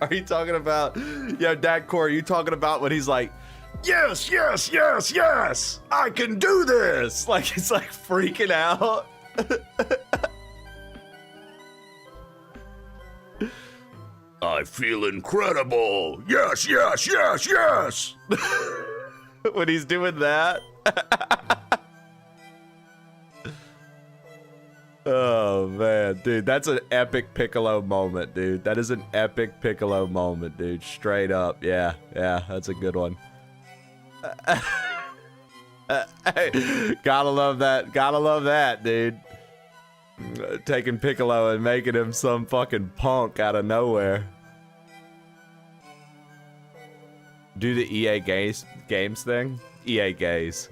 Are you talking about, yo, Dad Corey, are you talking about when he's like, yes, yes, yes, yes, I can do this? Like, he's like freaking out. I feel incredible. Yes, yes, yes, yes. When he's doing that. Oh, man, dude, that's an epic Piccolo moment, dude. That is an epic Piccolo moment, dude. Straight up. Yeah, that's a good one. Hey, gotta love that, dude. Taking Piccolo and making him some fucking punk out of nowhere. Do the EA games thing? EA gays.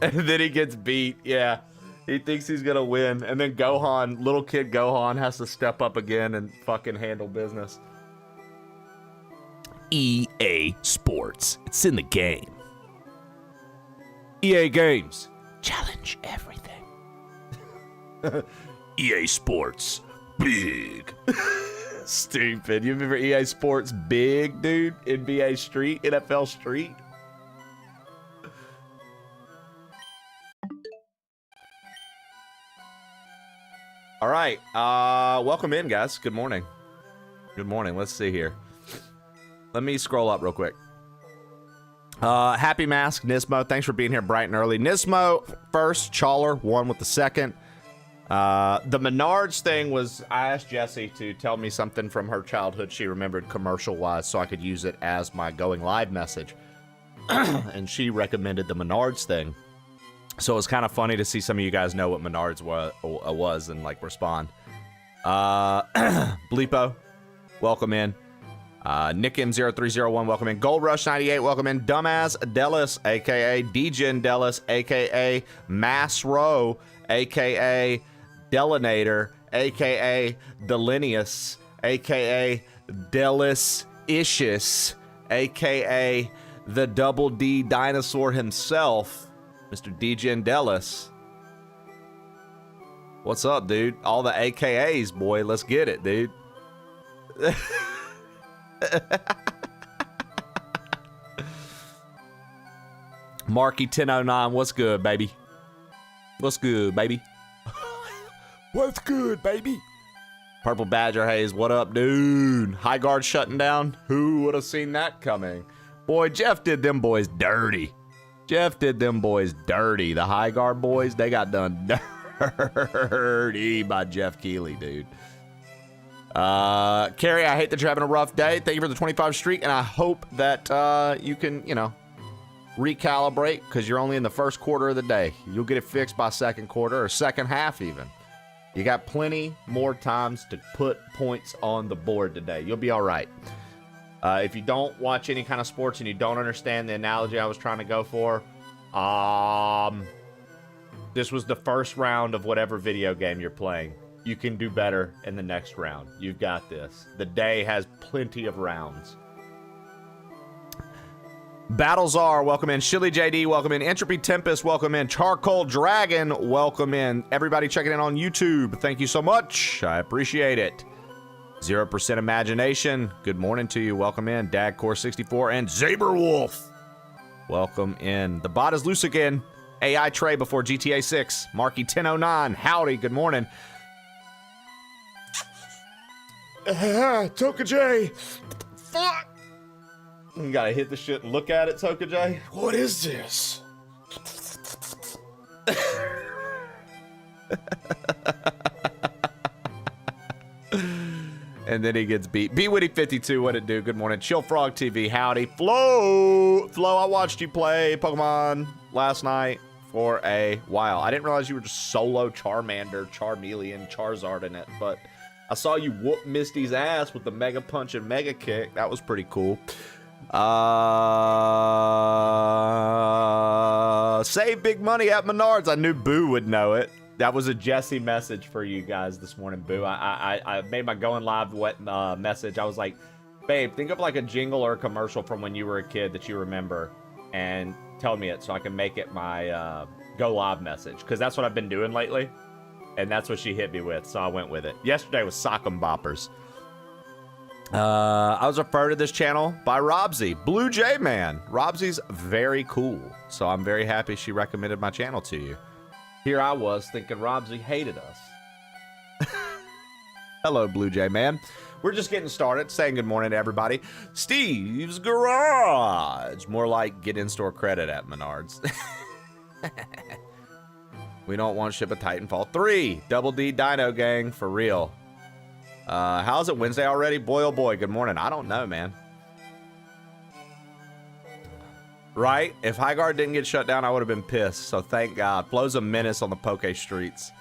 And then he gets beat, yeah. He thinks he's gonna win, and then Gohan, little kid Gohan, has to step up again and fucking handle business. EA Sports. It's in the game. EA Games. Challenge everything. EA Sports. Big. Stupid. You remember EA Sports Big, dude? NBA Street, NFL Street? All right, welcome in, guys. Good morning. Good morning. Let's see here. Let me scroll up real quick. Happy Mask, Nismo. Thanks for being here bright and early. Nismo first, Chawler won with the second. The Menards thing was, I asked Jessie to tell me something from her childhood she remembered commercial-wise so I could use it as my going live message. And she recommended the Menards thing. So it's kind of funny to see some of you guys know what Menards was and, like, respond. Bleepo, welcome in. Nickm0301, welcome in. Gold Rush 98, welcome in. Dumbass Dellis, a.k.a. Degen Dellis, a.k.a. Mass Row, a.k.a. Delinator, a.k.a. Delinius, a.k.a. Delis-Ishus, a.k.a. the Double D dinosaur himself, Mr. Degen Dellis. What's up, dude? All the AKAs, boy. Let's get it, dude. Marky 1009, what's good, baby? What's good, baby? What's good, baby? Purple Badger Haze, what up, dude? High Guard shutting down? Who would have seen that coming? Boy, Jeff did them boys dirty. Jeff did them boys dirty. The High Guard boys, they got done dirty by Jeff Keighley, dude. Carrie, I hate that you're having a rough day. Thank you for the 25 streak, and I hope that you can, you know, recalibrate, because you're only in the first quarter of the day. You'll get it fixed by second quarter or second half even. You got plenty more times to put points on the board today. You'll be all right. If you don't watch any kind of sports and you don't understand the analogy I was trying to go for, this was the first round of whatever video game you're playing. You can do better in the next round. You've got this. The day has plenty of rounds. Battlezar, welcome in. Shilly JD, welcome in. Entropy Tempest, welcome in. Charcoal Dragon, welcome in. Everybody checking in on YouTube, thank you so much. I appreciate it. 0% Imagination, good morning to you. Welcome in. Dagcore64 and Zaberwolf, welcome in. The bot is loose again. AI Trey before GTA 6. Marky 1009, howdy, good morning. Toka J. Fuck. You gotta hit the shit and look at it, Toka J. What is this? And then he gets beat. B-Witty52, what it do? Good morning. Chill Frog TV, howdy. Flo, I watched you play Pokemon last night for a while. I didn't realize you were just solo Charmander, Charmeleon, Charizard in it, but I saw you whoop Misty's ass with the Mega Punch and Mega Kick. That was pretty cool. Save big money at Menards. I knew Boo would know it. That was a Jesse message for you guys this morning, Boo. I made my going live message. I was like, babe, think of like a jingle or a commercial from when you were a kid that you remember, and tell me it so I can make it my go live message, because that's what I've been doing lately, and that's what she hit me with, so I went with it. Yesterday was Sock'em Boppers. I was referred to this channel by Robsy, Blue Jay Man. Robsy's very cool, so I'm very happy she recommended my channel to you. Here I was thinking Robsy hated us. Hello, Blue Jay Man. We're just getting started, saying good morning to everybody. Steve's Garage. More like get in-store credit at Menards. We don't want ship of Titanfall 3. Double D Dino Gang, for real. How's it Wednesday already? Boy, oh boy, good morning. I don't know, man. Right? If Highguard didn't get shut down, I would have been pissed, so thank God. Flo's a menace on the Poke streets.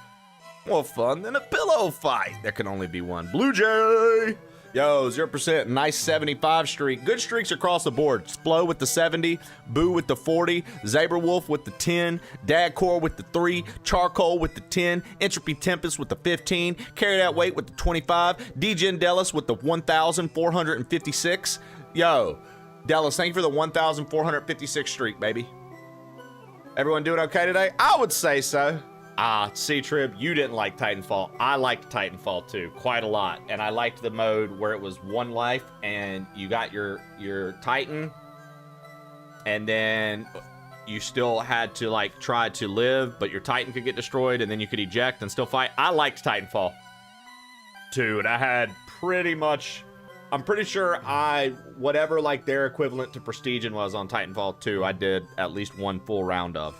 More fun than a pillow fight. There can only be one. Blue Jay! Yo, 0%, nice 75 streak. Good streaks across the board. Splo with the 70, Boo with the 40, Zebra Wolf with the 10, Dagcore with the 3, Charcoal with the 10, Entropy Tempest with the 15, Carry That Weight with the 25, Degen Delis with the 1,456. Yo, Delis, thank you for the 1,456 streak, baby. Everyone doing okay today? I would say so. C-Trib, you didn't like Titanfall. I liked Titanfall 2 quite a lot, and I liked the mode where it was one life, and you got your Titan, and then you still had to, like, try to live, but your Titan could get destroyed, and then you could eject and still fight. I liked Titanfall 2, and I had pretty much... I'm pretty sure whatever, like, their equivalent to Prestiging was on Titanfall 2, I did at least one full round of.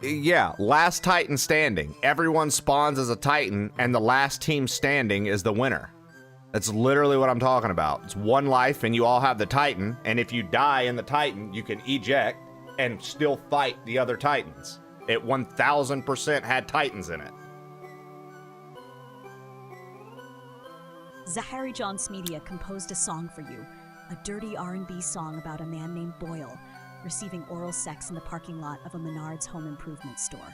Yeah, last Titan standing. Everyone spawns as a Titan, and the last team standing is the winner. That's literally what I'm talking about. It's one life, and you all have the Titan, and if you die in the Titan, you can eject and still fight the other Titans. It 1000% had Titans in it. Zahari Johns Media composed a song for you, a dirty R&B song about a man named Boyle receiving oral sex in the parking lot of a Menards home improvement store.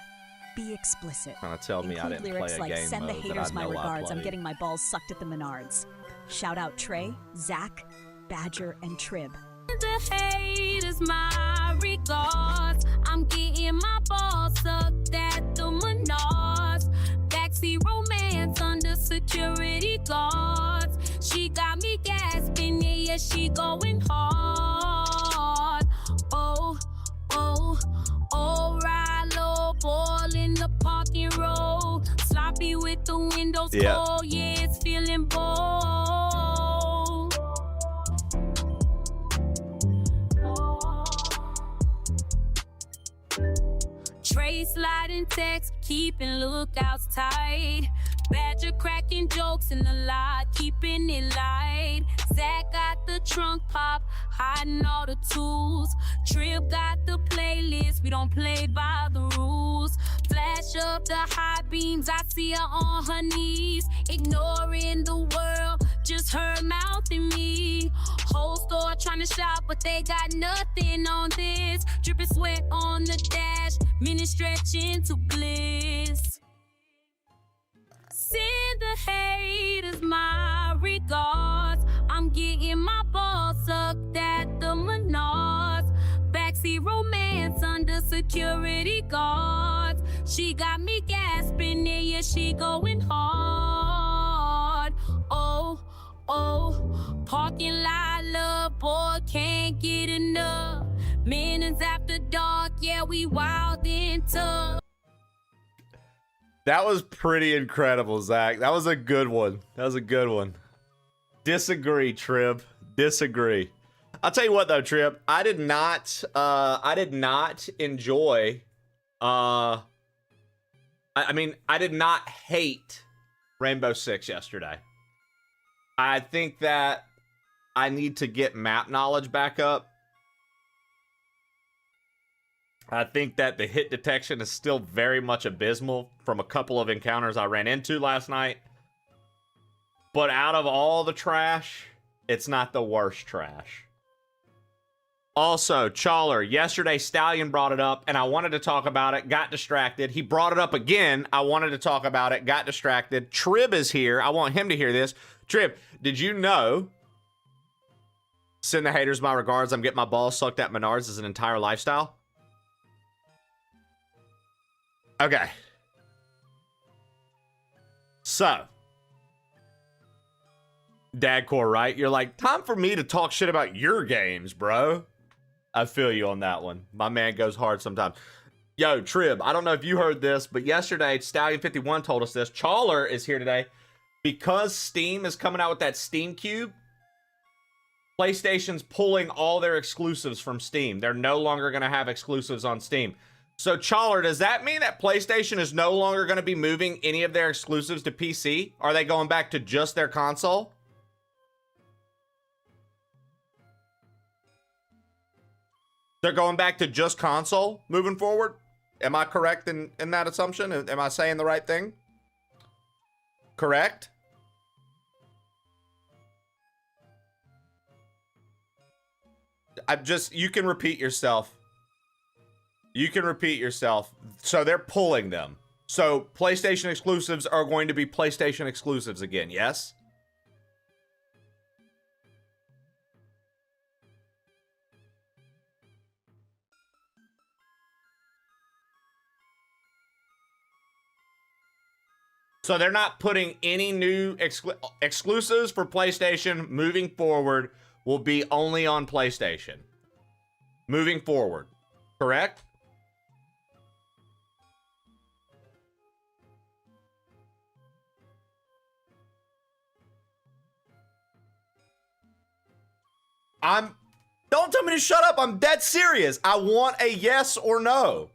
Be explicit. Trying to tell me I didn't lyrics play a like, game send the mode haters that I my know regards, I I'm played. getting my balls sucked at the Menards. Shout out Trey, Zach, Badger, and Trib. The haters my regards, I'm getting my balls sucked at the Menards. Backseat romance under security guards. She got me gasping, yeah, she going hard. Oh, ride low, ball in the parking road. Sloppy with the windows cold, yeah, it's feeling bold. Trey sliding text, keeping lookouts tight. Badger cracking jokes in the lot, keeping it light. Zach got the trunk pop, hiding all the tools. Trip got the playlist, we don't play by the rules. Flash up the high beams, I see her on her knees. Ignoring the world, just her mouthing me. Whole store trying to shop, but they got nothing on this. Dripping sweat on the dash, minutes stretching to bliss. Send the haters my regards. I'm getting my balls sucked at the Menards. Backseat romance under security guards. She got me gasping, yeah, she going hard. Oh, parking lot love, boy, can't get enough. Minutes after dark, yeah, we wild and tough. That was pretty incredible, Zach. That was a good one. That was a good one. Disagree, Trib. Disagree. I'll tell you what, though, Trib. I did not enjoy. I mean, I did not hate Rainbow Six yesterday. I think that I need to get map knowledge back up. I think that the hit detection is still very much abysmal from a couple of encounters I ran into last night. But out of all the trash, it's not the worst trash. Also, Chawler, yesterday Stallion brought it up, and I wanted to talk about it, got distracted. He brought it up again. I wanted to talk about it, got distracted. Trib is here. I want him to hear this. Trib, did you know? Send the haters my regards. I'm getting my balls sucked at Menards as an entire lifestyle. Okay. So. Dadcore, right? You're like, time for me to talk shit about your games, bro. I feel you on that one. My man goes hard sometimes. Yo, Trib, I don't know if you heard this, but yesterday, Stallion51 told us this. Chawler is here today. Because Steam is coming out with that Steam Cube, PlayStation's pulling all their exclusives from Steam. They're no longer going to have exclusives on Steam. So, Chawler, does that mean that PlayStation is no longer going to be moving any of their exclusives to PC? Are they going back to just their console? They're going back to just console moving forward? Am I correct in that assumption? Am I saying the right thing? Correct? You can repeat yourself. You can repeat yourself. So they're pulling them. So PlayStation exclusives are going to be PlayStation exclusives again, yes? So they're not putting any new exclusives for PlayStation moving forward will be only on PlayStation. Moving forward, correct? Don't tell me to shut up. I'm dead serious. I want a yes or no.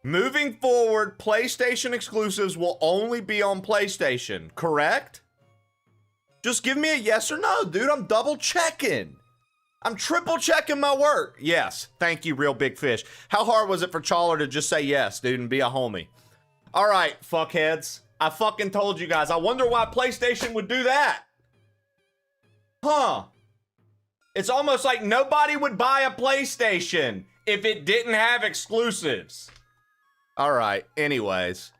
Moving forward, PlayStation exclusives will only be on PlayStation, correct? Just give me a yes or no, dude. I'm double checking. I'm triple checking my work. Yes. Thank you, Real Big Fish. How hard was it for Chawler to just say yes, dude, and be a homie? All right, fuckheads. I fucking told you guys. I wonder why PlayStation would do that. Huh. It's almost like nobody would buy a PlayStation if it didn't have exclusives. All right, anyways.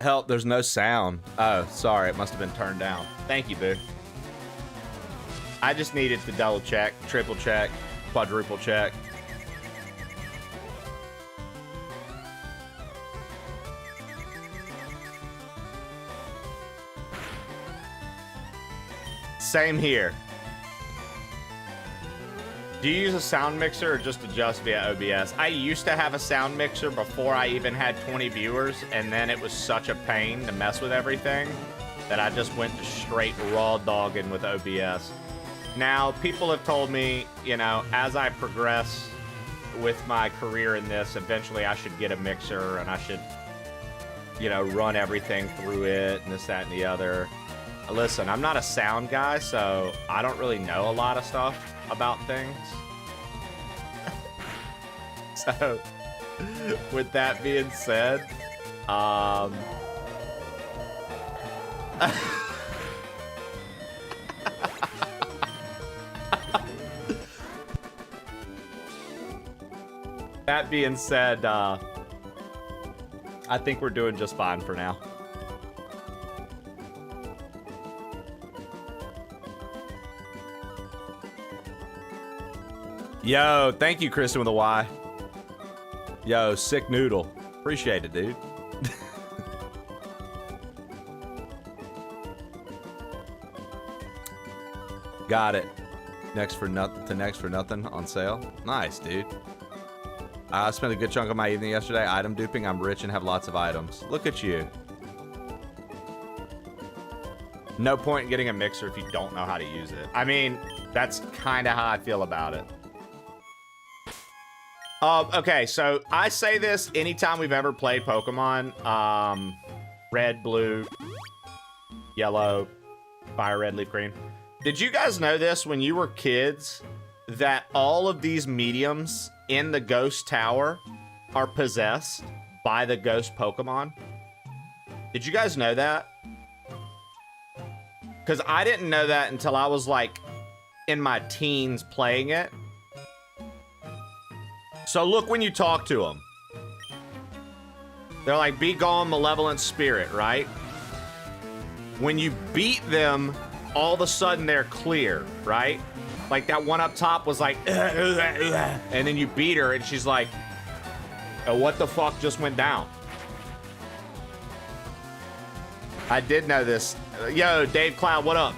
Help, there's no sound. Oh, sorry, it must have been turned down. Thank you, boo. I just needed to double check, triple check, quadruple check. Same here. Do you use a sound mixer or just adjust via OBS? I used to have a sound mixer before I even had 20 viewers, and then it was such a pain to mess with everything that I just went to straight raw dogging with OBS. Now, people have told me, you know, as I progress with my career in this, eventually I should get a mixer and I should, you know, run everything through it and this, that, and the other. Listen, I'm not a sound guy, so I don't really know a lot of stuff about things. So, with that being said, that being said, I think we're doing just fine for now. Yo, thank you, Kristen with a Y. Yo, sick noodle. Appreciate it, dude. Got it. Next for nothing on sale. Nice, dude. I spent a good chunk of my evening yesterday item duping. I'm rich and have lots of items. Look at you. No point in getting a mixer if you don't know how to use it. I mean, that's kind of how I feel about it. Okay, so I say this anytime we've ever played Pokemon. Red, blue, yellow, fire red, leaf green. Did you guys know this when you were kids? That all of these mediums in the ghost tower are possessed by the ghost Pokemon? Did you guys know that? Because I didn't know that until I was like in my teens playing it. So look when you talk to them. They're like, be gone, malevolent spirit, right? When you beat them, all of a sudden they're clear, right? Like that one up top was like, and then you beat her and she's like, oh, what the fuck just went down? I did know this. Yo, Dave Cloud, what up?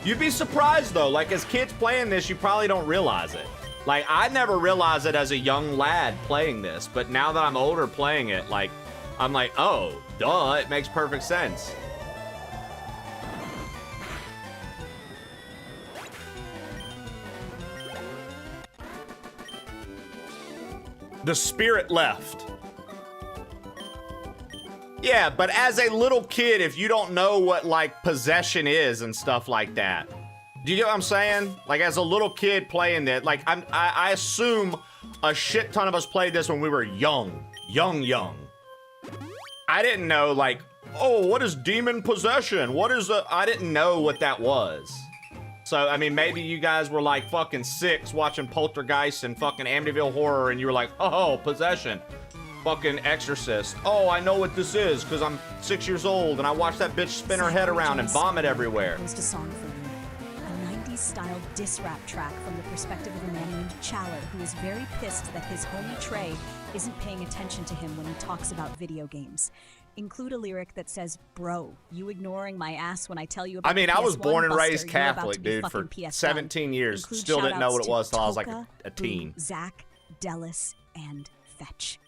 You'd be surprised though, like as kids playing this, you probably don't realize it. Like I never realized it as a young lad playing this, but now that I'm older playing it, like, I'm like, oh, duh, it makes perfect sense. The spirit left. Yeah, but as a little kid, if you don't know what like possession is and stuff like that, do you get what I'm saying? Like as a little kid playing that, like I assume a shit ton of us played this when we were young. I didn't know like, oh, what is demon possession? What is I didn't know what that was. So, I mean, maybe you guys were like fucking 6 watching Poltergeist and fucking Amityville Horror and you were like, oh, possession. Fucking Exorcist. Oh, I know what this is because I'm 6 years old and I watched that bitch spin her head around and vomit everywhere. Post a song for you. A 90s style diss rap track from the perspective of a man named Challer who is very pissed that his homie Trey isn't paying attention to him when he talks about video games. Include a lyric that says, bro, you ignoring my ass when I tell you about I mean, I was born and Buster, raised you're about Catholic, to be dude, for fucking PS1. 17 years. Include Still didn't know what it shout-outs was to till I was like Toka, a teen. Boo, Zach, Dellis, and Fetch.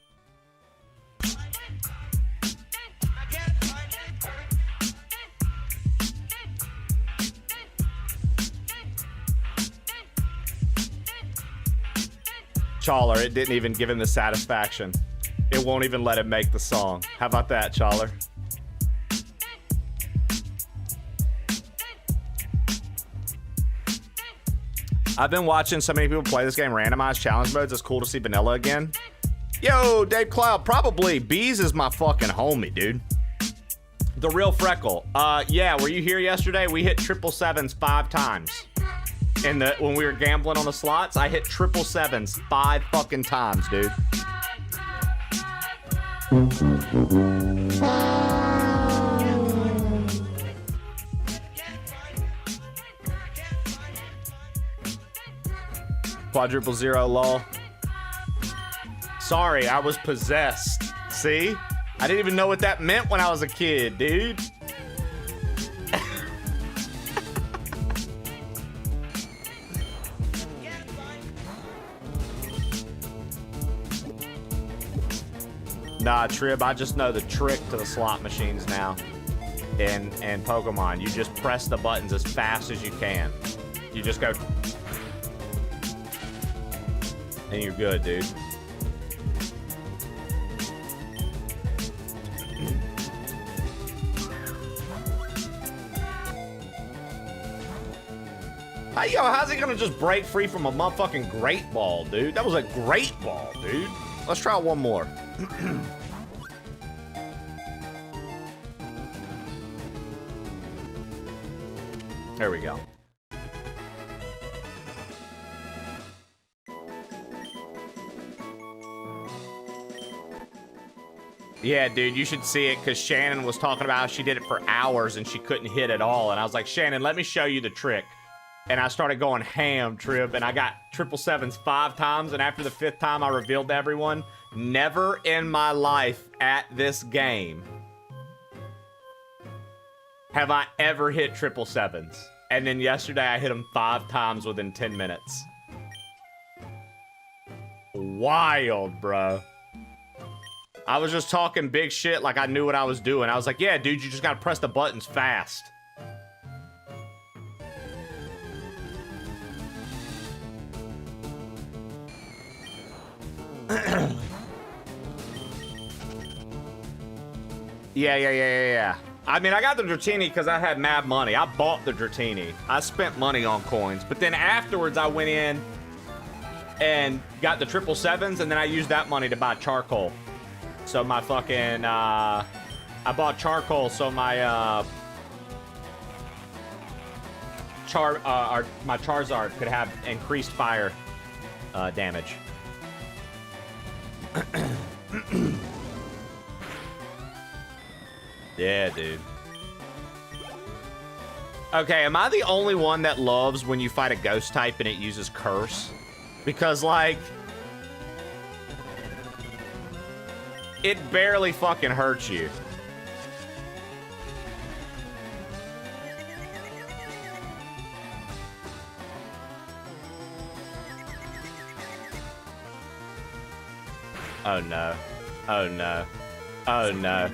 Challer, it didn't even give him the satisfaction. It won't even let him make the song. How about that, Challer? I've been watching so many people play this game randomized challenge modes. It's cool to see Vanilla again. Yo, Dave Cloud, probably. Bees is my fucking homie, dude. The real Freckle. Yeah, were you here yesterday? We hit 777s 5 times. When we were gambling on the slots, I hit 777s 5 fucking times, dude. Quadruple zero, lol. Sorry, I was possessed. See? I didn't even know what that meant when I was a kid, dude. Nah, Trib, I just know the trick to the slot machines now. In Pokemon, you just press the buttons as fast as you can. You just go... and you're good, dude. Hey, yo, how's he gonna just break free from a motherfucking great ball, dude? That was a great ball, dude. Let's try one more. There we go. Yeah, dude, you should see it because Shannon was talking about how she did it for hours and she couldn't hit at all. And I was like, Shannon, let me show you the trick. And I started going ham, Trib, and I got 777s 5 times. And after the 5th time, I revealed to everyone, never in my life at this game have I ever hit 777s. And then yesterday, I hit them 5 times within 10 minutes. Wild, bro. I was just talking big shit like I knew what I was doing. I was like, yeah, dude, you just gotta press the buttons fast. Yeah. I mean, I got the Dratini because I had mad money. I bought the Dratini. I spent money on coins. But then afterwards, I went in and got the 777s, and then I used that money to buy charcoal. So my fucking, I bought charcoal so my, my Charizard could have increased fire damage. Yeah, dude. Okay, am I the only one that loves when you fight a ghost type and it uses curse? Because, like, it barely fucking hurts you. Oh no. Oh no. Oh no.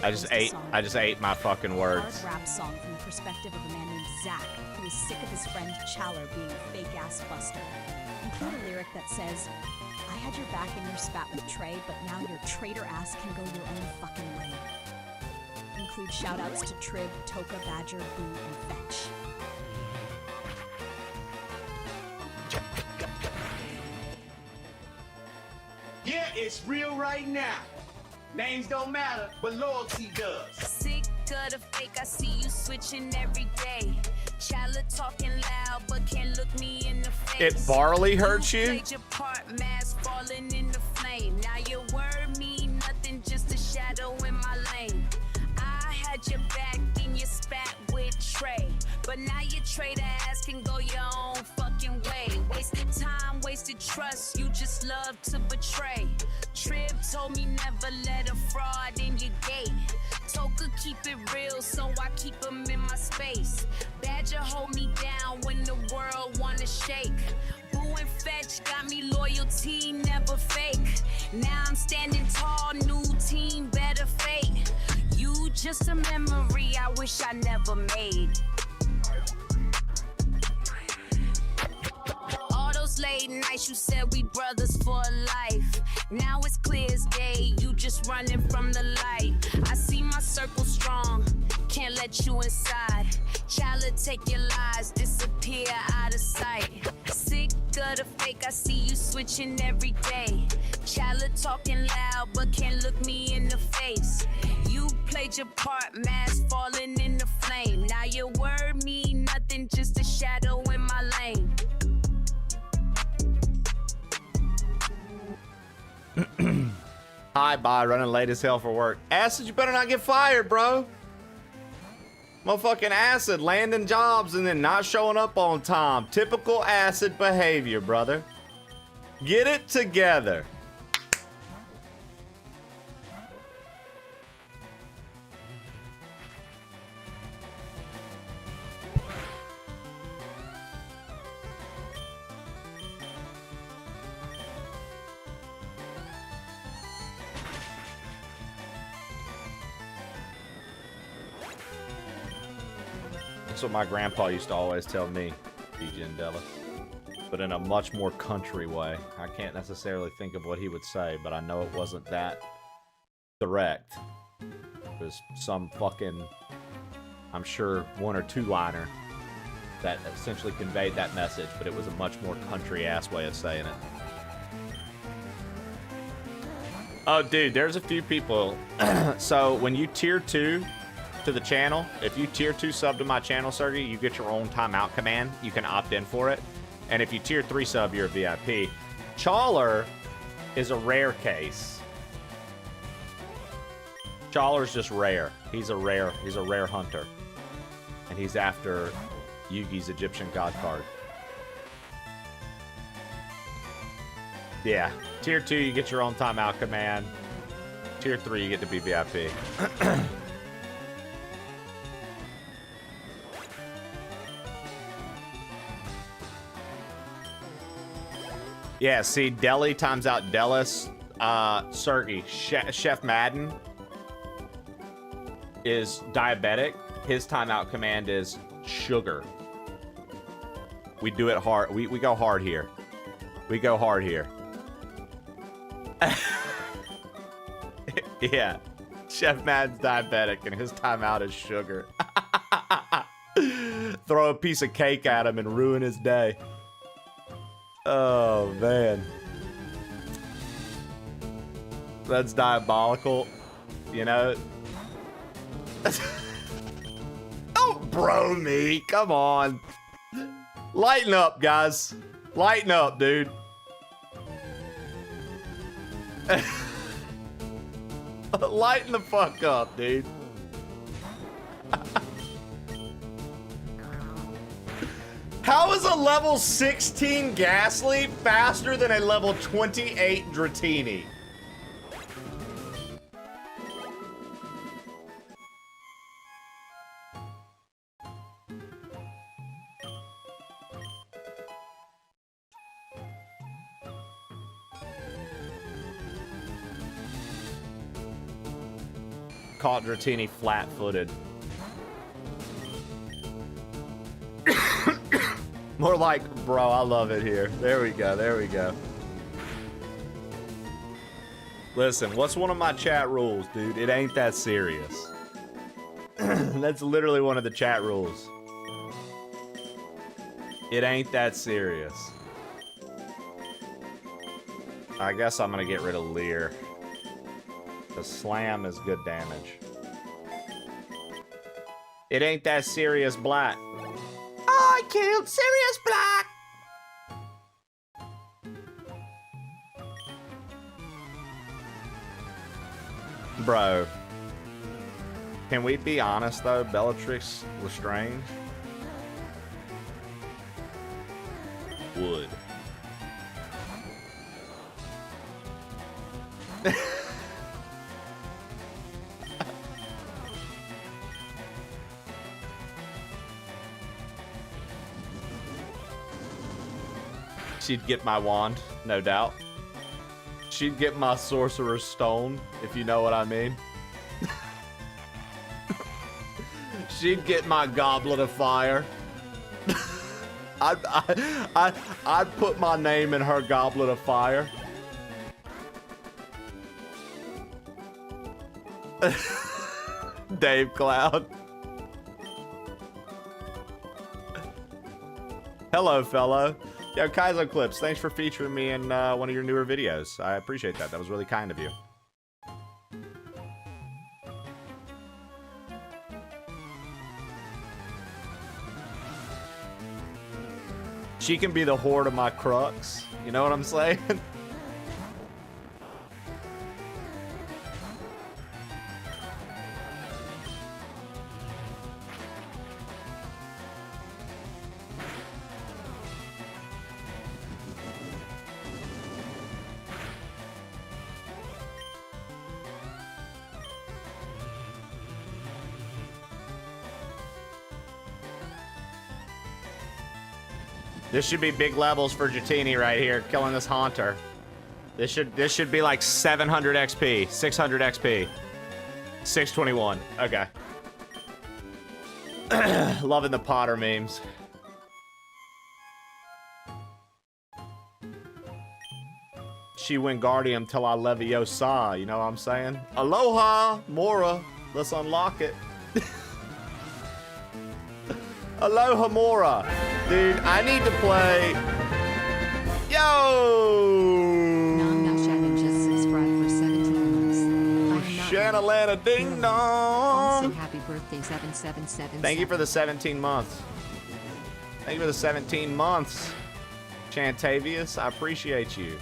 I just ate my fucking words. Hard rap song from the perspective of a man named Zach, who is sick of his friend Challer being a fake-ass buster. Include a lyric that says, I had your back in your spat with Trey, but now your traitor ass can go your own fucking way. Include shoutouts to Trib, Toka, Badger, Boo, and Fetch. Yeah, it's real right now. Names don't matter, but loyalty does. Sick of the fake, I see you switching every day. Challer talking loud, but can't look me in the face. It barely hurts you? Played your part, mask falling in the flame. Now your word mean nothing, just a shadow in my lane. I had your back in your spat with Trey, but now your traitor ass can go your own fucking way. Wasted time, wasted trust, you just love to betray. Trib told me never let a fraud in your gate. Toka keep it real, so I keep him in my space. Badger hold me down when the world wanna shake. Boo and Fetch got me loyalty, never fake. Now I'm standing tall, new team, better fate. You just a memory I wish I never made. All those late nights you said we brothers for life. Now it's clear as day, you just running from the light. I see my circle strong, can't let you inside. Challer take your lies, disappear out of sight. Sick of the fake, I see you switching every day. Challer talking loud, but can't look me in the face. You played your part, mask falling in the flame. Now your word mean nothing, just a shadow in my lane. Hi, bye. Running late as hell for work. Acid, you better not get fired, bro. Motherfucking Acid landing jobs and then not showing up on time. Typical Acid behavior, brother. Get it together. That's what my grandpa used to always tell me, DJ and Della. But in a much more country way. I can't necessarily think of what he would say, but I know it wasn't that direct. It was some fucking, I'm sure, one or two liner that essentially conveyed that message, but it was a much more country-ass way of saying it. Oh, dude, there's a few people. So when you tier 2 to the channel, if you tier 2 sub to my channel, Sergey, you get your own timeout command. You can opt in for it. And if you tier 3 sub, you're a VIP. Challer is a rare case. Challer's just rare. He's a rare hunter. And he's after Yugi's Egyptian God card. Yeah. Tier 2, you get your own timeout command. Tier 3, you get to be VIP. Yeah, see, Deli times out Delis. Sergey, Chef Madden is diabetic. His timeout command is sugar. We do it hard. We go hard here. We go hard here. Yeah. Chef Mad's diabetic and his timeout is sugar. Throw a piece of cake at him and ruin his day. Oh, man. That's diabolical. You know? Don't bro me. Come on. Lighten up, guys. Lighten up, dude. Lighten the fuck up, dude. How is a level 16 Ghastly faster than a level 28 Dratini? Caught Dratini flat-footed. More like, bro, I love it here. There we go, there we go. Listen, what's one of my chat rules, dude? It ain't that serious. That's literally one of the chat rules. It ain't that serious. I guess I'm gonna get rid of Lear. The slam is good damage. It ain't that serious, Black. I killed Sirius Black! Bro. Can we be honest, though? Bellatrix Lestrange? Would. She'd get my wand, no doubt. She'd get my Sorcerer's Stone, if you know what I mean. She'd get my Goblet of Fire. I'd put my name in her Goblet of Fire. Dave Cloud. Hello, fellow. Yo, Kaizo Clips, thanks for featuring me in one of your newer videos. I appreciate that. That was really kind of you. She can be the horde of my crux. You know what I'm saying? This should be big levels for Dratini right here, killing this Haunter. This should be like 700 XP, 600 XP, 621. Okay. Loving the Potter memes. She Wingardium till I Leviosa, you know what I'm saying? Aloha, Mora, let's unlock it. Aloha Mora. Dude, I need to play. Yo! Just subscribed for 17 months. Shanalana ding dong. Also, happy birthday 7777. Thank you for the 17 months. Thank you for the 17 months. Chantavius, I appreciate you.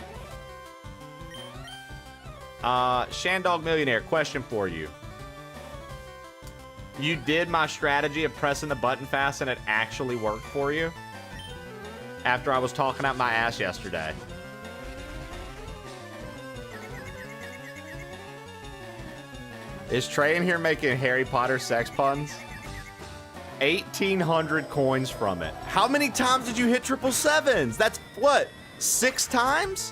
Shandog Millionaire, question for you. You did my strategy of pressing the button fast and it actually worked for you? After I was talking out my ass yesterday. Is Trey in here making Harry Potter sex puns? 1,800 coins from it. How many times did you hit 777s? That's what? 6 times?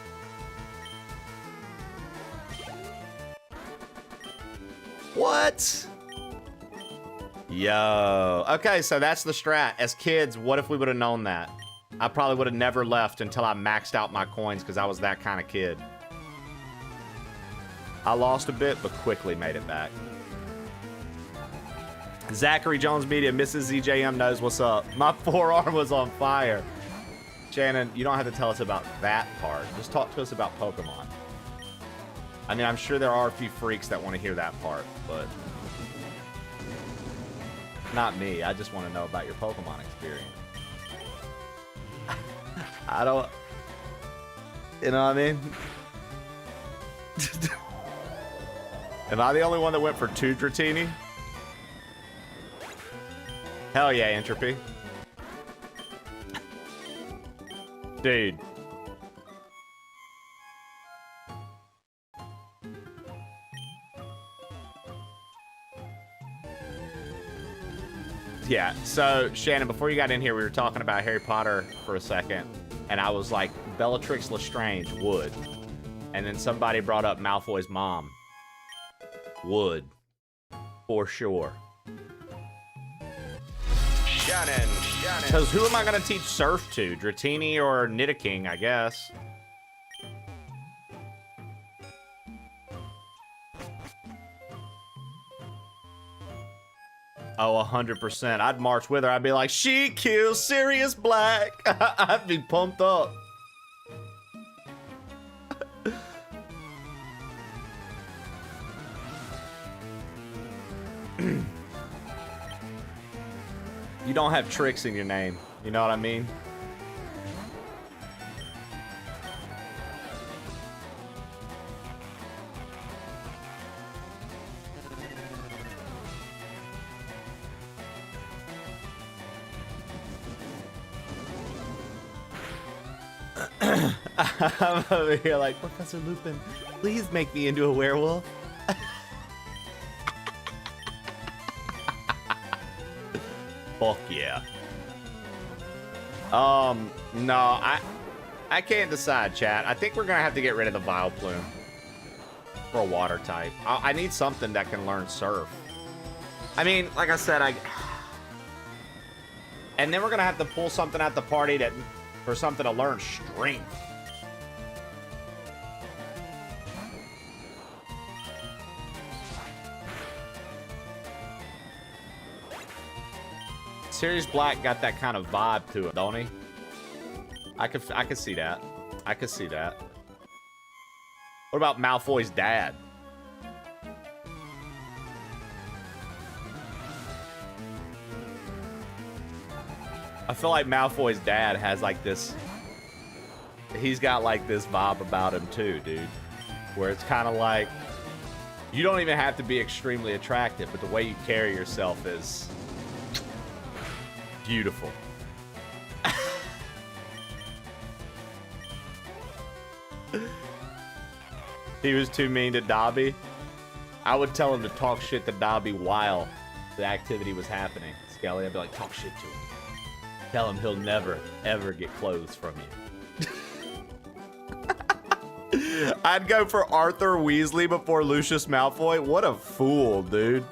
What? Yo. Okay, so that's the strat. As kids, what if we would have known that? I probably would have never left until I maxed out my coins because I was that kind of kid. I lost a bit, but quickly made it back. Zachary Jones Media, Mrs. ZJM knows what's up. My forearm was on fire. Shannon, you don't have to tell us about that part. Just talk to us about Pokemon. I mean, I'm sure there are a few freaks that want to hear that part, but not me. I just want to know about your Pokemon experience. I don't... You know what I mean? Am I the only one that went for 2 Dratini? Hell yeah, Entropy. Dude. Yeah, so Shannon, before you got in here, we were talking about Harry Potter for a second, and I was like, Bellatrix Lestrange would. And then somebody brought up Malfoy's mom. Would. For sure. Shannon. Because who am I going to teach Surf to? Dratini or Nidoking, I guess. Oh, 100%. I'd march with her. I'd be like, she kills Sirius Black. I'd be pumped up. You don't have tricks in your name. You know what I mean? I'm over here like, Professor Lupin, please make me into a werewolf. Fuck yeah. No, I can't decide, chat. I think we're gonna have to get rid of the Vileplume for a water type. I need something that can learn Surf. I mean, like I said, and then we're gonna have to pull something out the party for something to learn Strength. Sirius Black got that kind of vibe to it, don't he? I could see that. I could see that. What about Malfoy's dad? I feel like Malfoy's dad has like this... He's got like this vibe about him too, dude. Where it's kind of like... You don't even have to be extremely attractive, but the way you carry yourself is... beautiful. He was too mean to Dobby. I would tell him to talk shit to Dobby while the activity was happening. Skelly, I'd be like, talk shit to him. Tell him he'll never, ever get clothes from you. I'd go for Arthur Weasley before Lucius Malfoy. What a fool, dude.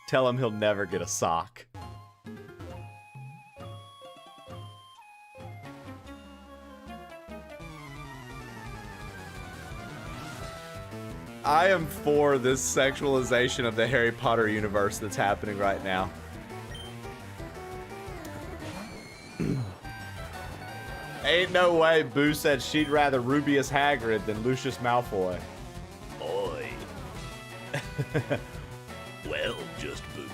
Tell him he'll never get a sock. I am for this sexualization of the Harry Potter universe that's happening right now. Ain't no way Boo said she'd rather Rubius Hagrid than Lucius Malfoy. Boy. Well, just Boo.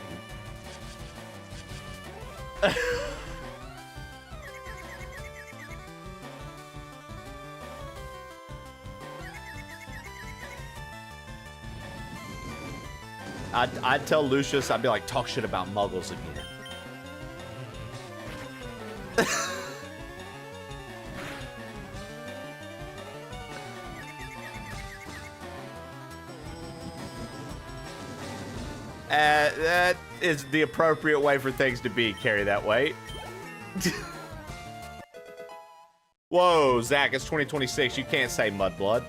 I'd tell Lucius, I'd be like, talk shit about muggles again. That is the appropriate way for things to be. Carry that weight. Whoa, Zach, it's 2026. You can't say mudblood.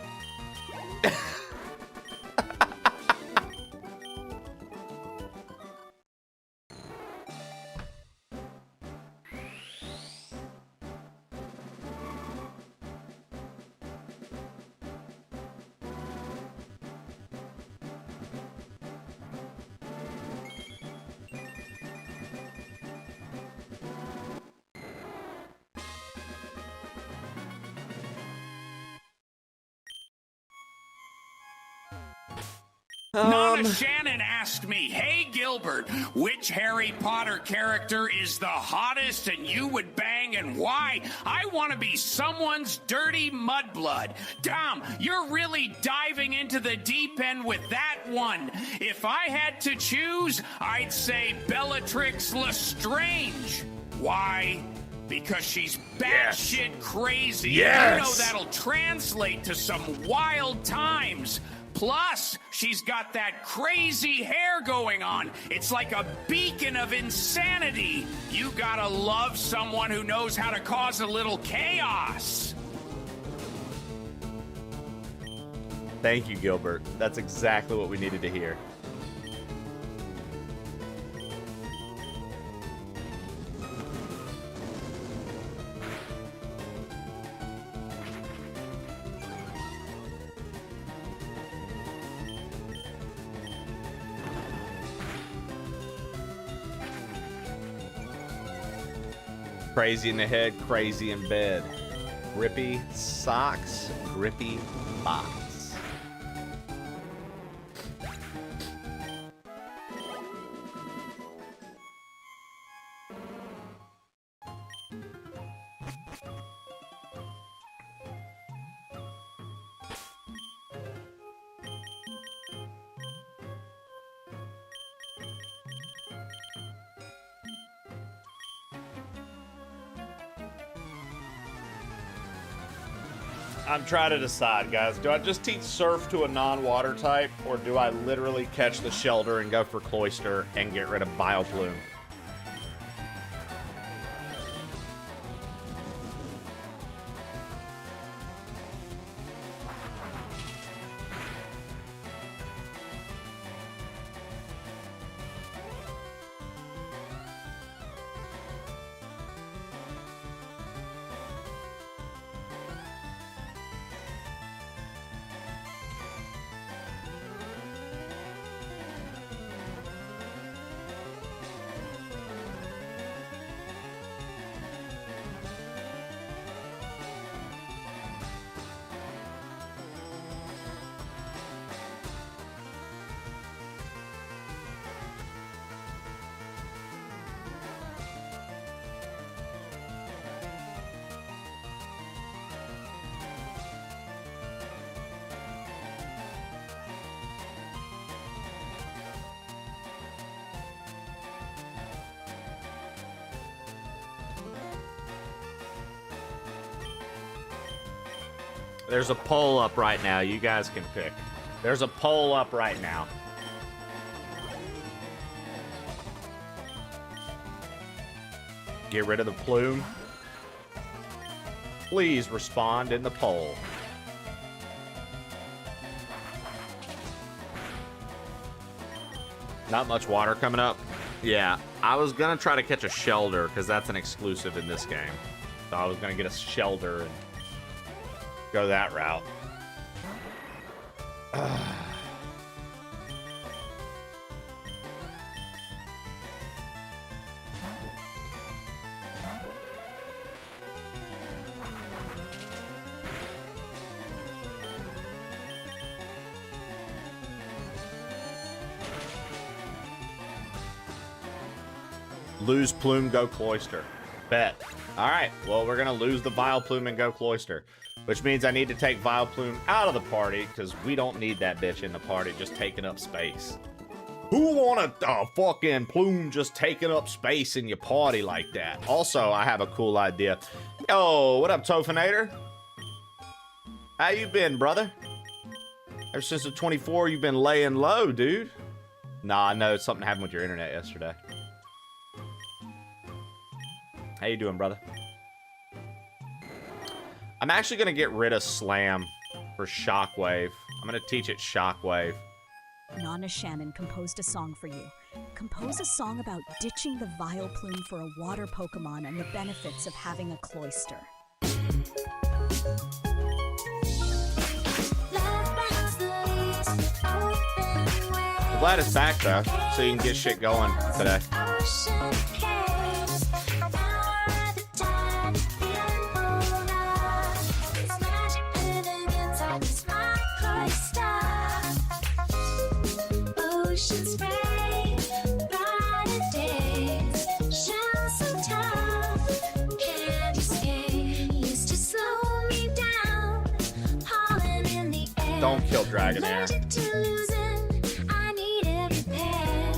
Nana Shannon asked me, "Hey Gilbert, which Harry Potter character is the hottest and you would bang and why?" I want to be someone's dirty mudblood. Dom, you're really diving into the deep end with that one. If I had to choose, I'd say Bellatrix Lestrange. Why? Because she's batshit crazy. Yes. You know that'll translate to some wild times. Plus, she's got that crazy hair going on. It's like a beacon of insanity. You gotta love someone who knows how to cause a little chaos. Thank you, Gilbert. That's exactly what we needed to hear. Crazy in the head, crazy in bed. Grippy socks, grippy box. I'm trying to decide, guys. Do I just teach surf to a non-water type, or do I literally catch the shelter and go for cloister and get rid of Bioplume? There's a poll up right now. You guys can pick. There's a poll up right now. Get rid of the plume. Please respond in the poll. Not much water coming up. Yeah, I was gonna try to catch a shelter because that's an exclusive in this game. So I was gonna get a shelter and go that route. Lose plume, go cloister. Bet. All right. Well, we're gonna lose the Vileplume and go cloister, which means I need to take Vileplume out of the party because we don't need that bitch in the party just taking up space. Who want a fucking plume just taking up space in your party like that? Also, I have a cool idea. Yo, what up, Tofinator? How you been, brother? Ever since the 24, you've been laying low, dude. Nah, I know something happened with your internet yesterday. How you doing, brother? I'm actually going to get rid of Slam for Shockwave. I'm going to teach it Shockwave. Nana Shannon composed a song for you. Compose a song about ditching the Vileplume for a water Pokemon and the benefits of having a cloister. I'm glad it's back, though, so you can get shit going today. Don't kill Dragonair. Allergic to losing, I need every pair.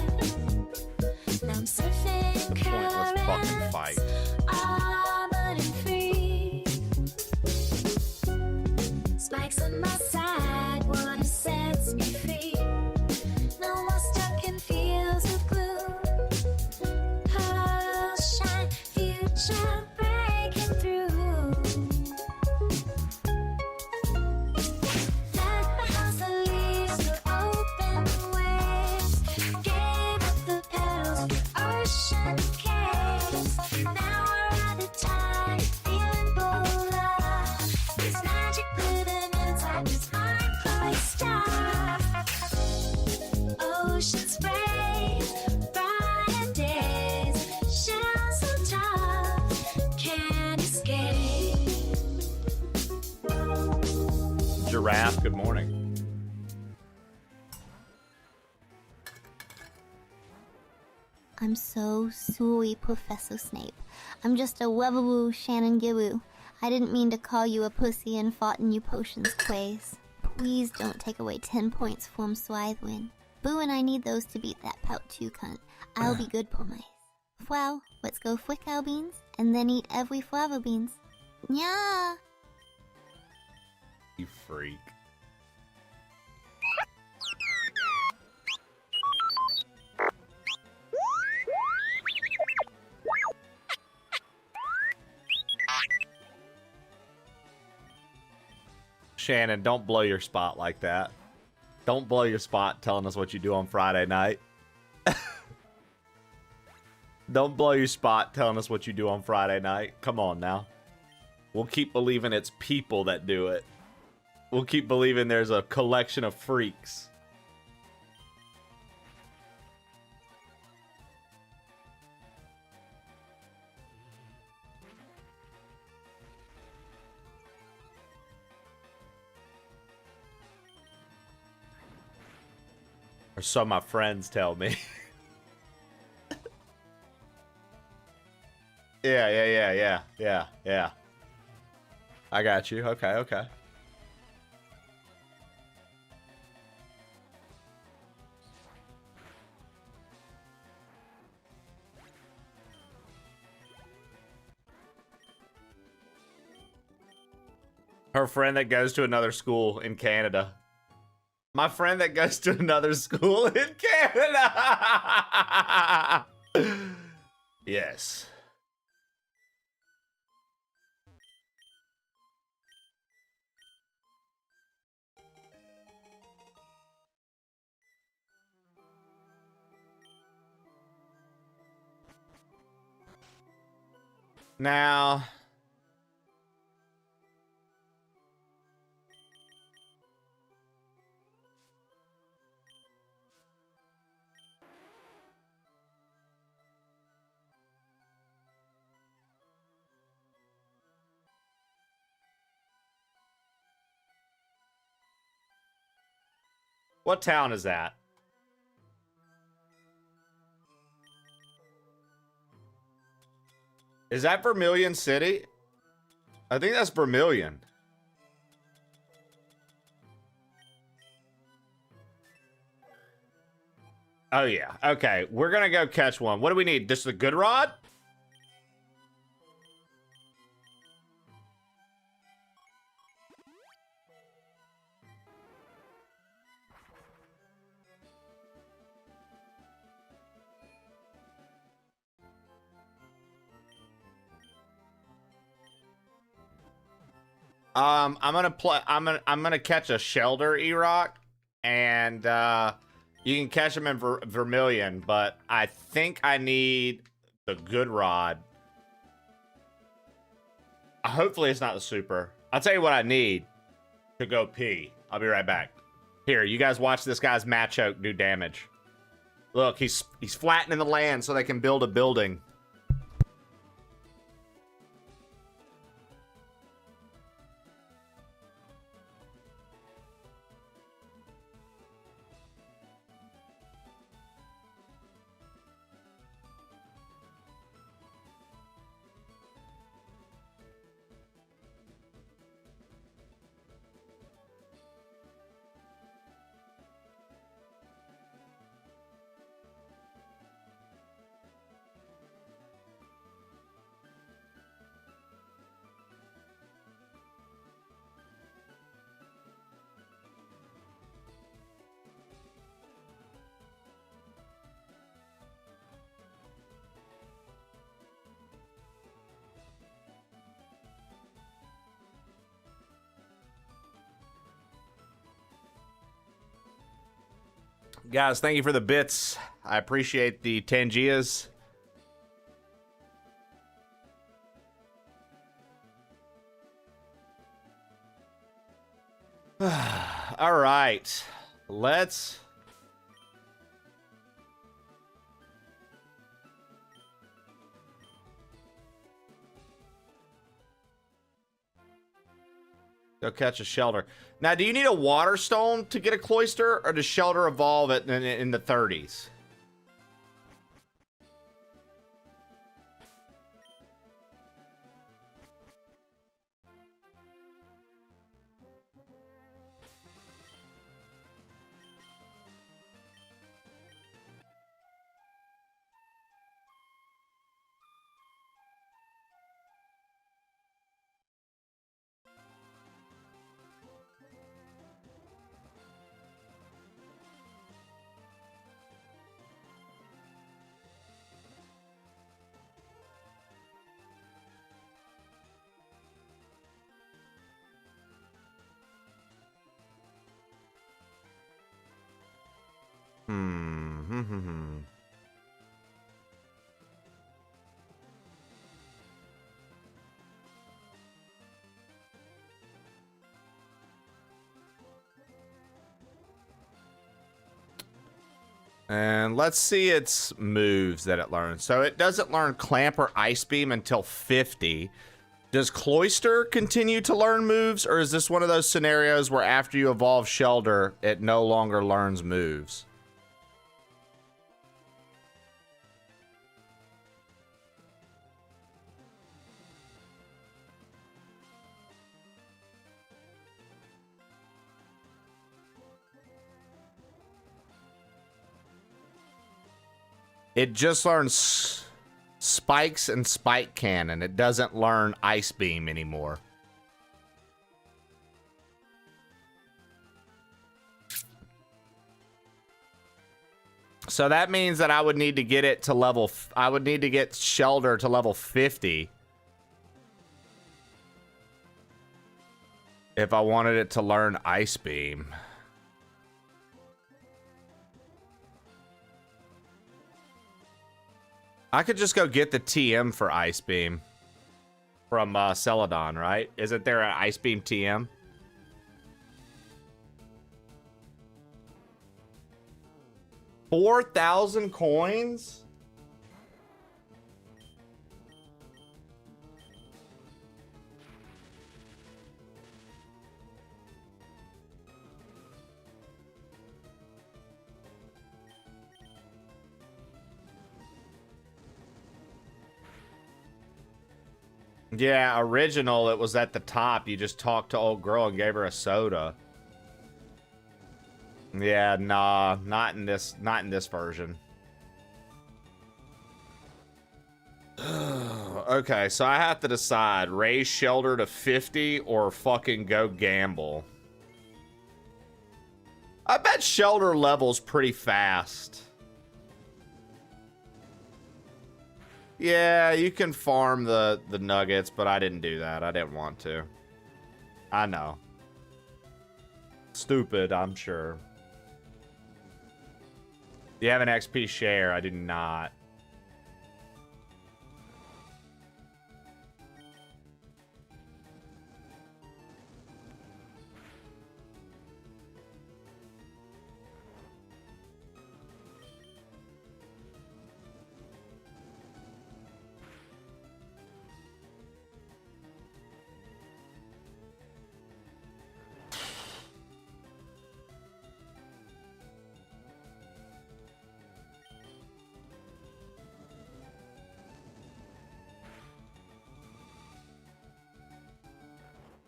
Now I'm surfing Pointless fucking currents, fight. armored and free. Spikes on my side, water sets me free. No more stuck in fields of glue. Pearl shine, future breaking through. Left my house, the leaves were open waves. Gave up the petals for ocean caves. Now we're at the tide, feeling bolder. There's magic living inside this mind-blowing star. Ocean spray, brighter days. Shells so tough, can't escape. Giraffe, good morning. I'm so sorry, Professor Snape. I'm just a webbaboo Shannon Giboo. I didn't mean to call you a pussy and fought in you potions quiz. Please don't take away 10 points from Swithewin. Boo and I need those to beat that pout too, cunt. I'll be good, poor mice. Well, let's go flick our beans, and then eat every flower beans. Yeah. You freak. Shannon, don't blow your spot like that. Don't blow your spot telling us what you do on Friday night. Don't blow your spot telling us what you do on Friday night. Come on now. We'll keep believing it's people that do it. We'll keep believing there's a collection of freaks. Or so my friends tell me. Yeah. I got you. Okay. Her friend that goes to another school in Canada. My friend that goes to another school in Canada. Yes. Now, what town is that? Is that Vermilion City? I think that's Vermilion. Oh, yeah. Okay, we're gonna go catch one. What do we need? Just a good rod? I'm gonna catch a Shelder E-Rock, and you can catch them in Vermilion, but I think I need the good rod. Hopefully it's not the super. I'll tell you what I need to go pee. I'll be right back. Here, you guys watch this guy's Machoke do damage. Look, he's flattening the land so they can build a building. Guys, thank you for the bits. I appreciate the Tangias. All right. Let's... go catch a Shelter. Now, do you need a Water Stone to get a Cloyster, or does Shelter evolve it in the 30s? And let's see its moves that it learns. So it doesn't learn Clamp or Ice Beam until 50. Does Cloyster continue to learn moves, or is this one of those scenarios where after you evolve Shelter, it no longer learns moves? It just learns Spikes and Spike Cannon. It doesn't learn Ice Beam anymore. So that means that I would need to get it to level... I would need to get Shelter to level 50. If I wanted it to learn Ice Beam. I could just go get the TM for Ice Beam from Celadon, right? Isn't there an Ice Beam TM? $4,000 coins? Yeah, original, it was at the top. You just talked to old girl and gave her a soda. Yeah, nah, not in this version. Okay, so I have to decide, raise Shelter to 50 or fucking go gamble. I bet Shelter levels pretty fast. Yeah, you can farm the nuggets, but I didn't do that. I didn't want to. I know. Stupid, I'm sure. Do you have an XP share? I do not.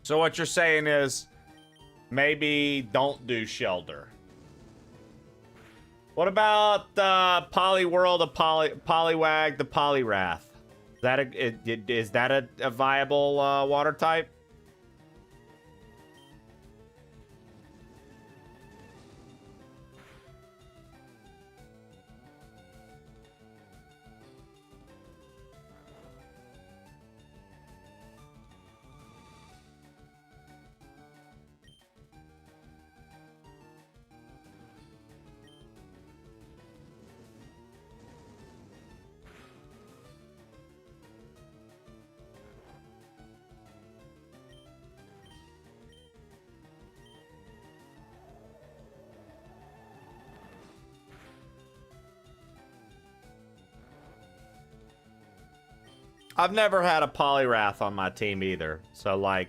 So what you're saying is maybe don't do Shelter. What about Poliwhirl, the Poliwag, the Poliwrath? Is that a viable water type? I've never had a Poliwrath on my team either. So, like...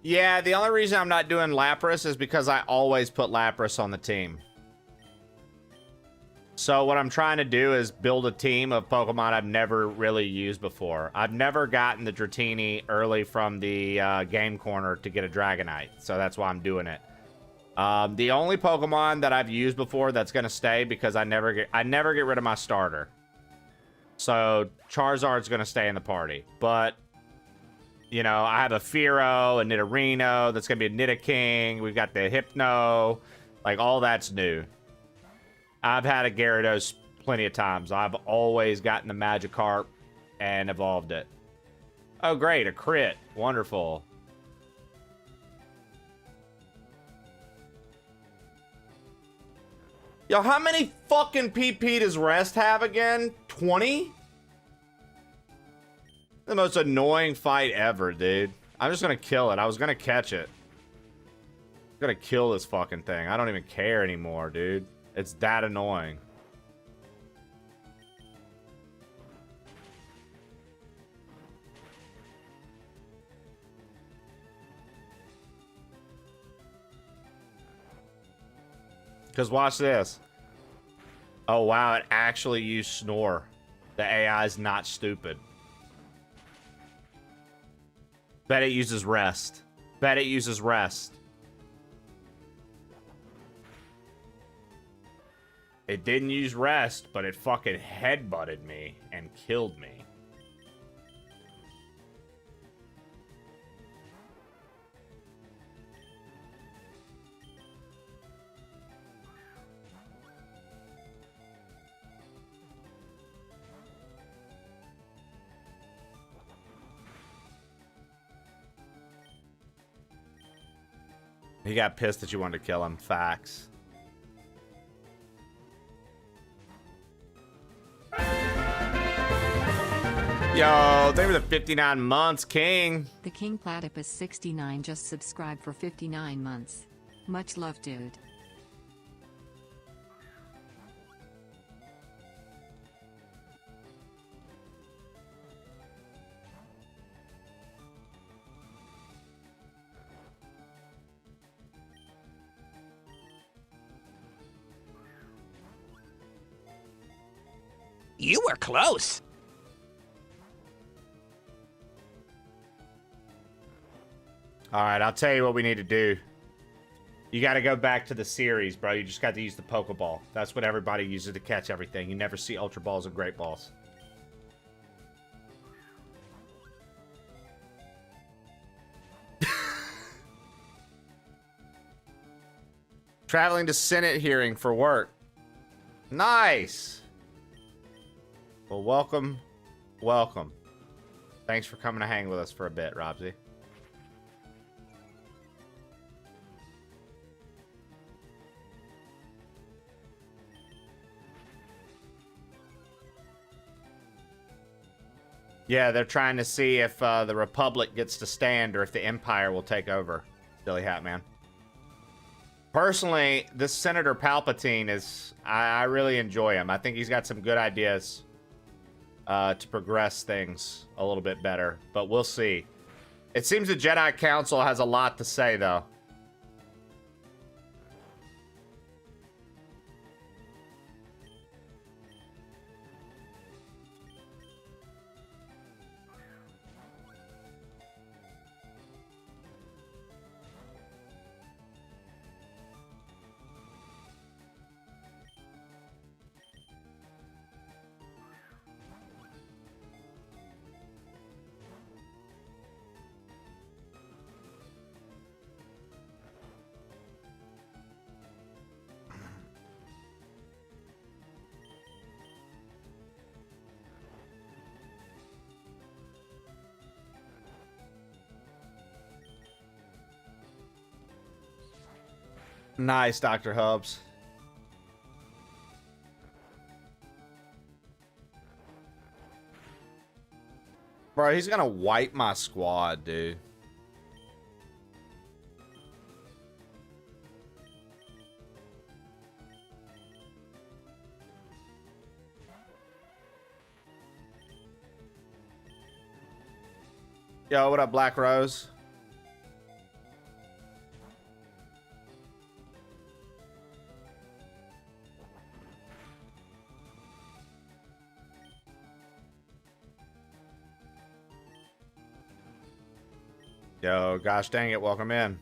Yeah, the only reason I'm not doing Lapras is because I always put Lapras on the team. So what I'm trying to do is build a team of Pokemon I've never really used before. I've never gotten the Dratini early from the game corner to get a Dragonite. So that's why I'm doing it. The only Pokemon that I've used before that's going to stay because I never get rid of my starter. So Charizard's going to stay in the party. But... you know, I have a Fearow, a Nidorino, that's going to be a Nidoking. We've got the Hypno. Like, all that's new. I've had a Gyarados plenty of times. I've always gotten the Magikarp and evolved it. Oh, great. A crit. Wonderful. Yo, how many fucking PP does Rest have again? 20? The most annoying fight ever, dude. I'm just gonna kill it. I was gonna catch it. I'm gonna kill this fucking thing. I don't even care anymore, dude. It's that annoying. Because watch this. Oh, wow. It actually used Snore. The AI is not stupid. Bet it uses Rest. Bet it uses Rest. It didn't use Rest, but it fucking headbutted me and killed me. He got pissed that you wanted to kill him. Facts. Yo, thank you for the 59 months, King. The King Platypus 69 just subscribed for 59 months. Much love, dude. You were close. All right, I'll tell you what we need to do. You got to go back to the series, bro. You just got to use the Pokeball. That's what everybody uses to catch everything. You never see Ultra Balls and Great Balls. Traveling to Senate hearing for work. Nice. Well, welcome. Welcome. Thanks for coming to hang with us for a bit, Robsy. Yeah, they're trying to see if the Republic gets to stand or if the Empire will take over. Silly hat, man. Personally, this Senator Palpatine is... I really enjoy him. I think he's got some good ideas to progress things a little bit better. But we'll see. It seems the Jedi Council has a lot to say, though. Nice, Dr. Hubs. Bro, he's gonna wipe my squad, dude. Yo, what up, Black Rose? Yo, gosh dang it, welcome in.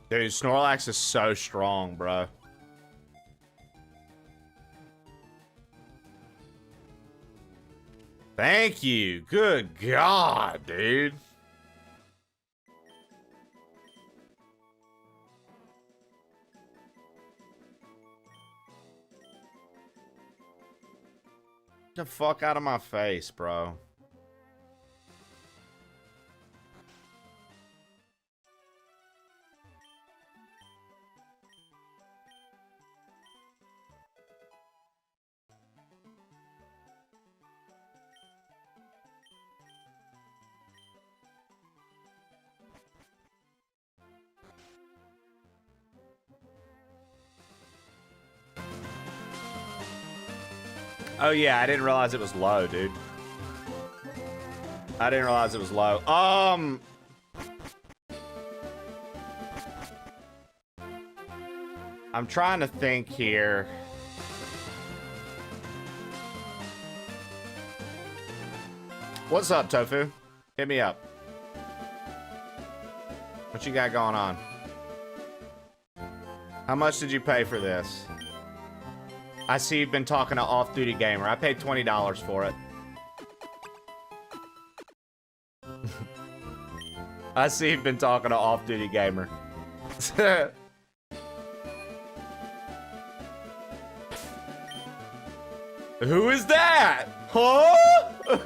Dude, Snorlax is so strong, bro. Thank you. Good God, dude. Get the fuck out of my face, bro. Oh yeah, I didn't realize it was low, dude. I didn't realize it was low. I'm trying to think here. What's up, Tofu? Hit me up. What you got going on? How much did you pay for this? I see you've been talking to Off Duty Gamer. I paid $20 for it. I see you've been talking to Off Duty Gamer. Who is that? Huh?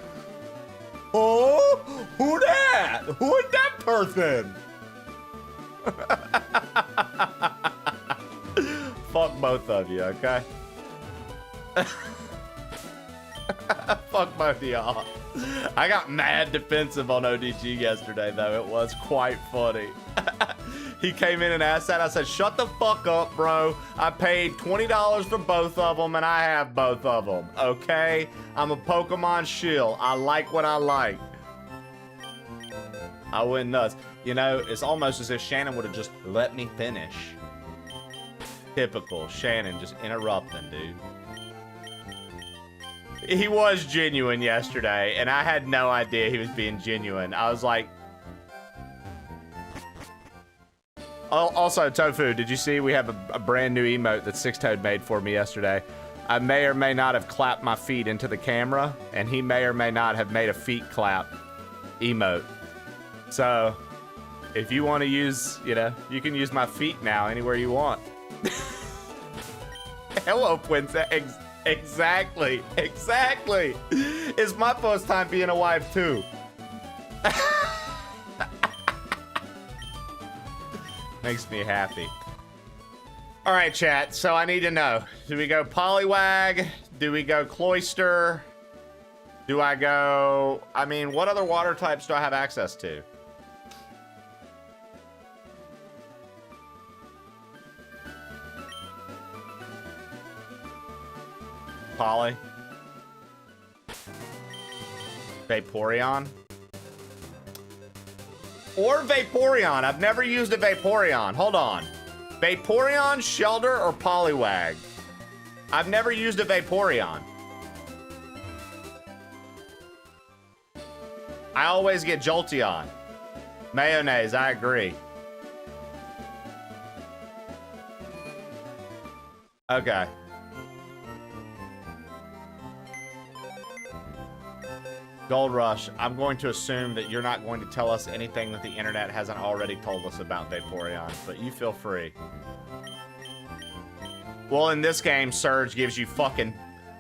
Oh, who that? Who is that person? Fuck both of you, okay? Fuck both of y'all. I got mad defensive on ODG yesterday, though. It was quite funny. He came in and asked that. I said, shut the fuck up, bro. I paid $20 for both of them, and I have both of them, okay? I'm a Pokemon shill. I like what I like. I went nuts. You know, it's almost as if Shannon would have just let me finish. Typical. Shannon just interrupting, dude. He was genuine yesterday, and I had no idea he was being genuine. I was like... Also, Tofu, did you see we have a brand new emote that Sixtoad made for me yesterday? I may or may not have clapped my feet into the camera, and he may or may not have made a feet clap emote. So, if you want to use, you know, you can use my feet now anywhere you want. Hello, Princess. Exactly. Exactly. It's my first time being a wife, too. Makes me happy. All right, chat. So I need to know. Do we go Poliwag? Do we go Cloyster? Do I go... I mean, what other water types do I have access to? Poly. Vaporeon. Or Vaporeon. I've never used a Vaporeon. Hold on. Vaporeon, Shelder, or Poliwag? I've never used a Vaporeon. I always get Jolteon. Mayonnaise, I agree. Okay. Gold Rush, I'm going to assume that you're not going to tell us anything that the internet hasn't already told us about Vaporeon, but you feel free. Well, in this game, Surge gives you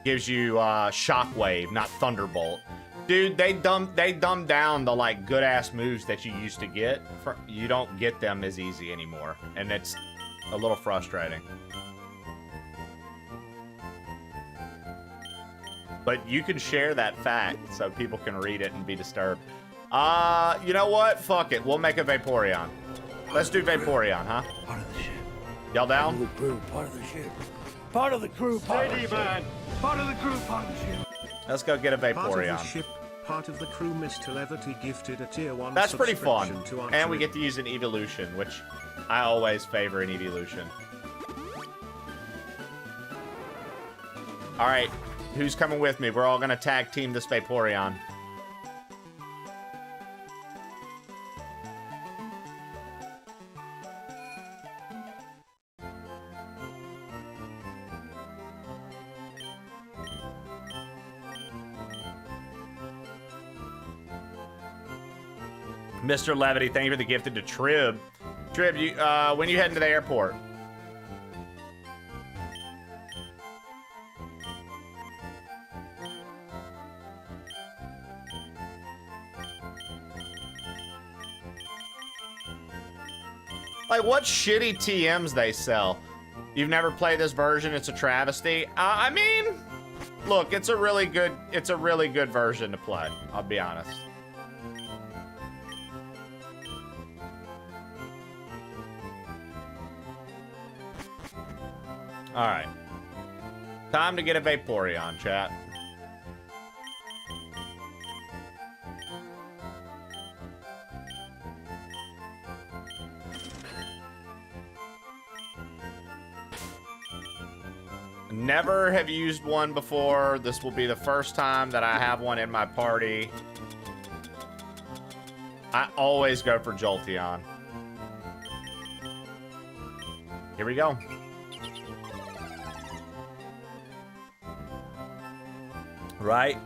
Shockwave, not Thunderbolt. Dude, they dumbed down the like good ass moves that you used to get. You don't get them as easy anymore, and it's a little frustrating. But you can share that fact so people can read it and be disturbed. You know what? Fuck it. We'll make a Vaporeon. Let's do Vaporeon, huh? Part of the ship. Y'all down? Part of the crew, part of the ship. Part of the crew, part of the ship. Part of the crew, part of the ship. Let's go get a Part of the Vaporeon. ship, part of the crew, Mr. Levity gifted a tier 1 That's pretty fun. subscription to our And we crew. get to use an evolution, which I always favor an evolution. Alright, who's coming with me? We're all gonna tag team this Vaporeon. Mr. Levity, thank you for the gifted to Trib. Trib, you, when you heading to the airport? Like, what shitty TMs they sell? You've never played this version, it's a travesty. I mean, look, it's a really good version to play, I'll be honest. Alright. Time to get a Vaporeon, chat. Never have used one before. This will be the first time that I have one in my party. I always go for Jolteon. Here we go. Right?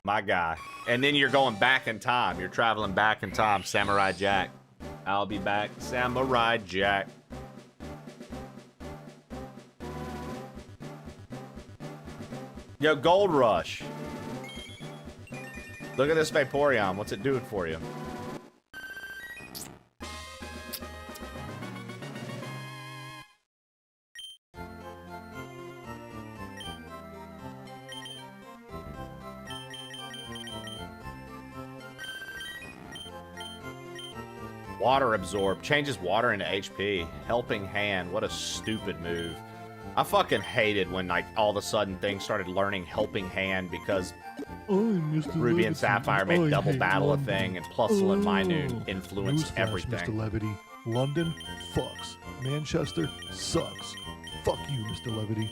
My guy. And then you're going back in time. You're traveling back in time, Samurai Jack. I'll be back, Samurai Jack. Yo, Gold Rush. Look at this Vaporeon. What's it doing for you? Water Absorb. Changes water into HP. Helping Hand. What a stupid move. I fucking hated when, like, all of a sudden things started learning Helping Hand because Ruby and Sapphire made Double Battle a thing and Plusle and Minun influenced everything. Mr. Levity. London fucks. Manchester sucks. Fuck you, Mr. Levity.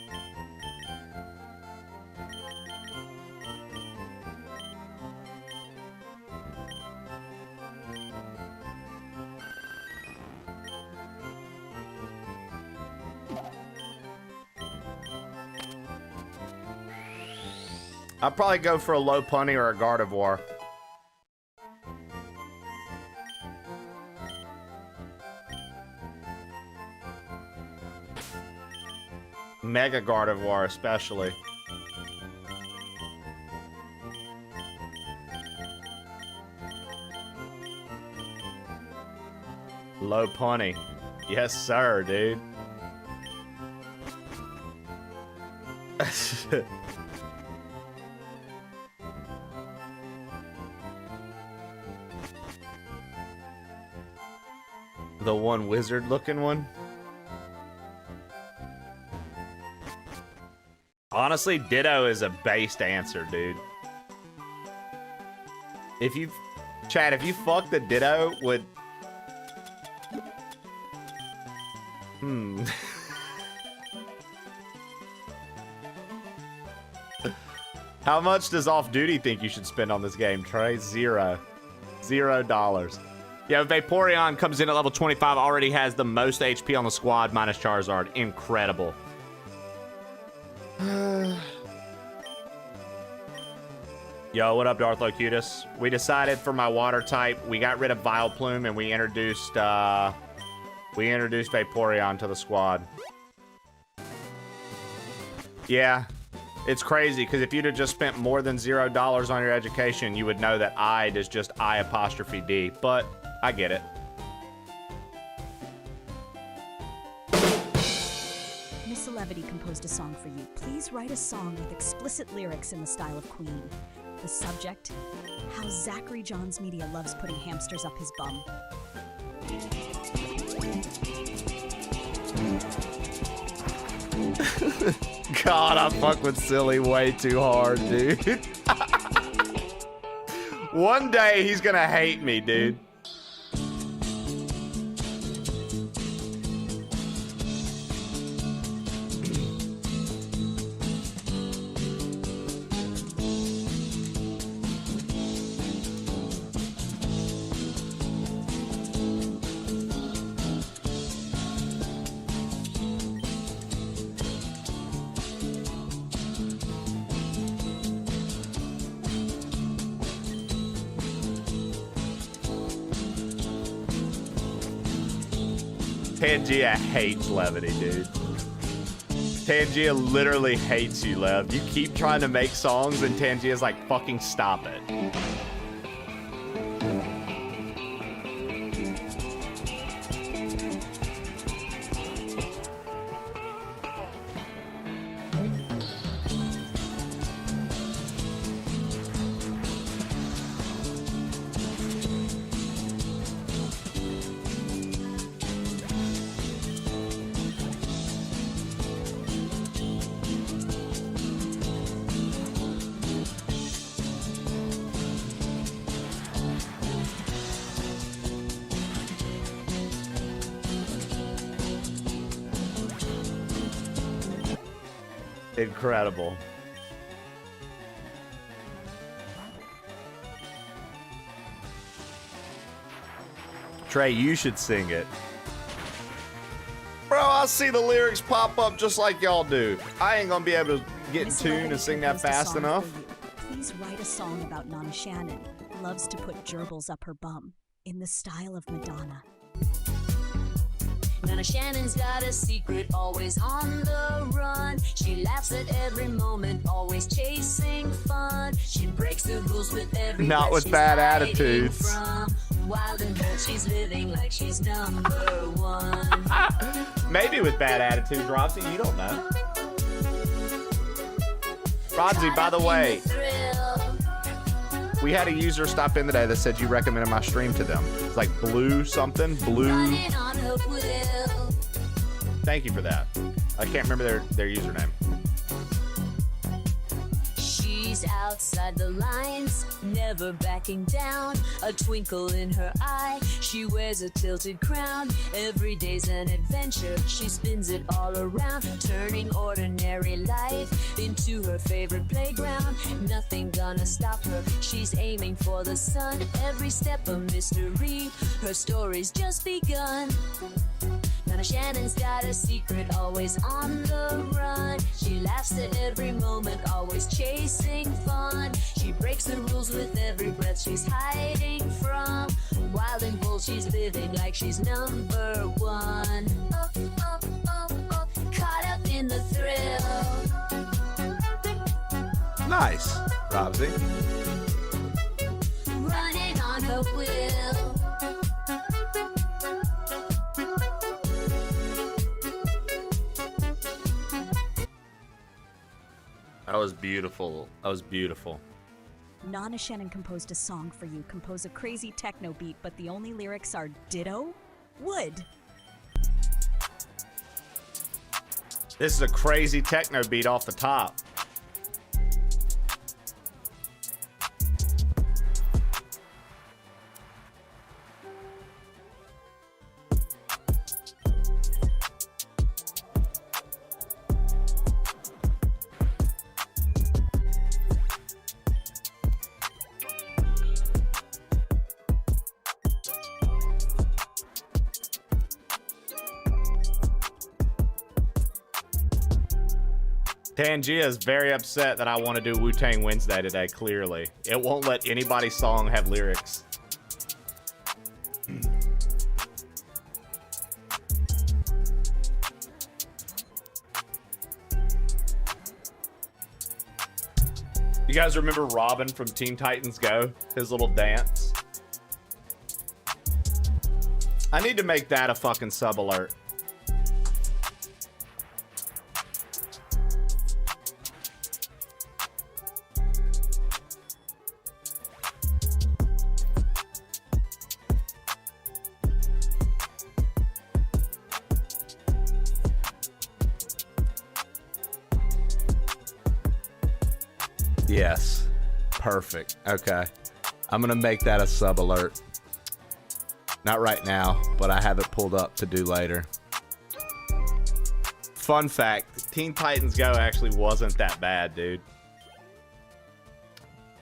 I'll probably go for a Lopunny or a Gardevoir. Mega Gardevoir especially. Lopunny. Yes, sir, dude. The one wizard-looking one? Honestly, Ditto is a based answer, dude. If you... Chad, if you fuck the Ditto with... How much does Off Duty think you should spend on this game, Trey? $0. $0. Yeah, Vaporeon comes in at level 25, already has the most HP on the squad, minus Charizard. Incredible. Yo, what up, Darth Locutus? We decided for my water type, we got rid of Vileplume and we introduced Vaporeon to the squad. Yeah, it's crazy, because if you'd have just spent more than $0 on your education, you would know that IDE is just I''D, but I get it. Mr. Celebrity composed a song for you. Please write a song with explicit lyrics in the style of Queen. The subject, how Zachary Johns Media loves putting hamsters up his bum. God, I fuck with Silly way too hard, dude. One day he's gonna hate me, dude. Tangia hates levity, dude. Tangia literally hates you, Lev. You keep trying to make songs and Tangia's like, fucking stop it. Incredible. Trey, you should sing it. Bro, I see the lyrics pop up just like y'all do. I ain't gonna be able to get in Miss tune Celebrity and sing that composed a fast song enough. for you. Please write a song about Nana Shannon. Loves to put gerbils up her bum. In the style of Madonna. Nana Shannon's got a secret, always on the run. She laughs at every moment, always chasing fun. She breaks the rules with every Not breath with she's bad hiding attitudes. from. Wild and bold, she's living like she's number one. Maybe with bad attitudes, Roxy, you don't know. Roxy, by the way, we had a user stop in today that said you recommended my stream to them. It's like Blue something, Blue. Thank you for that. I can't remember their username. She's outside the lines, never backing down. A twinkle in her eye, she wears a tilted crown. Every day's an adventure, she spins it all around, turning ordinary life into her favorite playground. Nothing gonna stop her, she's aiming for the sun. Every step a mystery, her story's just begun. Nana Shannon's got a secret, always on the run. She laughs at every moment, always chasing fun. She breaks the rules with every breath she's hiding from. Wild and bold, she's living like she's number one. Caught up in the thrill. Nice, Robsy. Running on her wheel. That was beautiful. That was beautiful. Nana Shannon composed a song for you. Compose a crazy techno beat, but the only lyrics are ditto? Would. This is a crazy techno beat off the top. Tangia is very upset that I want to do Wu-Tang Wednesday today, clearly. It won't let anybody's song have lyrics. You guys remember Robin from Teen Titans Go? His little dance? I need to make that a fucking sub alert. Yes. Perfect. Okay. I'm going to make that a sub alert. Not right now, but I have it pulled up to do later. Fun fact, Teen Titans Go actually wasn't that bad, dude.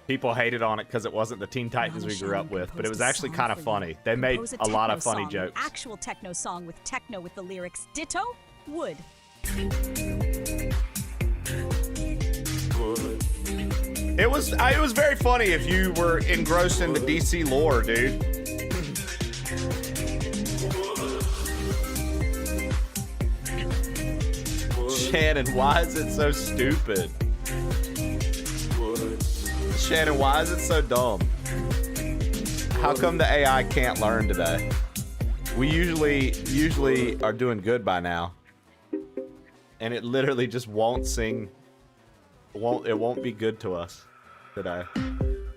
People hated on it because it wasn't the Teen Titans we grew up with, but it was actually kind of funny. They made a lot of funny jokes. An actual techno song with techno with the lyrics ditto would. It was very funny if you were engrossed in the DC lore, dude. Shannon, why is it so stupid? Shannon, why is it so dumb? How come the AI can't learn today? We usually are doing good by now. And it literally just won't sing. It won't be good to us today.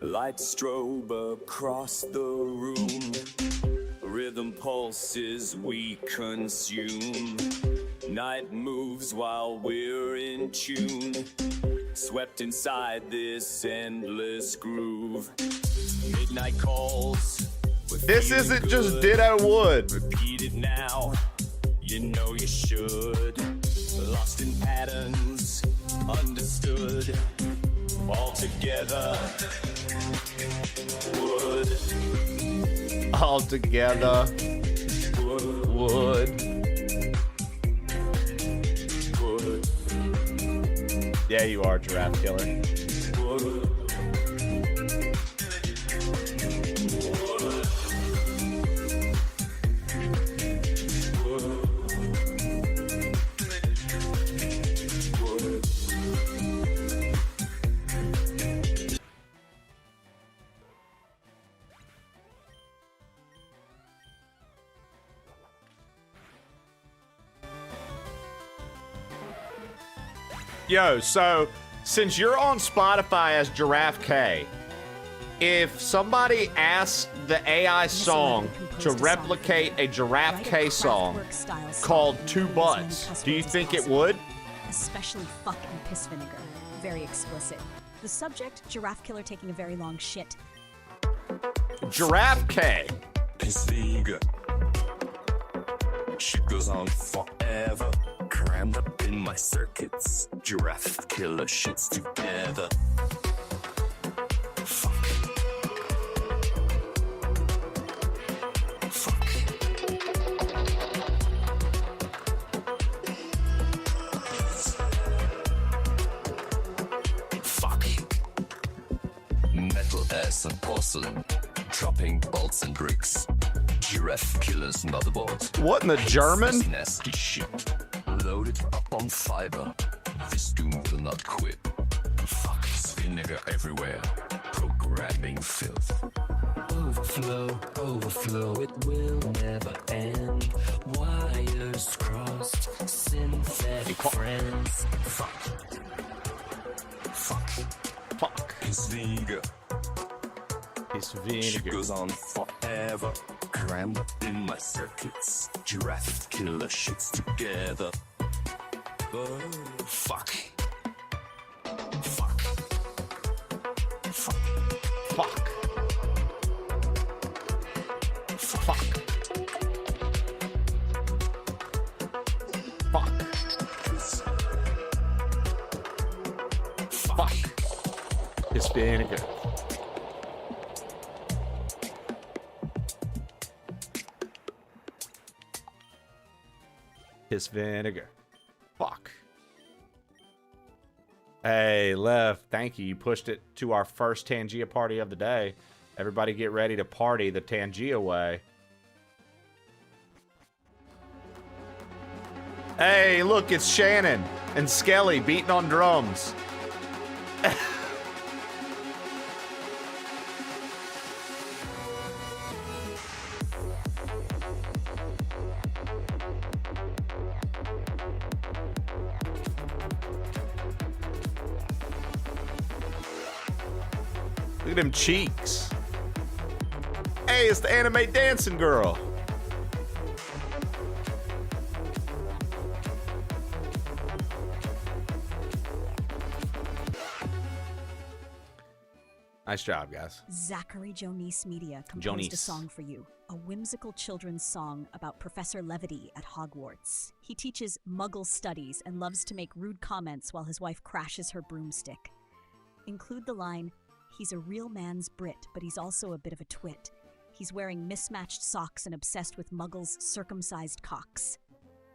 Lights strobe across the room. Rhythm pulses we consume. Night moves while we're in tune. Swept inside this endless groove. Midnight calls. This isn't just Ditto Wood. Repeat it now. You know you should. Lost in patterns. Understood. All together. Wood. All together. Wood. Yeah, you are, Giraffe Killer. Yo, so since you're on Spotify as Giraffe K, if somebody asks the AI song to replicate a Giraffe K song called Two Butts, do you think it would? Especially fuck and piss vinegar. Very explicit. The subject, Giraffe Killer taking a very long shit. Giraffe K. Piss vinegar. Shit goes on forever. Crammed up in my circuits. Giraffe Killer shits together. Fuck. Fuck. Fuck. Metal ass and porcelain. Dropping bolts and bricks. Giraffe Killer's motherboard. What in the German? This nasty shit. Loaded up on fiber. This doom will not quit. Fuck, it's vinegar everywhere. Programming filth. Overflow, overflow, it will never end. Wires crossed, synthetic friends. Fuck. Fuck. Fuck. It's vinegar. It's vinegar. Shit goes on forever. Crammed up in my circuits. Giraffe Killer shits together. Oh, fuck. Fuck. Fuck. Fuck. Fuck. Fuck. Fuck. It's vinegar. His vinegar. Fuck. Hey, Left, thank you. You pushed it to our first Tangia party of the day. Everybody get ready to party the Tangia way. Hey, look, it's Shannon and Skelly beating on drums. Look at them cheeks. Hey, it's the anime dancing girl. Nice job, guys. Zachary Jonice Media composed Jonice. a song for you. A whimsical children's song about Professor Levity at Hogwarts. He teaches Muggle studies and loves to make rude comments while his wife crashes her broomstick. Include the line, "He's a real man's Brit, but he's also a bit of a twit. He's wearing mismatched socks and obsessed with Muggles' circumcised cocks."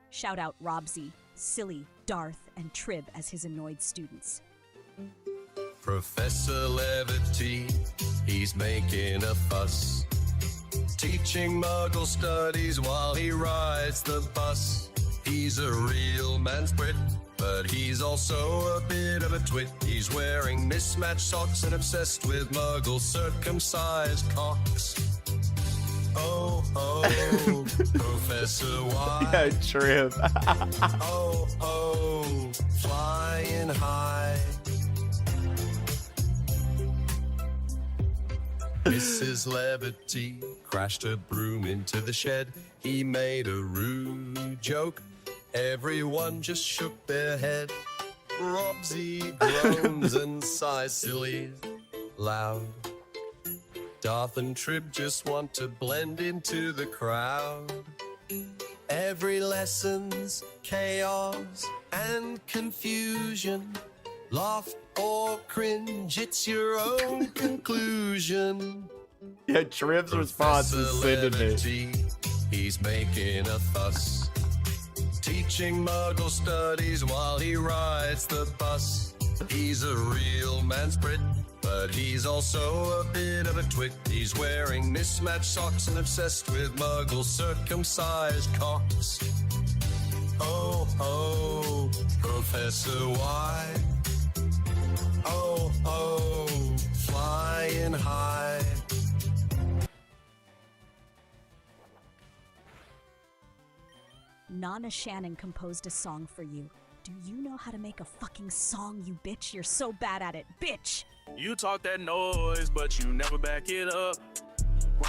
Shout out Robsy, Silly, Darth, and Trib as his annoyed students. Professor Levity, he's making a fuss. Teaching Muggle studies while he rides the bus. He's a real man's Brit, but he's also a bit of a twit. He's wearing mismatched socks and obsessed with Muggle circumcised cocks. Oh, oh, Professor Y. Yeah, Trib. Oh, oh, flying high. Mrs. Levity crashed her broom into the shed. He made a rude joke. Everyone just shook their head. Robsy groans and sighs silly loud. Darth and Trib just want to blend into the crowd. Every lesson's chaos and confusion. Laugh or cringe, it's your own conclusion. Yeah, Trib's response is sending me. Levity, he's making a fuss. Teaching Muggle studies while he rides the bus. He's a real man's Brit, but he's also a bit of a twit. He's wearing mismatched socks and obsessed with Muggle circumcised cocks. Oh, oh, Professor Y. Oh, oh, flying high. Nana Shannon composed a song for you. Do you know how to make a fucking song, you bitch? You're so bad at it, bitch! You talk that noise, but you never back it up.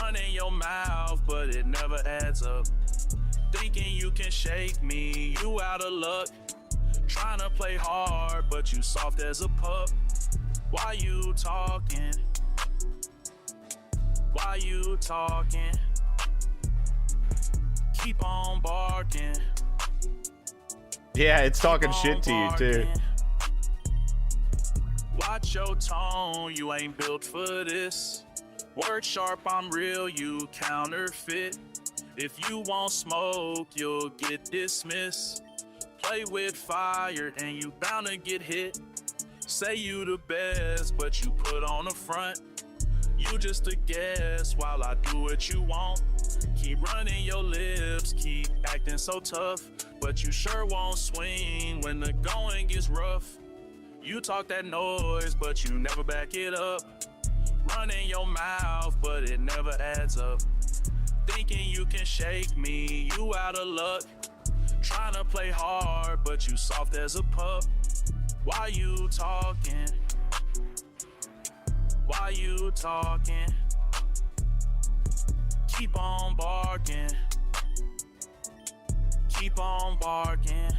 Running your mouth, but it never adds up. Thinking you can shake me, you out of luck. Trying to play hard, but you soft as a pup. Why you talking? Why you talking? Keep on barking. Yeah, it's talking shit to you, too. Watch your tone, you ain't built for this. Word sharp, I'm real, you counterfeit. If you want smoke, you'll get dismissed. Play with fire and you bound to get hit. Say you the best, but you put on the front. You just a guest while I do what you want. Keep running your lips, keep acting so tough, but you sure won't swing when the going gets rough. You talk that noise, but you never back it up. Running your mouth, but it never adds up. Thinking you can shake me, you out of luck. Trying to play hard, but you soft as a pup. Why you talking? Why you talking? Keep on barking. Keep on barking.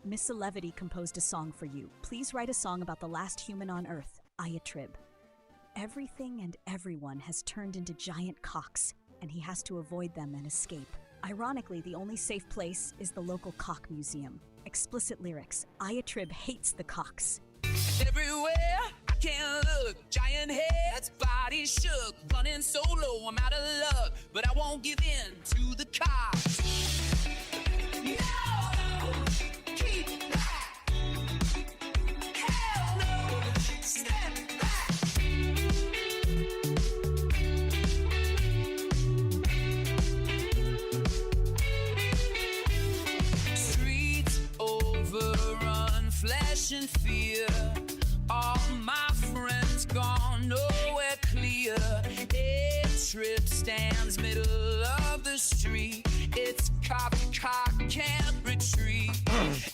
Miss Levity composed a song for you. Please write a song about the last human on Earth, Ayatrib. Everything and everyone has turned into giant cocks, and he has to avoid them and escape. Ironically, the only safe place is the local cock museum. Explicit lyrics. Ayatrib hates the cocks. Everywhere I can look, giant heads, bodies shook, running so low, I'm out of luck, but I won't give in to the cops. No, keep back. Hell no, step back. Streets overrun, flesh and fear. All my friends gone, nowhere clear. A trip stands middle of the street. It's cock, can't retreat.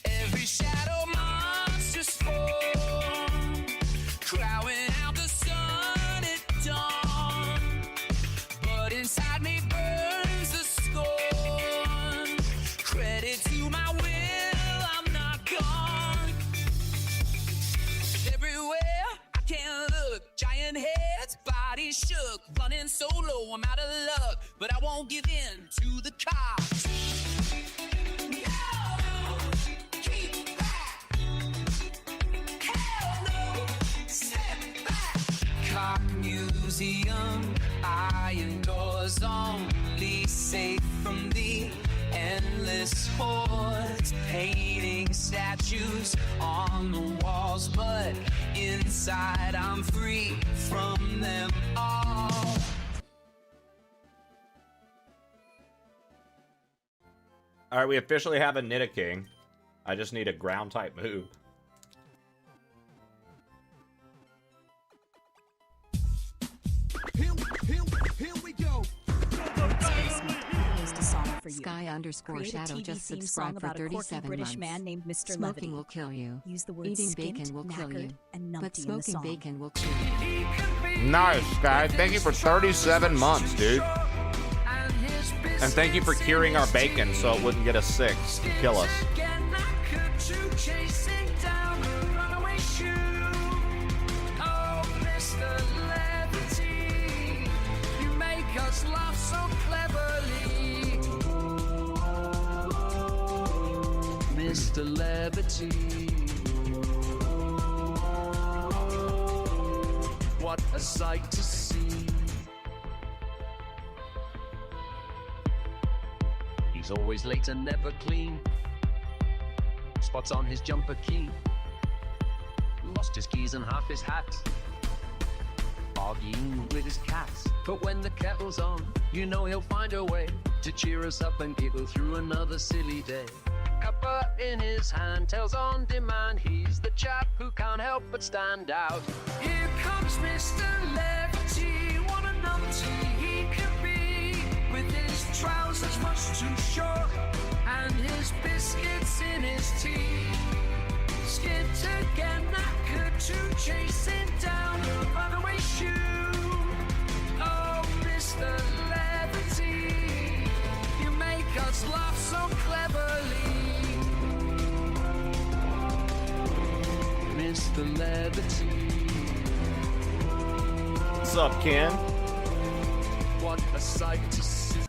Every shadow monster's form, crowding out the sun at dawn. inside me burns the scorn. Credit to my will, I'm not gone. Everywhere I can look, giant heads, bodies shook, running so low, I'm out of luck, but I won't give in to the cops. No, keep back. Hell no, step back. Cop museum, iron doors only safe from the endless hordes, painting statues on the walls, but inside I'm free from them all. All right, we officially have a Nidoking. I just need a ground type move. Here we go. Sky_Shadow just subscribed for 37 British months. man named Mr. Smoking Levity. will kill you. Use the word Eating skint, bacon will kill you. knackered, and But numpty in the smoking song. bacon will kill you. Nice, guys. Thank you for 37 months, dude. And thank you for curing our bacon so it wouldn't get us sick and kill us. Laugh so cleverly, Mr. Levity. What a sight to see. He's always late and never clean. Spots on his jumper key. Lost his keys and half his hat. Arguing with his cats. But when the kettle's on, you know he'll find a way to cheer us up and giggle through another silly day. Cuppa in his hand, tells on demand, he's the chap who can't help but stand out. Here comes Mr. Levity, what a numpty he can be, with his trousers much too short and his biscuits in his teeth. Skipped again, knackered to chasing down a runaway shoe. Oh, Mr. Levity, you make us laugh so cleverly. Mr. Levity. What's up, Ken? What a sight to see.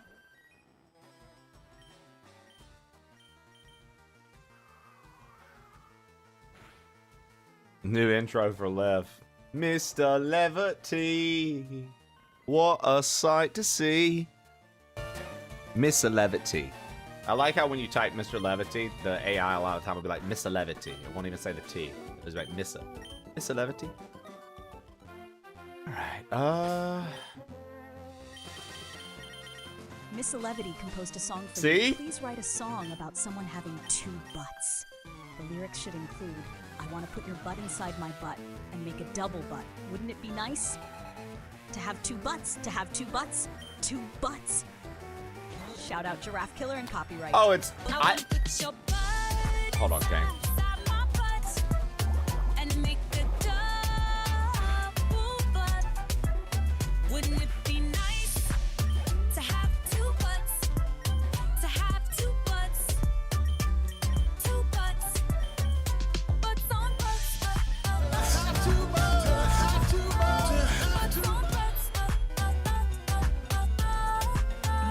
New intro for Lev. Mr. Levity. What a sight to see. Mr. Levity. I like how when you type Mr. Levity, the AI a lot of the time will be like Mr. Levity. It won't even say the T. It's like Mr. Levity. Alright, Miss Levity composed a song for See? me. Please write a song about someone having 2 butts. The lyrics should include, I want to put your butt inside my butt and make a double butt. Wouldn't it be nice? To have 2 butts, to have 2 butts, 2 butts. Shout out Giraffe Killer and copyright. Oh, it's... I Hold on, gang. Wouldn't it be nice to have 2 butts? To have 2 butts? 2 butts. Butts on butts. Have 2 butts. Have 2 butts. Butts on butts.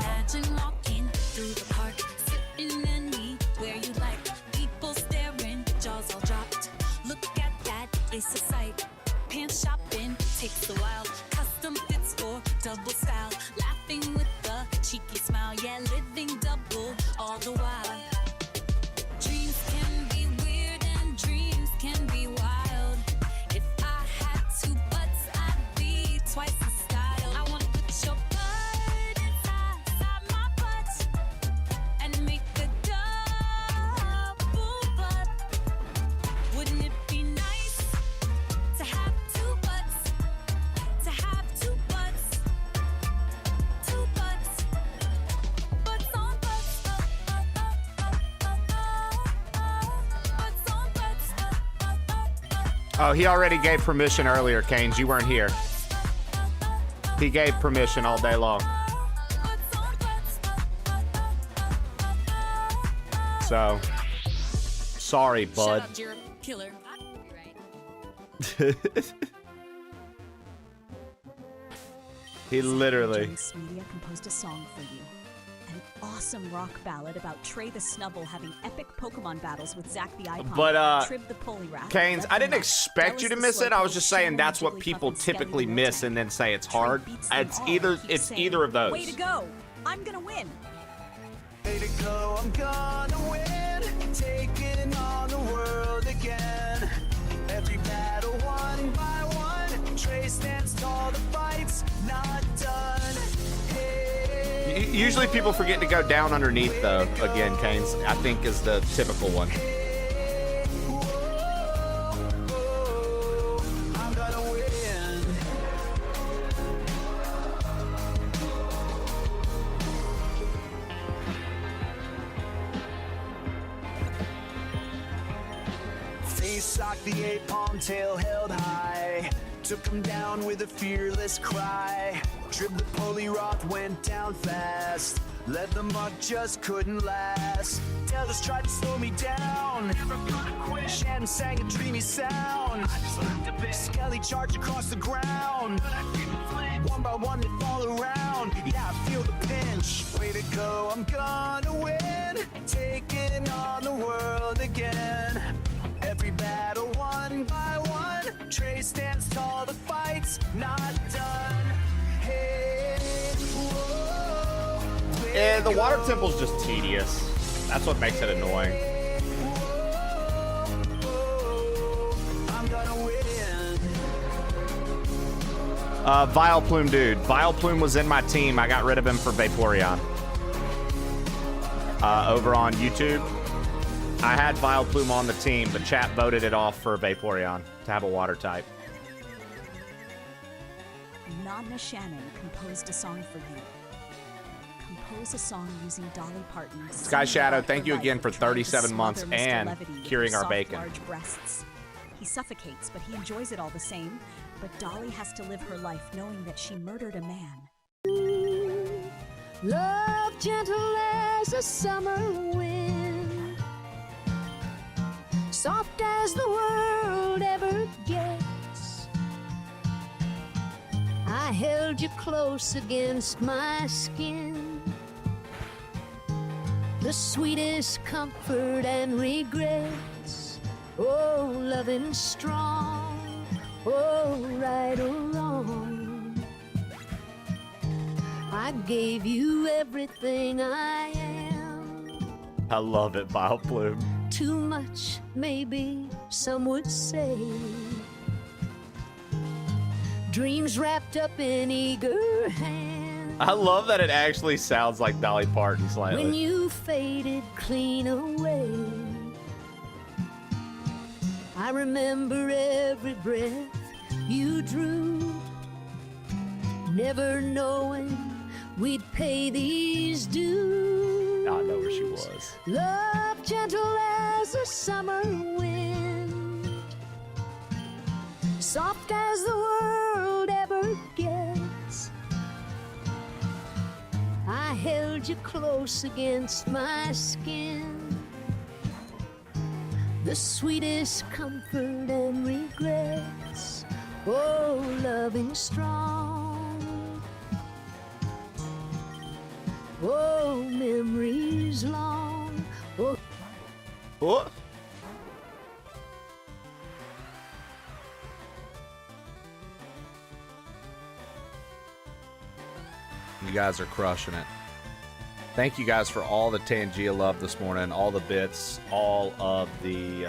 Imagine walking through the park, sitting anywhere you like. People staring, jaws all dropped. Look at that, it's a sight. Pants shopping takes a while. Custom fits for double style. Laughing with a cheeky smile. Yeah, living double all the while. Dreams can be weird and dreams can be wild. If I had 2 butts, I'd be twice the style. I wanna put your butt inside my butt and make a double butt. Wouldn't it be nice to have 2 butts? To have 2 butts. 2 butts. Butts on butts. Butts on butts. Oh, he already gave permission earlier, Canes. You weren't here. He gave permission all day long. So, sorry, bud. Shut up, you're a killer. He literally. Jones Media composed a song for you. An awesome rock ballad about Trey the Snubble having epic Pokemon battles with Zack the Icon, But, Trib the Poliwrath, Canes, Lev I the didn't Mutt, expect you to Bellis the miss it. I was Slowpoke, just saying Shannon that's the what Jigglypuff, people and Skelly typically the miss Miltank. and then say it's Trey hard. beats them It's all either and keeps it's saying, either of those. Way to go! I'm gonna win. Way to go, I'm gonna win. Taking on the world again. Every battle one by one. Trey stands tall, the fight's not done. Hey, Usually people forget to go down underneath though. Again, Canes, I think is the typical one. I'm gonna win. Face socked the ape-palm tail held high. Took him down with a fearless cry. Trib the Poliwrath went down fast. Led the Mutt just couldn't last. Tails tried to slow me down. Never gonna quit. Shannon sang a dreamy sound. I just learned a bit. Skelly charged across the ground. But I didn't flinch. One by one they fall around. Yeah, I feel the pinch. Way to go, I'm gonna win. Taking on the world again. Every battle one by one. Trey stands tall, the fight's not done. Hey, whoa, Yeah, the water temple's just tedious. That's what makes it annoying. I'm gonna win. Vileplume dude. Vileplume was in my team. I got rid of him for Vaporeon. Over on YouTube. I had Vileplume on the team, but chat voted it off for Vaporeon to have a water type. Nana Shannon composed a song for you. Compose a song using Dolly Parton's Sky Sing Shadow, About thank Her you Life, again for trying to 37 months smother Mr. and Levity with curing her our soft, bacon. large breasts. He suffocates, but he enjoys it all the same. But Dolly has to live her life knowing that she murdered a man. Love gentle as a summer wind, soft as the world ever gets. I held you close against my skin, the sweetest comfort and regrets. Oh, loving strong, oh, right or wrong, I gave you everything I am. I love it, Vileplume. Too much, maybe some would say. Dreams wrapped up in eager hands. I love that it actually sounds like Dolly Parton slightly. When you faded clean away, I remember every breath you drew, never knowing we'd pay these dues. I know where she was. Love gentle as a summer wind, soft as the world ever gets. I held you close against my skin, the sweetest comfort and regrets. Oh, loving strong, oh, memories long. Oh. Oh. You guys are crushing it. Thank you guys for all the Tangia love this morning, all the bits, all of the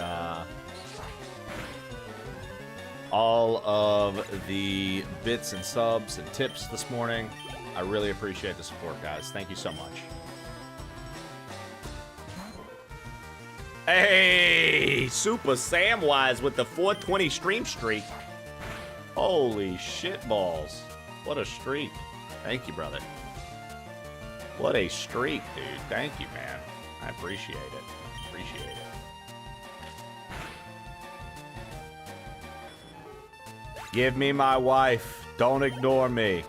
bits and subs and tips this morning. I really appreciate the support, guys. Thank you so much. Hey, Super Samwise with the 420 stream streak. Holy shit balls. What a streak. Thank you, brother. What a streak, dude. Thank you, man. I appreciate it. Appreciate it. Give me my wife. Don't ignore me.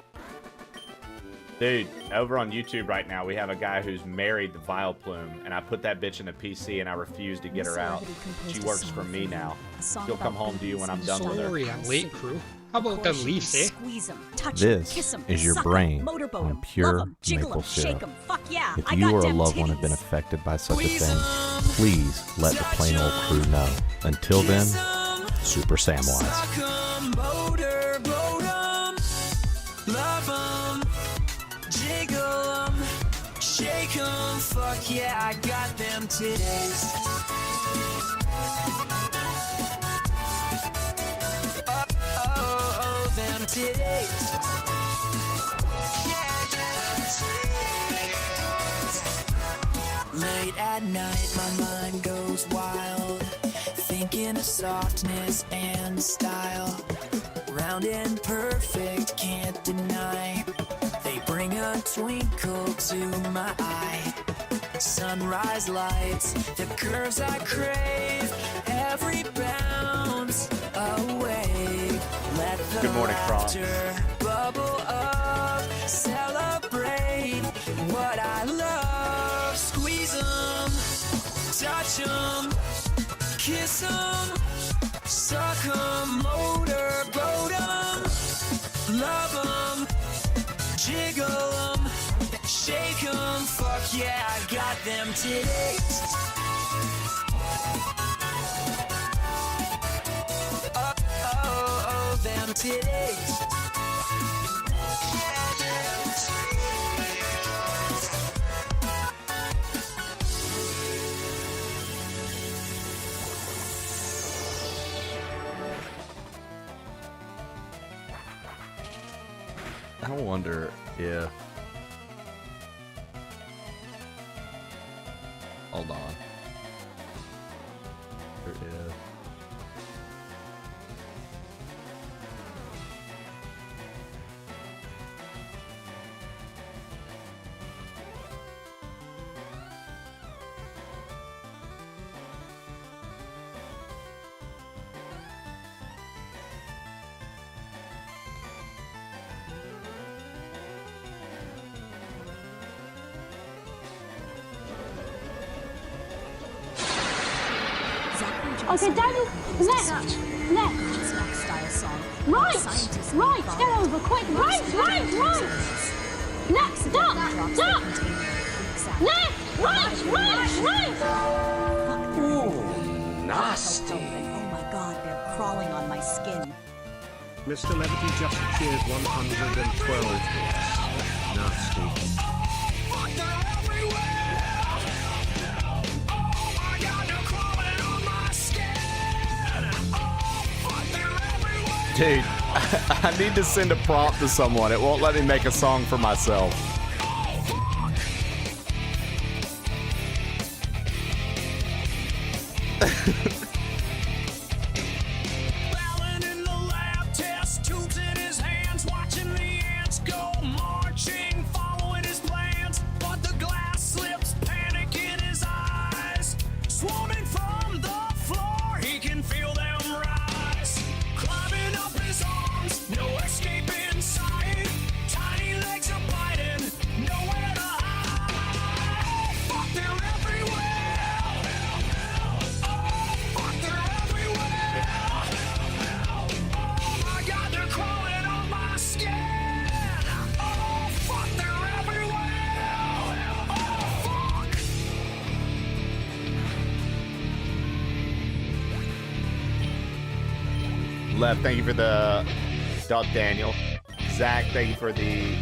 Dude, over on YouTube right now, we have a guy who's married to Vileplume, and I put that bitch in a PC, and I refuse to get her out. She works for me now. She'll come home to you when I'm done with her. Sorry, I'm late, crew. How about them Leafs, eh? Squeeze 'em, touch 'em, This kiss 'em, is your suck 'em, brain motorboat 'em, on love pure 'em, jiggle 'em, maple shake syrup. 'em. Fuck yeah, If I you got or a them loved one have titties. been affected by such a thing, please let the plain old crew know. Until then, Super Samwise. Motorboat 'em, love 'em, jiggle 'em, shake 'em. Fuck yeah, I got them titties. Oh, them titties. Late at night, my mind goes wild, thinking of softness and style. Round and perfect, can't deny. They bring a twinkle to my eye. Sunrise lights, the curves I crave. Every bounce away. Let the Good morning, Kron. laughter bubble up. Celebrate what I love. Squeeze 'em, touch 'em, kiss 'em, suck 'em, motorboat 'em, love 'em, jiggle 'em, shake 'em. Fuck yeah, I got them titties. Oh, them titties. I wonder if... Hold on. There is... Okay, Daddy, left, style song. Right, get over, quick, right. Left, stop. Left, right. Ooh, nasty. Oh my God, they're crawling on my skin. Mr. Levity just cheered 112 bits. Nasty. Dude, I need to send a prompt to someone. It won't let me make a song for myself. Alan in the lab, test tubes in his hands, watching the ants go marching, following his plans. But the glass slips, panic in his eyes. Swarming from the floor, he can feel them rise. Climbing up his arms, no escape in sight. Tiny legs are biting, nowhere to hide. Fuck, they're everywhere. Fuck, they're everywhere. Oh my God, they're crawling on my skin. Oh fuck, they're everywhere. Oh fuck. Lev, thank you for the Doug Daniel. Zach, thank you for the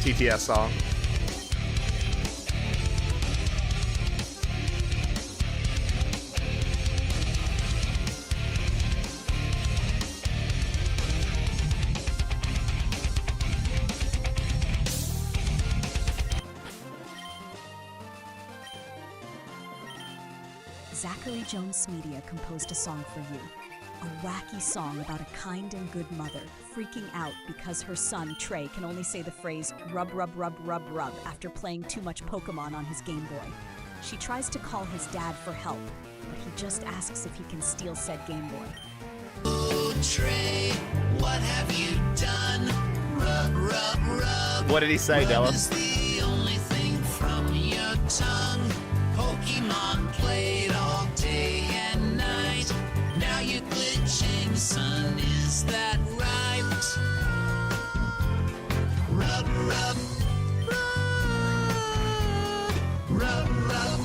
TTS song. Zachary Jones Media composed a song for you. A wacky song about a kind and good mother freaking out because her son, Trey, can only say the phrase rub, rub, rub, rub, rub after playing too much Pokémon on his Game Boy. She tries to call his dad for help, but he just asks if he can steal said Game Boy. Oh, Trey, what have you done? What did he say, Della? Is the only thing from your tongue. Pokemon played all day and night. Now you're glitching, son. Is that right? Rub, rub, rub, rub,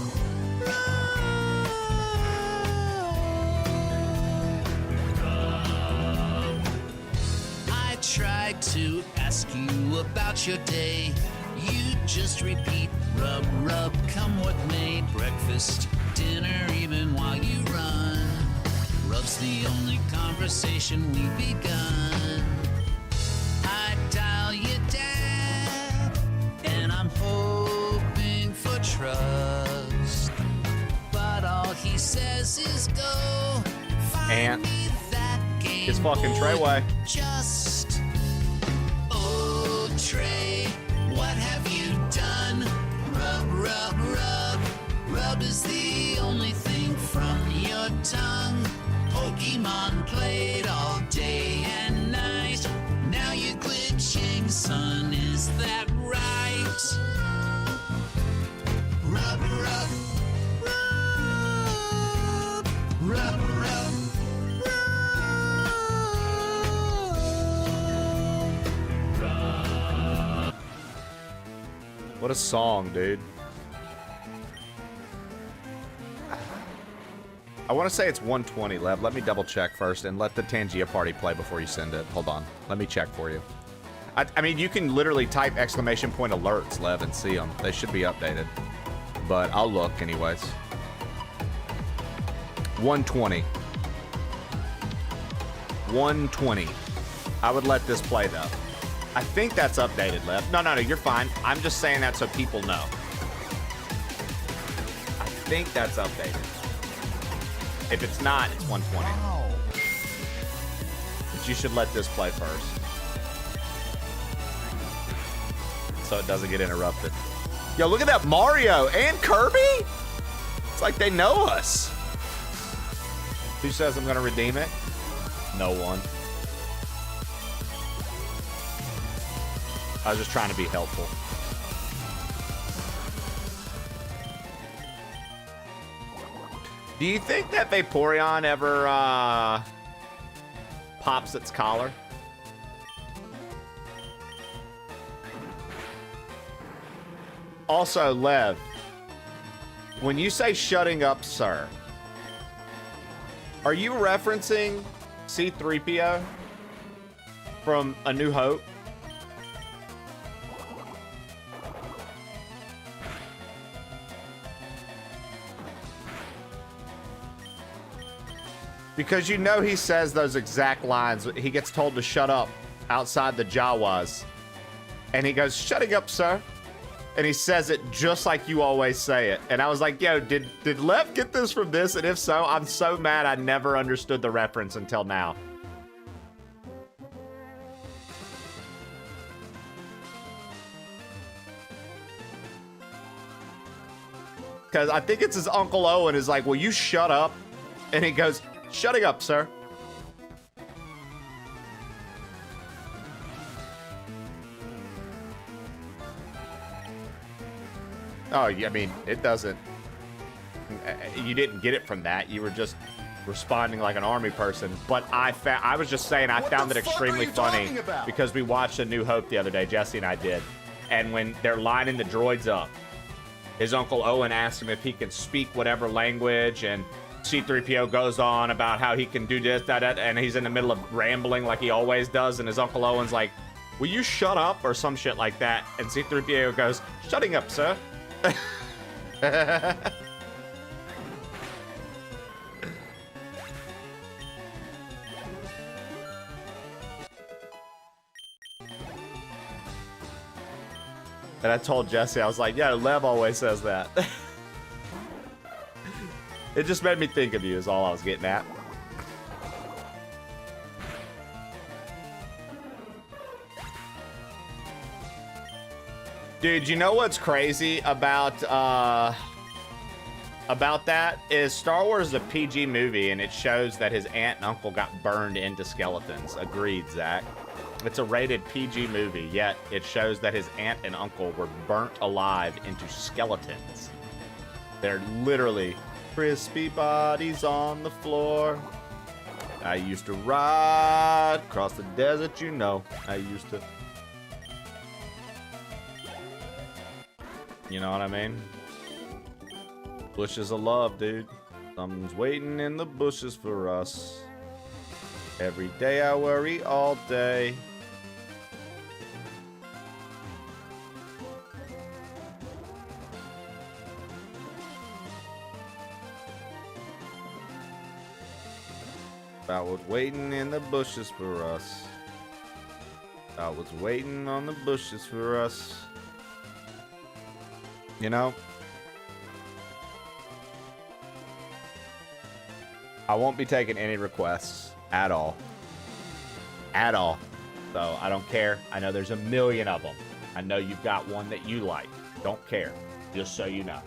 I tried to ask you about your day. You just repeat, rub, rub, come what may. Breakfast, dinner, even while you run. Rub's the only conversation we've begun. I dial you dad, and I'm hoping for trust. But all he says is go find me that game. His fucking Treyway. Just, oh Trey, what have you done? Rub, rub, rub. Rub is the only thing from your tongue. Pokemon played all day and night. Now you're glitching, son. Is that right? Rub, rub, rub, rub, rub. What a song, dude. I want to say it's 120, Lev. Let me double check first and let the Tangia party play before you send it. Hold on. Let me check for you. I mean, you can literally type exclamation point alerts, Lev, and see them. They should be updated. But I'll look anyways. 120. 120. I would let this play, though. I think that's updated, Lev. No, you're fine. I'm just saying that so people know. I think that's updated. If it's not, it's 120. Wow. But you should let this play first. So it doesn't get interrupted. Yo, look at that Mario and Kirby? It's like they know us. Who says I'm gonna redeem it? No one. I was just trying to be helpful. Do you think that Vaporeon ever pops its collar? Also, Lev, when you say shutting up, sir, are you referencing C-3PO from A New Hope? Because you know he says those exact lines. He gets told to shut up outside the Jawas. And he goes, shutting up, sir. And he says it just like you always say it. And I was like, yo, did Lev get this from this? And if so, I'm so mad I never understood the reference until now. Because I think it's his Uncle Owen is like, will you shut up? And he goes, shutting up, sir. Oh, I mean, it doesn't. You didn't get it from that. You were just responding like an army person. But I was just saying I found it extremely funny because we watched A New Hope the other day. Jesse and I did. And when they're lining the droids up, his Uncle Owen asks him if he can speak whatever language, and C-3PO goes on about how he can do this, that, and he's in the middle of rambling like he always does, and his Uncle Owen's like, will you shut up, or some shit like that, and C-3PO goes, shutting up, sir. And I told Jesse, I was like, yeah, Lev always says that. It just made me think of you is all I was getting at. Dude, you know what's crazy about that is Star Wars is a PG movie, and it shows that his aunt and uncle got burned into skeletons. Agreed, Zach. It's a rated PG movie, yet it shows that his aunt and uncle were burnt alive into skeletons. They're literally crispy bodies on the floor. I used to ride across the desert, you know. I used to. You know what I mean? Bushes of love, dude. Something's waiting in the bushes for us. Every day I worry all day. I was waiting in the bushes for us. I was waiting on the bushes for us. You know? I won't be taking any requests at all. At all. So I don't care. I know there's a million of them. I know you've got one that you like. Don't care. Just so you know.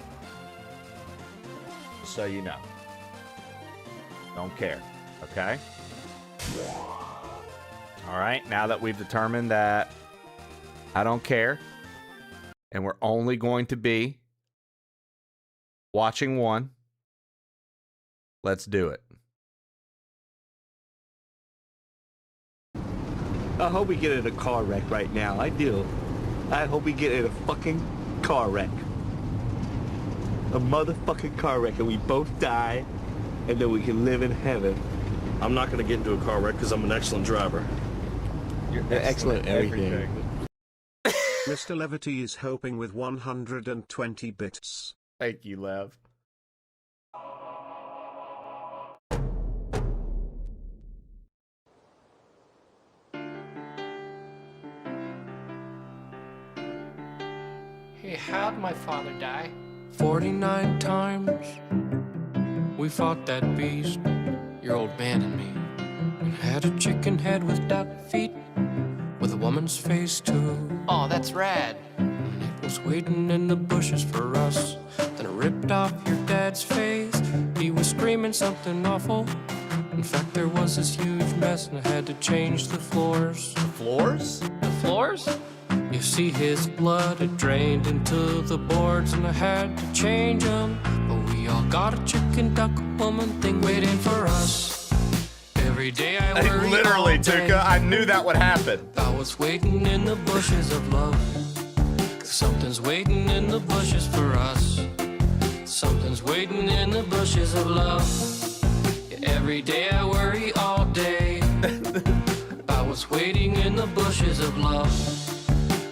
Just so you know. Don't care. Okay? Alright, now that we've determined that I don't care, and we're only going to be watching one, let's do it. I hope we get in a car wreck right now. I do. I hope we get in a fucking car wreck. A motherfucking car wreck and we both die and then we can live in heaven. I'm not gonna get into a car wreck because I'm an excellent driver. You're excellent at everything. Mr. Levity is hoping with 120 bits. Thank you, Lev. Hey, how'd my father die? 49 times. We fought that beast, your old man and me. We had a chicken head with duck feet, with a woman's face too. Oh, that's rad. And it was waiting in the bushes for us. Then it ripped off your dad's face. He was screaming something awful. In fact, there was this huge mess and I had to change the floors. The floors? The floors? You see his blood, it drained into the boards and I had to change them. But we all got a chicken duck woman thing waiting for us. Every day I worry Literally, all day. Tuka, I knew that would happen. I was waiting in the bushes of love. Something's waiting in the bushes for us. Something's waiting in the bushes of love. Yeah, every day I worry all day. I was waiting in the bushes of love.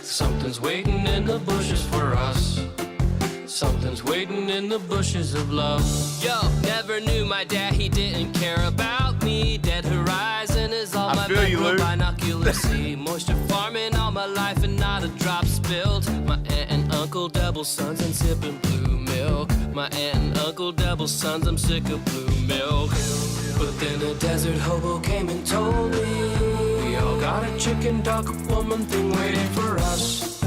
Something's waiting in the bushes for us. Something's waiting in the bushes of love. Yo, never knew my dad, he didn't care about me. Dead horizon is all my macro binocular see. Moisture farming all my life and not a drop spilled. My aunt and uncle double sons and sipping blue milk. My aunt and uncle double sons, I'm sick of blue milk. But then a desert hobo came and told me we all got a chicken duck woman thing waiting for us.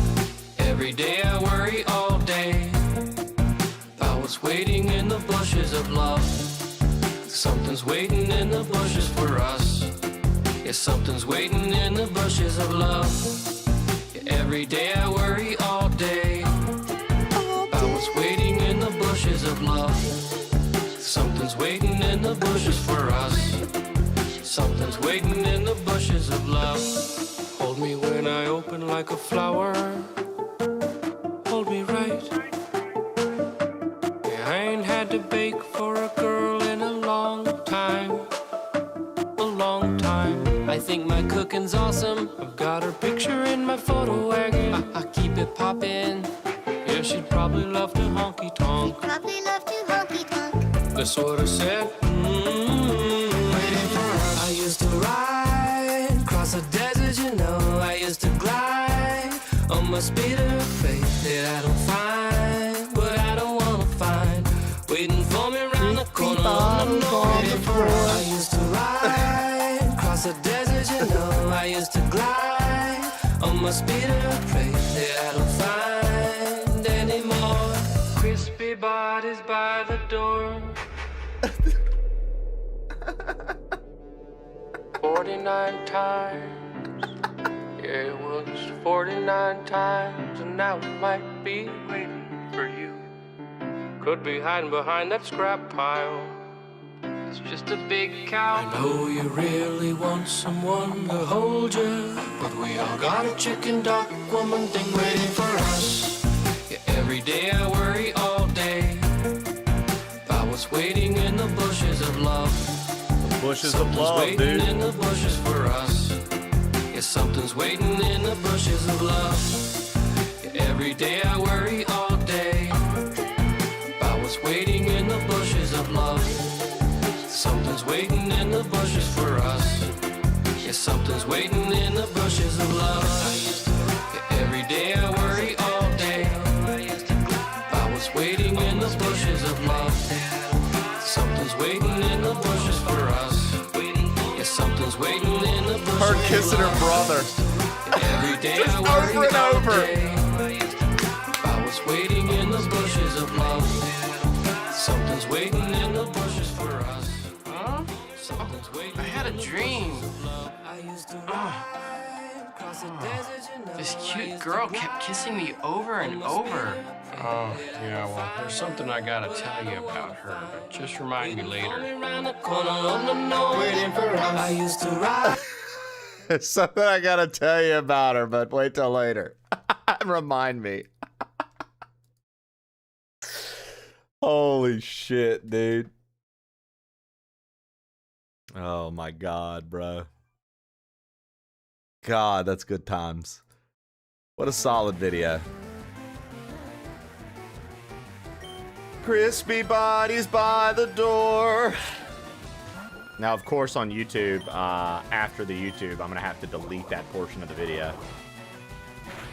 Every day I worry all day. I was waiting in the bushes of love. Something's waiting in the bushes for us. Yeah, something's waiting in the bushes of love. Yeah, every day I worry all day. I was waiting in the bushes of love. Something's waiting in the bushes for us. Something's waiting in the bushes of love. Hold me when I open like a flower. Hold me right. Yeah, I ain't had to bake for a girl in a long time. A long time. I think my cooking's awesome. I've got her picture in my photo wagon. I keep it poppin'. Yeah, she'd probably love to honky tonk. Probably love to honky tonk. That's what I said. Waiting for us. I used to ride across the desert, you know. I used to glide on my speeder, faith that I don't find, but I don't wanna find. Waiting for me around the corner. Waiting for us. I used to ride across the desert, you know. I used to glide on my speeder, faith that I don't find anymore. Crispy bodies by the door. 49 times. It was 49 times, and now it might be waiting for you. Could be hiding behind that scrap pile. It's just a big cow. I know you really want someone to hold you, but we all got a chicken duck woman thing waiting for us. Yeah, every day I worry all day about what's waiting in the bushes of love. The bushes Something's of love, waiting dude. in the bushes for us. Yeah, something's waiting in the bushes of love. Yeah, every day I worry all day about what's waiting in the bushes of love. Something's waiting in the bushes for us. Yeah, something's waiting in the bushes of love. Yeah, every day I worry all day about what's waiting in the bushes of love. Something's waiting in the bushes for us. Yeah, something's waiting in the bushes. Her kissing her brother. Every day Just I worry over and all over. day about what's waiting in the bushes of love. Something's waiting in the bushes for us. Huh? I had a dream. This cute girl kept kissing me over and over. Oh, yeah, well, there's something I gotta tell you about her, but just remind me later. Waiting for us. I used to ride. Something I gotta tell you about her, but wait till later. Remind me. Holy shit, dude. Oh my god, bro. God, that's good times. What a solid video. Crispy bodies by the door. Now, of course, on YouTube, after the YouTube, I'm going to have to delete that portion of the video.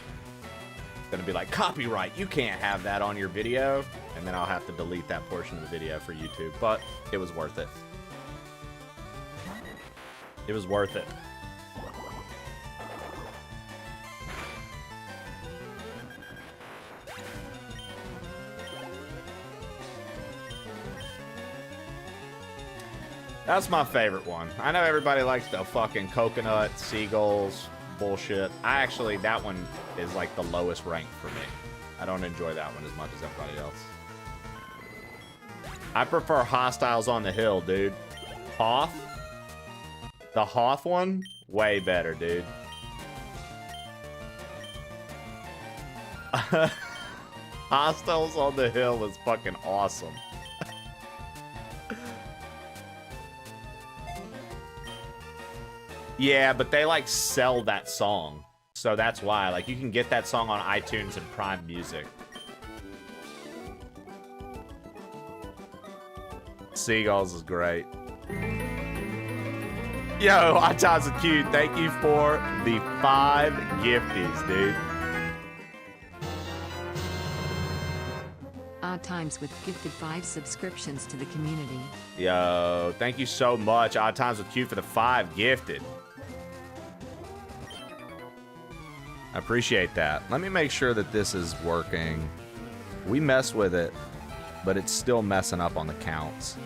It's going to be like, copyright, you can't have that on your video. And then I'll have to delete that portion of the video for YouTube. But it was worth it. It was worth it. That's my favorite one. I know everybody likes the fucking coconut, seagulls, bullshit. That one is like the lowest rank for me. I don't enjoy that one as much as everybody else. I prefer Hostiles on the Hill, dude. Hoth? The Hoth one? Way better, dude. Hostiles on the Hill is fucking awesome. Yeah, but they like sell that song. So that's why. Like, you can get that song on iTunes and Prime Music. Seagulls is great. Yo, I times with Q. Thank you for the 5 gifties, dude. Odd Times with gifted 5 subscriptions to the community. Yo, thank you so much, Odd Times with Q, for the 5 gifted. I appreciate that. Let me make sure that this is working. We messed with it, but it's still messing up on the counts.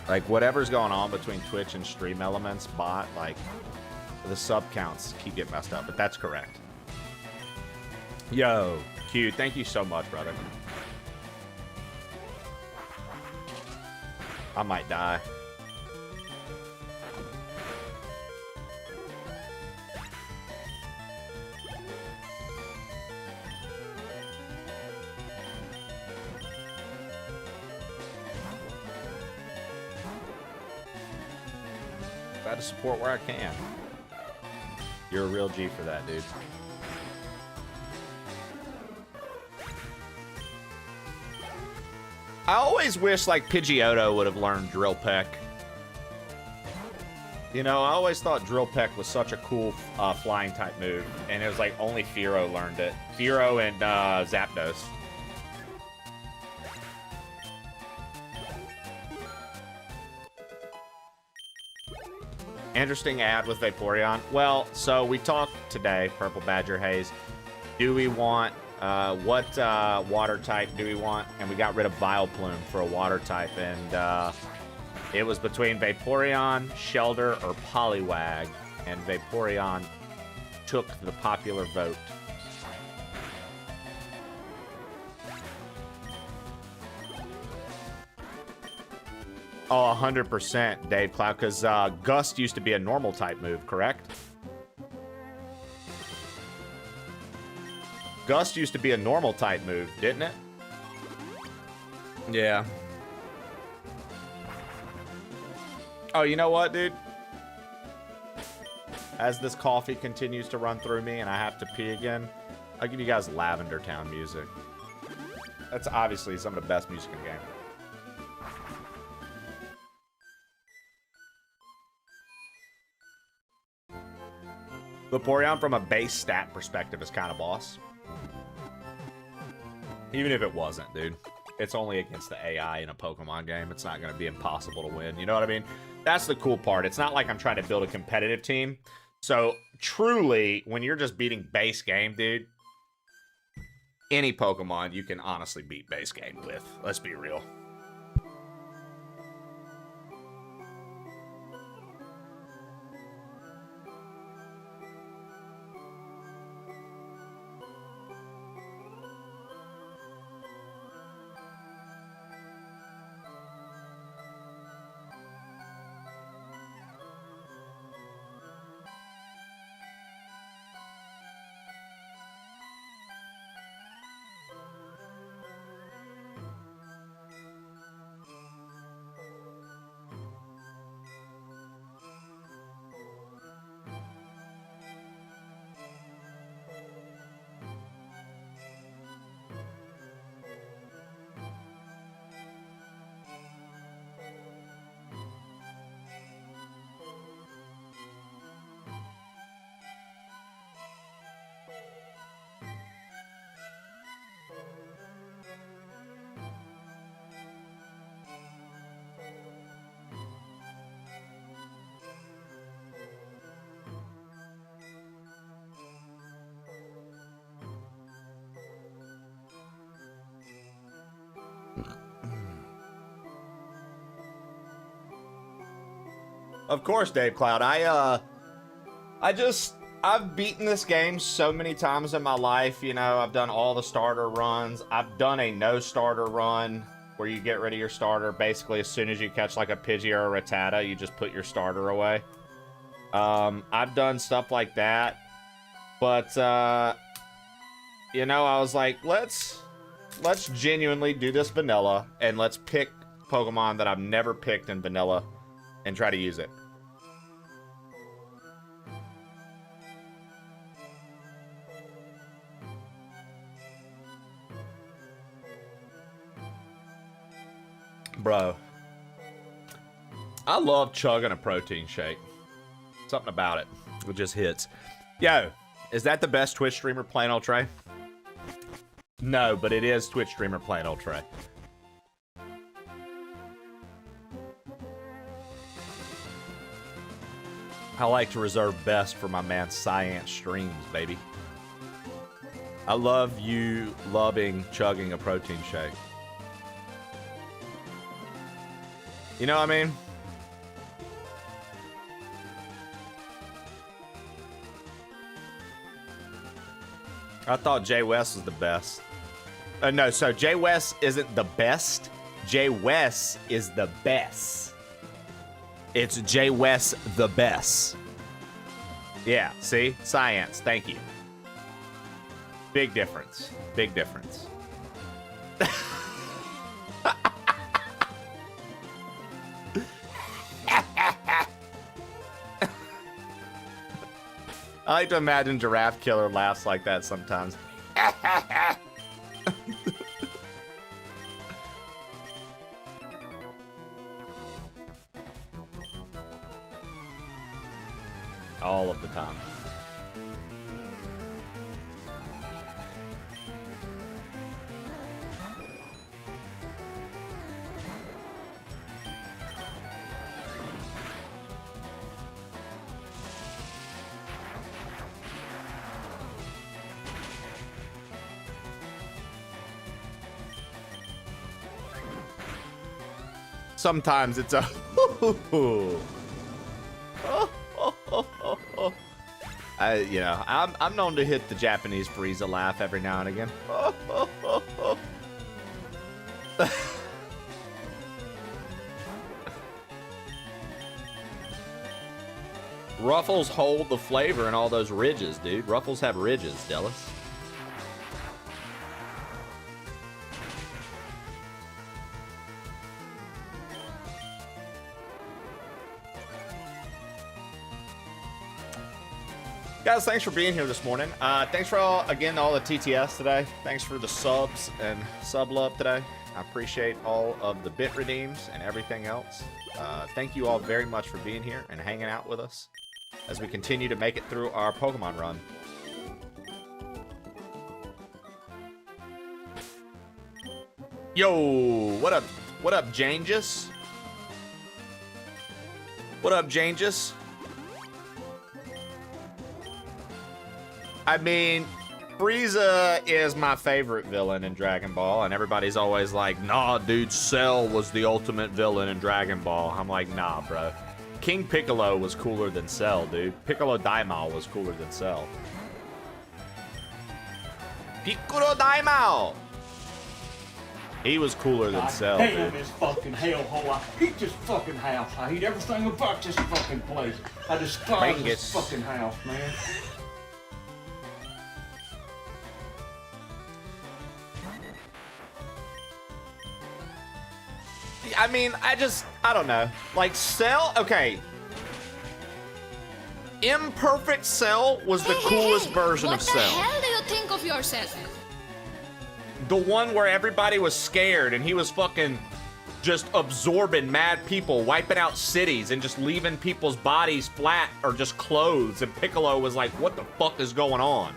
Like, whatever's going on between Twitch and Stream Elements bot, like, the sub counts keep getting messed up, but that's correct. Yo, Q, thank you so much, brother. I might die. Try to support where I can. You're a real G for that, dude. I always wish, like, Pidgeotto would have learned Drill Peck. You know, I always thought Drill Peck was such a cool flying type move, and it was like only Fearow learned it. Fearow and Zapdos. Interesting ad with Vaporeon. Well, so we talked today, Purple Badger Haze. Do we want, what water type do we want? And we got rid of Vileplume for a water type. And It was between Vaporeon, Shelder, or Poliwag, and Vaporeon took the popular vote. Oh, 100%, Dave Cloud, because Gust used to be a normal type move, correct? Gust used to be a normal type move, didn't it? Yeah. Oh, you know what, dude? As this coffee continues to run through me and I have to pee again, I'll give you guys Lavender Town music. That's obviously some of the best music in the game. Vaporeon from a base stat perspective is kind of boss. Even if it wasn't, dude. It's only against the AI in a Pokemon game. It's not going to be impossible to win. You know what I mean? That's the cool part. It's not like I'm trying to build a competitive team. So, truly, when you're just beating base game, dude, any Pokemon you can honestly beat base game with. Let's be real. Of course, Dave Cloud. I've beaten this game so many times in my life. You know, I've done all the starter runs. I've done a no starter run where you get rid of your starter. Basically, as soon as you catch like a Pidgey or a Rattata, you just put your starter away. I've done stuff like that. But, you know, I was like, let's genuinely do this vanilla, and let's pick Pokemon that I've never picked in vanilla and try to use it. Bro, I love chugging a protein shake. Something about it. It just hits. Yo, is that the best Twitch streamer playing old Trey? No, but it is Twitch streamer playing old Trey. I like to reserve best for my man Science streams, baby. I love you loving chugging a protein shake. You know what I mean? I thought Jay West was the best. No, so Jay West isn't the best. Jay West is the best. It's Jay West the best. Yeah, see? Science, thank you. Big difference. Big difference. I like to imagine Giraffe Killer laughs like that sometimes. All of the time. Sometimes it's a I'm known to hit the Japanese Frieza laugh every now and again. Ruffles hold the flavor in all those ridges, dude. Ruffles have ridges, Dallas. Guys, thanks for being here this morning. Thanks for all the TTS today. Thanks for the subs and sub love today. I appreciate all of the bit redeems and everything else. Thank you all very much for being here and hanging out with us as we continue to make it through our Pokemon run. Yo, what up? What up, Jangus? What up, Jangus? I mean, Frieza is my favorite villain in Dragon Ball, and everybody's always like, nah, dude, Cell was the ultimate villain in Dragon Ball. I'm like, nah, bro. King Piccolo was cooler than Cell, dude. Piccolo Daimao was cooler than Cell. Piccolo Daimao! He was cooler than Cell, Damn, dude. this fucking hellhole. I hate this fucking house. I hate everything about this fucking place. I despise this fucking house, man. I mean, I don't know. Like, Cell, okay. Imperfect Cell was the coolest version of Cell. What the hell do you think of yourself? The one where everybody was scared and he was fucking just absorbing mad people, wiping out cities and just leaving people's bodies flat or just clothes. And Piccolo was like, what the fuck is going on?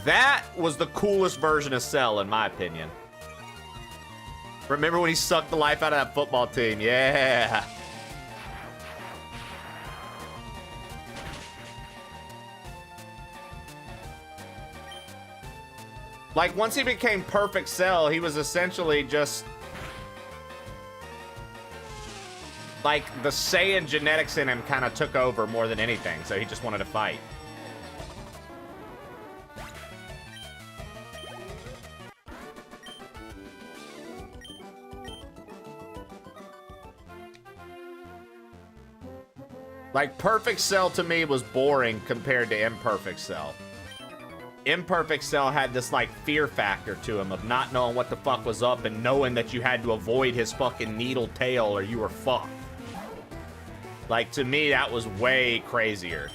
That was the coolest version of Cell, in my opinion. Remember when he sucked the life out of that football team? Yeah. Like, once he became Perfect Cell, he was essentially just... like, the Saiyan genetics in him kind of took over more than anything, so he just wanted to fight. Like, Perfect Cell to me was boring compared to Imperfect Cell. Imperfect Cell had this, like, fear factor to him of not knowing what the fuck was up and knowing that you had to avoid his fucking needle tail or you were fucked. Like, to me, that was way crazier.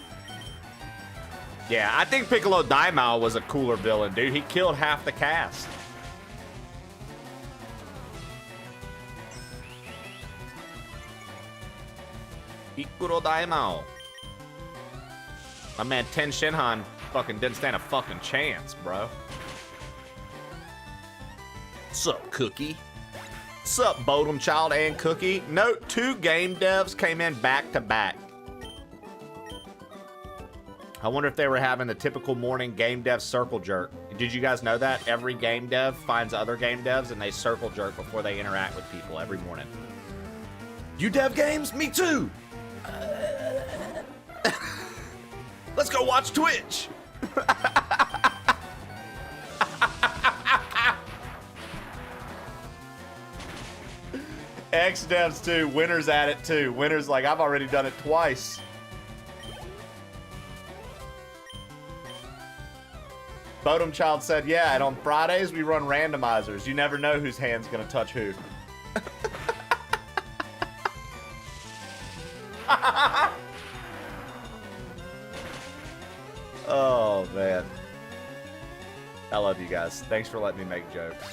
Yeah, I think Piccolo Daimao was a cooler villain, dude. He killed half the cast. Piccolo Daimao. My man Ten Shinhan fucking didn't stand a fucking chance, bro. Sup, Cookie? Sup, Bodum Child and Cookie? Note, 2 game devs came in back to back. I wonder if they were having the typical morning game dev circle jerk. Did you guys know that? Every game dev finds other game devs and they circle jerk before they interact with people every morning. You dev games? Me too! Let's go watch Twitch! X devs too. Winner's at it too. Winner's like, I've already done it twice. Bodum Child said, yeah, and on Fridays we run randomizers. You never know whose hand's gonna touch who. Oh, man. I love you guys. Thanks for letting me make jokes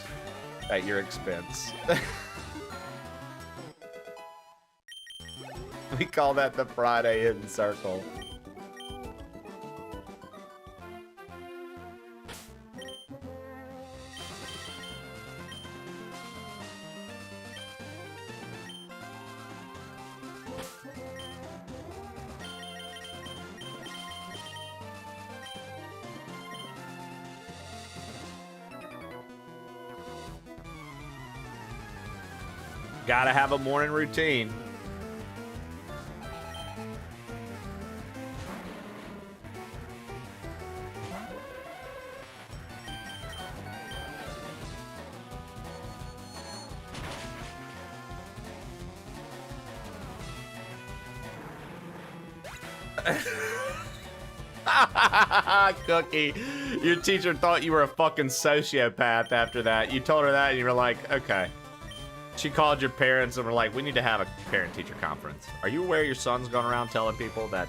at your expense. We call that the Friday Hidden Circle. Gotta have a morning routine. Cookie, your teacher thought you were a fucking sociopath after that. You told her that and you were like, okay. She called your parents and were like, we need to have a parent-teacher conference. Are you aware your son's going around telling people that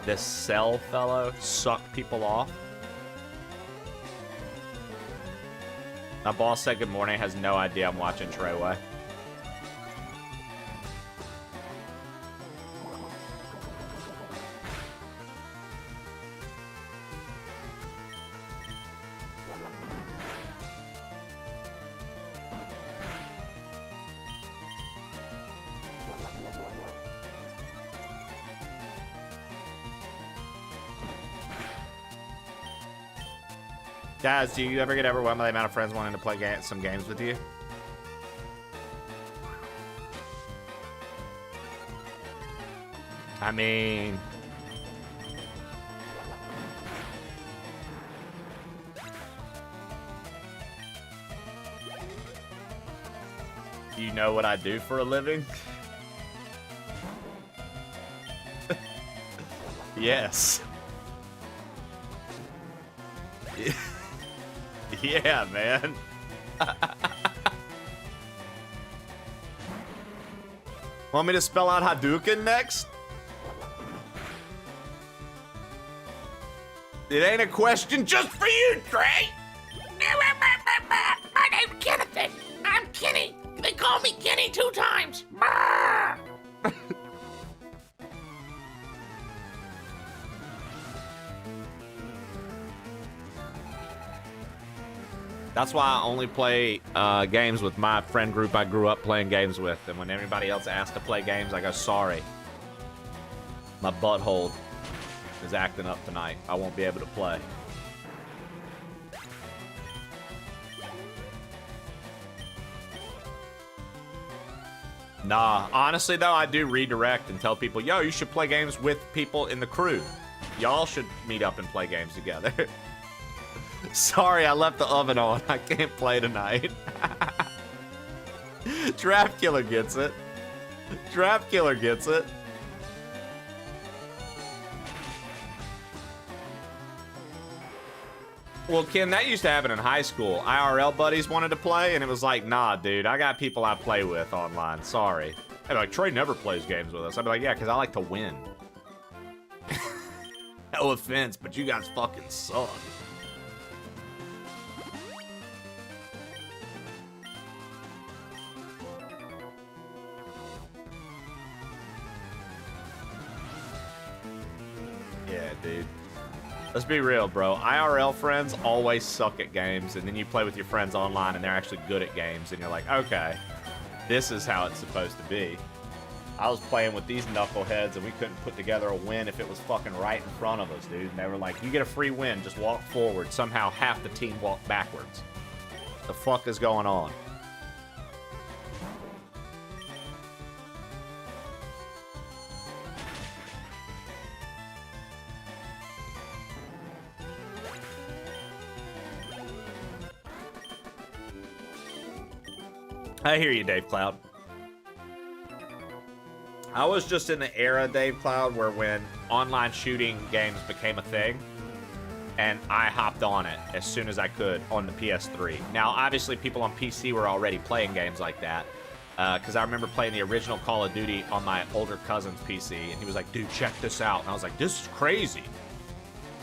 this Cell fellow sucked people off? My boss said good morning, has no idea I'm watching Treyway. Guys, do you ever get overwhelmed by the amount of friends wanting to play some games with you? I mean... You know what I do for a living? Yes. Yeah, man. Want me to spell out Hadouken next? It ain't a question just for you, Trey. My name's Kenneth. I'm Kenny. They call me Kenny 2 times. That's why I only play games with my friend group I grew up playing games with. And when everybody else asks to play games, I go, sorry. My butthole is acting up tonight. I won't be able to play. Nah, honestly though, I do redirect and tell people, yo, you should play games with people in the crew. Y'all should meet up and play games together. Sorry, I left the oven on. I can't play tonight. Draft Killer gets it. Draft Killer gets it. Well, Ken, that used to happen in high school. IRL buddies wanted to play, and it was like, nah, dude, I got people I play with online. Sorry. I'd be like, Trey never plays games with us. I'd be like, yeah, because I like to win. No offense, but you guys fucking suck. Yeah, dude. Let's be real, bro. IRL friends always suck at games, and then you play with your friends online, and they're actually good at games, and you're like, okay, this is how it's supposed to be. I was playing with these knuckleheads, and we couldn't put together a win if it was fucking right in front of us, dude. And they were like, you get a free win, just walk forward. Somehow half the team walked backwards. The fuck is going on? I hear you, Dave Cloud. I was just in the era, Dave Cloud, where when online shooting games became a thing, and I hopped on it as soon as I could on the PS3. Now, obviously, people on PC were already playing games like that, because I remember playing the original Call of Duty on my older cousin's PC, and he was like, dude, check this out. And I was like, this is crazy.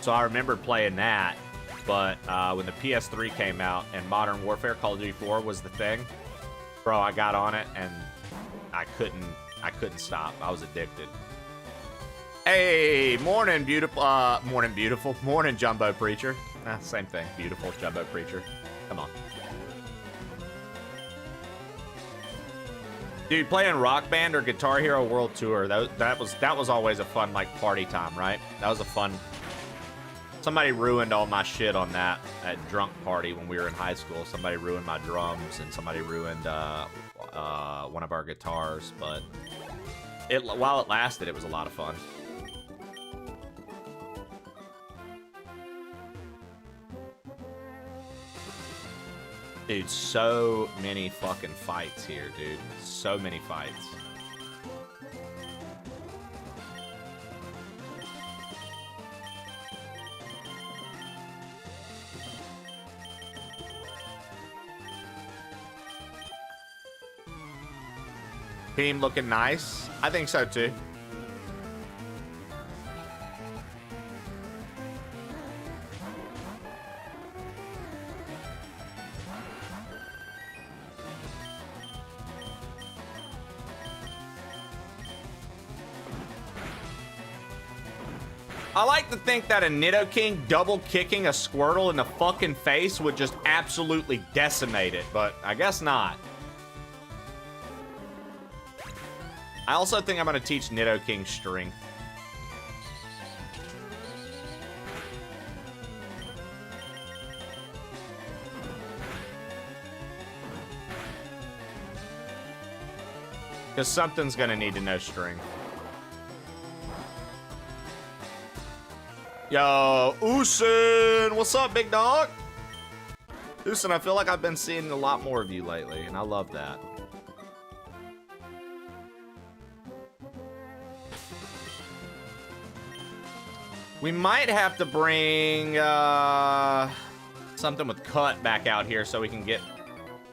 So I remember playing that, but when the PS3 came out and Modern Warfare Call of Duty 4 was the thing, bro, I got on it and I couldn't stop. I was addicted. Hey, morning, beautiful. Morning, Jumbo Preacher. Same thing. Beautiful Jumbo Preacher. Come on. Dude, playing Rock Band or Guitar Hero World Tour, that was always a fun, like, party time, right? That was a fun Somebody ruined all my shit on that at drunk party when we were in high school. Somebody ruined my drums and somebody ruined one of our guitars. But while it lasted, it was a lot of fun. Dude, so many fucking fights here, dude. So many fights. Team looking nice. I think so too. I like to think that a Nidoking double kicking a Squirtle in the fucking face would just absolutely decimate it, but I guess not. I also think I'm going to teach Nidoking strength. Because something's going to need to know strength. Yo, Usin! What's up, big dog? Usin, I feel like I've been seeing a lot more of you lately, and I love that. We might have to bring something with cut back out here so we can get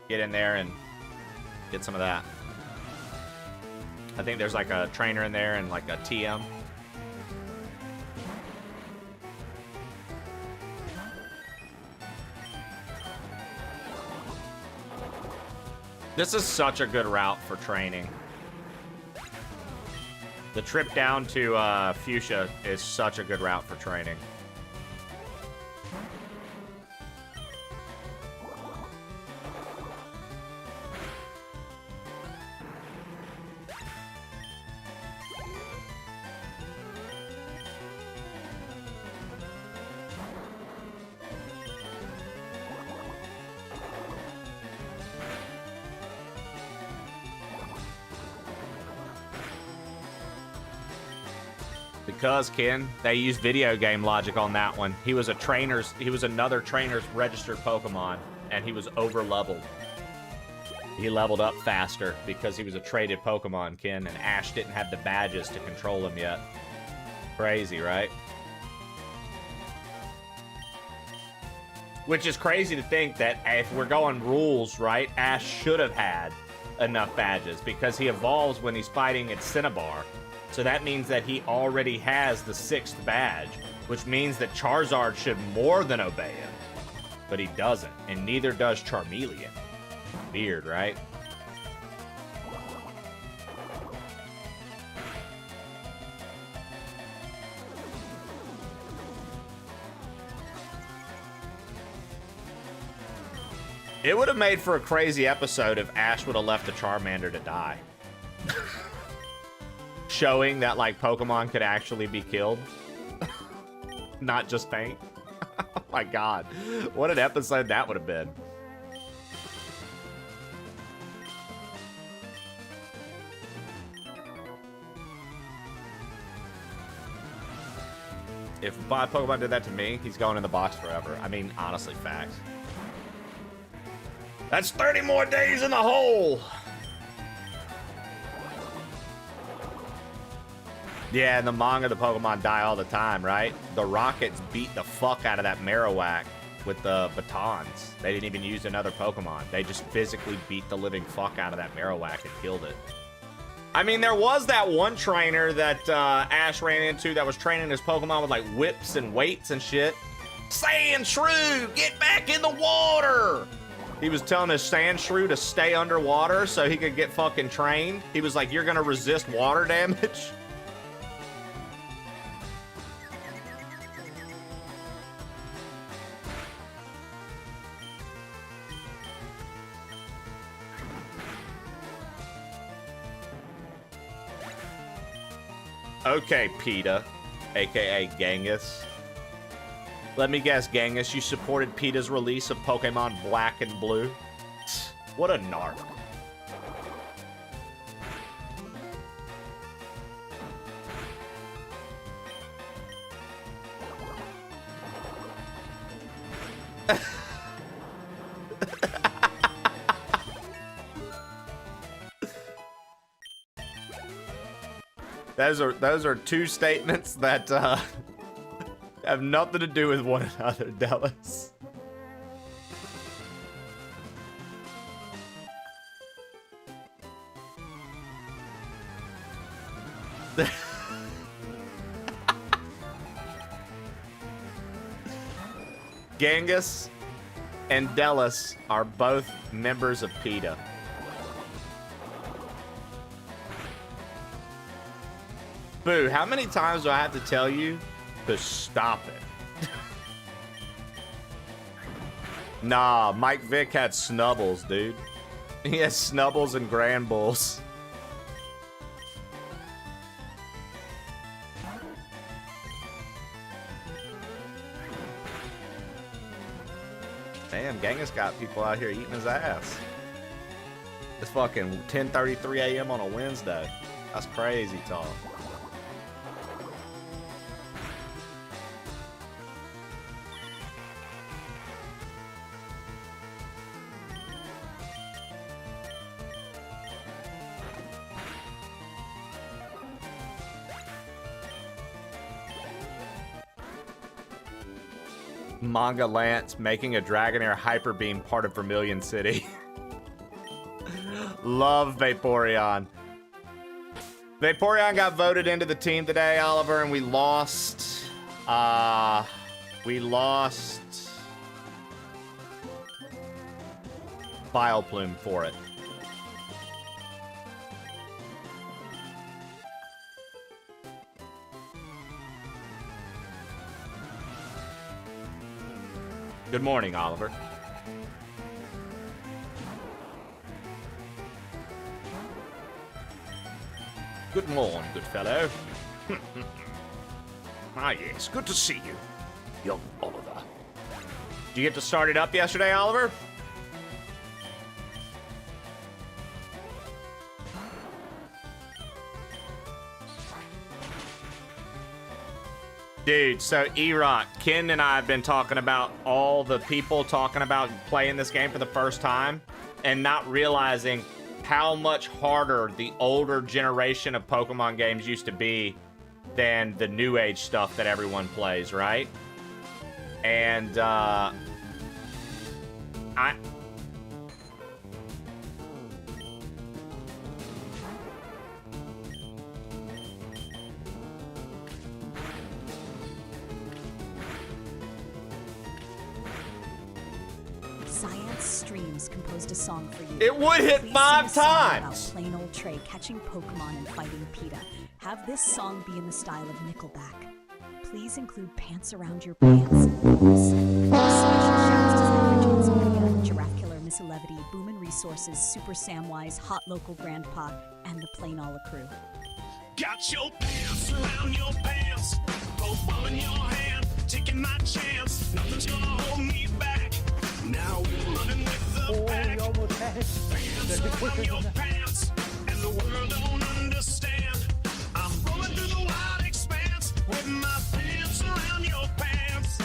in there and get some of that. I think there's like a trainer in there and like a TM. This is such a good route for training. The trip down to Fuchsia is such a good route for training. Because, Ken, they used video game logic on that one. He was another trainer's registered Pokemon, and he was over-leveled. He leveled up faster because he was a traded Pokemon, Ken, and Ash didn't have the badges to control him yet. Crazy, right? Which is crazy to think that if we're going rules, right, Ash should have had enough badges because he evolves when he's fighting at Cinnabar. So that means that he already has the 6th badge, which means that Charizard should more than obey him. But he doesn't, and neither does Charmeleon. Weird, right? It would have made for a crazy episode if Ash would have left the Charmander to die. Showing that, like, Pokemon could actually be killed. Not just paint. Oh my god. What an episode that would have been. If my Pokemon did that to me, he's going in the box forever. I mean, honestly, facts. That's 30 more days in the hole! Yeah, in the manga, the Pokemon die all the time, right? The Rockets beat the fuck out of that Marowak with the batons. They didn't even use another Pokemon. They just physically beat the living fuck out of that Marowak and killed it. I mean, there was that one trainer that Ash ran into that was training his Pokemon with, like, whips and weights and shit. Sandshrew, get back in the water! He was telling his Sandshrew to stay underwater so he could get fucking trained. He was like, you're gonna resist water damage? Okay, PETA, aka Genghis. Let me guess, Genghis, you supported PETA's release of Pokemon Black and Blue? What a narc. Those are two statements that have nothing to do with one another, Dallas. Genghis and Dallas are both members of PETA. Boo, how many times do I have to tell you to stop it? Nah, Mike Vick had Snubbles, dude. He has Snubbles and Grand Bulls. Damn, Genghis got people out here eating his ass. It's fucking 10:33 a.m. on a Wednesday. That's crazy talk. Manga Lance making a Dragonair Hyper Beam part of Vermilion City. Love Vaporeon. Vaporeon got voted into the team today, Oliver, and we lost. Vileplume for it. Good morning, Oliver. Good morning, good fellow. Ah, yes, good to see you, young Oliver. Did you get to start it up yesterday, Oliver? Dude, so E-Rock, Ken and I have been talking about all the people talking about playing this game for the first time and not realizing how much harder the older generation of Pokemon games used to be than the new age stuff that everyone plays, right? And Science Streams composed a song for you. It would hit Please 5 sing a song times. About plain old Trey catching Pokemon and fighting PETA. Have this song be in the style of Nickelback. Please include Pants Around Your Pants. Special shouts to Zach Richards, Media, Giraffe Killer, Miss Levity, Boomin' Resources, Super Samwise, Hot Local Grandpa, and the Plain Olla crew. Got your pants around your pants, Pokeball in your hand, taking my chance. Nothing's gonna hold me back. Now we're running with the pack. Pants around your pants, and the world don't understand. I'm rolling through the wide expanse with my pants around your pants.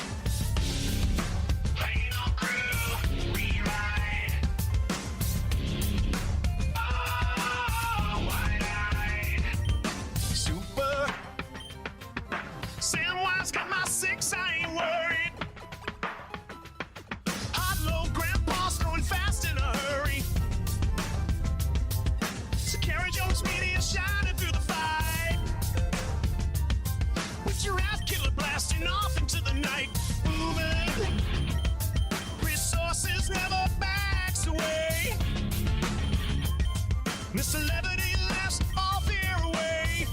Plain old crew, we ride. Wide-eyed. Super Samwise got my 6, I ain't worried. Hot low grandpa's throwing fast in a hurry. So carry Jones media shining through the fight. With Giraffe Killer blasting off into the night. Moving. Resources never backs away. Miss Celebrity laughs all fear away.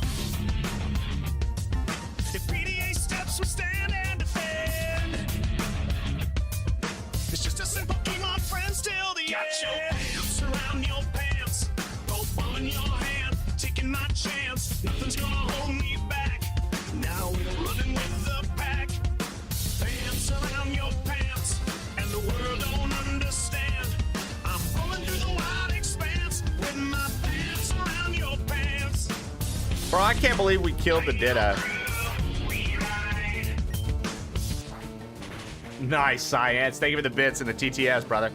If PDA steps, we stand and defend. It's just a simple Pokemon friends till the end. Got your pants around your pants, Pokeball in your hand, taking my chance. Nothing's gonna hold me back. Now we're running with the pack. Pants Bro, I can't believe we killed the Ditto. Nice, Science. Thank you for the bits and the TTS, brother.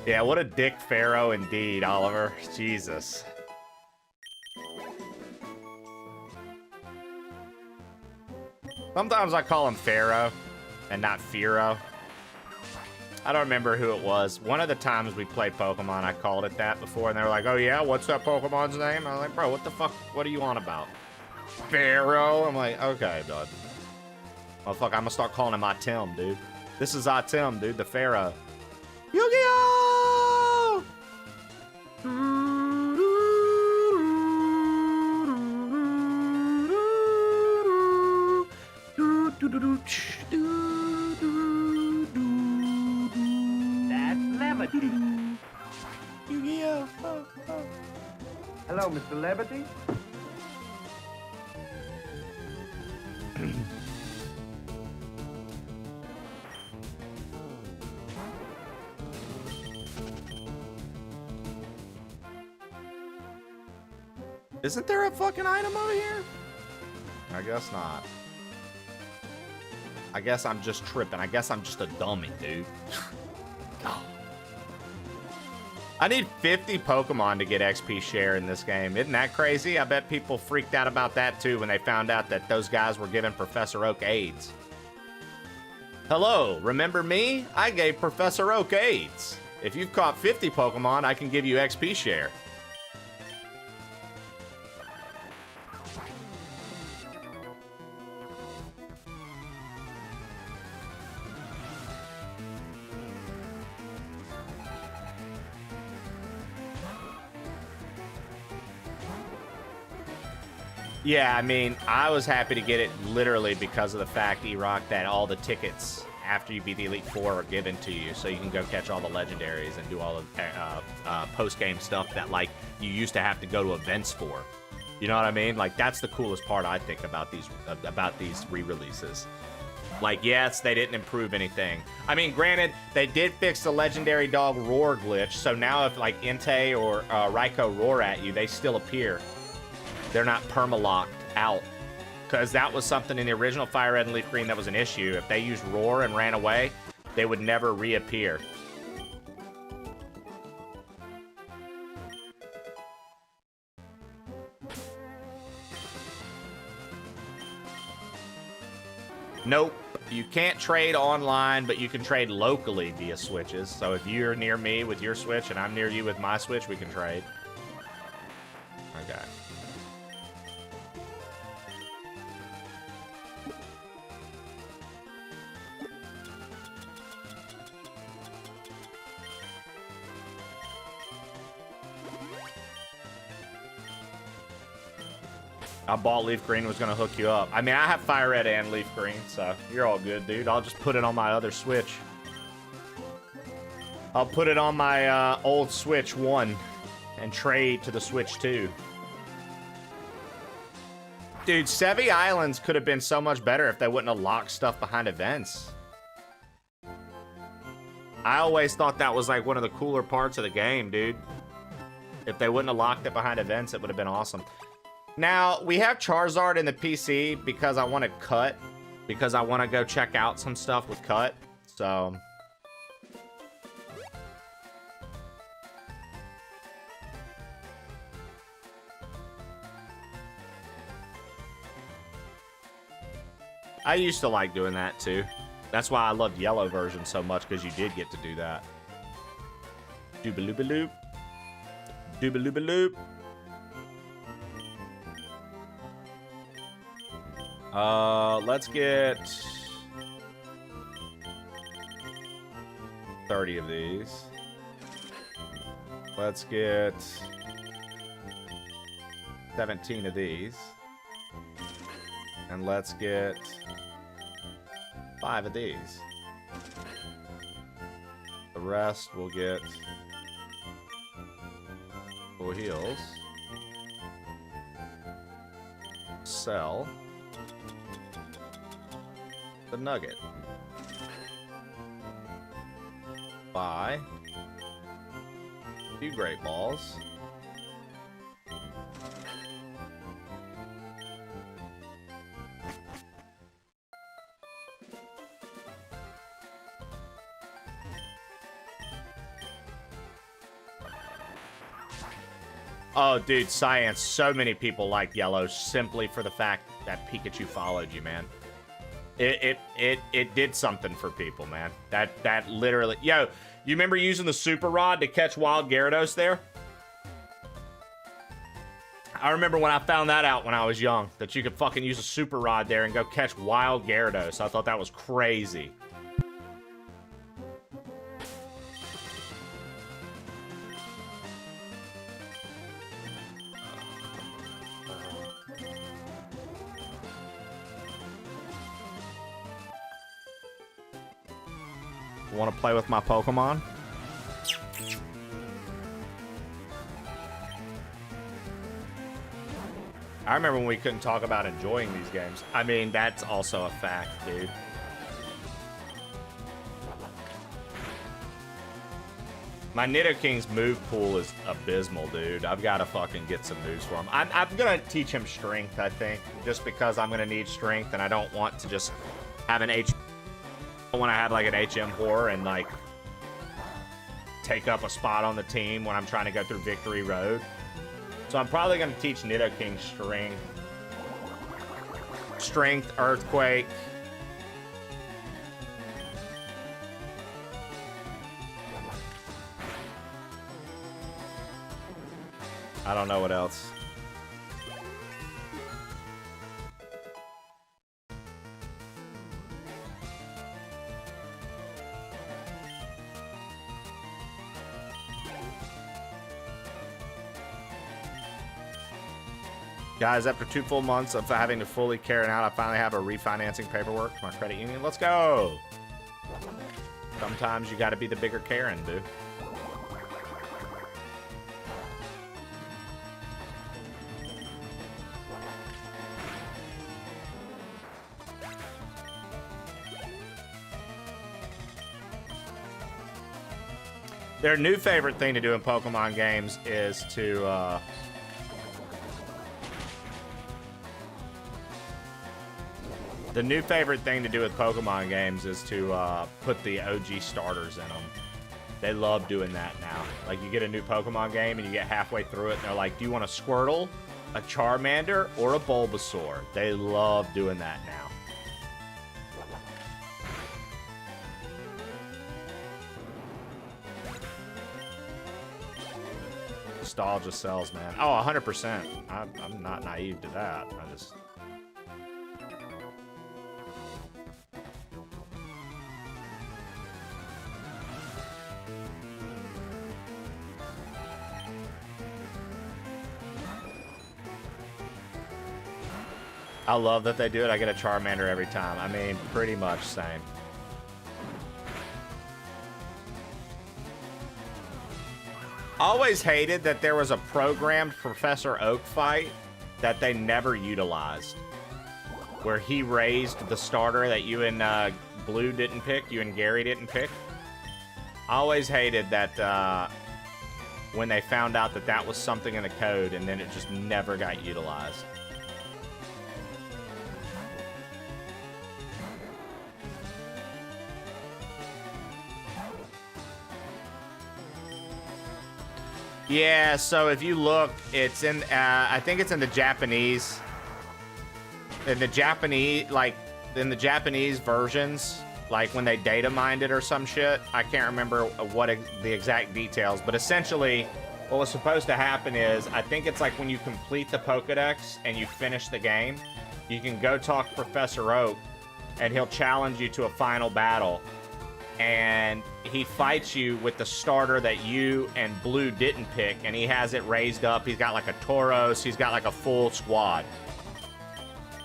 Yeah, what a dick pharaoh indeed, Oliver. Jesus. Sometimes I call him Pharaoh and not Pharaoh. I don't remember who it was. One of the times we played Pokemon, I called it that before, and they were like, oh yeah, what's that Pokemon's name? I was like, bro, what the fuck? What are you on about? Pharaoh? I'm like, okay, bud. Oh, fuck, I'm gonna start calling him Atem, dude. This is Atem, dude, the Pharaoh. Yu-Gi-Oh! That's Levity. Yu-Gi-Oh! Hello, Mr. Levity. Isn't there a fucking item over here? I guess not. I guess I'm just tripping. I guess I'm just a dummy, dude. Oh. I need 50 Pokemon to get XP share in this game. Isn't that crazy? I bet people freaked out about that too when they found out that those guys were giving Professor Oak AIDS. Hello, remember me? I gave Professor Oak AIDS. If you've caught 50 Pokemon, I can give you XP share. Yeah, I mean, I was happy to get it literally because of the fact, E-Rock, that all the tickets after you beat the Elite Four are given to you, so you can go catch all the legendaries and do all the post-game stuff that, like, you used to have to go to events for. You know what I mean? Like, that's the coolest part, I think, about these re-releases. Like, yes, they didn't improve anything. I mean, granted, they did fix the legendary dog roar glitch, so now if, like, Entei or Raikou roar at you, they still appear. They're not perma-locked out. Because that was something in the original Fire Red and Leaf Green that was an issue. If they used Roar and ran away, they would never reappear. Nope. You can't trade online, but you can trade locally via switches. So if you're near me with your switch and I'm near you with my switch, we can trade. Okay. I bought Leaf Green, was gonna hook you up. I mean, I have Fire Red and Leaf Green, so you're all good, dude. I'll just put it on my other Switch. I'll put it on my old Switch 1 and trade to the Switch 2. Dude, Sevi Islands could have been so much better if they wouldn't have locked stuff behind events. I always thought that was like one of the cooler parts of the game, dude. If they wouldn't have locked it behind events, it would have been awesome. Now, we have Charizard in the PC because I want to cut. Because I want to go check out some stuff with cut. So... I used to like doing that too. That's why I loved yellow version so much, because you did get to do that. Doobaloobaloop. Doobaloobaloop. Let's get 30 of these. Let's get 17 of these. And let's get 5 of these. The rest we'll get full heals. Sell the nugget. Buy 2 great balls. Oh, dude, science. So many people like yellow simply for the fact that Pikachu followed you, man. It did something for people, man. That literally... Yo, you remember using the super rod to catch wild Gyarados there? I remember when I found that out when I was young, that you could fucking use a super rod there and go catch wild Gyarados. I thought that was crazy. Want to play with my Pokemon? I remember when we couldn't talk about enjoying these games. I mean, that's also a fact, dude. My Nidoking's move pool is abysmal, dude. I've got to fucking get some moves for him. I'm going to teach him strength, I think, just because I'm going to need strength, and I don't want to just have an when I had like an HM horror and like take up a spot on the team when I'm trying to go through Victory Road. So I'm probably going to teach Nidoking Strength, Earthquake. I don't know what else. Guys, after 2 full months of having to fully carry it out, I finally have a refinancing paperwork for my credit union. Let's go! Sometimes you gotta be the bigger Karen, dude. Their new favorite thing to do in Pokemon games is to, the new favorite thing to do with Pokemon games is to put the OG starters in them. They love doing that now. Like, you get a new Pokemon game and you get halfway through it and they're like, do you want a Squirtle, a Charmander, or a Bulbasaur? They love doing that now. Nostalgia sells, man. Oh, 100%. I'm not naive to that. I love that they do it. I get a Charmander every time. I mean, pretty much same. Always hated that there was a programmed Professor Oak fight that they never utilized. Where he raised the starter that you and Blue didn't pick, you and Gary didn't pick. Always hated that when they found out that that was something in the code and then it just never got utilized. Yeah, so if you look, it's in, I think it's in the Japanese. In the Japanese, like, in the Japanese versions, like when they data mined it or some shit. I can't remember what the exact details, but essentially what was supposed to happen is, I think it's like when you complete the Pokedex and you finish the game, you can go talk to Professor Oak and he'll challenge you to a final battle. And he fights you with the starter that you and Blue didn't pick, and he has it raised up. He's got like a Tauros. He's got like a full squad.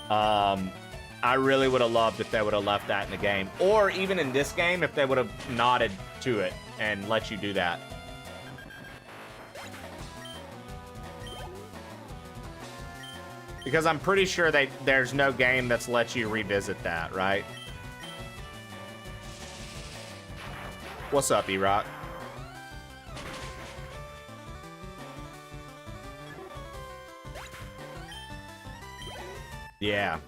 I really would have loved if they would have left that in the game. Or even in this game, if they would have nodded to it and let you do that. Because I'm pretty sure there's no game that's let you revisit that, right? What's up, E-Rock? Yeah.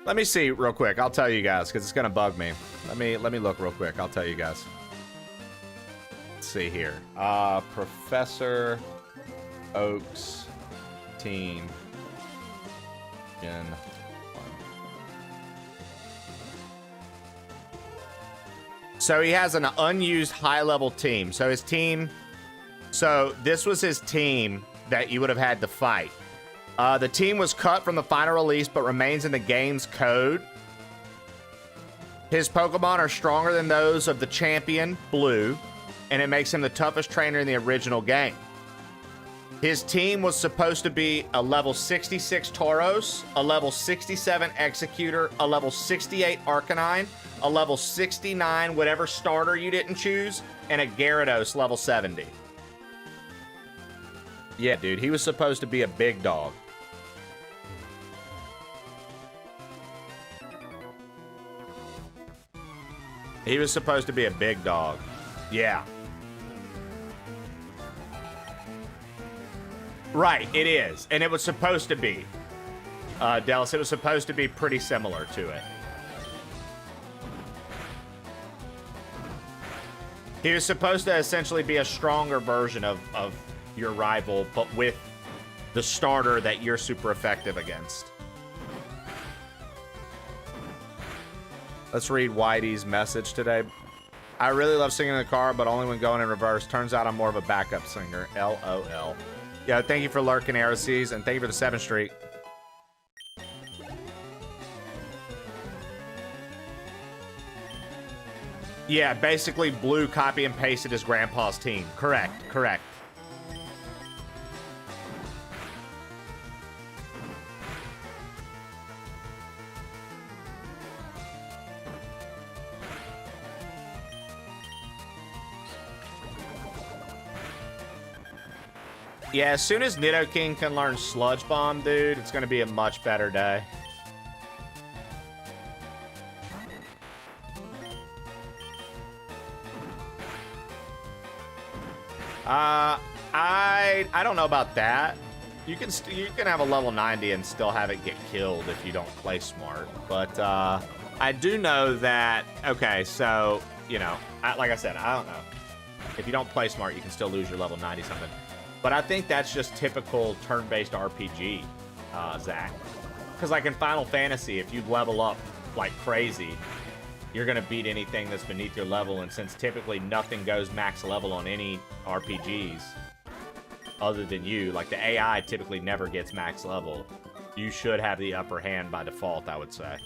Let me see real quick. I'll tell you guys because it's gonna bug me. Let me look real quick. I'll tell you guys. see here. Professor Oak's team. Gen 1. So he has an unused high-level team. So his team... So this was his team that you would have had to fight. The team was cut from the final release, but remains in the game's code. His Pokemon are stronger than those of the champion, Blue, and it makes him the toughest trainer in the original game. His team was supposed to be a level 66 Tauros, a level 67 Executor, a level 68 Arcanine, a level 69 whatever starter you didn't choose, and a Gyarados level 70. Yeah, dude, he was supposed to be a big dog. He was supposed to be a big dog. Yeah. Right, it is. And it was supposed to be. Dallas, it was supposed to be pretty similar to it. He was supposed to essentially be a stronger version of your rival, but with the starter that you're super effective against. Let's read Whitey's message today. I really love singing in the car, but only when going in reverse. Turns out I'm more of a backup singer. LOL. Yeah, thank you for lurking, Aeroseas, and thank you for the 7th streak. Yeah, basically Blue copy and pasted his grandpa's team. Correct, correct. Yeah, as soon as Nidoking can learn Sludge Bomb, dude, it's going to be a much better day. I don't know about that. You can have a level 90 and still have it get killed if you don't play smart. But I do know that. Okay, so you know, like I said, I don't know. If you don't play smart, you can still lose your level 90 something. But I think that's just typical turn-based RPG, Zach. Because like in Final Fantasy, if you level up like crazy, you're going to beat anything that's beneath your level. And since typically nothing goes max level on any RPGs other than you, like the AI typically never gets max level, you should have the upper hand by default, I would say.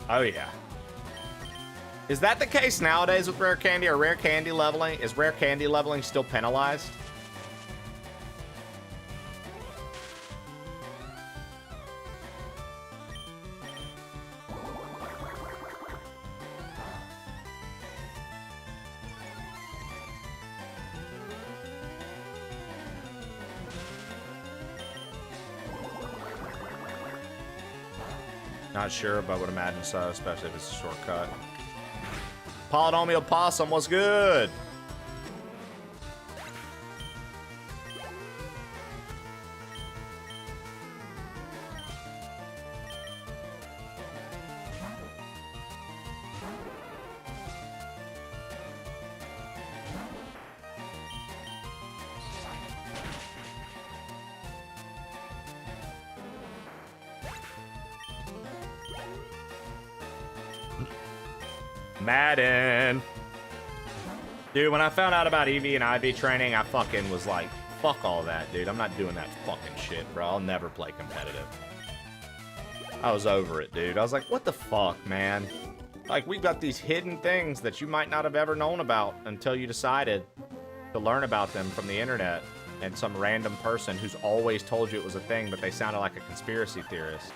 Oh, yeah. Is that the case nowadays with Rare Candy? Or Rare Candy leveling? Is Rare Candy leveling still penalized? Not sure, but would imagine so, especially if it's a shortcut. Polynomial Possum, what's good? Madden. Dude, when I found out about EV and IV training, I fucking was like, fuck all that, dude. I'm not doing that fucking shit, bro. I'll never play competitive. I was over it, dude. I was like, what the fuck, man? Like, we've got these hidden things that you might not have ever known about until you decided to learn about them from the internet and some random person who's always told you it was a thing, but they sounded like a conspiracy theorist.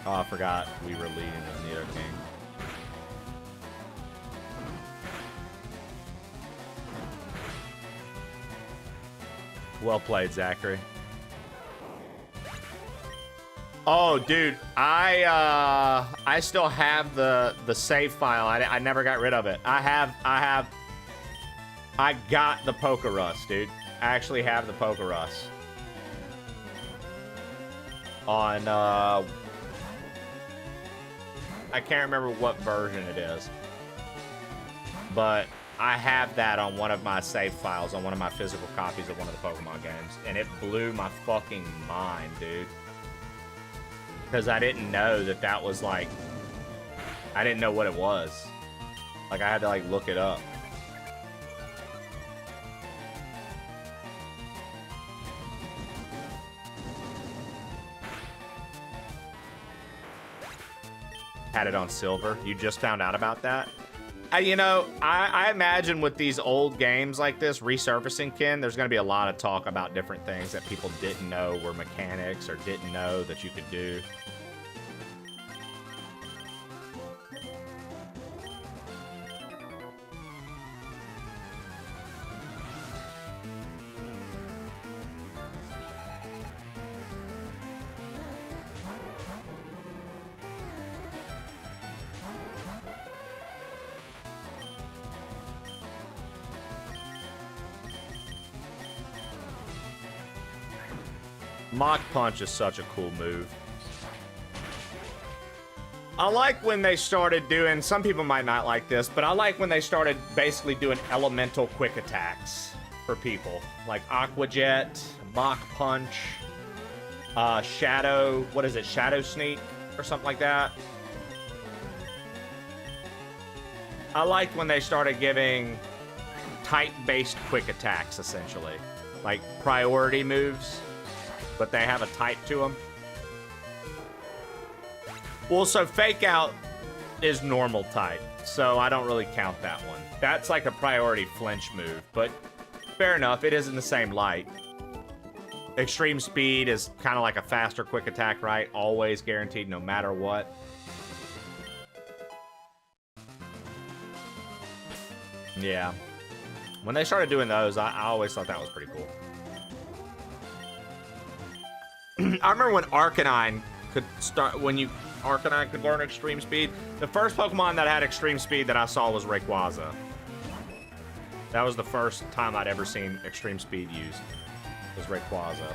Oh, I forgot we were leading with Nidoking. Well played, Zachary. Oh, dude, I still have the save file. I never got rid of it. I got the Pokerus, dude. I actually have the Pokerus on I can't remember what version it is, but I have that on one of my save files on one of my physical copies of one of the Pokemon games, and it blew my fucking mind, dude. Because I didn't know that was like, I didn't know what it was. Like, I had to like look it up. Had it on silver. You just found out about that? You know, I imagine with these old games like this resurfacing, Ken, there's going to be a lot of talk about different things that people didn't know were mechanics or didn't know that you could do. Mach Punch is such a cool move. I like when they started doing, some people might not like this, but I like when they started basically doing elemental quick attacks for people. Like Aqua Jet, Mach Punch, Shadow, what is it, Shadow Sneak or something like that. I liked when they started giving type-based quick attacks, essentially. Like priority moves, but they have a type to them. Well, so Fake Out is normal type, so I don't really count that one. That's like a priority flinch move, but fair enough, it is in the same light. Extreme Speed is kind of like a faster quick attack, right? Always guaranteed no matter what. Yeah. When they started doing those, I always thought that was pretty cool. I remember when Arcanine could start, Arcanine could learn Extreme Speed. The first Pokemon that had Extreme Speed that I saw was Rayquaza. That was the first time I'd ever seen Extreme Speed used, was Rayquaza.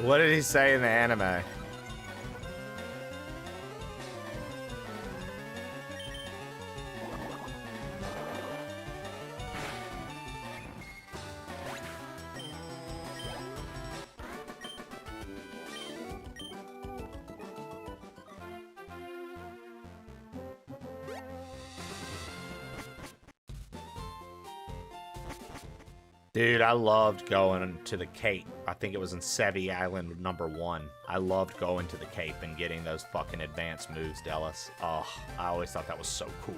What did he say in the anime? Dude, I loved going to the Cape. I think it was in Sevi Island #1. I loved going to the Cape and getting those fucking advanced moves, Dallas. Oh, I always thought that was so cool.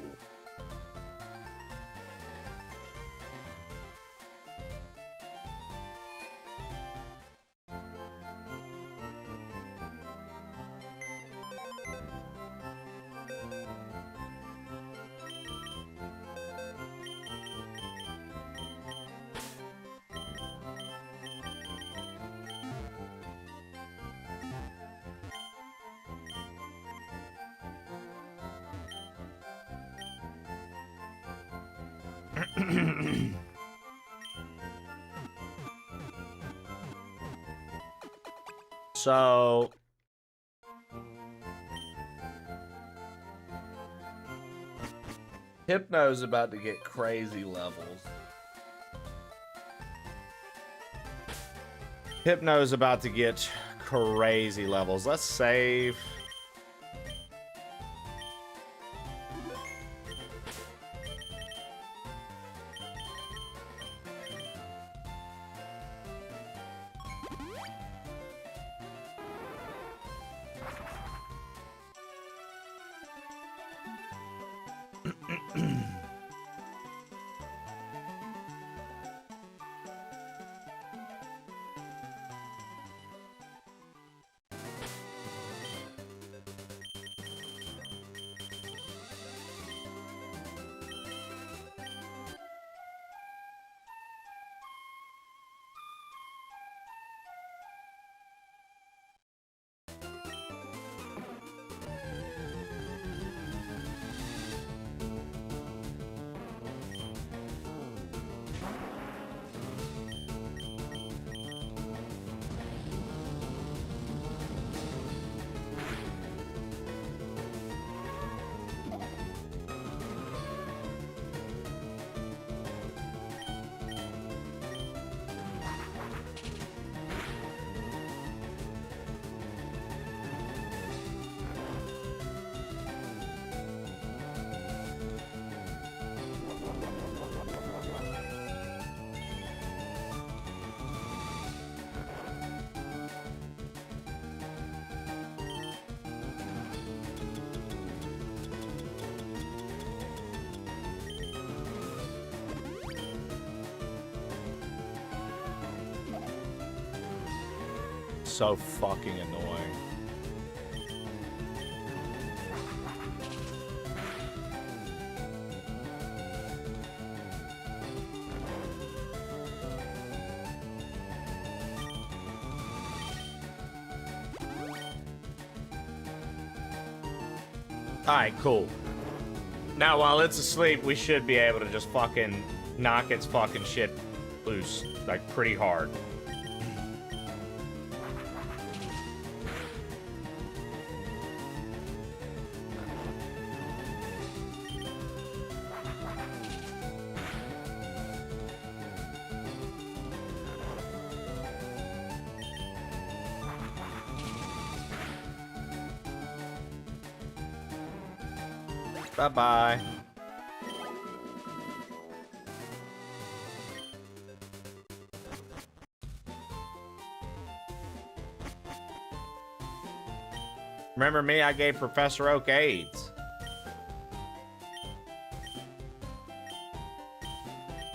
So Hypno's about to get crazy levels. Hypno's about to get crazy levels. Let's save. So fucking annoying. Alright, cool. Now, while it's asleep, we should be able to just fucking knock its fucking shit loose, like, pretty hard. Bye-bye. Remember me? I gave Professor Oak AIDS.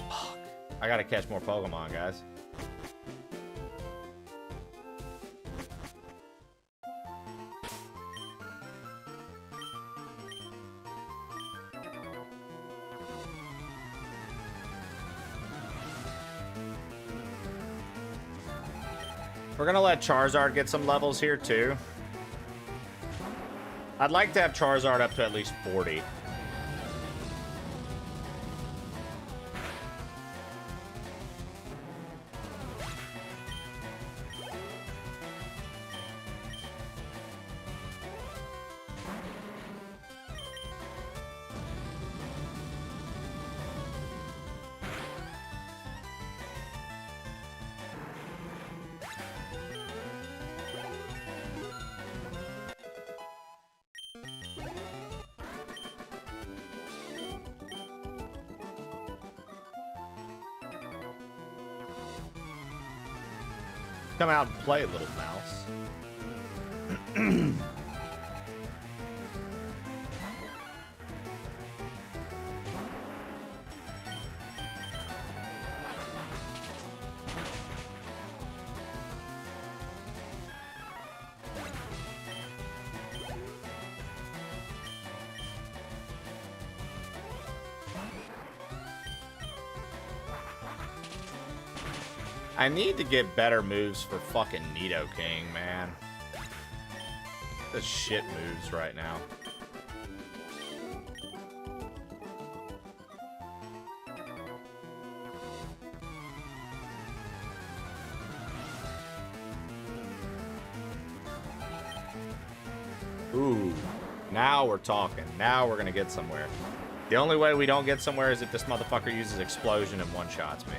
Fuck. I gotta catch more Pokemon, guys. We're gonna let Charizard get some levels here too. I'd like to have Charizard up to at least 40. Come out and play, little mouse. I need to get better moves for fucking Nidoking, man. This shit moves right now. Ooh, now we're talking. Now we're gonna get somewhere. The only way we don't get somewhere is if this motherfucker uses explosion and one-shots me.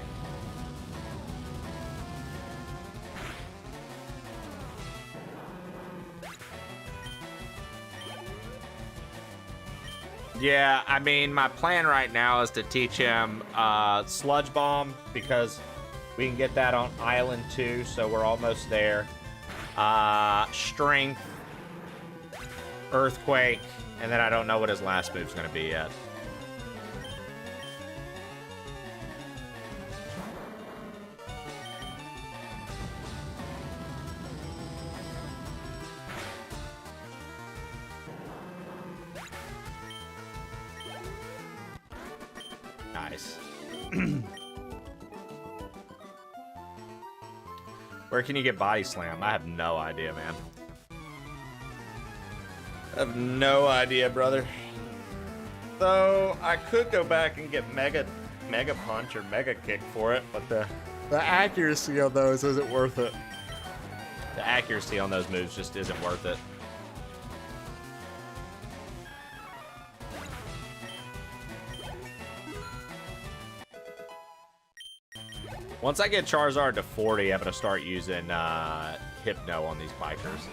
Yeah, I mean, my plan right now is to teach him Sludge Bomb, because we can get that on Island 2, so we're almost there. Strength, Earthquake, and then I don't know what his last move's going to be yet. Nice. Where can you get body slam? I have no idea, man. I have no idea, brother. So I could go back and get mega punch or mega kick for it, but the accuracy on those isn't worth it. The accuracy on those moves just isn't worth it. Once I get Charizard to 40, I'm gonna start using Hypno on these bikers.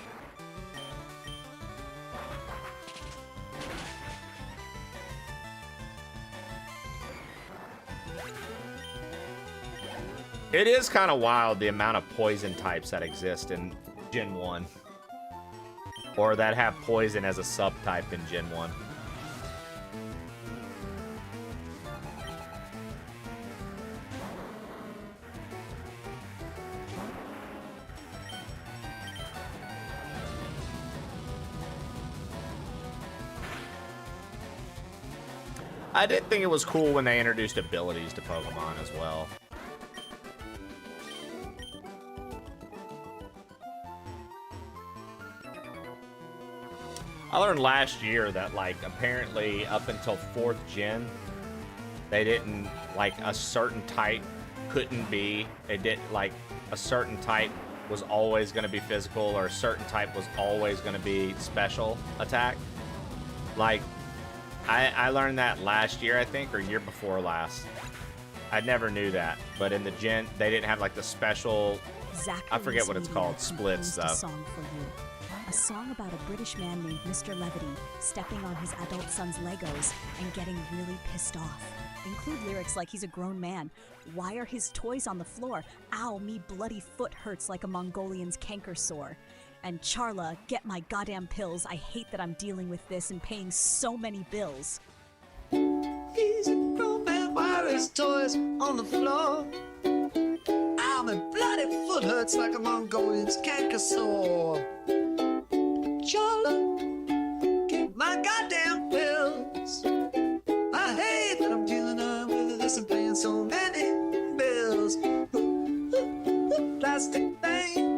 It is kind of wild the amount of poison types that exist in Gen 1. Or that have poison as a subtype in Gen 1. I did think it was cool when they introduced abilities to Pokemon as well. I learned last year that, like, apparently up until 4th gen, they didn't, like, a certain type couldn't be, it didn't, like, a certain type was always going to be physical, or a certain type was always going to be special attack. Like, I learned that last year, I think, or year before last. I never knew that, but in the gen, they didn't have, like, the special, I forget what it's called, splits, though. A song for you. A song about a British man named Mr. Levity stepping on his adult son's Legos and getting really pissed off. Include lyrics like he's a grown man. Why are his toys on the floor? Ow, me bloody foot hurts like a Mongolian's canker sore. And Charla, get my goddamn pills. I hate that I'm dealing with this and paying so many bills. He's a grown man, why are his toys on the floor? Ow, my bloody foot hurts like a Mongolian's canker sore. Charla, get my goddamn pills. I hate that I'm dealing with this and paying so many bills. Plastic thing.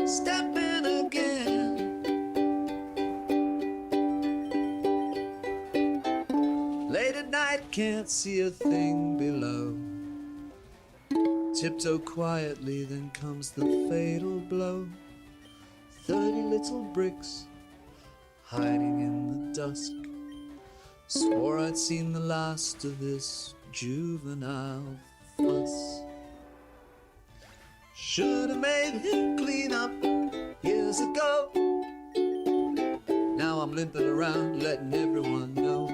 Stepping again. Late at night, can't see a thing below. Tiptoe quietly, then comes the fatal blow. 30 little bricks hiding in the dusk. Swore I'd seen the last of this juvenile fuss. Should've made him clean up years ago. Now I'm limping around letting everyone know.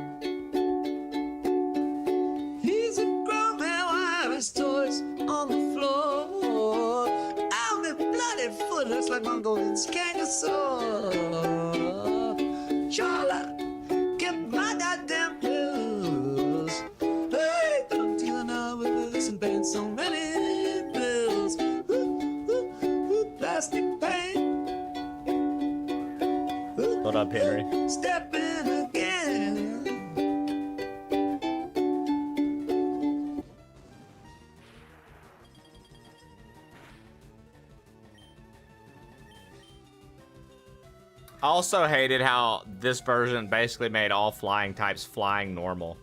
He's a grown man, why are his toys on the floor? Ow, my bloody foot hurts like Mongolian's canker sore. Charla, get my goddamn pills. Hey, but I'm dealing out with this and paying so many bills. Plastic pain. What up, Henry? Stepping again. I also hated how this version basically made all flying types flying normal.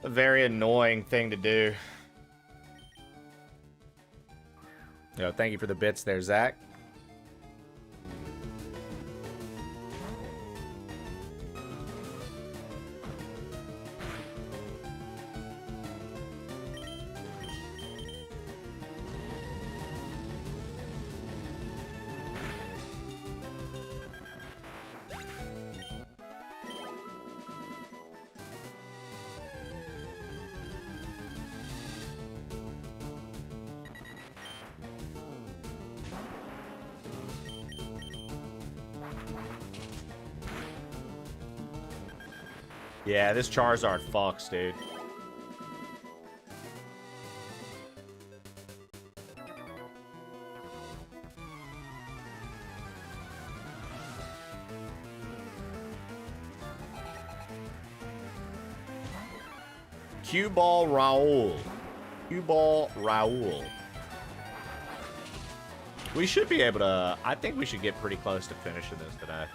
A very annoying thing to do. Yo, thank you for the bits there, Zach. Yeah, this Charizard fucks, dude. Cue Ball Raoul. Cue Ball Raoul. We should be able to... I think we should get pretty close to finishing this today.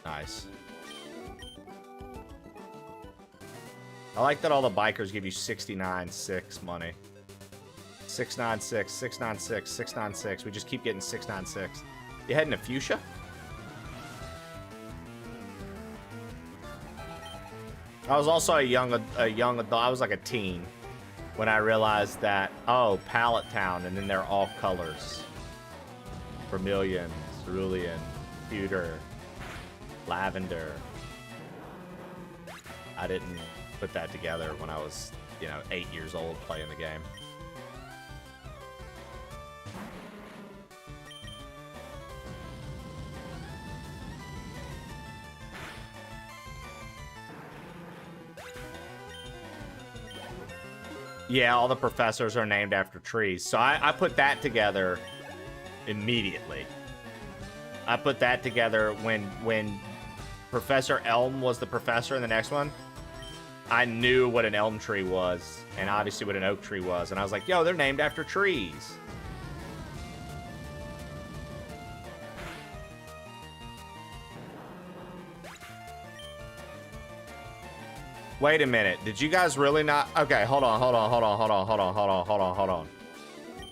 Nice. I like that all the bikers give you 69.6 money. 696, 696, 696. We just keep getting 696. You heading to Fuchsia? I was also a young adult. I was like a teen when I realized that, oh, Pallet Town, and then they're all colors. Vermilion, cerulean, pewter, lavender. I didn't put that together when I was, 8 years old playing the game. Yeah, all the professors are named after trees. So I put that together immediately. I put that together when Professor Elm was the professor in the next one. I knew what an elm tree was, and obviously what an oak tree was. And I was like, yo, they're named after trees. Wait a minute. Did you guys really not? Okay, hold on.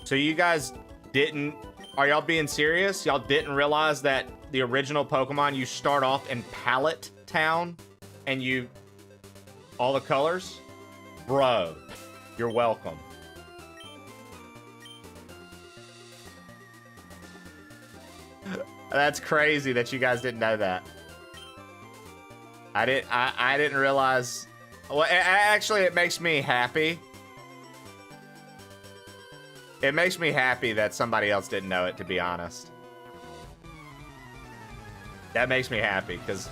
So you guys didn't... Are y'all being serious? Y'all didn't realize that the original Pokemon, you start off in Pallet Town, and you... All the colors? Bro, you're welcome. That's crazy that you guys didn't know that. I didn't realize... Well, actually, it makes me happy. It makes me happy that somebody else didn't know it, to be honest. That makes me happy, because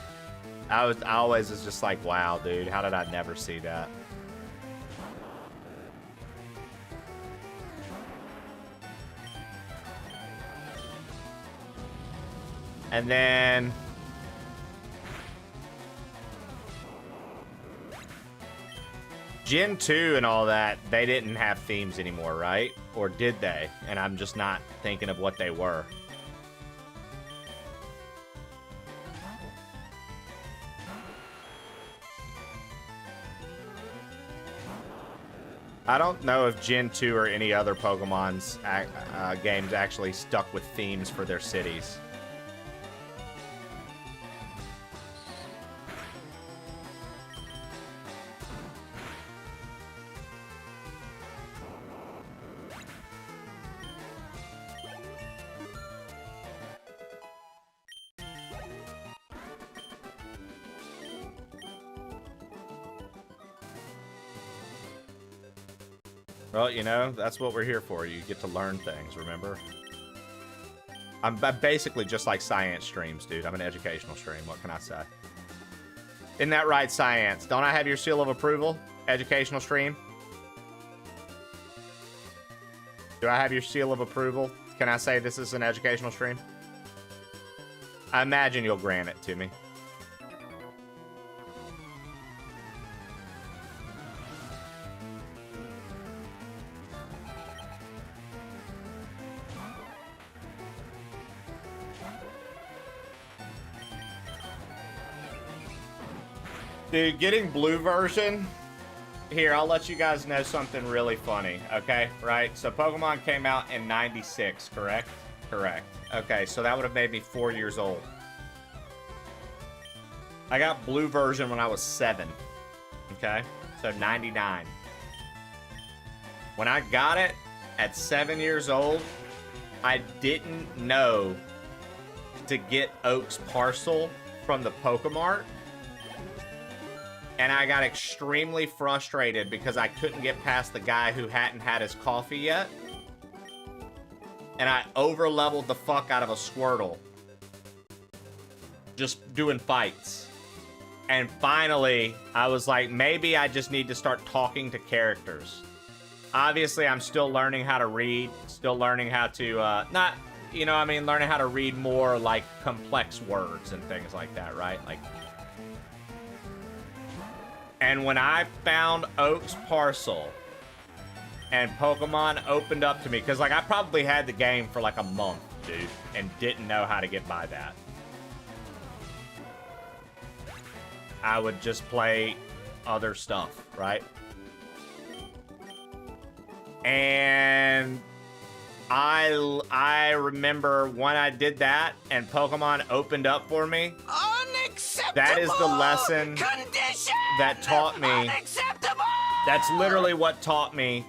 I always was just like, wow, dude, how did I never see that? And then... Gen 2 and all that, they didn't have themes anymore, right? Or did they? And I'm just not thinking of what they were. I don't know if Gen 2 or any other Pokemon's games actually stuck with themes for their cities. Well, you know, that's what we're here for. You get to learn things, remember? I'm basically just like science streams, dude. I'm an educational stream. What can I say? Isn't that right, science? Don't I have your seal of approval? Educational stream? Do I have your seal of approval? Can I say this is an educational stream? I imagine you'll grant it to me. Dude, getting blue version, here, I'll let you guys know something really funny, okay? Right? So Pokemon came out in 96, correct? Correct. Okay, so that would have made me 4 years old. I got blue version when I was 7, okay? So 99. When I got it at 7 years old, I didn't know to get Oak's parcel from the Pokemart. And I got extremely frustrated because I couldn't get past the guy who hadn't had his coffee yet. And I over-leveled the fuck out of a Squirtle. Just doing fights. And finally, I was like, maybe I just need to start talking to characters. Obviously, I'm still learning how to read, still learning how to, not, you know, I mean, learning how to read more, like, complex words and things like that, right? Like, and when I found Oak's Parcel and Pokemon opened up to me, because, like, I probably had the game for, like, a month, dude, and didn't know how to get by that. I would just play other stuff, right? And I remember when I did that and Pokemon opened up for me. Unacceptable! That is the lesson that taught me. Unacceptable! That's literally what taught me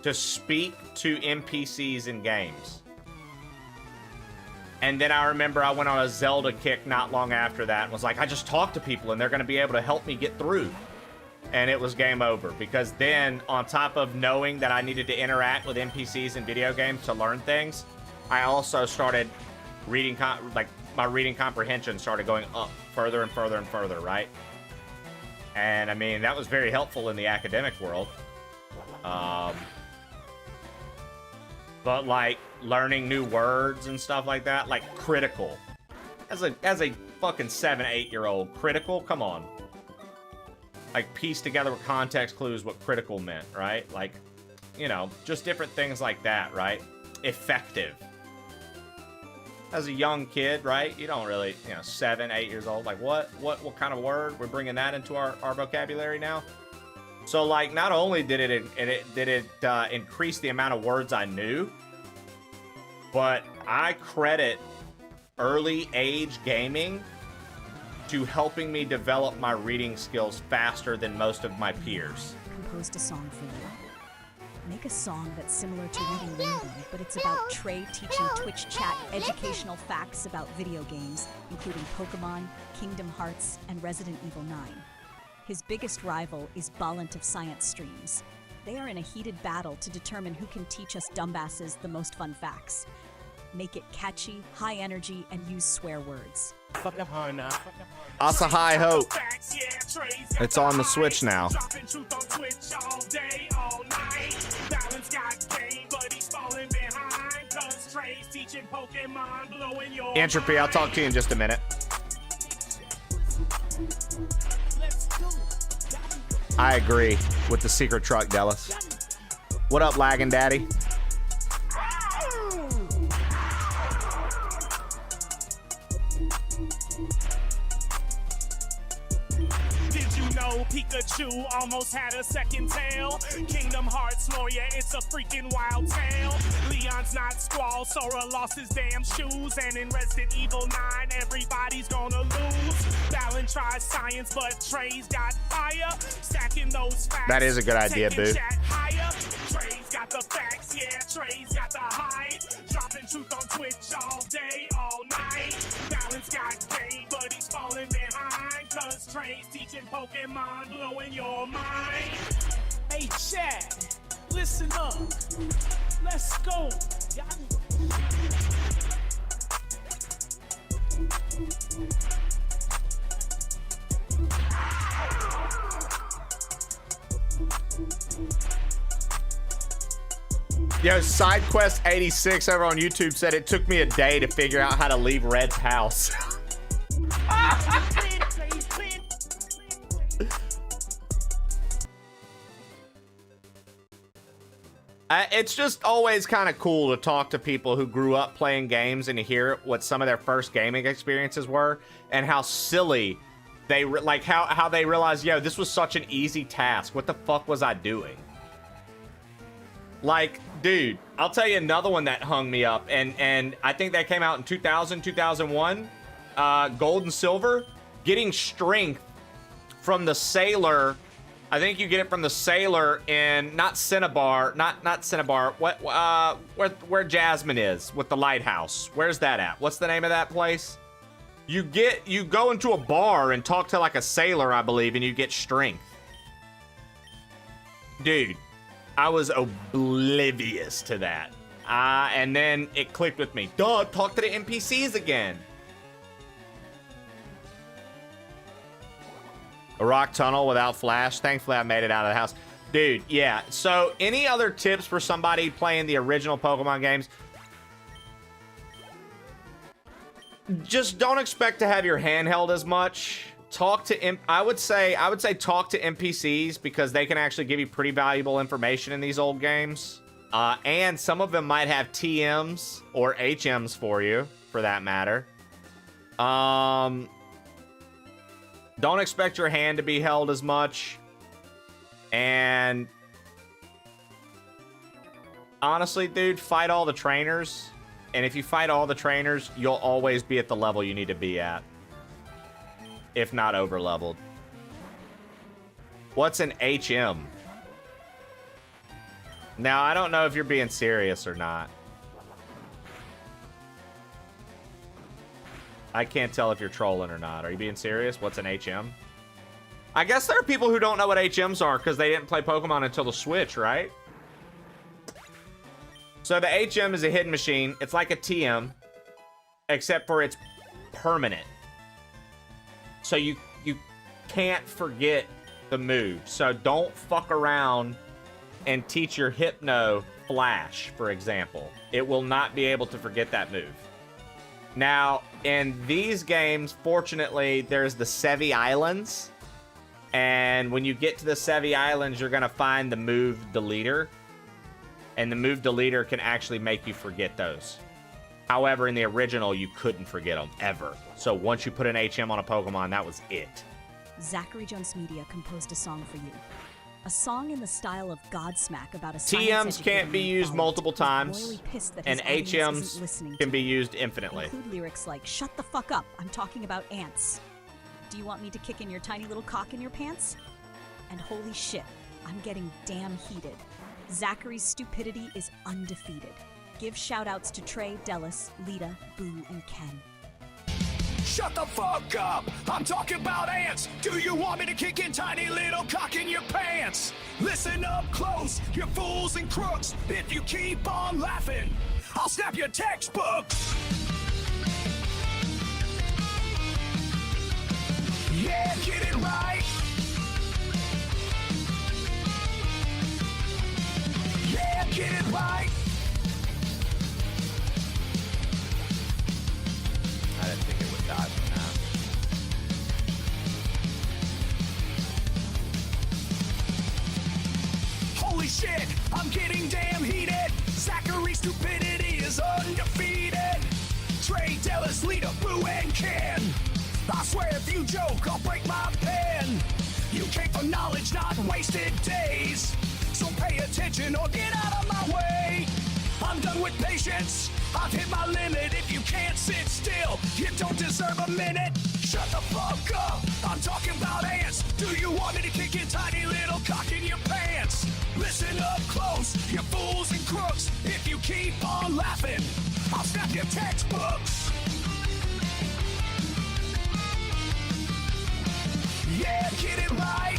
to speak to NPCs in games. And then I remember I went on a Zelda kick not long after that and was like, I just talked to people and they're going to be able to help me get through. And it was game over. Because then, on top of knowing that I needed to interact with NPCs in video games to learn things, I also started reading, like, my reading comprehension started going up further and further and further, right? And, I mean, that was very helpful in the academic world. But, like, learning new words and stuff like that, like critical. As a fucking 7-8-year-old, critical? Come on. Like, piece together with context clues what critical meant, right? Like, you know, just different things like that, right? Effective. As a young kid, right? You don't really, you know, 7, 8 years old. Like, what kind of word? We're bringing that into our vocabulary now? So, like, not only did it increase the amount of words I knew, but I credit early age gaming to helping me develop my reading skills faster than most of my peers. Composed a song for you. Make a song that's similar to Reading Rainbow, but it's about Trey teaching Twitch chat educational facts about video games, including Pokemon, Kingdom Hearts, and Resident Evil 9. His biggest rival is Ballant of Science Streams. They are in a heated battle to determine who can teach us dumbasses the most fun facts. Make it catchy, high energy, and use swear words. Asa High Hope. It's on the Switch now. Entropy, I'll talk to you in just a minute. I agree with the secret truck, Dallas. What up, Lagging Daddy? Pikachu almost had a second tail. Kingdom Hearts lawyer, it's a freaking wild tale. Leon's not Squall, Sora lost his damn shoes. And in Resident Evil 9, everybody's gonna lose. Balin tries science, but Trey's got fire. Stacking those facts. That is a good idea, boo. Trey's got the facts, yeah, Trey's got the hype. Dropping truth on Twitch all day, all night. Balin's got game, but he's falling behind. Cause Trey's teaching Pokemon, blowing your mind. Hey, Chad, listen up. Let's go. Yo, SideQuest86 over on YouTube said it took me a day to figure out how to leave Red's house. It's just always kind of cool to talk to people who grew up playing games and to hear what some of their first gaming experiences were and how silly they like how they realized, yo, this was such an easy task. What the fuck was I doing? Like, dude, I'll tell you another one that hung me up, and I think that came out in 2000, 2001. Gold and Silver, getting strength from the sailor. I think you get it from the sailor in not Cinnabar, not Cinnabar. Where Jasmine is with the lighthouse. Where's that at? What's the name of that place? You go into a bar and talk to like a sailor, I believe, and you get strength. Dude, I was oblivious to that. And then it clicked with me. Duh, talk to the NPCs again. A rock tunnel without flash. Thankfully, I made it out of the house. Dude, yeah. So, any other tips for somebody playing the original Pokemon games? Just don't expect to have your hand held as much. Talk to I would say talk to NPCs because they can actually give you pretty valuable information in these old games. And some of them might have TMs or HMs for you, for that matter. Don't expect your hand to be held as much. And honestly, dude, fight all the trainers. And if you fight all the trainers, you'll always be at the level you need to be at. If not over-leveled. What's an HM? Now, I don't know if you're being serious or not. I can't tell if you're trolling or not. Are you being serious? What's an HM? I guess there are people who don't know what HMs are because they didn't play Pokemon until the Switch, right? So the HM is a hidden machine. It's like a TM, except for it's permanent. So you can't forget the move. So don't fuck around and teach your Hypno Flash, for example. It will not be able to forget that move. Now, in these games, fortunately, there's the Sevi Islands. And when you get to the Sevi Islands, you're going to find the move deleter. And the move deleter can actually make you forget those. However, in the original, you couldn't forget them, ever. So once you put an HM on a Pokemon, that was it. Zachary Jones Media composed a song for you. A song in the style of Godsmack about a TMs can't be used multiple times, and HMs can be used infinitely. Include lyrics like, "Shut the fuck up, I'm talking about ants. Do you want me to kick in your tiny little cock in your pants?" And holy shit, I'm getting damn heated. Zachary's stupidity is undefeated. Give shoutouts to Trey, Delis, Lita, Boo, and Ken. Shut the fuck up! I'm talking about ants! Do you want me to kick in tiny little cock in your pants? Listen up close, you fools and crooks! If you keep on laughing, I'll snap your textbooks! Yeah, get it right! Yeah, get it right! I didn't think it would die from that. Holy shit, I'm getting damn heated. Zachary's stupidity is undefeated. Trey, Delis, Lita, Boo, and Ken. I swear if you joke, I'll break my pen. You came for knowledge, not wasted days. So pay attention or get out of my way. I'm done with patience. I've hit my limit. If you can't sit still, you don't deserve a minute. Shut the fuck up. I'm talking about ants. Do you want me to kick your tiny little cock in your pants? Listen up close, you fools and crooks. If you keep on laughing, I'll snap your textbooks. Yeah, get it right.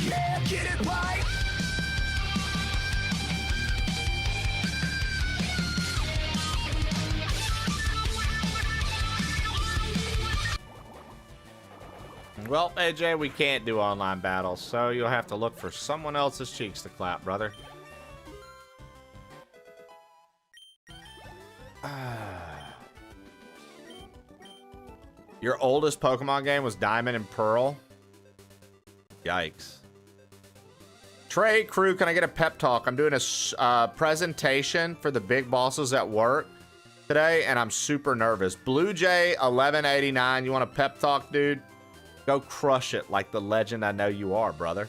Yeah, get it right. Well, AJ, we can't do online battles, so you'll have to look for someone else's cheeks to clap, brother. Your oldest Pokemon game was Diamond and Pearl? Yikes. Trey, crew, can I get a pep talk? I'm doing a presentation for the big bosses at work today, and I'm super nervous. Blue Jay 1189, you want a pep talk, dude? Go crush it like the legend I know you are, brother.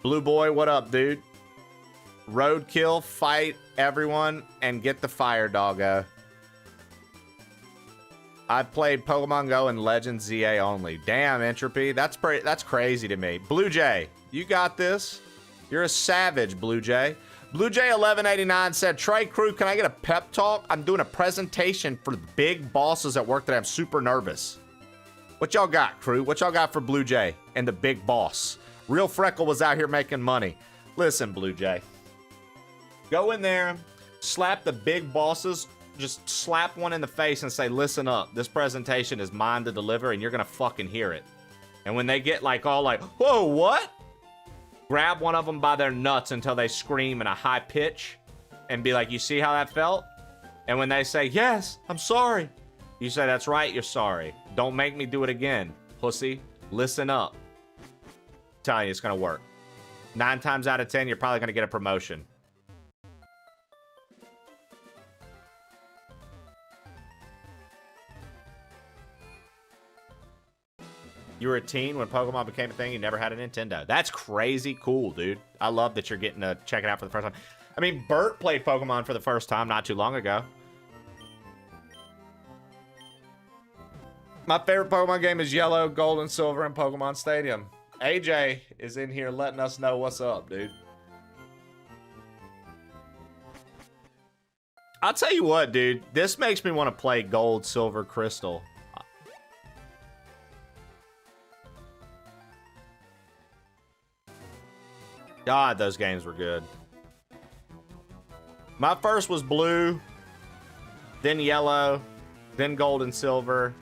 Blue Boy, what up, dude? Roadkill, fight everyone and get the fire doggo. I've played Pokemon Go and Legends ZA only. Damn, Entropy. That's crazy to me. Blue Jay, you got this. You're a savage, Blue Jay. Blue Jay 1189 said, Trey, crew, can I get a pep talk? I'm doing a presentation for the big bosses at work that I'm super nervous. What y'all got, crew? What y'all got for Blue Jay and the big boss? Real Freckle was out here making money. Listen, Blue Jay. Go in there, slap the big bosses just slap one in the face and say, listen up, this presentation is mine to deliver and you're gonna fucking hear it. And when they get like all like, whoa, what? Grab one of them by their nuts until they scream in a high pitch and be like, you see how that felt? And when they say, yes, I'm sorry, you say, that's right, you're sorry. Don't make me do it again, pussy. Listen up. I'm telling you, it's gonna work. 9 times out of 10, you're probably gonna get a promotion. You were a teen when Pokemon became a thing. You never had a Nintendo. That's crazy cool, dude. I love that you're getting to check it out for the first time. I mean, Bert played Pokemon for the first time not too long ago. My favorite Pokemon game is Yellow, Gold, and Silver, and Pokemon Stadium. AJ is in here letting us know what's up, dude. I'll tell you what, dude. This makes me want to play Gold, Silver, Crystal. God, those games were good. My first was Blue, then Yellow, then Gold and Silver.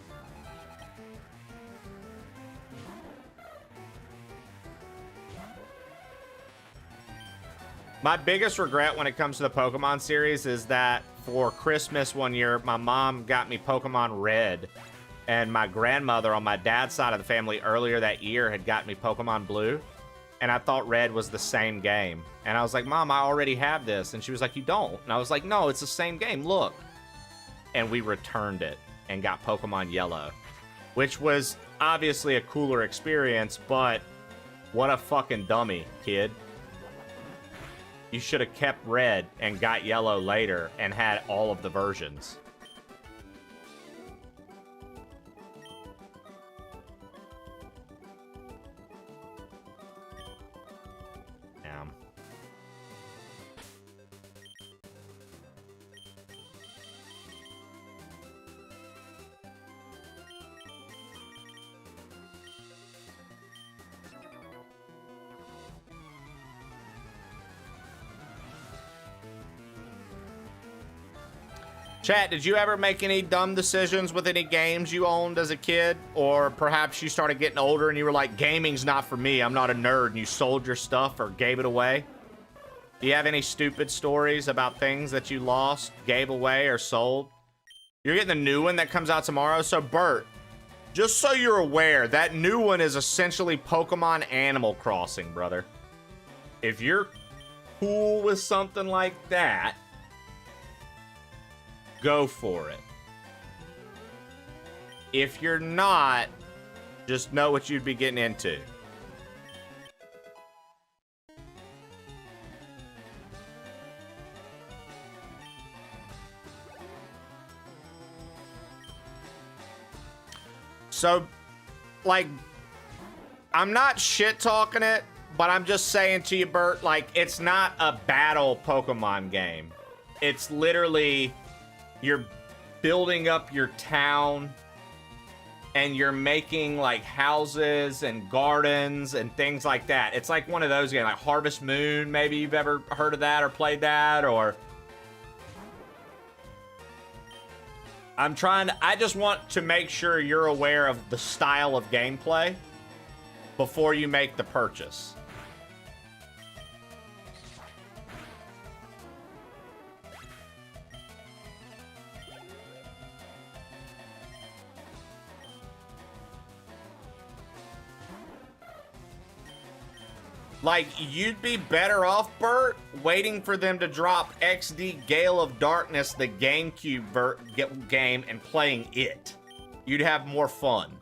My biggest regret when it comes to the Pokemon series is that for Christmas one year, my mom got me Pokemon Red, and my grandmother on my dad's side of the family earlier that year had got me Pokemon Blue. And I thought Red was the same game. And I was like, Mom, I already have this. And she was like, you don't. And I was like, no, it's the same game. Look. And we returned it and got Pokemon Yellow, which was obviously a cooler experience, but what a fucking dummy, kid. You should have kept Red and got Yellow later and had all of the versions. Chat, did you ever make any dumb decisions with any games you owned as a kid? Or perhaps you started getting older and you were like, gaming's not for me, I'm not a nerd, and you sold your stuff or gave it away? Do you have any stupid stories about things that you lost, gave away, or sold? You're getting the new one that comes out tomorrow. So Bert, just so you're aware, that new one is essentially Pokemon Animal Crossing, brother. If you're cool with something like that, go for it. If you're not, just know what you'd be getting into. So, like, I'm not shit-talking it, but I'm just saying to you, Bert, like, it's not a battle Pokemon game. It's literally... you're building up your town and you're making like houses and gardens and things like that. It's like one of those games, like Harvest Moon. Maybe you've ever heard of that or played that, or I just want to make sure you're aware of the style of gameplay before you make the purchase. Like, you'd be better off, Bert, waiting for them to drop XD Gale of Darkness, the GameCube game, and playing it. You'd have more fun.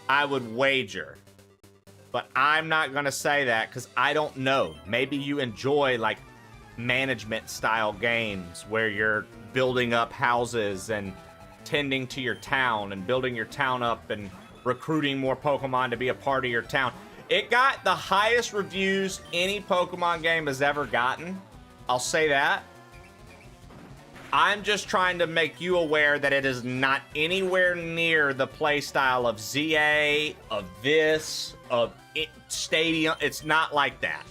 I would wager. But I'm not going to say that because I don't know. Maybe you enjoy, like, management-style games where you're building up houses and tending to your town and building your town up and recruiting more Pokemon to be a part of your town. It got the highest reviews any Pokemon game has ever gotten. I'll say that. I'm just trying to make you aware that it is not anywhere near the playstyle of ZA, of this, of Stadium. It's not like that.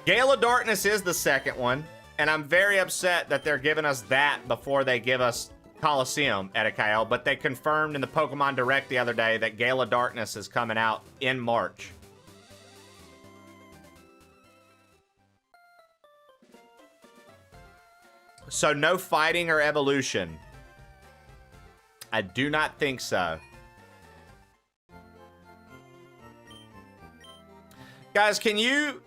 Gale of Darkness is the second one. And I'm very upset that they're giving us that before they give us Coliseum Edikael, but they confirmed in the Pokemon Direct the other day that Gale of Darkness is coming out in March. So no fighting or evolution. I do not think so. Guys, can you...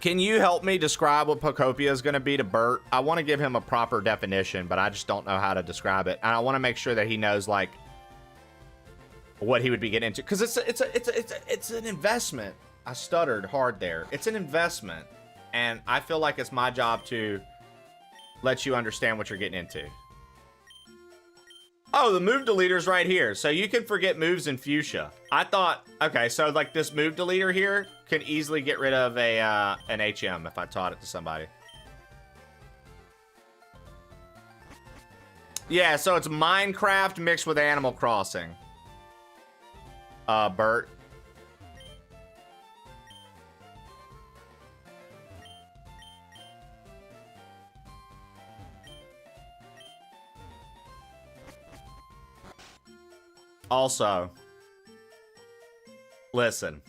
Can you help me describe what Pokopia is going to be to Bert? I want to give him a proper definition, but I just don't know how to describe it. And I want to make sure that he knows, like, what he would be getting into. Because it's an investment. I stuttered hard there. It's an investment. And I feel like it's my job to let you understand what you're getting into. Oh, the move deleter's right here. So you can forget moves in Fuchsia. I thought, okay, so like this move deleter here can easily get rid of a an HM if I taught it to somebody. Yeah, so it's Minecraft mixed with Animal Crossing. Bert. Also, listen.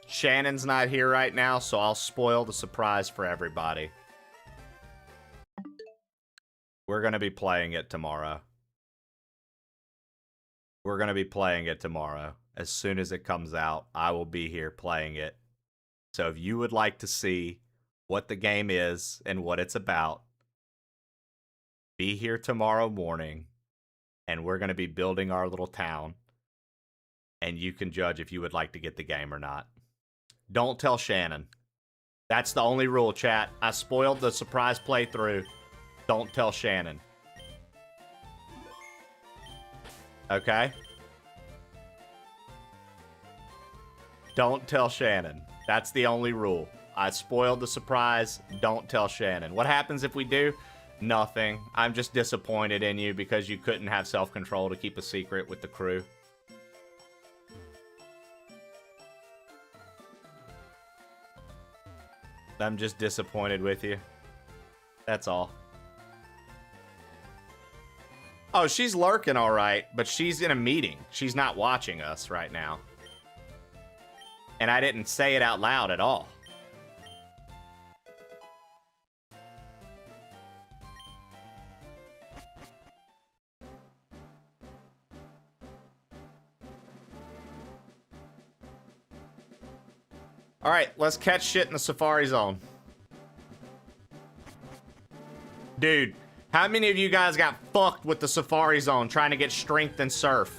Shannon's not here right now, so I'll spoil the surprise for everybody. We're going to be playing it tomorrow. We're going to be playing it tomorrow. As soon as it comes out, I will be here playing it. So if you would like to see what the game is and what it's about, be here tomorrow morning. And we're going to be building our little town. And you can judge if you would like to get the game or not. Don't tell Shannon. That's the only rule, chat. I spoiled the surprise playthrough. Don't tell Shannon. Okay? Don't tell Shannon. That's the only rule. I spoiled the surprise. Don't tell Shannon. What happens if we do? Nothing. I'm just disappointed in you because you couldn't have self-control to keep a secret with the crew. I'm just disappointed with you. That's all. Oh, she's lurking all right, but she's in a meeting. She's not watching us right now. And I didn't say it out loud at all. All right, let's catch shit in the Safari Zone. Dude, how many of you guys got fucked with the Safari Zone trying to get strength and surf?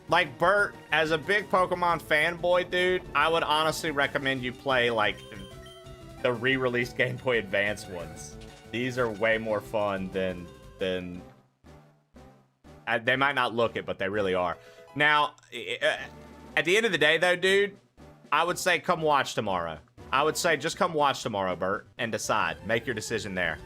Like, Bert, as a big Pokemon fanboy, dude, I would honestly recommend you play, like, the re-released Game Boy Advance ones. These are way more fun than they might not look it, but they really are. Now, at the end of the day, though, dude, I would say come watch tomorrow. I would say just come watch tomorrow, Bert, and decide. Make your decision there.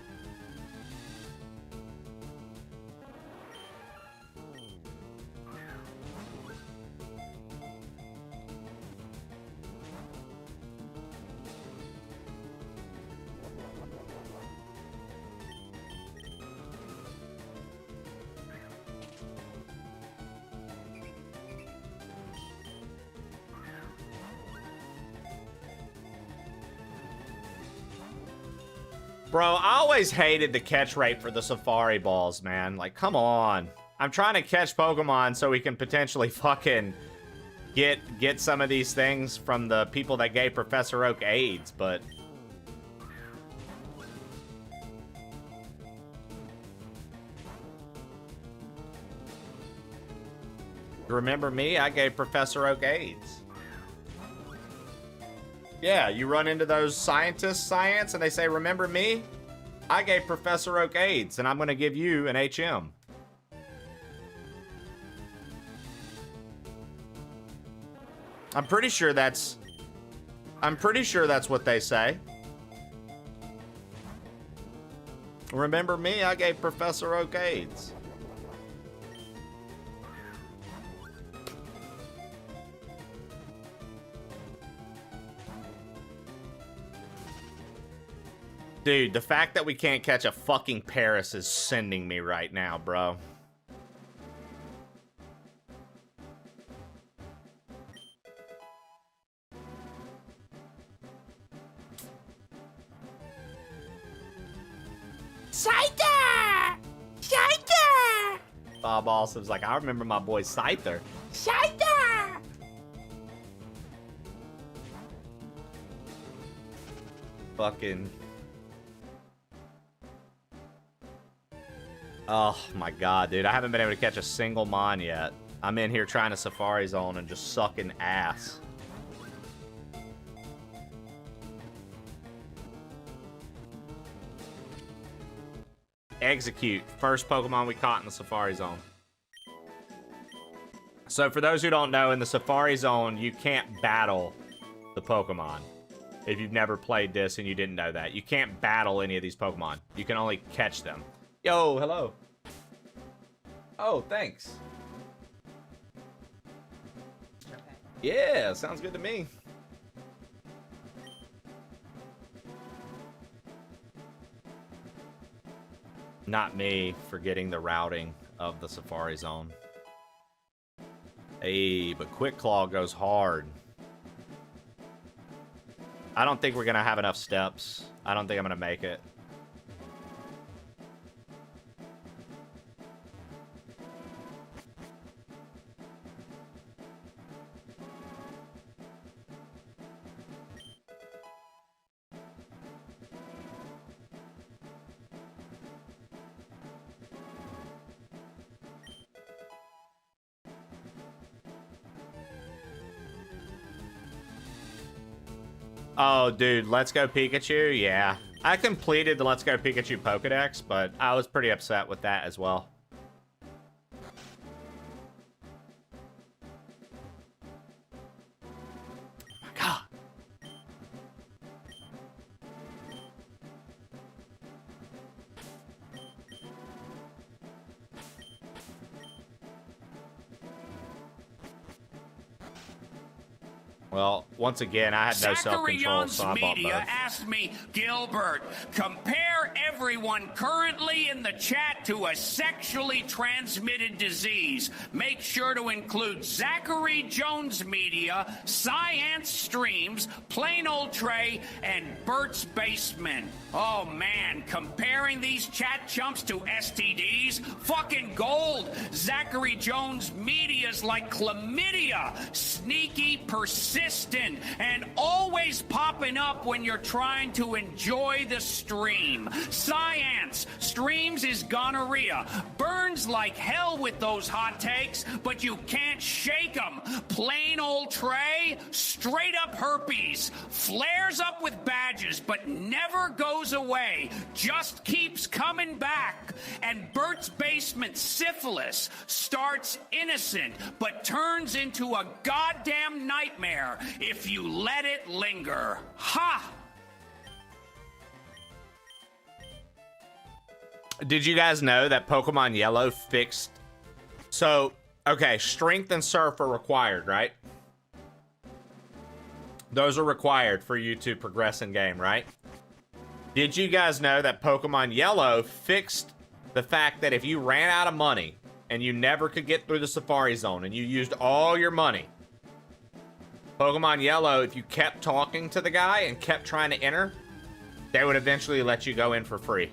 Bro, I always hated the catch rate for the Safari balls, man. Like, come on. I'm trying to catch Pokemon so we can potentially fucking get some of these things from the people that gave Professor Oak AIDS, but... Remember me? I gave Professor Oak AIDS. Yeah, you run into those scientists, science, and they say, remember me? I gave Professor Oak AIDS, and I'm going to give you an HM. I'm pretty sure that's what they say. Remember me? I gave Professor Oak AIDS. Dude, the fact that we can't catch a fucking Paris is sending me right now, bro. Scyther! Scyther! Bob Alsom's like, I remember my boy Scyther. Scyther! Fucking... Oh my god, dude. I haven't been able to catch a single mon yet. I'm in here trying to Safari Zone and just sucking ass. Execute. First Pokemon we caught in the Safari Zone. So for those who don't know, in the Safari Zone, you can't battle the Pokemon. If you've never played this and you didn't know that. You can't battle any of these Pokemon. You can only catch them. Yo, hello. Oh, thanks. Yeah, sounds good to me. Not me forgetting the routing of the Safari Zone. Hey, but Quick Claw goes hard. I don't think we're gonna have enough steps. I don't think I'm gonna make it. Oh, dude, Let's Go Pikachu? Yeah. I completed the Let's Go Pikachu Pokedex, but I was pretty upset with that as well. Oh my god. Well, once again, I had no self-control, so I bought both. Media asked me, Gilbert, compare everyone currently in the chat to a sexually transmitted disease. Make sure to include Zachary Jones Media, Science Streams, Plain Old Trey, and Bert's Basement. Oh man, comparing these chat chumps to STDs? Fucking gold! Zachary Jones Media's like chlamydia, sneaky, persistent, and always popping up when you're trying to enjoy the stream. Science Streams is gonorrhea. Burns like hell with those hot takes, but you can't shake them. Plain Old Trey, straight up herpes. Flares up with badges, but never goes away. Just keeps coming back. And Bert's Basement syphilis starts innocent, but turns into a goddamn nightmare if you let it linger. Ha! Did you guys know that Pokemon Yellow fixed... So, okay, Strength and Surf are required, right? Those are required for you to progress in game, right? Did you guys know that Pokemon Yellow fixed the fact that if you ran out of money and you never could get through the Safari Zone and you used all your money, Pokemon Yellow, if you kept talking to the guy and kept trying to enter, they would eventually let you go in for free.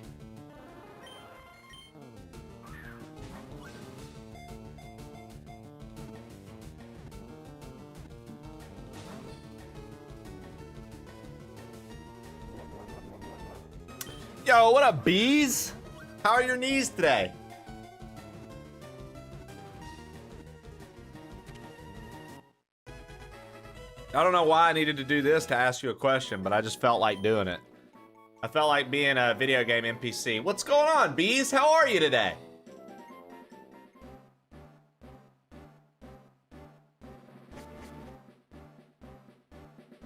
Yo, what up, bees? How are your knees today? I don't know why I needed to do this to ask you a question, but I just felt like doing it. I felt like being a video game NPC. What's going on, Bees? How are you today?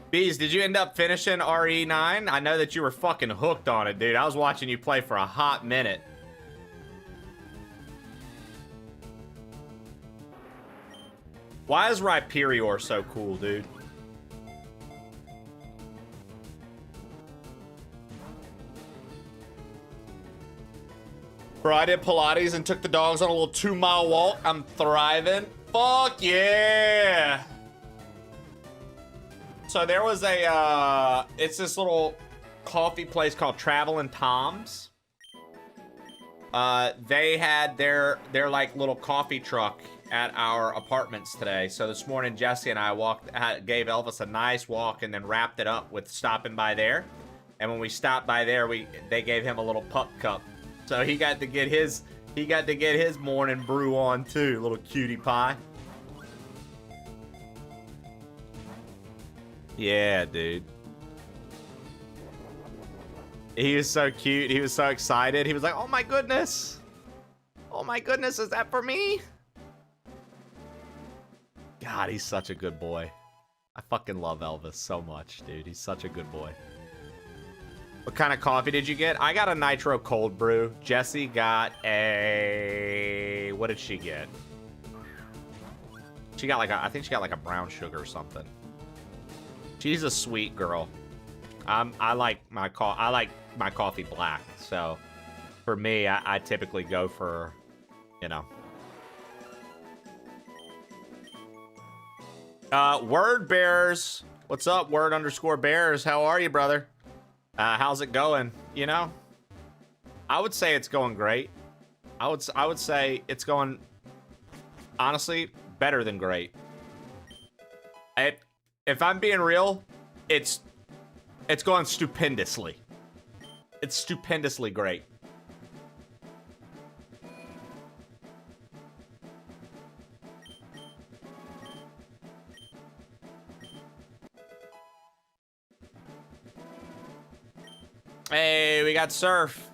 Bees, did you end up finishing RE9? I know that you were fucking hooked on it, dude. I was watching you play for a hot minute. Why is Rhyperior so cool, dude? Bro, I did Pilates and took the dogs on a little 2-mile walk. I'm thriving. Fuck yeah! So there was a, it's this little coffee place called Travelin' Tom's. They had their like little coffee truck at our apartments today. So this morning, Jesse and I gave Elvis a nice walk and then wrapped it up with stopping by there. And when we stopped by there, they gave him a little pup cup. So he got to get his morning brew on too, little cutie pie. Yeah, dude. He was so cute. He was so excited. He was like, oh my goodness. Oh my goodness, is that for me? God, he's such a good boy. I fucking love Elvis so much, dude. He's such a good boy. What kind of coffee did you get? I got a nitro cold brew. Jessie got a... What did she get? She got like a... I think she got like a brown sugar or something. She's a sweet girl. I like my coffee black. So for me, I typically go for, you know. Word Bears. What's up, Word_Bears? How are you, brother? How's it going? You know, I would say it's going great. I would say it's going, honestly, better than great. If I'm being real, it's going stupendously. It's stupendously great. Hey, we got Surf.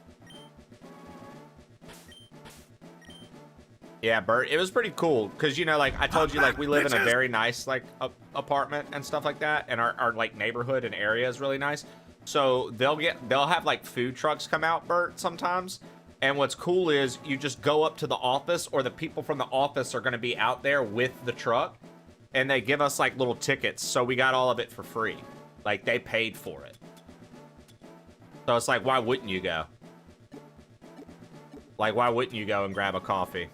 Yeah, Bert, it was pretty cool because, you know, like I told you, like we live in a very nice like apartment and stuff like that, and our like neighborhood and area is really nice. So they'll have like food trucks come out, Bert, sometimes. And what's cool is you just go up to the office, or the people from the office are going to be out there with the truck, and they give us like little tickets. So we got all of it for free. Like they paid for it. So it's like, why wouldn't you go? Like, why wouldn't you go and grab a coffee?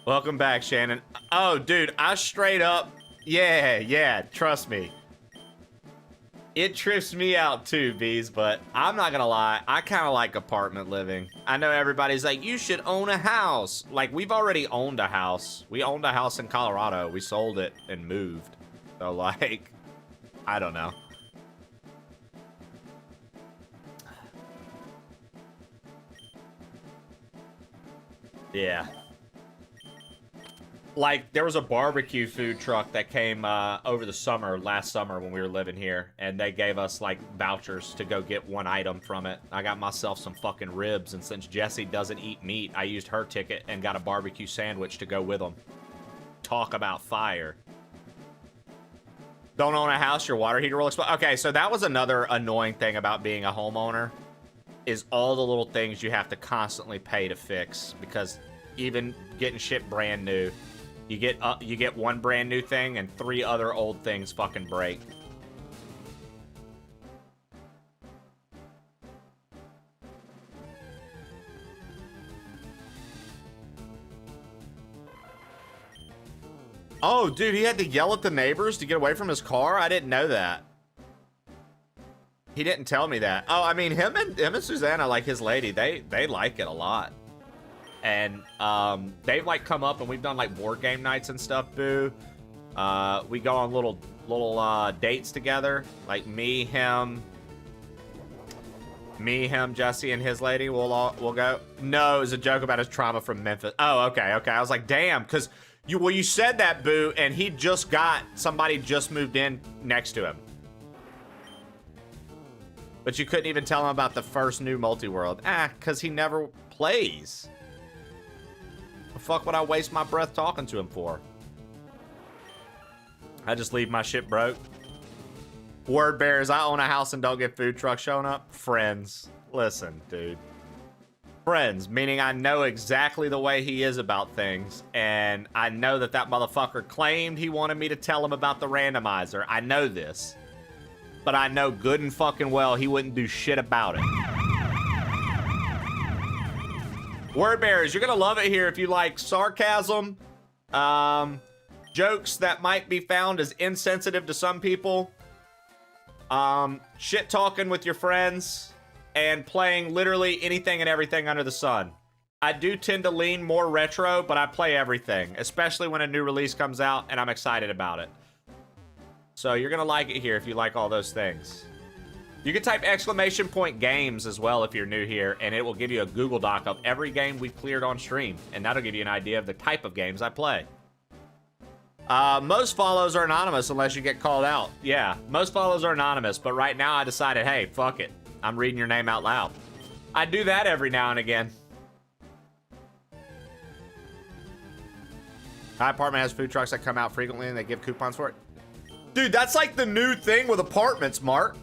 Welcome back, Shannon. Oh, dude, I straight up... Yeah, trust me. It trips me out too, Bees, but I'm not gonna lie. I kind of like apartment living. I know everybody's like, you should own a house. Like, we've already owned a house. We owned a house in Colorado. We sold it and moved. So, like, I don't know. Yeah. Like, there was a barbecue food truck that came over the summer, last summer when we were living here, and they gave us, like, vouchers to go get one item from it. I got myself some fucking ribs, and since Jessie doesn't eat meat, I used her ticket and got a barbecue sandwich to go with them. Talk about fire. Don't own a house, your water heater will explode. Okay, so that was another annoying thing about being a homeowner, is all the little things you have to constantly pay to fix, because even getting shit brand new, you get one brand new thing and 3 other old things fucking break. Oh, dude, he had to yell at the neighbors to get away from his car? I didn't know that. He didn't tell me that. Oh, I mean, him and Susanna, like his lady, they like it a lot. And they've like come up and we've done like board game nights and stuff, boo. We go on little dates together. Like me, him, Jesse, and his lady. We'll go. No, it was a joke about his trauma from Memphis. Oh, okay. I was like, damn, because Well, you said that, Boo, and he just got, somebody just moved in next to him. But you couldn't even tell him about the first new multi-world. Because he never plays. The fuck would I waste my breath talking to him for? I just leave my shit broke. Word bearers, I own a house and don't get food trucks showing up. Friends. Listen, dude. Friends, meaning I know exactly the way he is about things. And I know that that motherfucker claimed he wanted me to tell him about the randomizer. I know this. But I know good and fucking well he wouldn't do shit about it. Word bearers, you're gonna love it here if you like sarcasm, jokes that might be found as insensitive to some people, shit talking with your friends, and playing literally anything and everything under the sun. I do tend to lean more retro, but I play everything, especially when a new release comes out and I'm excited about it. So you're gonna like it here if you like all those things. You can type !games as well if you're new here, and it will give you a Google Doc of every game we've cleared on stream, and that'll give you an idea of the type of games I play. Most follows are anonymous unless you get called out. Yeah, most follows are anonymous, but right now I decided, hey, fuck it. I'm reading your name out loud. I do that every now and again. My apartment has food trucks that come out frequently and they give coupons for it. Dude, that's like the new thing with apartments, Mark.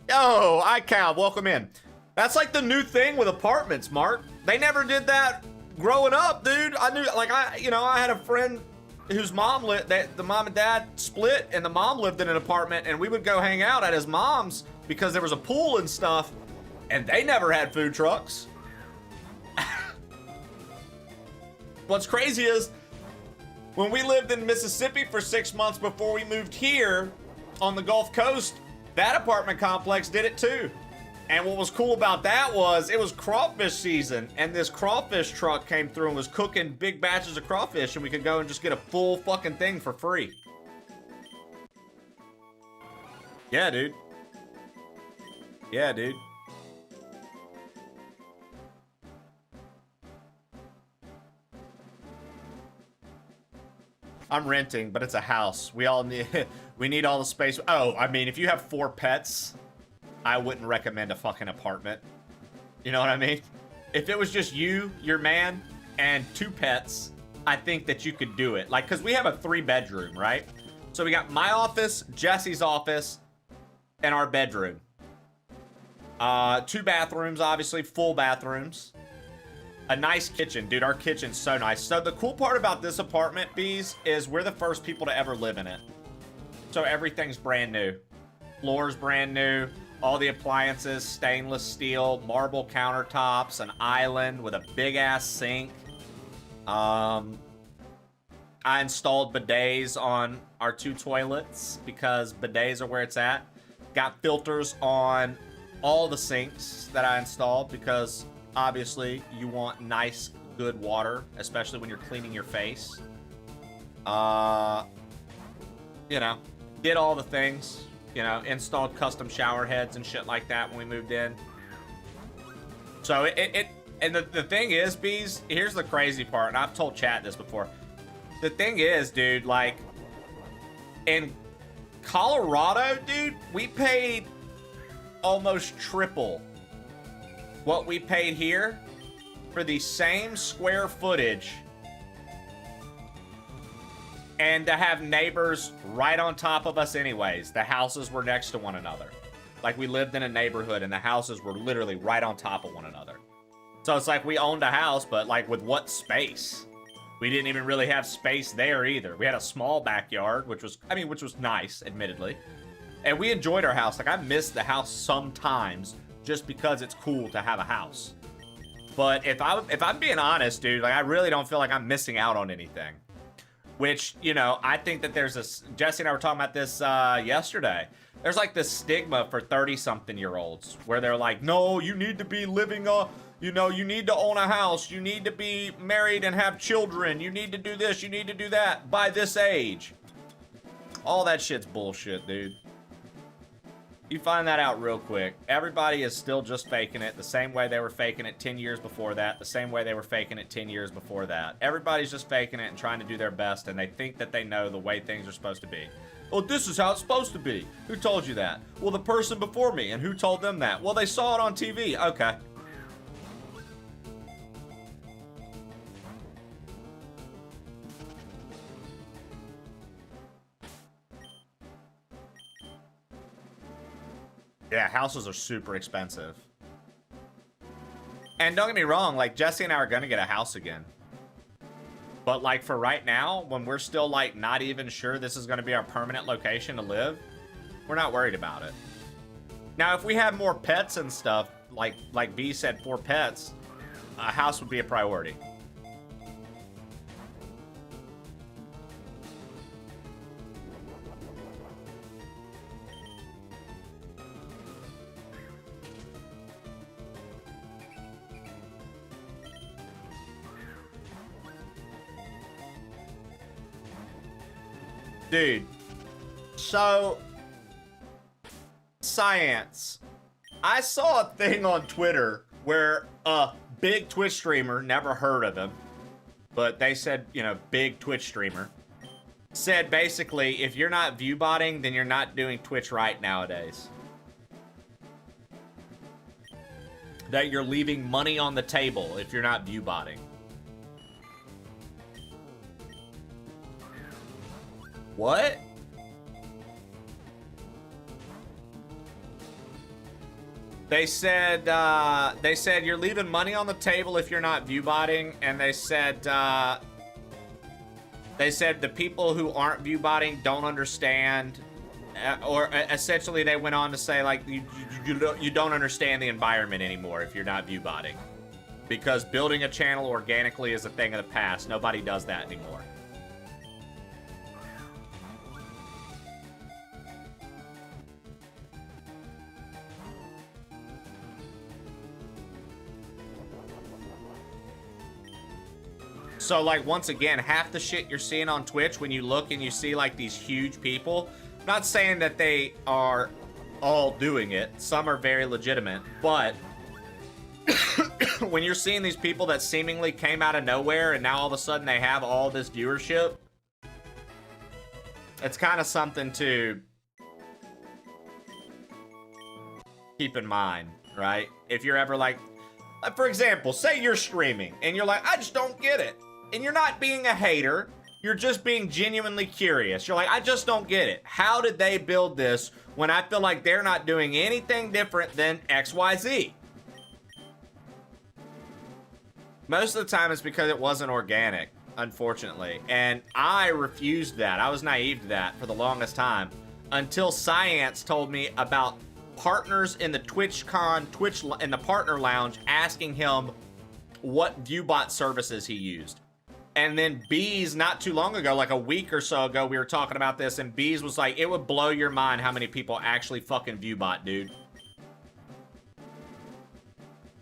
Yo, iCal, welcome in. That's like the new thing with apartments, Mark. They never did that growing up, dude. I knew, like, I had a friend whose mom the mom and dad split, and the mom lived in an apartment, and we would go hang out at his mom's because there was a pool and stuff, and they never had food trucks. What's crazy is, when we lived in Mississippi for 6 months before we moved here on the Gulf Coast, that apartment complex did it too. And what was cool about that was it was crawfish season, and this crawfish truck came through and was cooking big batches of crawfish, and we could go and just get a full fucking thing for free. Yeah, dude. Yeah, dude. I'm renting, but it's a house. We need all the space. Oh, I mean, if you have 4 pets, I wouldn't recommend a fucking apartment. You know what I mean? If it was just you, your man, and 2 pets, I think that you could do it. Like, because we have a 3-bedroom, right? So we got my office, Jesse's office, and our bedroom. 2 bathrooms, obviously, full bathrooms. A nice kitchen. Dude, our kitchen's so nice. So the cool part about this apartment, Bees, is we're the first people to ever live in it. So everything's brand new. Floor's brand new. All the appliances, stainless steel, marble countertops, an island with a big-ass sink. I installed bidets on our 2 toilets because bidets are where it's at. Got filters on all the sinks that I installed because obviously you want nice, good water, especially when you're cleaning your face. You know, did all the things. You know, installed custom shower heads and shit like that when we moved in. So and the thing is, Bees, here's the crazy part, and I've told chat this before. The thing is, dude, like, in Colorado, dude, we paid almost triple what we paid here for the same square footage and to have neighbors right on top of us anyways. The houses were next to one another. Like, we lived in a neighborhood and the houses were literally right on top of one another. So it's like we owned a house, but like with what space? We didn't even really have space there either. We had a small backyard, which was nice, admittedly. And we enjoyed our house. Like, I miss the house sometimes just because it's cool to have a house. But if I'm being honest, dude, like, I really don't feel like I'm missing out on anything. Which, you know, I think that there's this, Jesse and I were talking about this yesterday. There's like this stigma for 30-something-year-olds where they're like, no, you need to be living you know, you need to own a house. You need to be married and have children. You need to do this. You need to do that by this age. All that shit's bullshit, dude. You find that out real quick. Everybody is still just faking it the same way they were faking it 10 years before that, the same way they were faking it 10 years before that. Everybody's just faking it and trying to do their best, and they think that they know the way things are supposed to be. Well, this is how it's supposed to be. Who told you that? Well, the person before me. And who told them that? Well, they saw it on TV. Okay. Yeah, houses are super expensive. And don't get me wrong, like, Jesse and I are gonna get a house again. But, like, for right now, when we're still, like, not even sure this is gonna be our permanent location to live, we're not worried about it. Now, if we have more pets and stuff, like B said, 4 pets, a house would be a priority. Dude, so, science. I saw a thing on Twitter where a big Twitch streamer, never heard of him, but they said, you know, big Twitch streamer, said basically, if you're not view botting, then you're not doing Twitch right nowadays. That you're leaving money on the table if you're not view botting. What? They said you're leaving money on the table if you're not view botting, and they said the people who aren't view botting don't understand, or essentially they went on to say, like, you don't understand the environment anymore if you're not view botting, because building a channel organically is a thing of the past. Nobody does that anymore. So, like, once again, half the shit you're seeing on Twitch when you look and you see, like, these huge people, not saying that they are all doing it. Some are very legitimate. But when you're seeing these people that seemingly came out of nowhere and now all of a sudden they have all this viewership, it's kind of something to keep in mind, right? If you're ever like, for example, say you're streaming and you're like, I just don't get it. And you're not being a hater. You're just being genuinely curious. You're like, I just don't get it. How did they build this when I feel like they're not doing anything different than XYZ? Most of the time it's because it wasn't organic, unfortunately. And I refused that. I was naive to that for the longest time until Science told me about partners in the TwitchCon, in the partner lounge, asking him what ViewBot services he used. And then Bees, not too long ago, like a week or so ago, we were talking about this, and Bees was like, it would blow your mind how many people actually fucking ViewBot, dude.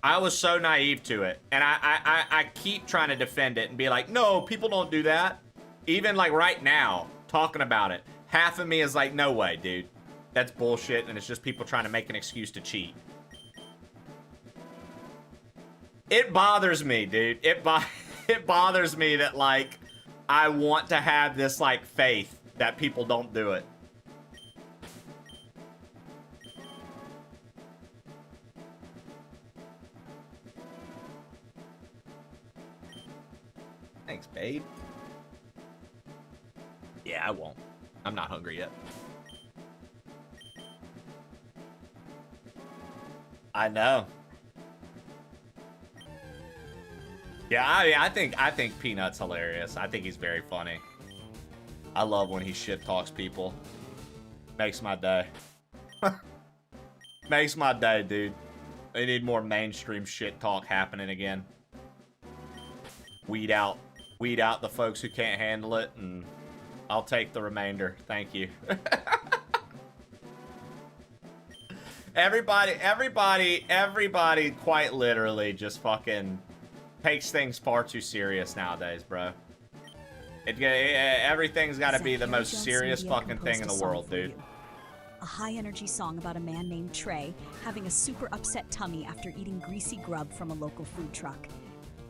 I was so naive to it. And I keep trying to defend it and be like, no, people don't do that. Even like right now, talking about it, half of me is like, no way, dude. That's bullshit, and it's just people trying to make an excuse to cheat. It bothers me, dude. It bothers me that, like, I want to have this, like, faith that people don't do it. Thanks, babe. Yeah, I won't. I'm not hungry yet. I know. Yeah, I think Peanut's hilarious. I think he's very funny. I love when he shit talks people. Makes my day. Makes my day, dude. They need more mainstream shit talk happening again. Weed out the folks who can't handle it, and I'll take the remainder. Thank you. Everybody quite literally just fucking takes things far too serious nowadays, bro. Everything's got to be the most serious fucking thing in the world, dude. a high-energy song about a man named Trey having a super upset tummy after eating greasy grub from a local food truck.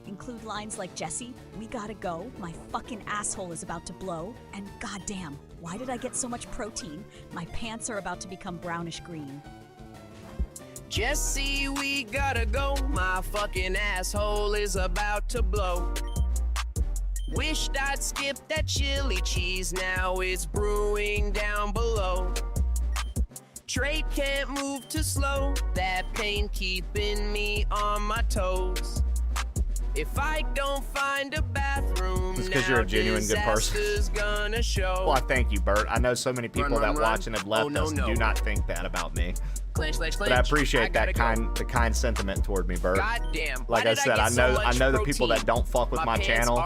Include lines like, Jesse, we gotta go, my fucking asshole is about to blow, and goddamn, why did I get so much protein? My pants are about to become brownish green. Jesse, we gotta go, my fucking asshole is about to blow. Wished I'd skip that chili cheese, now it's brewing down below. Trey can't move too slow, that pain keeping me on my toes. If I don't find a bathroom, it's because you're a genuine good person. Gonna show. Well, thank you, Bert. I know so many people that watch and have left us do not think that about me. Clinch, but I appreciate the kind sentiment toward me, Bert. Goddamn. Like I said, I know the people that don't fuck with my channel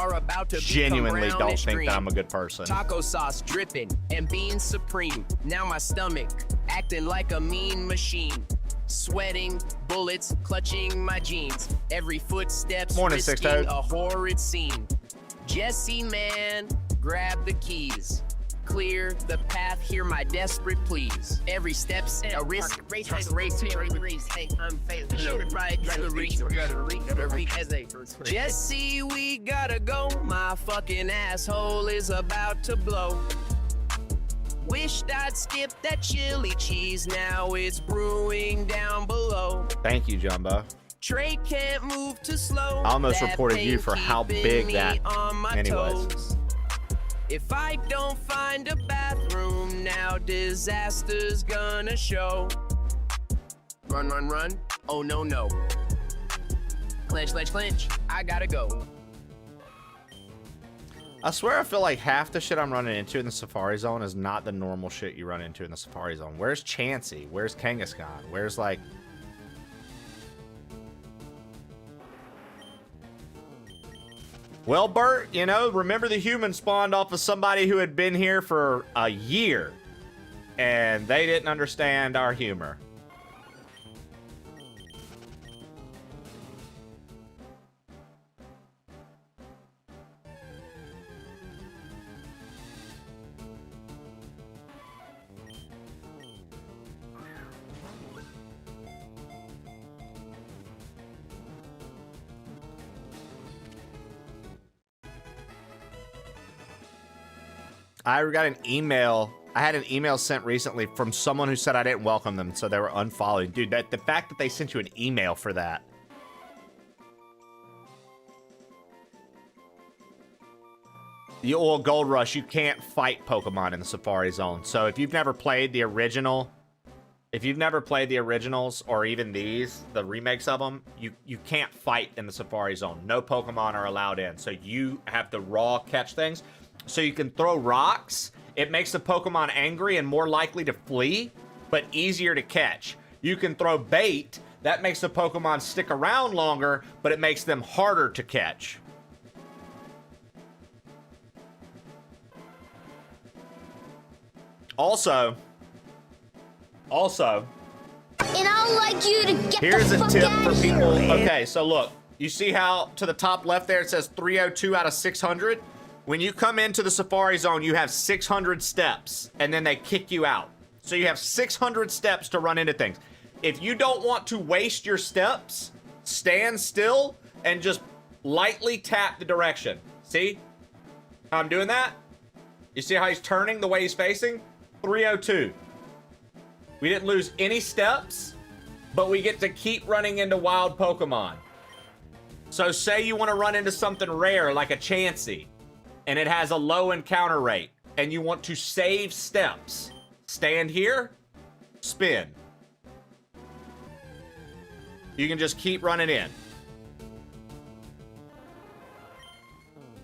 genuinely don't think that I'm a good person. Taco sauce dripping and being supreme. Now my stomach acting like a mean machine. Sweating, bullets clutching my jeans. Every footstep's risking a horrid scene. Jesse, man, grab the keys. Clear the path, hear my desperate pleas. Every step's a risk. Race. Hey, I'm Jesse, we gotta go. My fucking asshole is about to blow. Wished I'd skip that chili cheese, now it's brewing down below. Thank you, Jumbo. Trey can't move too slow. I almost reported you for how big that anyways. If I don't find a bathroom, now disaster's gonna show. Run, run, run. Oh, no, no. Clinch, clinch, clinch. I gotta go. I swear I feel like half the shit I'm running into in the Safari Zone is not the normal shit you run into in the Safari Zone. Where's Chansey? Where's Kangaskhan? Where's like... Well, Bert, you know, remember the human spawned off of somebody who had been here for a year. And they didn't understand our humor. I got an email. I had an email sent recently from someone who said I didn't welcome them, so they were unfollowing. Dude, the fact that they sent you an email for that. Well, Gold Rush, you can't fight Pokemon in the Safari Zone. So if you've never played the original, if you've never played the originals or even these, the remakes of them, you can't fight in the Safari Zone. No Pokemon are allowed in. So you have to raw catch things. So you can throw rocks. It makes the Pokemon angry and more likely to flee, but easier to catch. You can throw bait. That makes the Pokemon stick around longer, but it makes them harder to catch. Also, and I'd like you to get here's a tip for people. Okay, so look, you see how to the top left there it says 302 out of 600? When you come into the Safari Zone, you have 600 steps, and then they kick you out. So you have 600 steps to run into things. If you don't want to waste your steps, stand still and just lightly tap the direction. See how I'm doing that? You see how he's turning the way he's facing? 302. We didn't lose any steps, but we get to keep running into wild Pokemon. So say you want to run into something rare like a Chansey, and it has a low encounter rate, and you want to save steps. Stand here, spin. You can just keep running in.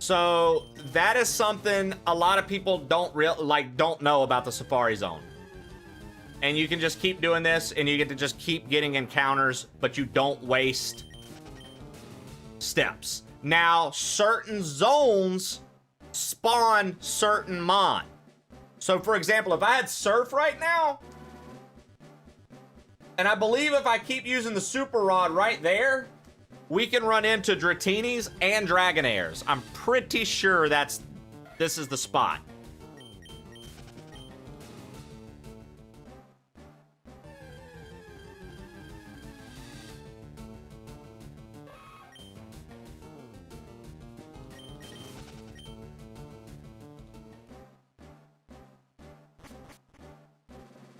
So that is something a lot of people don't know about the Safari Zone. And you can just keep doing this, and you get to just keep getting encounters, but you don't waste steps. Now, certain zones spawn certain mon. So, for example, if I had Surf right now, and I believe if I keep using the Super Rod right there, we can run into Dratinis and Dragonairs. I'm pretty sure this is the spot.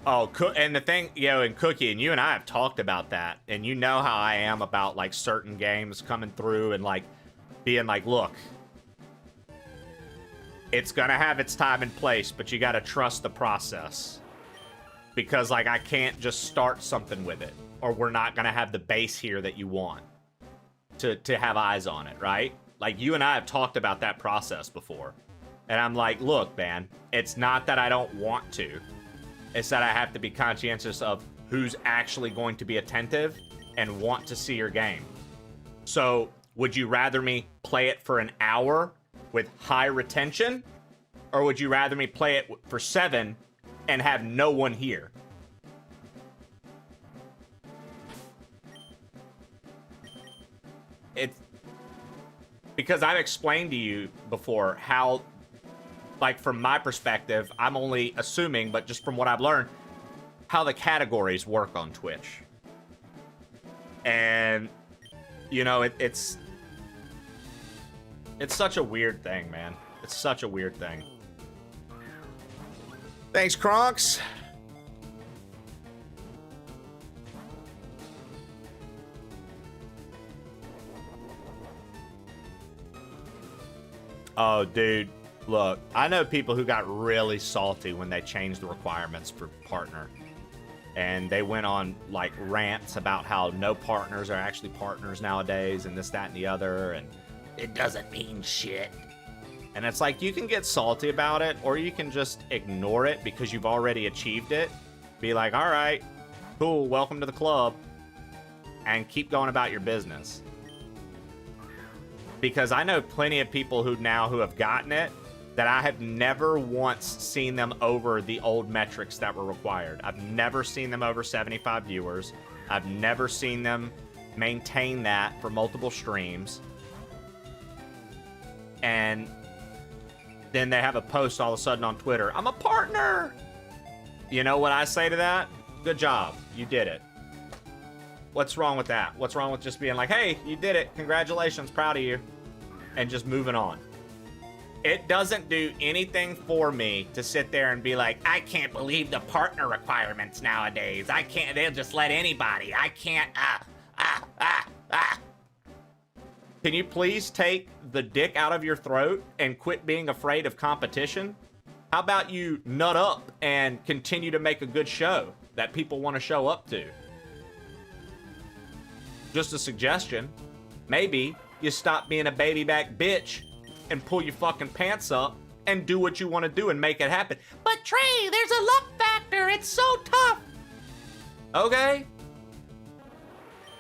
Oh, and the thing, and Cookie, and you and I have talked about that, and you know how I am about, like, certain games coming through and, like, being like, look, it's gonna have its time and place, but you gotta trust the process. Because, like, I can't just start something with it, or we're not gonna have the base here that you want to have eyes on it, right? Like, you and I have talked about that process before. And I'm like, look, man, it's not that I don't want to. It's that I have to be conscientious of who's actually going to be attentive and want to see your game. So, would you rather me play it for an hour with high retention? Or would you rather me play it for 7 and have no one here? It's because I've explained to you before how, like, from my perspective, I'm only assuming, but just from what I've learned, how the categories work on Twitch. And, you know, it's such a weird thing, man. It's such a weird thing. Thanks, Kronks. Oh, dude. Look, I know people who got really salty when they changed the requirements for partner. And they went on, like, rants about how no partners are actually partners nowadays and this, that, and the other, and it doesn't mean shit. And it's like, you can get salty about it, or you can just ignore it because you've already achieved it. Be like, all right, cool, welcome to the club, and keep going about your business. Because I know plenty of people who have gotten it, that I have never once seen them over the old metrics that were required. I've never seen them over 75 viewers. I've never seen them maintain that for multiple streams. And then they have a post all of a sudden on Twitter, I'm a partner! You know what I say to that? Good job, you did it. What's wrong with that? What's wrong with just being like, hey, you did it, congratulations, proud of you, and just moving on? It doesn't do anything for me to sit there and be like, I can't believe the partner requirements nowadays. I can't, they'll just let anybody. I can't, Can you please take the dick out of your throat and quit being afraid of competition? How about you nut up and continue to make a good show that people want to show up to? Just a suggestion. Maybe you stop being a baby back bitch and pull your fucking pants up and do what you want to do and make it happen. But Trey, there's a luck factor. It's so tough. Okay.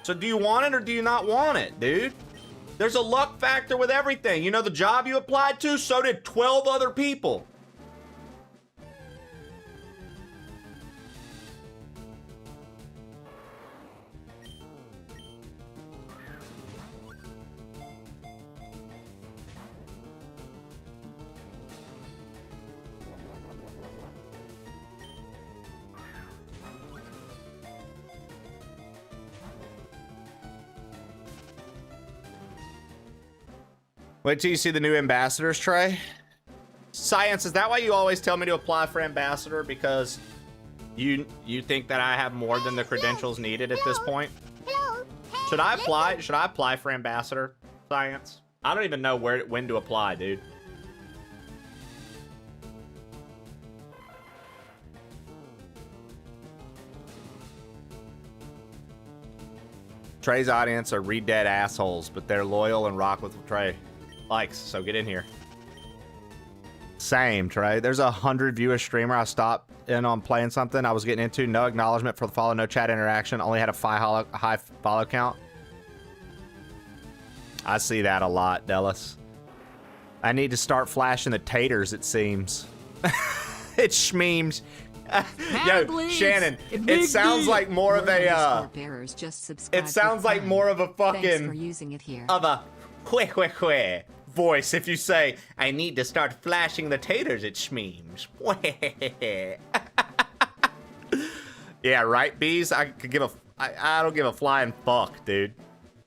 So do you want it or do you not want it, dude? There's a luck factor with everything. You know the job you applied to? So did 12 other people. Wait till you see the new ambassadors, Trey. Science, is that why you always tell me to apply for ambassador? Because you think that I have more than the credentials needed at this point? Should I apply? Should I apply for ambassador, Science? I don't even know when to apply, dude. Trey's audience are re-dead assholes, but they're loyal and rock with Trey. Likes, so get in here. Same, Trey. There's a 100 viewer streamer I stopped in on playing something I was getting into. No acknowledgement for the follow, no chat interaction. Only had a high follow count. I see that a lot, Dellis. I need to start flashing the taters, it seems. It schmeems. Yo, Shannon, it sounds like more of a it sounds like more of a fucking of a wheh voice if you say, I need to start flashing the taters, it schmeems. Yeah, right, Bees? I don't give a flying fuck, dude.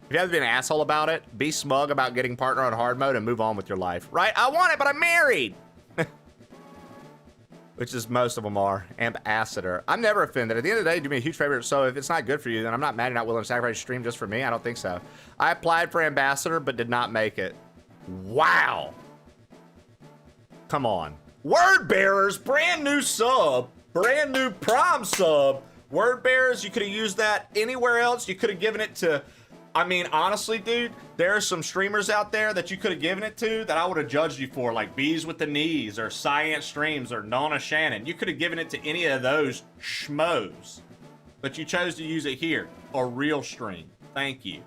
If you haven't been an asshole about it, be smug about getting partner on hard mode and move on with your life. Right? I want it, but I'm married. which is most of them are. Ambassador. I'm never offended. At the end of the day, do me a huge favor. So if it's not good for you, then I'm not mad you're not willing to sacrifice your stream just for me. I don't think so. I applied for ambassador, but did not make it. Wow. Come on. Word bearers, brand new sub, brand new prime sub. Word bearers, you could have used that anywhere else. You could have given it to, I mean, honestly, dude, there are some streamers out there that you could have given it to that I would have judged you for, like Bees with the Knees or Science Streams or Nona Shannon. You could have given it to any of those schmoes, but you chose to use it here, a real stream. Thank you.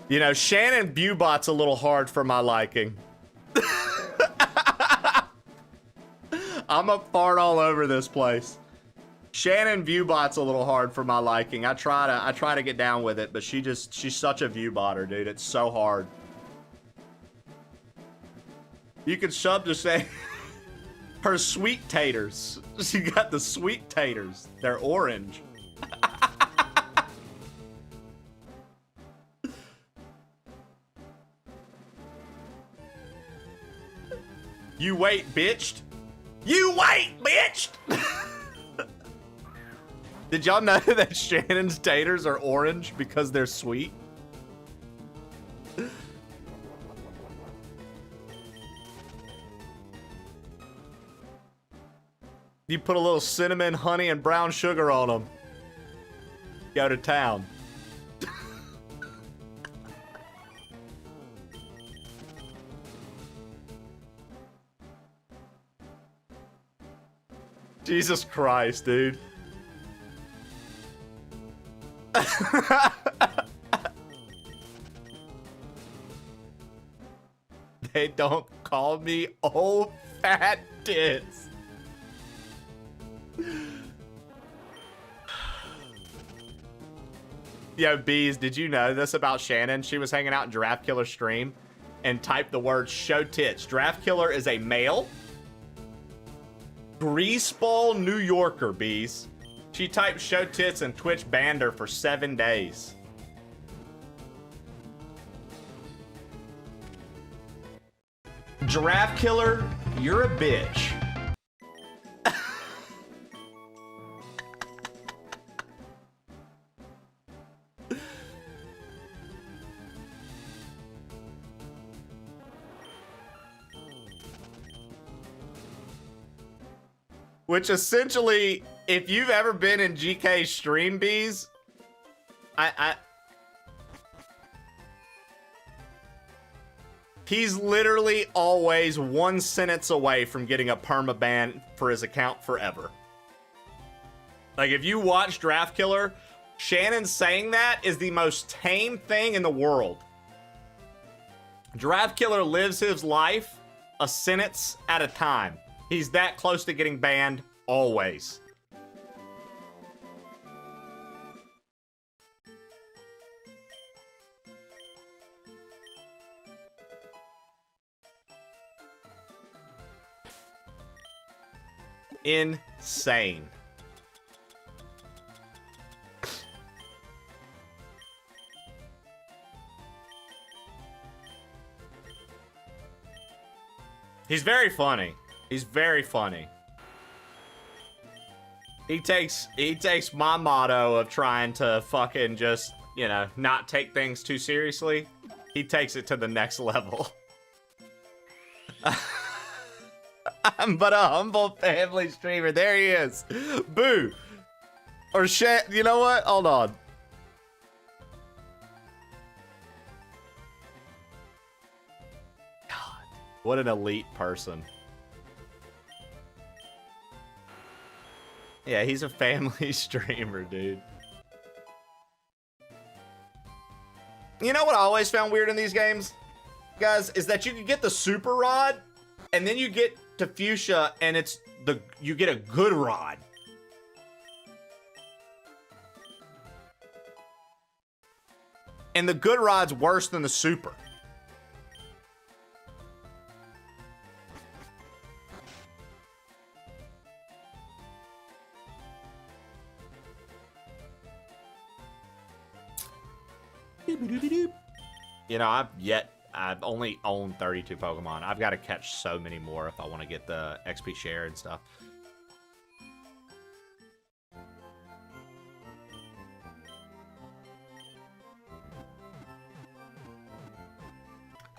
You know, Shannon Bubot's a little hard for my liking. I'm a fart all over this place. Shannon Viewbot's a little hard for my liking. I try to get down with it, but she's such a Viewbotter, dude. It's so hard. You could sub to say her sweet taters. She got the sweet taters. They're orange. You wait, bitched. You wait, bitched. Did y'all know that Shannon's taters are orange because they're sweet? You put a little cinnamon, honey, and brown sugar on them. Go to town. Jesus Christ, dude. They don't call me old fat tits. Yo, Bees, did you know this about Shannon? She was hanging out in Giraffe Killer's stream and typed the word show tits. Giraffe Killer is a male greaseball New Yorker, Bees. She typed show tits and Twitch banned her for 7 days. Giraffe Killer, you're a bitch. Which essentially, if you've ever been in GK's stream, Bees, he's literally always one sentence away from getting a permaban for his account forever. Like, if you watch Draft Killer, Shannon saying that is the most tame thing in the world. Draft Killer lives his life a sentence at a time. He's that close to getting banned always. Insane. He's very funny. He's very funny. He takes my motto of trying to fucking just, you know, not take things too seriously. He takes it to the next level. I'm but a humble family streamer. There he is. Boo. Or shit. You know what? Hold on. God, what an elite person. Yeah, he's a family streamer, dude. You know what I always found weird in these games, guys, is that you can get the super rod, and then you get to fuchsia, and you get a good rod. And the good rod's worse than the super. You know, I've yet I've only owned 32 Pokemon. I've got to catch so many more if I want to get the XP share and stuff.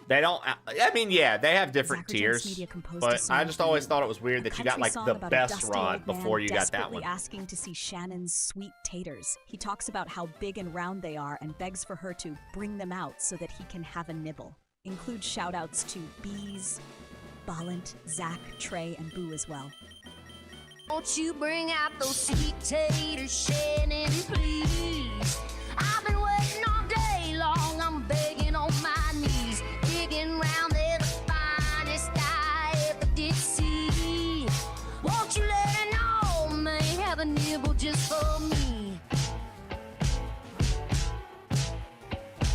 They don't, I mean, yeah, they have different tiers, but I just always thought it was weird that you got like the best rod before you got that one. Asking to see Shannon's sweet taters. He talks about how big and round they are and begs for her to bring them out so that he can have a nibble. Includes shoutouts to Bees, Ballant, Zach, Trey, and Boo as well. Won't you bring out those sweet taters, Shannon, please? I've been waiting all day long, I'm begging on my knees, digging round there the finest I ever did see. Won't you let her know, man, have a nibble just for me?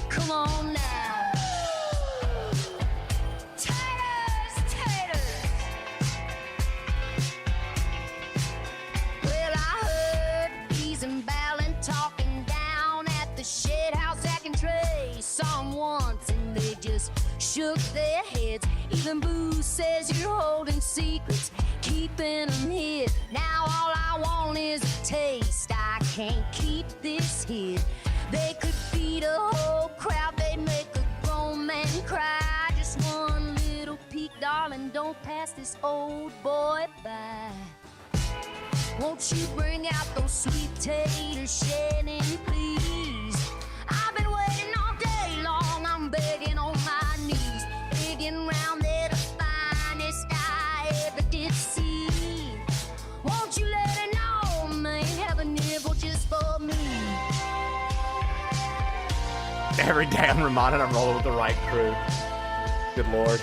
Come on now. Shook their heads. Even Boo says you're holding secrets, keeping them hid. Now all I want is a taste. I can't keep this hid. They could feed a whole crowd. They'd make a grown man cry. Just one little peek, darling. Don't pass this old boy by. Won't you bring out those sweet taters, Shannon, please? I've been waiting all day long. I'm begging on my knees. Round there the finest I ever did see. Won't you let her know, man, have a nibble just for me? Every day I'm reminded I'm rolling with the right crew. Good lord.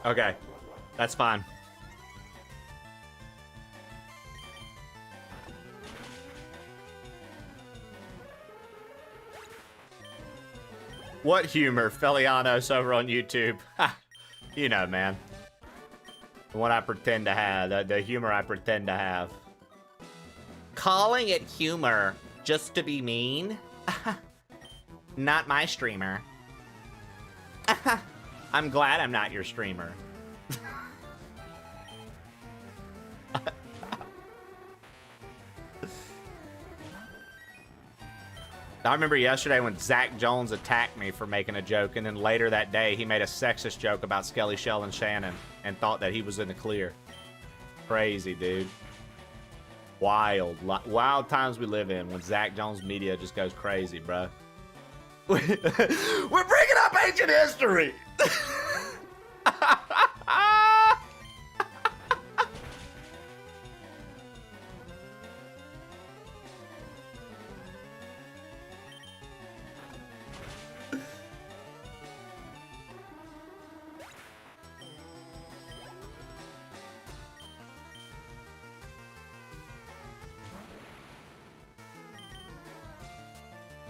Okay, that's fine. What humor, Felianos over on YouTube? Ha! You know, man. The one I pretend to have, the humor I pretend to have. Calling it humor just to be mean? Not my streamer. I'm glad I'm not your streamer. I remember yesterday when Zach Jones attacked me for making a joke, and then later that day he made a sexist joke about Skelly Shell and Shannon and thought that he was in the clear. Crazy, dude. Wild times we live in when Zach Jones media just goes crazy, bro. We're bringing up ancient history.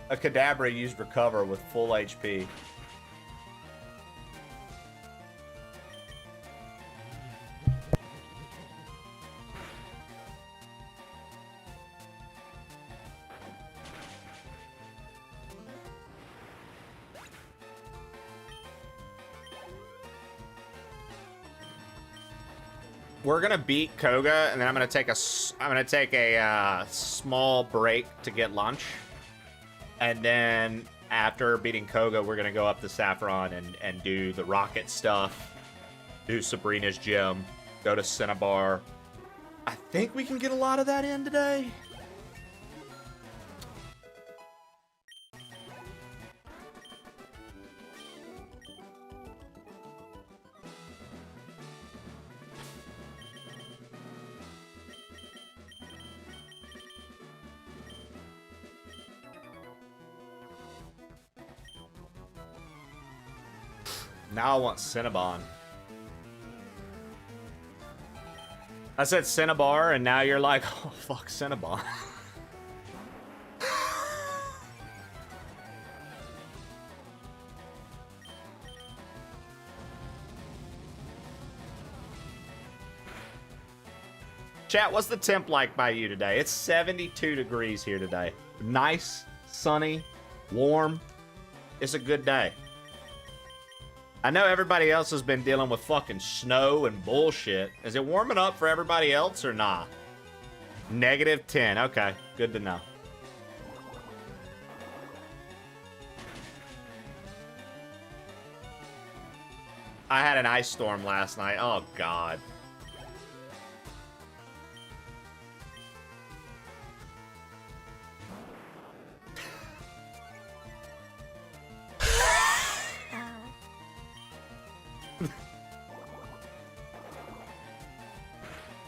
A Kadabra used Recover with full HP. We're gonna beat Koga, and then I'm gonna take a small break to get lunch. And then after beating Koga, we're going to go up to Saffron and do the rocket stuff, do Sabrina's gym, go to Cinnabar. I think we can get a lot of that in today. Now I want Cinnabon. I said Cinnabar, and now you're like, oh, fuck Cinnabar. Chat, what's the temp like by you today? It's 72 degrees here today. Nice, sunny, warm. It's a good day. I know everybody else has been dealing with fucking snow and bullshit. Is it warming up for everybody else or not? -10. Okay, good to know. I had an ice storm last night. Oh, God.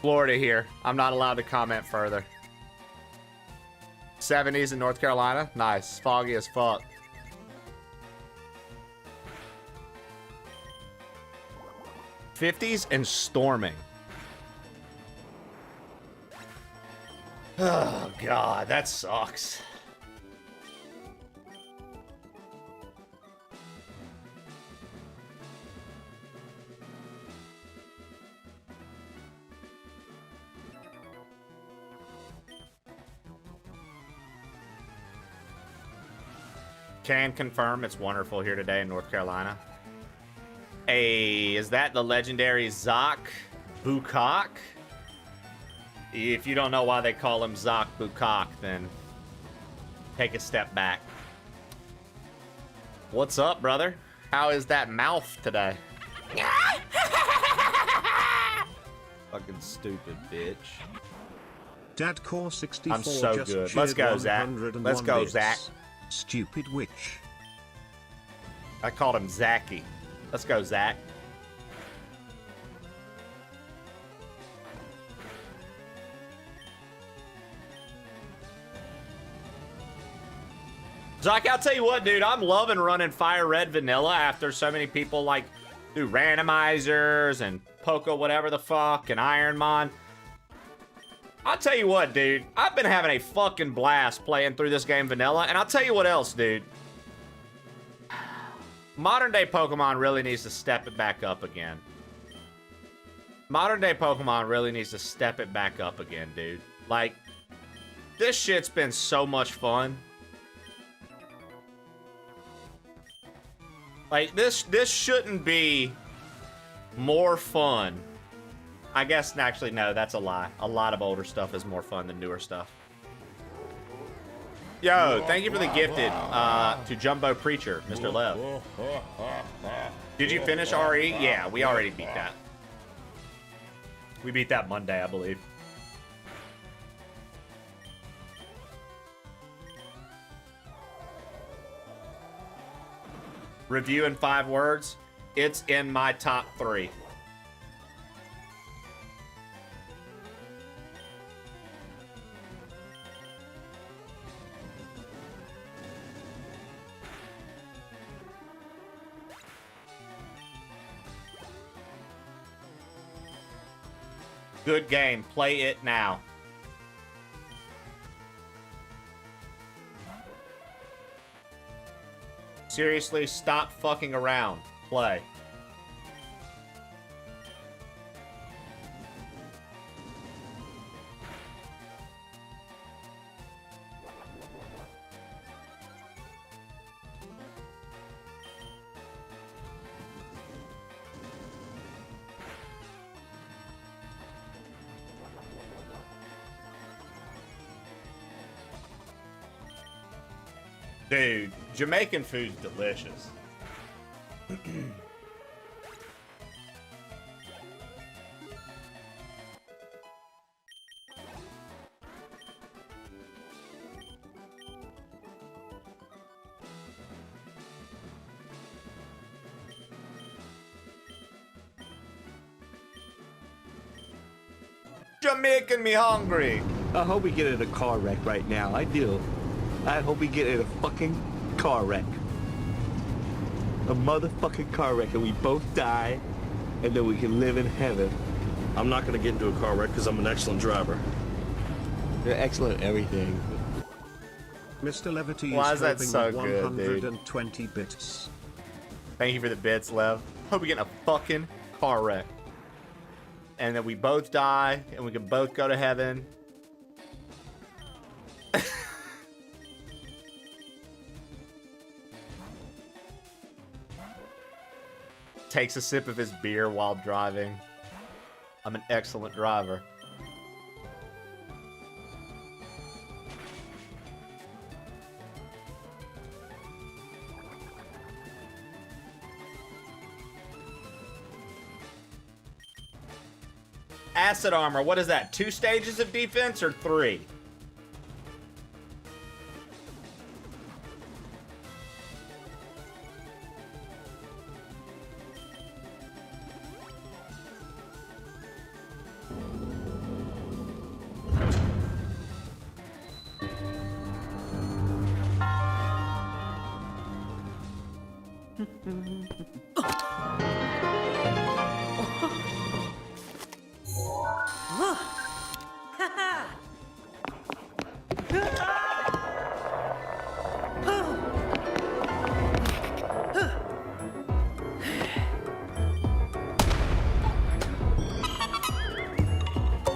Florida here. I'm not allowed to comment further. 70s in North Carolina. Nice. Foggy as fuck. '50s and storming. Oh, God. That sucks. Can confirm it's wonderful here today in North Carolina. Hey, is that the legendary Zak Bukak? If you don't know why they call him Zak Bukak, then take a step back. What's up, brother? How is that mouth today? Fucking stupid bitch. Dadcore 64. I'm so just good. Let's go, Zach. 101 Let's go, bits. Zach. Stupid witch. I called him Zachy. Let's go, Zach. Zach, I'll tell you what, dude. I'm loving running FireRed vanilla after so many people like do randomizers and Poco whatever the fuck and Ironmon. I'll tell you what, dude. I've been having a fucking blast playing through this game vanilla, and I'll tell you what else, dude. Modern day Pokemon really needs to step it back up again. Modern day Pokemon really needs to step it back up again, dude. Like, this shit's been so much fun. Like, this shouldn't be more fun. I guess, actually, no, that's a lie. A lot of older stuff is more fun than newer stuff. Yo, thank you for the gifted to Jumbo Preacher, Mr. Lev. Did you finish RE? Yeah, we already beat that. We beat that Monday, I believe. Review in 5 words. It's in my top 3. Good game. Play it now. Seriously, stop fucking around. Play. Dude, Jamaican food's delicious. You're making me hungry. I hope we get in a car wreck right now. I do. I hope we get in a fucking car wreck. A motherfucking car wreck and we both die and then we can live in heaven. I'm not gonna get into a car wreck because I'm an excellent driver. You're excellent at everything. Mr. Levity Why is that hoping so with good, dude? 120 bits. Thank you for the bits, Lev. Hope we get in a fucking car wreck. And that we both die, and we can both go to heaven. Takes a sip of his beer while driving. I'm an excellent driver. Acid armor, what is that? 2 stages of defense or 3?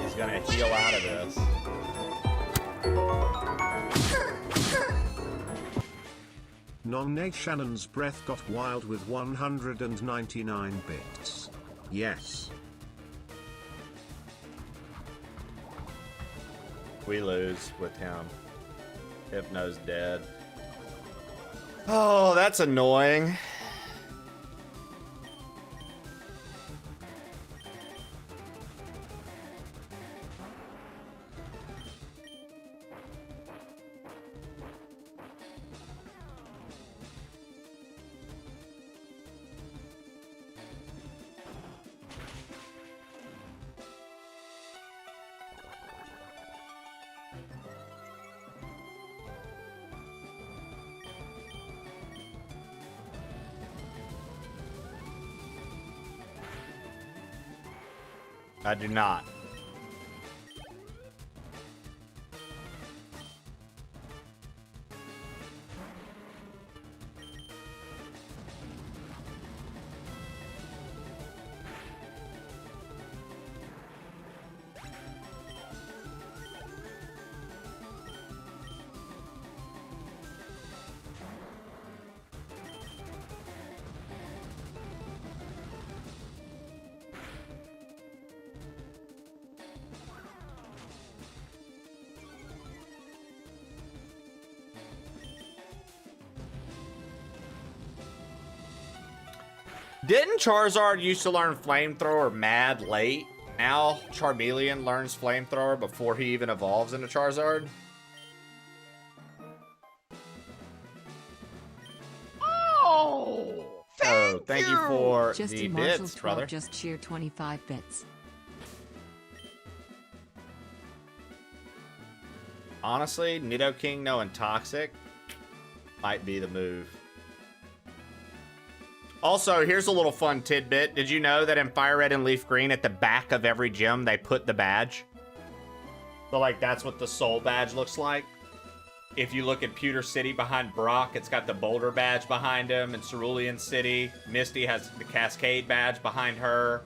He's gonna heal out of this. Nonne Shannon's breath got wild with 199 bits. Yes. We lose with him. Hypno's dead. Oh, that's annoying. I do not. Didn't Charizard used to learn Flamethrower mad late? Now Charmeleon learns Flamethrower before he even evolves into Charizard? Oh, thank you for Justin the Marshall's bits, 12 brother. just cheer 25 bits. Honestly, Nidoking knowing Toxic might be the move. Also, here's a little fun tidbit. Did you know that in Fire Red and Leaf Green, at the back of every gym, they put the badge? So, like, that's what the Soul badge looks like. If you look at Pewter City behind Brock, it's got the Boulder badge behind him. In Cerulean City, Misty has the Cascade badge behind her.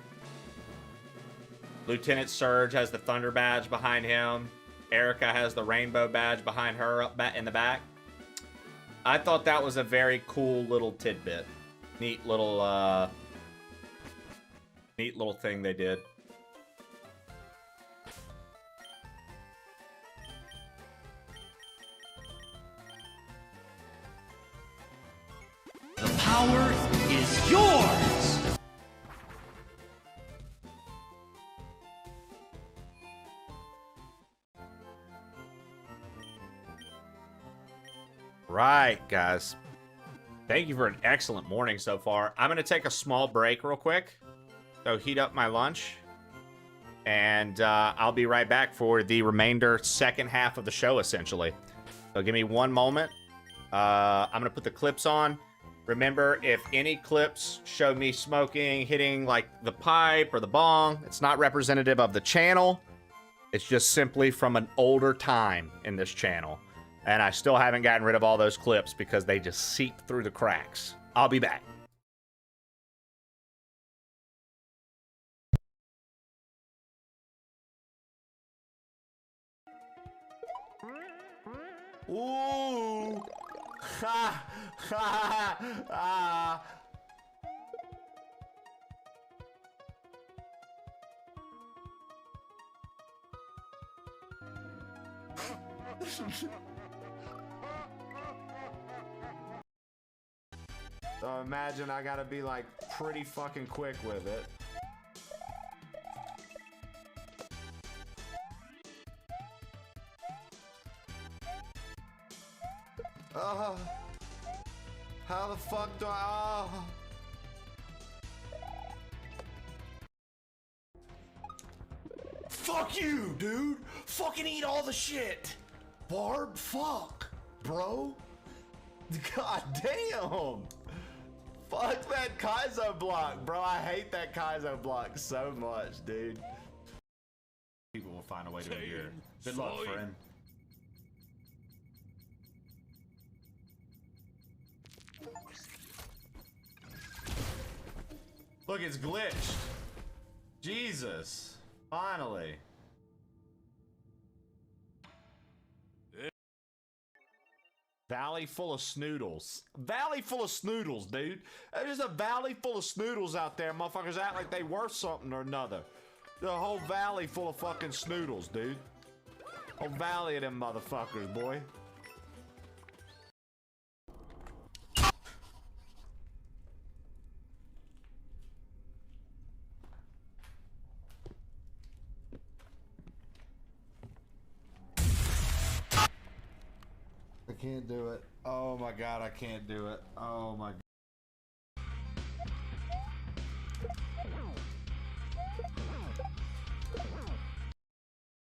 Lieutenant Surge has the Thunder badge behind him. Erica has the Rainbow badge behind her up in the back. I thought that was a very cool little tidbit. Neat little thing they did. The power is yours! Right, guys. Thank you for an excellent morning so far. I'm going to take a small break real quick. So heat up my lunch. And I'll be right back for the remainder second half of the show, essentially. So give me one moment. I'm going to put the clips on. Remember, if any clips show me smoking, hitting like the pipe or the bong, it's not representative of the channel. It's just simply from an older time in this channel. And I still haven't gotten rid of all those clips because they just seep through the cracks. I'll be back. Ooh. Ha ha ha. So imagine I gotta be like pretty fucking quick with it. How the fuck do I... Fuck you, dude! Fucking eat all the shit! Barb, fuck, bro. God damn! Fuck that Kaizo block, bro. I hate that Kaizo block so much, dude. People will find a way to endure. Good luck, friend. Look, it's glitched. Jesus. Finally. Valley full of snoodles. Valley full of snoodles, dude. There's a valley full of snoodles out there. Motherfuckers act like they worth something or another. The whole valley full of fucking snoodles, dude. Whole valley of them motherfuckers, boy. I can't do it. Oh my god, I can't do it. Oh my god.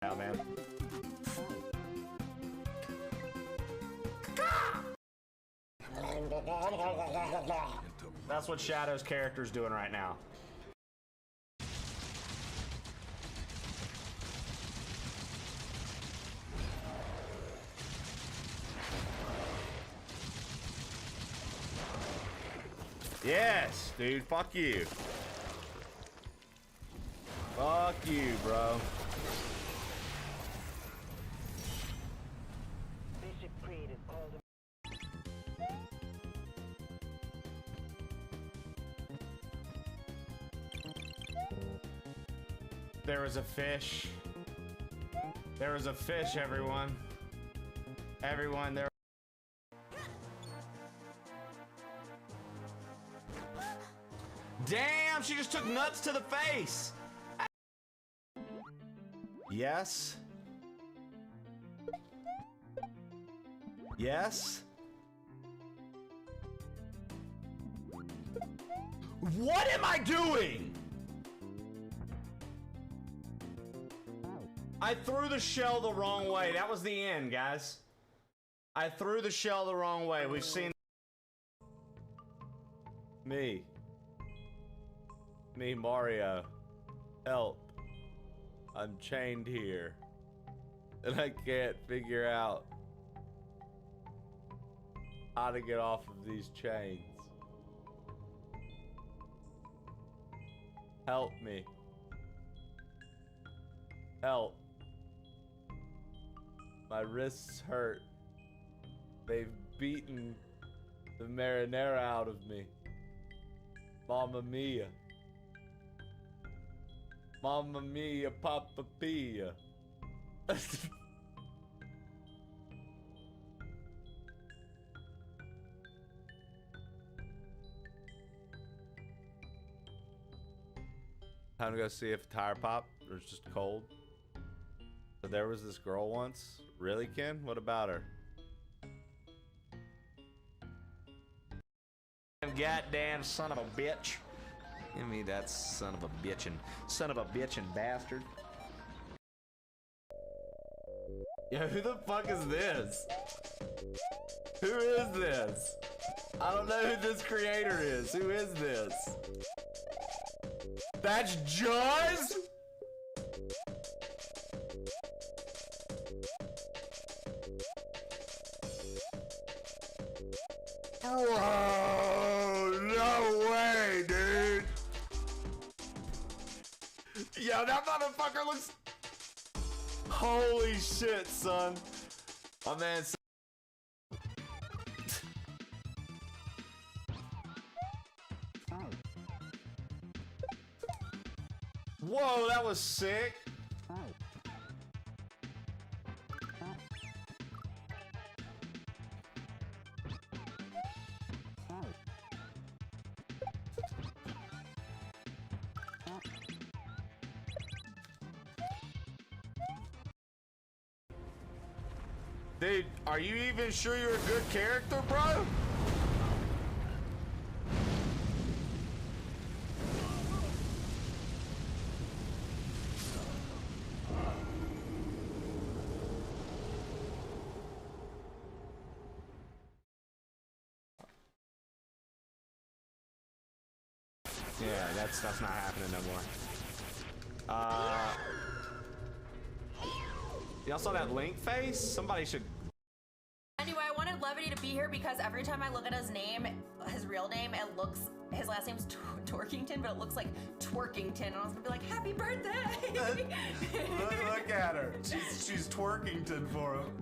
Now, man. That's what Shadow's character's doing right now. Yes, dude, fuck you. Fuck you, bro. There was a fish. There was a fish, everyone. Everyone, there. Damn, she just took nuts to the face. Yes. Yes. What am I doing? I threw the shell the wrong way. That was the end, guys. I threw the shell the wrong way. We've seen me, Mario. Help. I'm chained here. And I can't figure out how to get off of these chains. Help me. Help. My wrists hurt. They've beaten the marinara out of me. Mamma mia. Mamma mia, Papa Pia. Time to go see if a tire popped or it's just cold. So there was this girl once. Really, Ken? What about her? Goddamn son of a bitch. Give me that son of a bitchin' bastard. Yeah, who the fuck is this? Who is this? I don't know who this creator is. Who is this? That's Jaws? Whoa, no way, dude. Yo, that motherfucker looks... Holy shit, son. My man... Whoa, that was sick. Dude, are you even sure you're a good character, bro? Yeah, that's not happening no more. Y'all saw that Link face? Somebody should... Anyway, I wanted Levity to be here because every time I look at his name, his real name, it looks, his last name's Twerkington, but it looks like Twerkington, and I was gonna be like, happy birthday! look at her. She's Twerkington for him.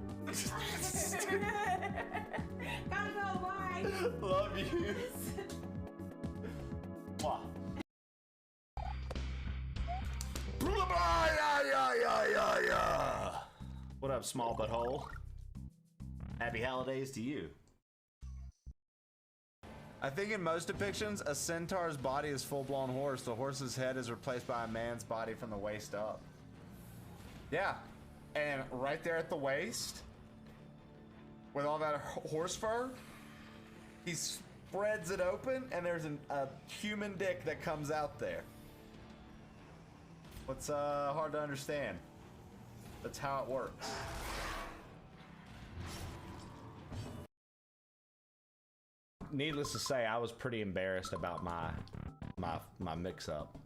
Gotta go, bye! Love you. Mwah. What up, small butthole? Happy holidays to you. I think in most depictions, a centaur's body is full-blown horse. The horse's head is replaced by a man's body from the waist up. Yeah, and right there at the waist, with all that horse fur, he spreads it open, and there's a human dick that comes out there. What's hard to understand? That's how it works. Needless to say, I was pretty embarrassed about my mix-up.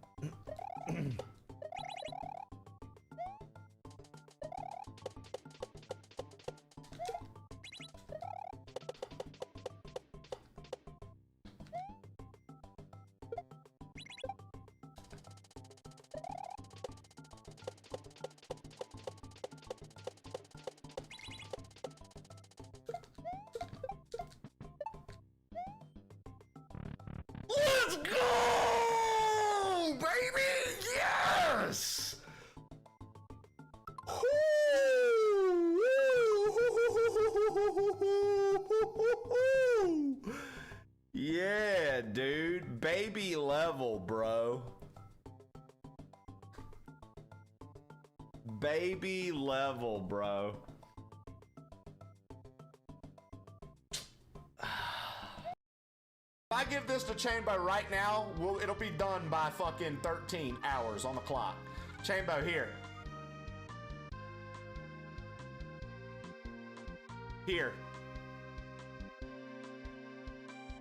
Let's go, baby! Yes! Yeah, dude. Baby level, bro. Baby level, bro. If I give this to Chainbow right now, it'll be done by fucking 13 hours on the clock. Chainbow, here. Here.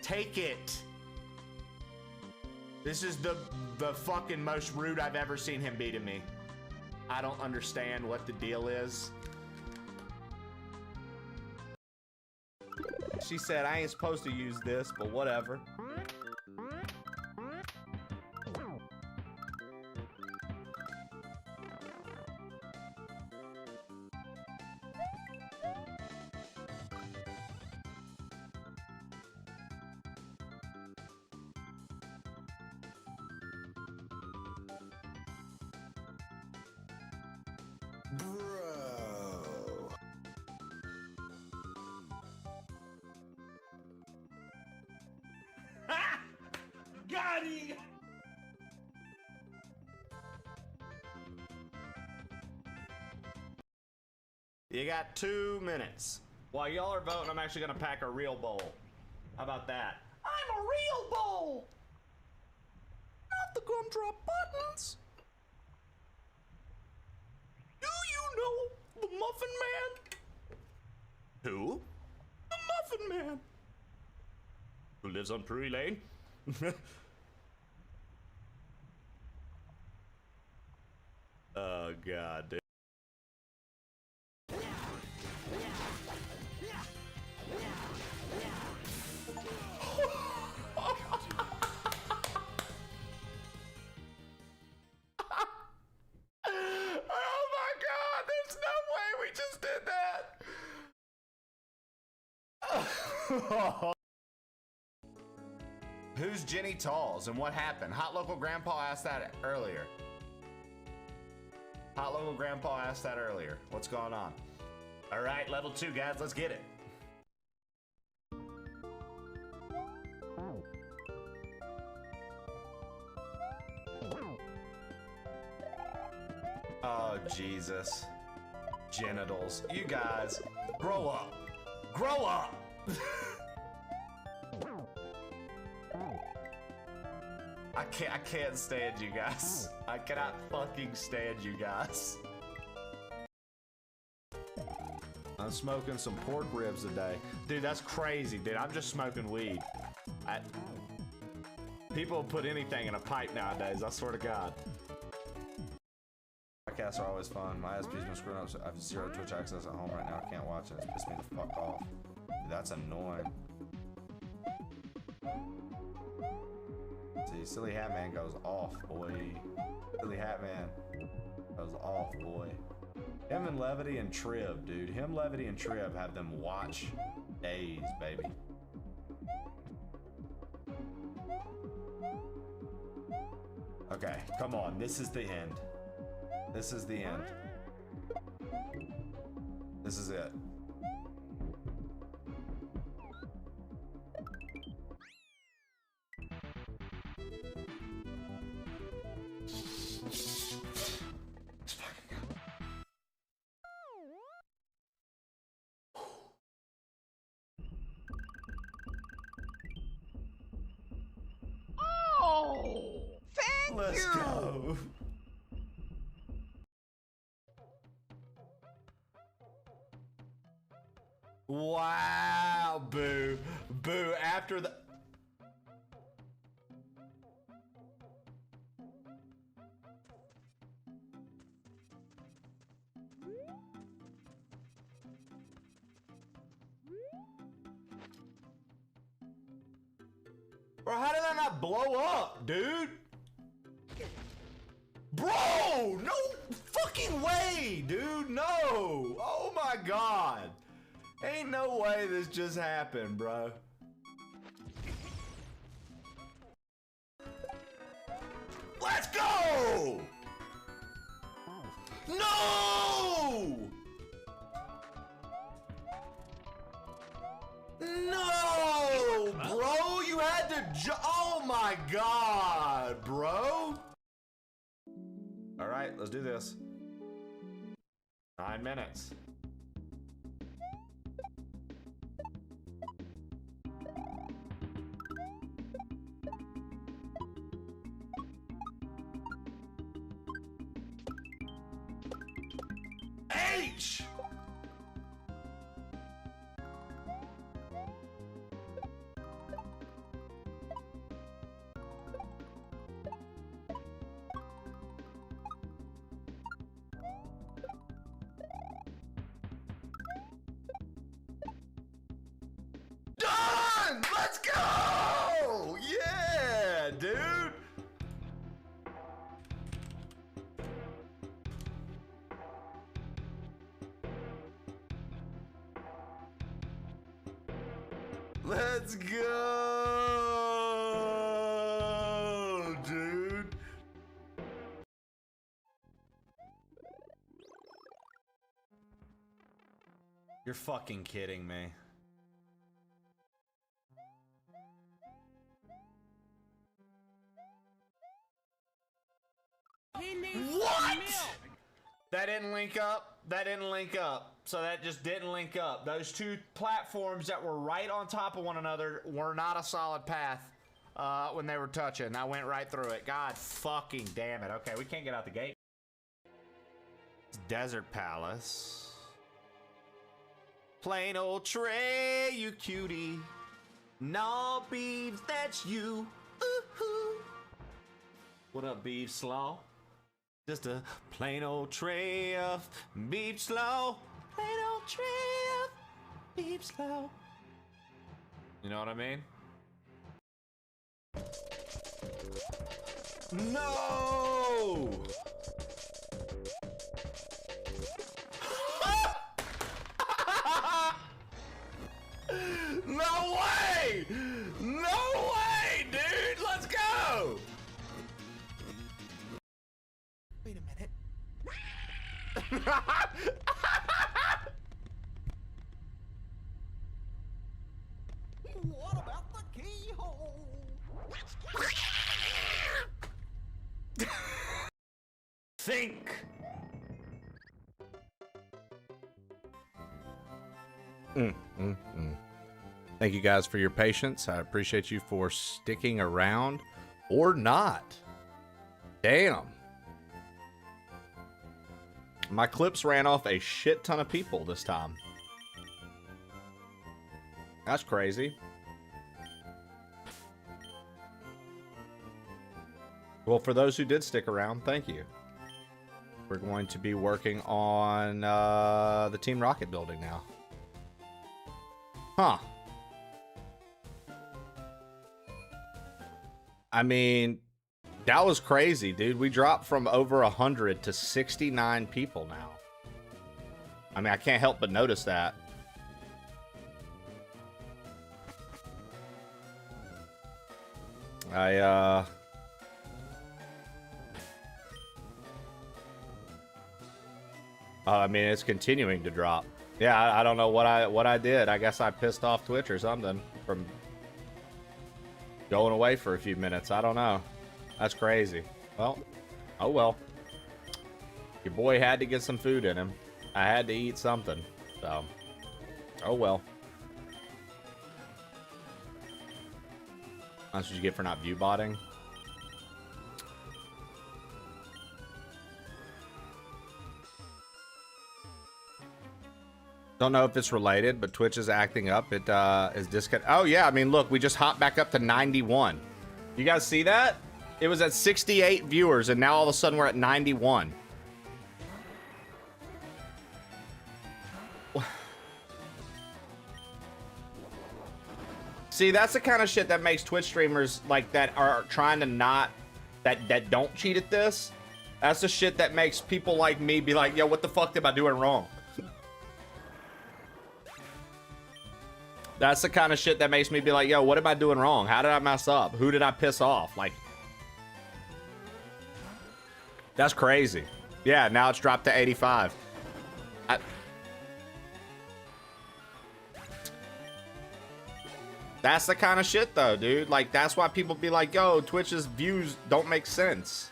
Take it. This is the fucking most rude I've ever seen him be to me. I don't understand what the deal is. She said I ain't supposed to use this, but whatever. Got him! You got 2 minutes. While y'all are voting, I'm actually gonna pack a real bowl. How about that? I'm a real bowl! Not the gumdrop buttons! Do you know the Muffin Man? Who? The Muffin Man! lives on Prairie Lane. Oh god, dude. Oh my god, there's no way we just did that. Who's Jenny Talls and what happened? Hot Local Grandpa asked that earlier. Hot Local Grandpa asked that earlier. What's going on? All right, level 2, guys, let's get it. Oh, Jesus. Genitals. You guys, grow up. Grow up! I can't stand you guys. I cannot fucking stand you guys. I'm smoking some pork ribs today. Dude, that's crazy, dude. I'm just smoking weed. People put anything in a pipe nowadays, I swear to God. Podcasts are always fun. My ISP's been screwing up, so I have 0 Twitch access at home right now. I can't watch it. It's pissed me the fuck off. Dude, that's annoying. See, Silly Hat Man goes off, boy. Silly Hat Man goes off, boy. Him and Levity and Trib, dude. Him, Levity, and Trib have them watch days, baby. Okay, come on. This is the end. This is the end. This is it. Let's go. Wow, boo. Boo, after the... Bro, how did that not blow up, dude? Bro, no fucking way, dude, no. Oh my God. Ain't no way this just happened, bro. Let's go! No! No, bro, you had to oh my God, bro. All right, let's do this. 9 minutes. H! Done! Let's go! Yeah, dude! Let's go, dude. You're fucking kidding me. What? That didn't link up. That didn't link up. So that just didn't link up. Those two platforms that were right on top of one another were not a solid path when they were touching. I went right through it. God fucking damn it. Okay, we can't get out the gate. It's Desert Palace. Plain old Trey, you cutie. No, Beeves, that's you. Ooh-hoo. What up, Beef Slaw? Just a plain old tray of beef slaw. Plain old tray of beef slaw. You know what I mean? No! No way! No way, dude! Let's go! Wait a minute. What about the keyhole? Think. Thank you guys for your patience. I appreciate you for sticking around or not. Damn. My clips ran off a shit ton of people this time. That's crazy. Well, for those who did stick around, thank you. We're going to be working on the Team Rocket building now. Huh. I mean, that was crazy, dude. We dropped from over 100 to 69 people now. I mean, I can't help but notice that. I mean, it's continuing to drop. Yeah, I don't know what I did. I guess I pissed off Twitch or something from going away for a few minutes. I don't know. That's crazy. Well, oh well. Your boy had to get some food in him. I had to eat something. So, oh well. That's what you get for not view botting. Don't know if it's related, but Twitch is acting up. It is disconnect. Oh yeah, I mean, look, we just hopped back up to 91. You guys see that? It was at 68 viewers, and now all of a sudden we're at 91. See, that's the kind of shit that makes Twitch streamers like that are trying to not that don't cheat at this. That's the shit that makes people like me be like, yo, what the fuck am I doing wrong? That's the kind of shit that makes me be like, yo, what am I doing wrong? How did I mess up? Who did I piss off? Like, that's crazy. Yeah, now it's dropped to 85. That's the kind of shit, though, dude. Like, that's why people be like, yo, Twitch's views don't make sense.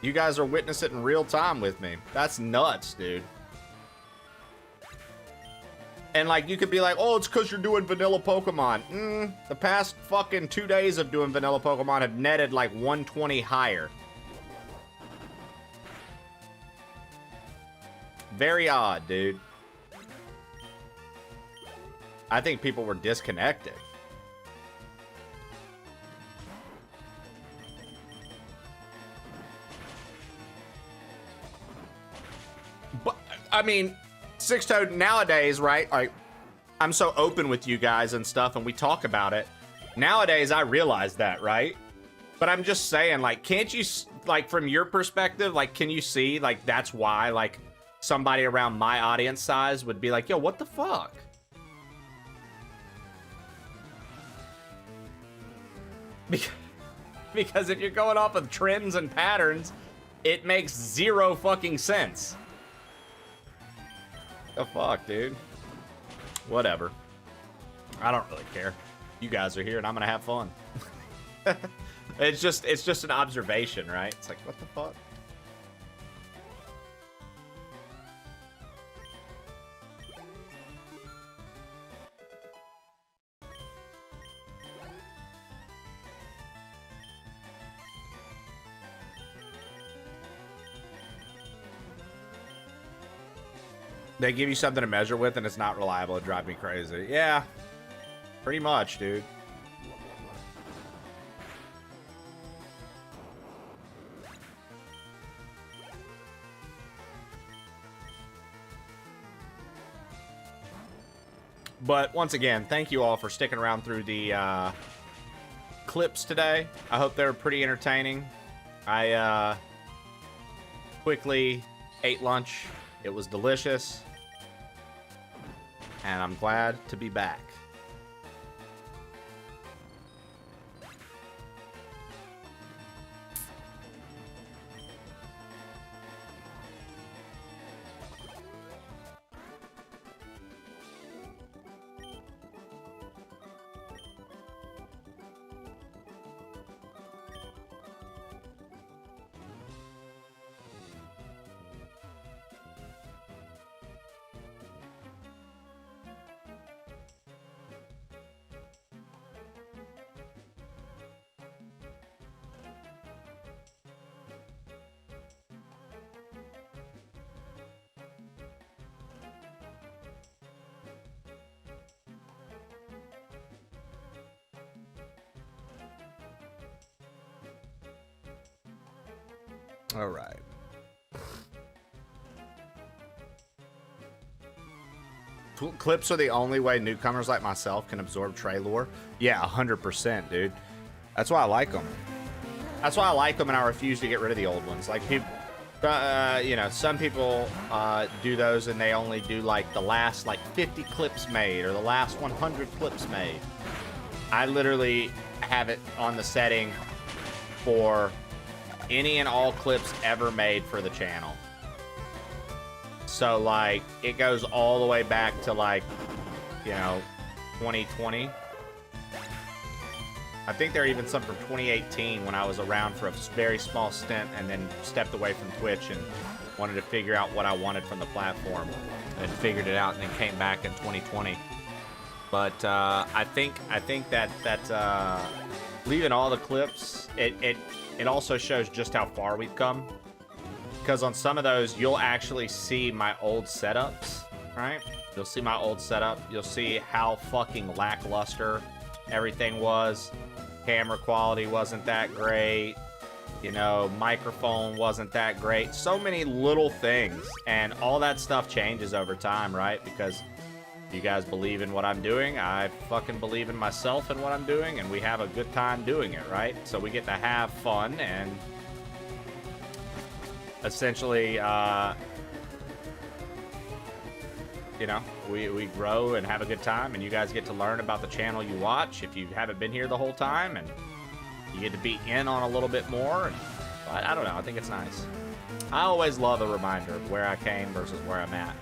You guys are witnessing it in real time with me. That's nuts, dude. And, like, you could be like, oh, it's because you're doing vanilla Pokemon. The past fucking 2 days of doing vanilla Pokemon have netted, like, 120 higher. Very odd, dude. I think people were disconnected. But, I mean, Six Toad nowadays, right? Like, I'm so open with you guys and stuff, and we talk about it. Nowadays, I realize that, right? But I'm just saying, like, can't you, like, from your perspective, like, can you see, like, that's why, like, somebody around my audience size would be like, yo, what the fuck? Because if you're going off of trends and patterns, it makes zero fucking sense. The fuck, dude? Whatever. I don't really care. You guys are here and I'm gonna have fun. It's just an observation, right? It's like, what the fuck? They give you something to measure with and it's not reliable. It drives me crazy. Yeah. Pretty much, dude. But once again, thank you all for sticking around through the clips today. I hope they were pretty entertaining. I quickly ate lunch. It was delicious. And I'm glad to be back. All right. Clips are the only way newcomers like myself can absorb Trey lore. Yeah, 100%, dude. That's why I like them. That's why I like them, and I refuse to get rid of the old ones. Like, people, you know, some people do those, and they only do, like, the last, like, 50 clips made, or the last 100 clips made. I literally have it on the setting for any and all clips ever made for the channel. So, like, it goes all the way back to, like, you know, 2020. I think there are even some from 2018 when I was around for a very small stint and then stepped away from Twitch and wanted to figure out what I wanted from the platform, and figured it out, and then came back in 2020. But I think that leaving all the clips, it also shows just how far we've come. Because on some of those, you'll actually see my old setups, right? You'll see my old setup. You'll see how fucking lackluster everything was. Camera quality wasn't that great. You know, microphone wasn't that great. So many little things. And all that stuff changes over time, right? Because you guys believe in what I'm doing. I fucking believe in myself and what I'm doing. And we have a good time doing it, right? So we get to have fun and essentially, you know, we grow and have a good time, and you guys get to learn about the channel you watch if you haven't been here the whole time, and you get to be in on a little bit more. And I don't know, I think it's nice. I always love a reminder of where I came versus where I'm at.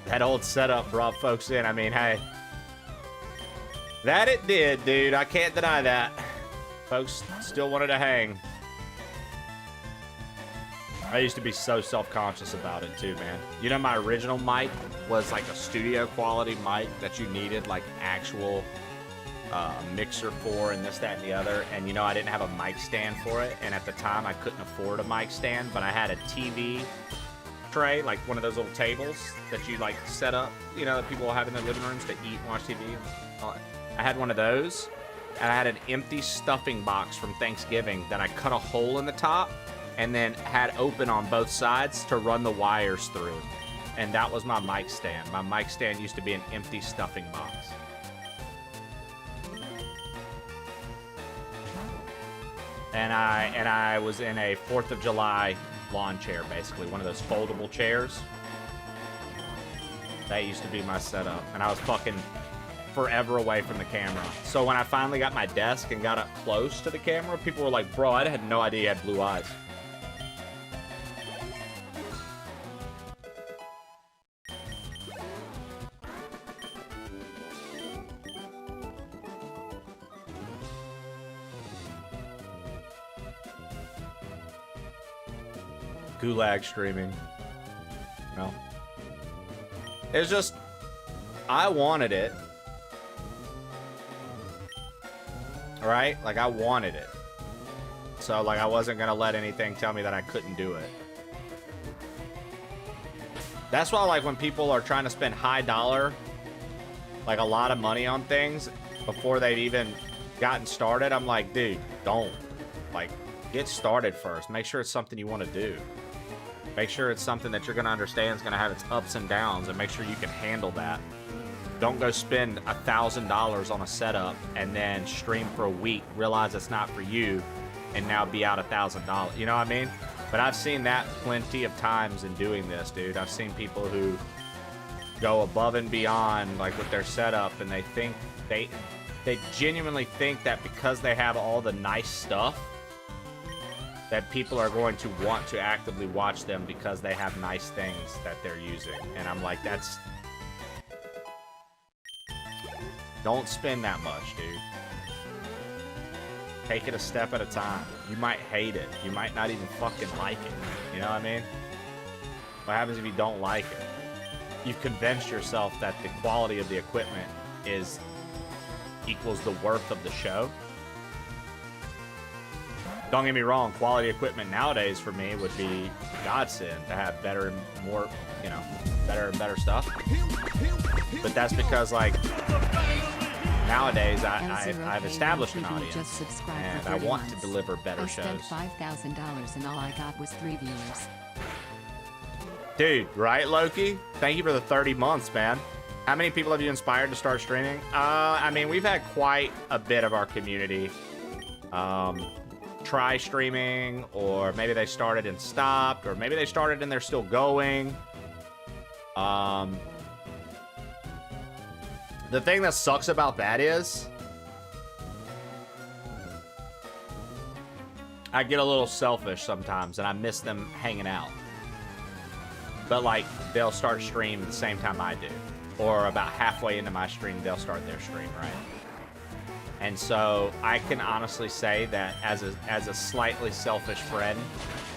That old setup brought folks in. I mean, hey, that it did, dude. I can't deny that. Folks still wanted to hang. I used to be so self-conscious about it too, man. You know, my original mic was like a studio quality mic that you needed like actual mixer for, and this, that, and the other. And you know, I didn't have a mic stand for it. And at the time, I couldn't afford a mic stand, but I had a TV tray, like one of those little tables that you like set up, you know, that people have in their living rooms to eat and watch TV. I had one of those, and I had an empty stuffing box from Thanksgiving that I cut a hole in the top and then had open on both sides to run the wires through. And that was my mic stand. My mic stand used to be an empty stuffing box. And I was in a 4th of July lawn chair, basically one of those foldable chairs. That used to be my setup, and I was fucking forever away from the camera. So when I finally got my desk and got up close to the camera, people were like, bro, I had no idea you had blue eyes. Gulag streaming. No. It's just, I wanted it. right? Like, I wanted it. So, like, I wasn't gonna let anything tell me that I couldn't do it. That's why, like, when people are trying to spend high dollar, like, a lot of money on things before they've even gotten started, I'm like, dude, don't. Like, get started first. Make sure it's something you want to do. Make sure it's something that you're going to understand is going to have its ups and downs, and make sure you can handle that. Don't go spend $1,000 on a setup and then stream for a week, realize it's not for you, and now be out $1,000. You know what I mean? But I've seen that plenty of times in doing this, dude. I've seen people who go above and beyond, like, with their setup, and they think they genuinely think that because they have all the nice stuff, that people are going to want to actively watch them because they have nice things that they're using. And I'm like, that's... Don't spend that much, dude. Take it a step at a time. You might hate it. You might not even fucking like it. You know what I mean? What happens if you don't like it? You've convinced yourself that the quality of the equipment equals the worth of the show. Don't get me wrong, quality equipment nowadays for me would be godsend to have better and more, you know, better and better stuff. But that's because, like, nowadays I've established an audience and I want to deliver better shows. I spent $5,000 and all I got was 3 viewers. Dude, right, Loki? Thank you for the 30 months, man. How many people have you inspired to start streaming? I mean, we've had quite a bit of our community try streaming, or maybe they started and stopped, or maybe they started and they're still going. The thing that sucks about that is I get a little selfish sometimes and I miss them hanging out. But, like, they'll start stream at the same time I do. Or about halfway into my stream, they'll start their stream, right? And so I can honestly say that as a slightly selfish friend,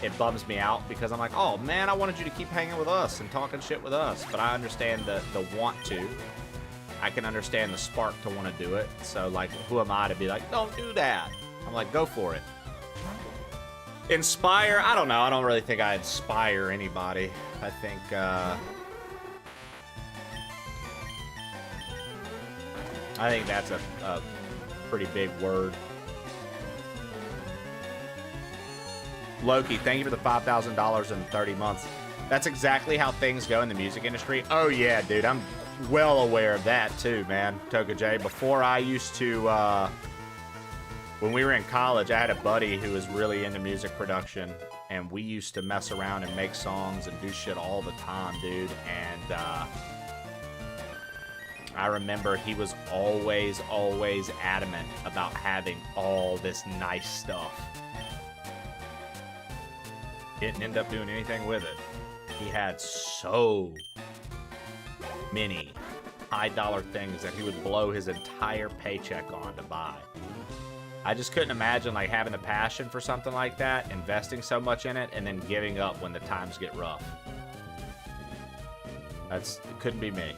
it bums me out because I'm like, oh man, I wanted you to keep hanging with us and talking shit with us. But I understand the want to. I can understand the spark to want to do it. So, like, who am I to be like, don't do that? I'm like, go for it. Inspire? I don't know. I don't really think I inspire anybody. I think, that's a pretty big word. Loki, thank you for the $5,000 in 30 months. That's exactly how things go in the music industry. Oh yeah, dude, I'm well aware of that too, man. Toka J. Before I used to, when we were in college, I had a buddy who was really into music production, and we used to mess around and make songs and do shit all the time, dude. And I remember he was always adamant about having all this nice stuff. Didn't end up doing anything with it. He had so many high-dollar things that he would blow his entire paycheck on to buy. I just couldn't imagine, like, having a passion for something like that, investing so much in it, and then giving up when the times get rough. It couldn't be me.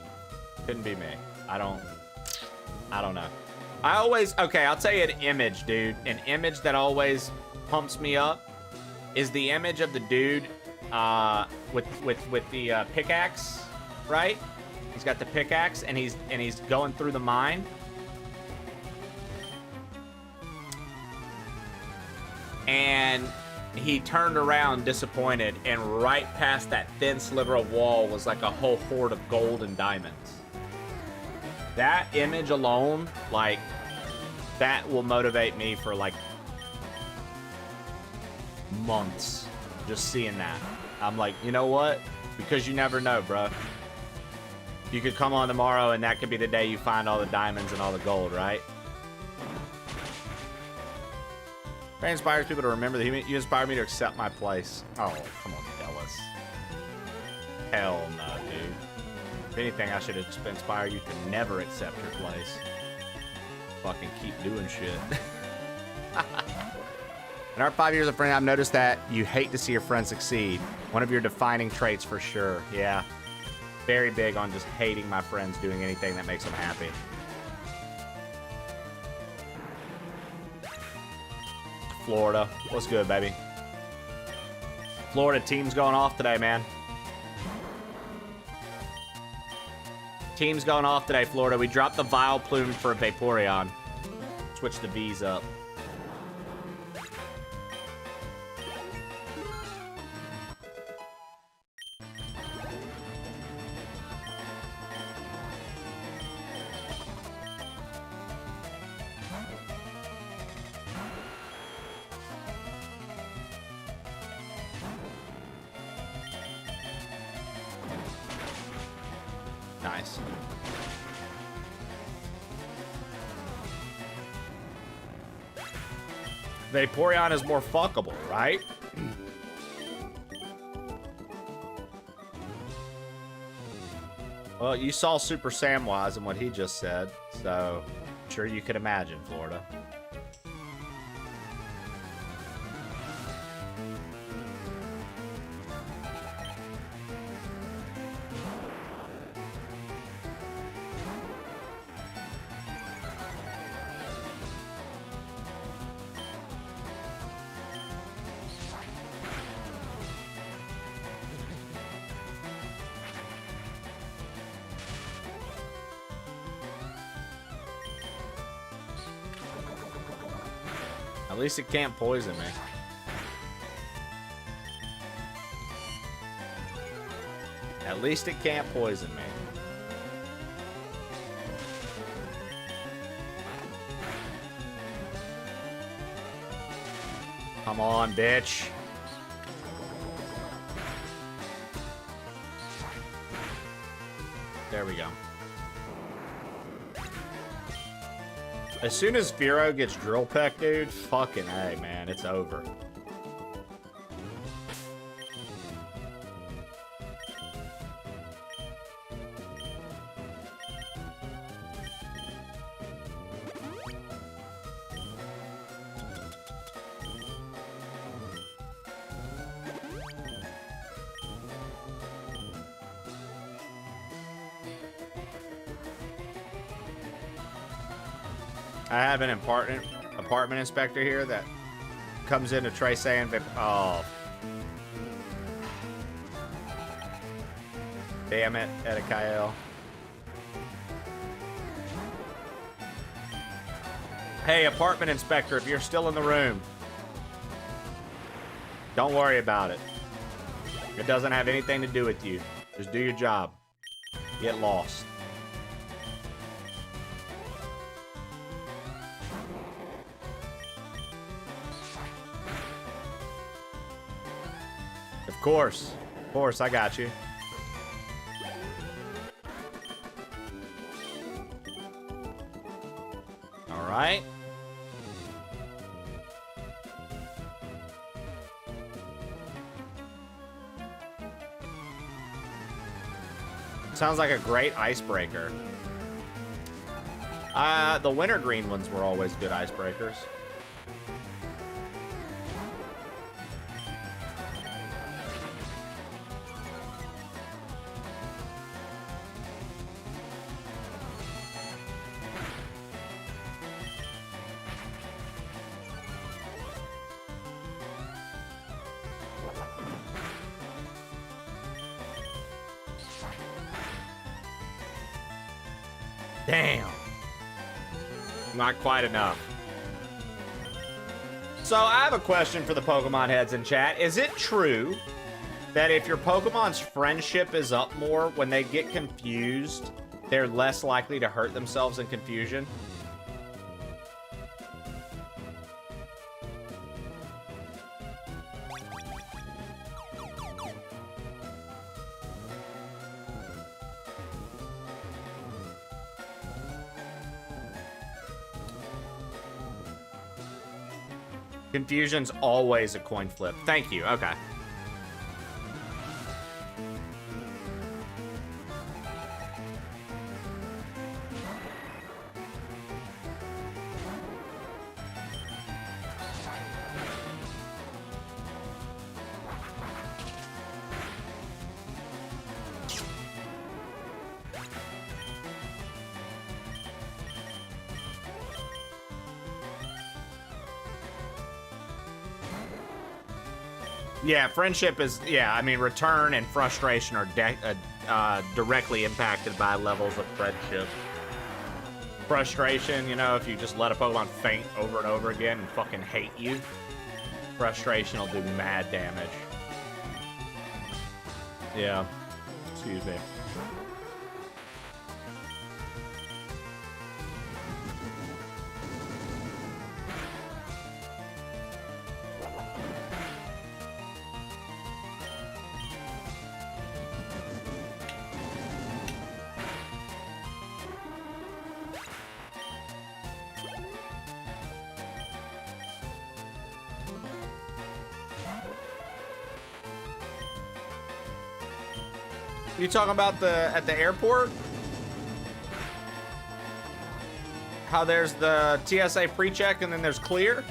Couldn't be me. I don't know. Okay, I'll tell you an image, dude. An image that always pumps me up is the image of the dude with the pickaxe, right? He's got the pickaxe and he's going through the mine. And he turned around disappointed, and right past that thin sliver of wall was like a whole hoard of gold and diamonds. That image alone, like, that will motivate me for like months just seeing that. I'm like, you know what? Because you never know, bro. You could come on tomorrow and that could be the day you find all the diamonds and all the gold, right? That inspires people to remember that you inspired me to accept my place. Oh, come on, Dallas. Hell no, dude. If anything, I should inspire you to never accept your place. Fucking keep doing shit. In our 5 years of friendship, I've noticed that you hate to see your friends succeed. One of your defining traits for sure. Yeah. Very big on just hating my friends doing anything that makes them happy. Florida. What's good, baby? Florida team's going off today, man. Team's going off today, Florida. We dropped the Vileplume for a Vaporeon. Switch the V's up. Nice. Vaporeon is more fuckable, right? Well, you saw Super Samwise and what he just said, so I'm sure you could imagine, Florida. At least it can't poison me. At least it can't poison me. Come on, bitch. There we go. As soon as Vero gets Drill Peck, dude, fucking A, man, it's over. I have an apartment inspector here that comes into Trey saying, oh. Damn it, Edikael. Hey, apartment inspector, if you're still in the room, don't worry about it. It doesn't have anything to do with you. Just do your job. Get lost. Of course, I got you. All right. Sounds like a great icebreaker. The wintergreen ones were always good icebreakers. Damn. Not quite enough. So I have a question for the Pokemon heads in chat. Is it true that if your Pokemon's friendship is up more, when they get confused, they're less likely to hurt themselves in confusion? Confusion's always a coin flip. Thank you. Okay. Yeah, friendship is, yeah, I mean, return and frustration are directly impacted by levels of friendship. Frustration, you know, if you just let a Pokemon faint over and over again and fucking hate you, frustration will do mad damage. Yeah. Excuse me. You talking about at the airport? How there's the TSA pre-check and then there's clear?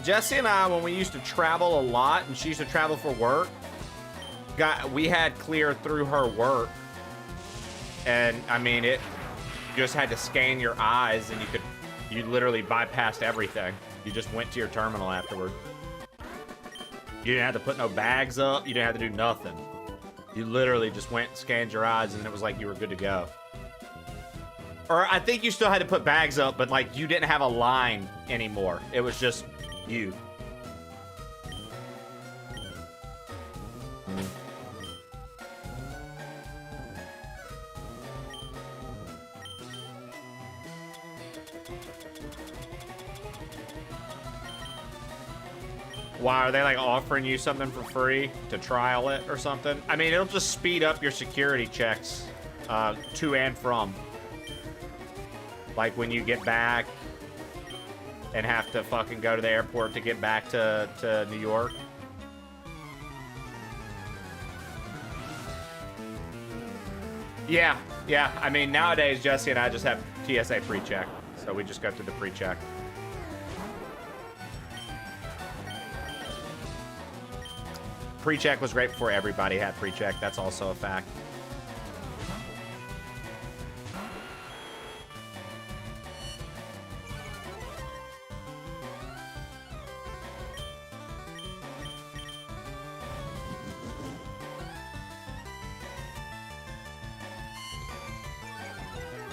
Jesse and I, when we used to travel a lot, and she used to travel for work, we had clear through her work. And I mean, you just had to scan your eyes and you literally bypassed everything. You just went to your terminal afterward. You didn't have to put no bags up. You didn't have to do nothing. You literally just went, scanned your eyes, and it was like you were good to go. Or I think you still had to put bags up, but like you didn't have a line anymore. It was just you. Why are they like offering you something for free to trial it or something? I mean, it'll just speed up your security checks to and from. Like when you get back and have to fucking go to the airport to get back to New York. Yeah. I mean, nowadays, Jesse and I just have TSA pre-check. So we just go through the pre-check. Pre-check was great before everybody had pre-check. That's also a fact.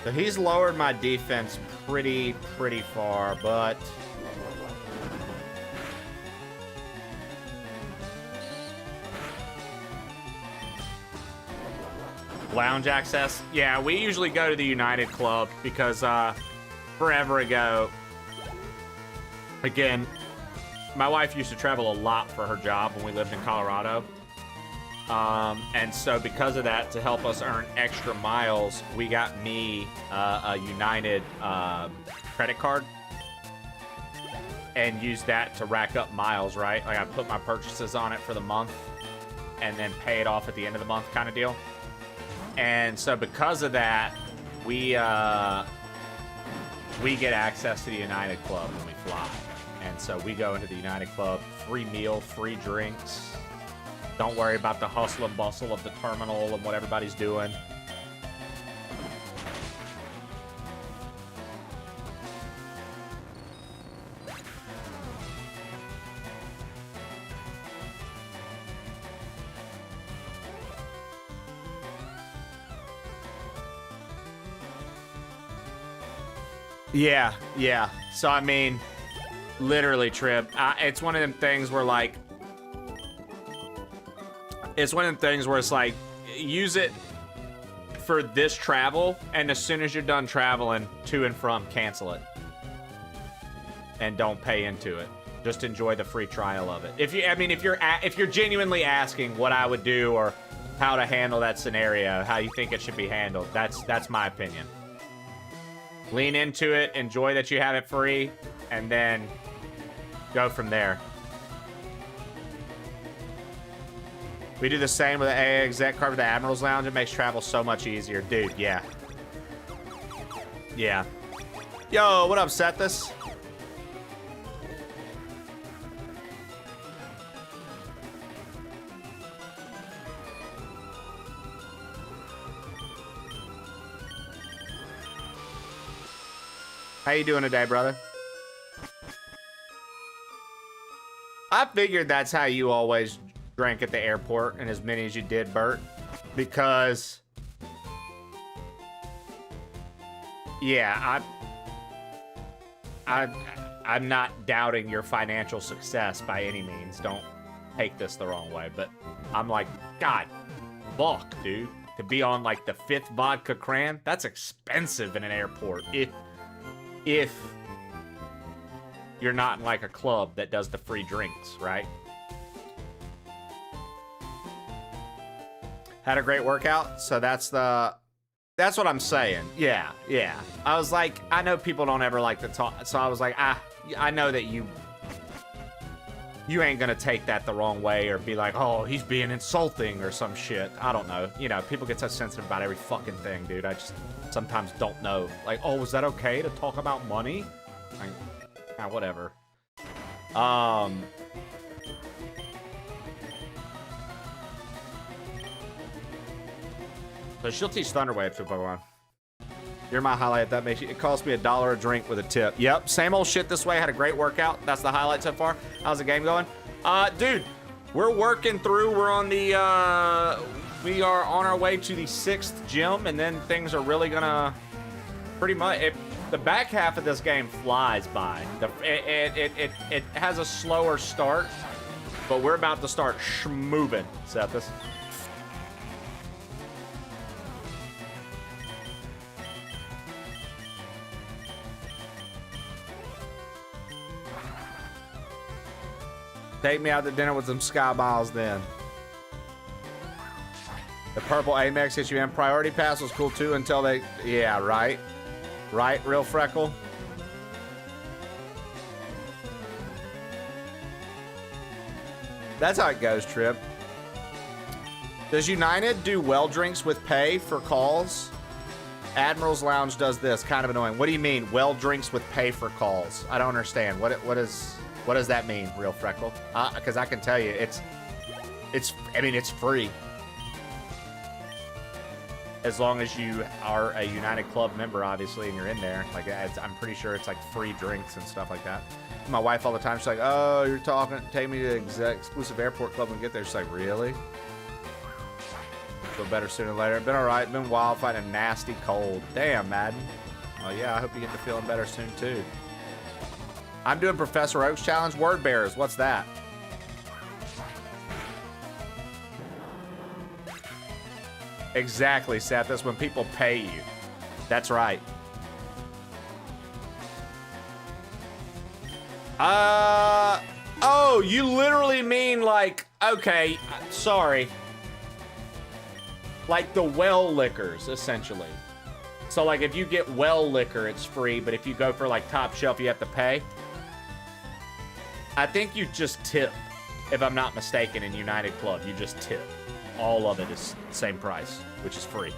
So he's lowered my defense pretty far, but lounge access. Yeah, we usually go to the United Club because forever ago, again, my wife used to travel a lot for her job when we lived in Colorado. And so because of that, to help us earn extra miles, we got me a United credit card and used that to rack up miles, right? Like I put my purchases on it for the month and then pay it off at the end of the month kind of deal. And so because of that, we get access to the United Club when we fly. And so we go into the United Club, free meal, free drinks. Don't worry about the hustle and bustle of the terminal and what everybody's doing. Yeah. So, I mean, literally, Trib, it's one of them things where, like, it's like, use it for this travel, and as soon as you're done traveling to and from, cancel it. And don't pay into it. Just enjoy the free trial of it. If you're genuinely asking what I would do or how to handle that scenario, how you think it should be handled, that's my opinion. Lean into it, enjoy that you have it free, and then go from there. We do the same with the AA exec card with the Admiral's Lounge. It makes travel so much easier. Dude, yeah. Yeah. Yo, what up, Sethus? How you doing today, brother? I figured that's how you always drank at the airport, and as many as you did, Bert, because yeah, I'm not doubting your financial success by any means. Don't take this the wrong way, but I'm like, God, fuck, dude, to be on like the 5th vodka cran, that's expensive in an airport. If you're not in like a club that does the free drinks, right? Had a great workout, so that's what I'm saying. Yeah. I was like, I know people don't ever like to talk, so I was like, I know that you ain't gonna take that the wrong way or be like, oh, he's being insulting or some shit. I don't know. You know, people get so sensitive about every fucking thing, dude. I just sometimes don't know. Like, oh, was that okay to talk about money? Like, whatever. So she'll teach Thunderwave to Pokemon. You're my highlight. That makes you. It cost me $1 a drink with a tip. Yep, same old shit this way. Had a great workout. That's the highlight so far. How's the game going? Dude, we're working through. We're on the. We are on our way to the 6th gym, and then things are really gonna. Pretty much, the back half of this game flies by. It has a slower start, but we're about to start schmoovin', Sethus. Take me out to dinner with some Sky Miles then. The purple Amex hits you in. Priority Pass was cool too until they... Yeah, right? Right, Real Freckle? That's how it goes, Trip. Does United do well drinks with pay for calls? Admiral's Lounge does this. Kind of annoying. What do you mean, well drinks with pay for calls? I don't understand. What does that mean, Real Freckle? Because I can tell you, I mean, it's free. As long as you are a United Club member, obviously, and you're in there. Like, I'm pretty sure it's like free drinks and stuff like that. My wife all the time, she's like, oh, you're talking, take me to the exclusive airport club and get there. She's like, really? Feel better sooner or later. Been all right, been wild, fighting a nasty cold. Damn, Madden. Oh yeah, I hope you get to feeling better soon too. I'm doing Professor Oak's challenge. Word bearers, what's that? Exactly, Seth. That's when people pay you. That's right. Oh, you literally mean like, okay, sorry. Like the well liquors, essentially. So like if you get well liquor, it's free, but if you go for like top shelf, you have to pay. I think you just tip, if I'm not mistaken, in United Club. You just tip. All of it is the same price, which is free.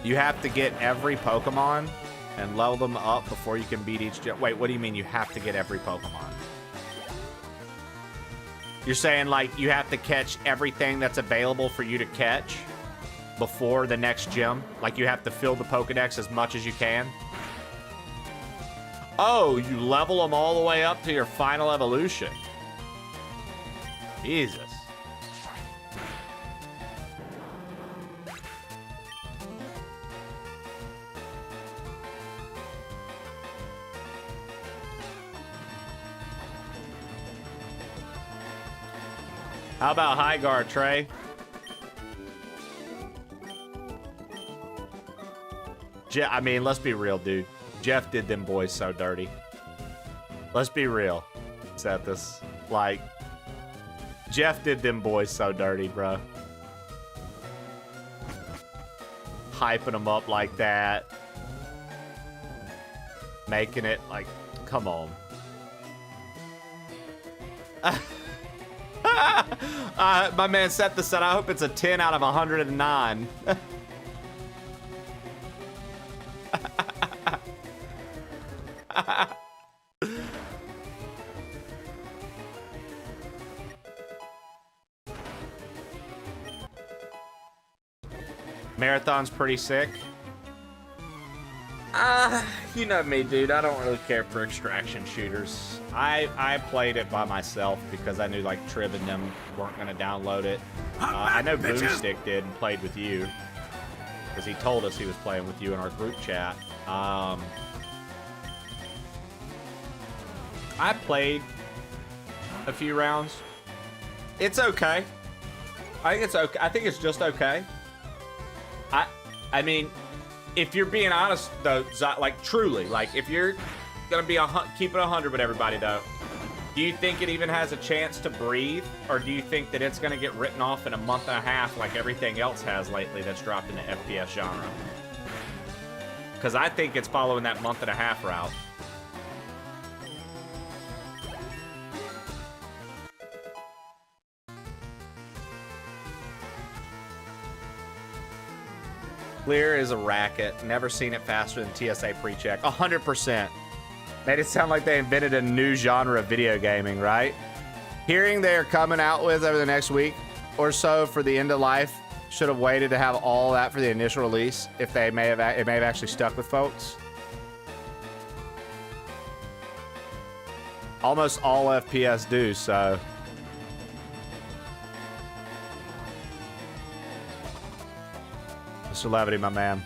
You have to get every Pokemon and level them up before you can beat each gym. Wait, what do you mean you have to get every Pokemon? You're saying like you have to catch everything that's available for you to catch before the next gym? Like you have to fill the Pokedex as much as you can? Oh, you level them all the way up to your final evolution. Jesus. How about high guard, Trey? I mean, let's be real, dude. Jeff did them boys so dirty. Let's be real. Set this. Like, Jeff did them boys so dirty, bro. Hyping them up like that. Making it like, come on. My man set this said, I hope it's a 10 out of 109. Marathon's pretty sick. You know me, dude. I don't really care for extraction shooters. I played it by myself because I knew like Trib and them weren't gonna download it. I know Boomstick did and played with you because he told us he was playing with you in our group chat. I played a few rounds. It's okay. I think it's okay. I think it's just okay. I mean, if you're being honest though, like truly, like if you're gonna be keep it 100 with everybody though, do you think it even has a chance to breathe, or do you think that it's gonna get written off in a month and a half like everything else has lately that's dropped in the FPS genre? Because I think it's following that month and a half route. Clear is a racket. Never seen it faster than TSA pre-check. 100%. Made it sound like they invented a new genre of video gaming, right? Hearing they're coming out with over the next week or so for the end of life, should have waited to have all that for the initial release. If it may have actually stuck with folks. Almost all FPS do, so. Mr. Levity, my man.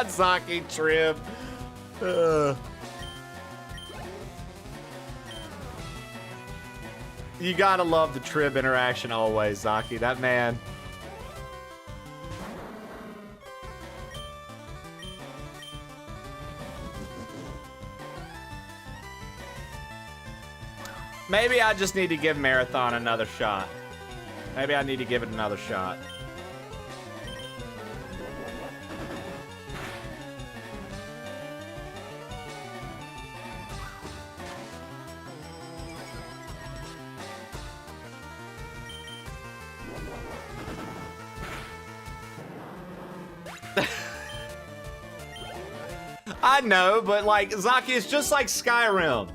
Zaki Trib. You gotta love the Trib interaction always, Zaki. That man. Maybe I just need to give Marathon another shot. Maybe I need to give it another shot. I know, but like, Zaki, it's just like Skyrim.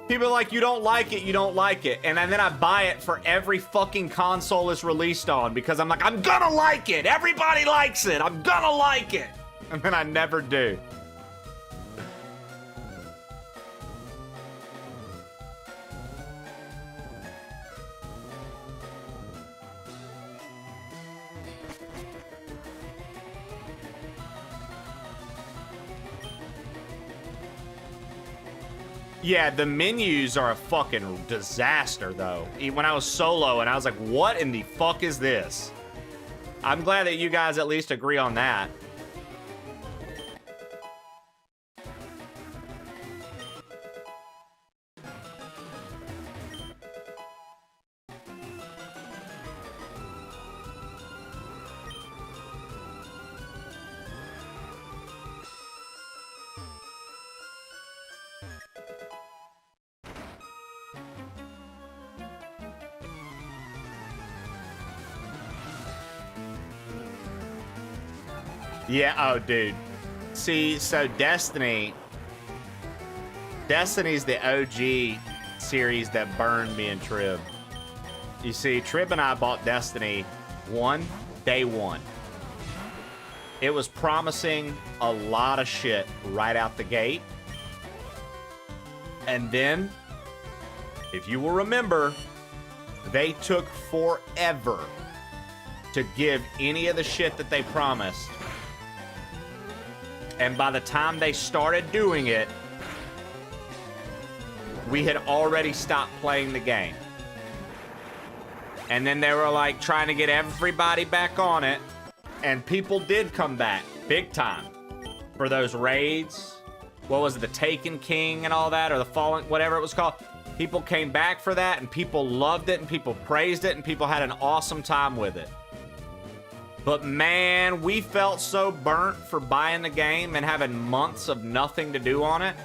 People are like, you don't like it, you don't like it. And then I buy it for every fucking console it's released on because I'm like, I'm gonna like it. Everybody likes it. I'm gonna like it. And then I never do. Yeah, the menus are a fucking disaster, though. When I was solo, and I was like, what in the fuck is this? I'm glad that you guys at least agree on that. Yeah, oh, dude. See, so Destiny's the OG series that burned me and Trib. You see, Trib and I bought Destiny day one. It was promising a lot of shit right out the gate. And then, if you will remember, they took forever to give any of the shit that they promised. And by the time they started doing it, we had already stopped playing the game. And then they were like trying to get everybody back on it. And people did come back big time for those raids. What was it, the Taken King and all that, or the Fallen, whatever it was called. People came back for that, and people loved it, and people praised it, and people had an awesome time with it. But man, we felt so burnt for buying the game and having months of nothing to do on it.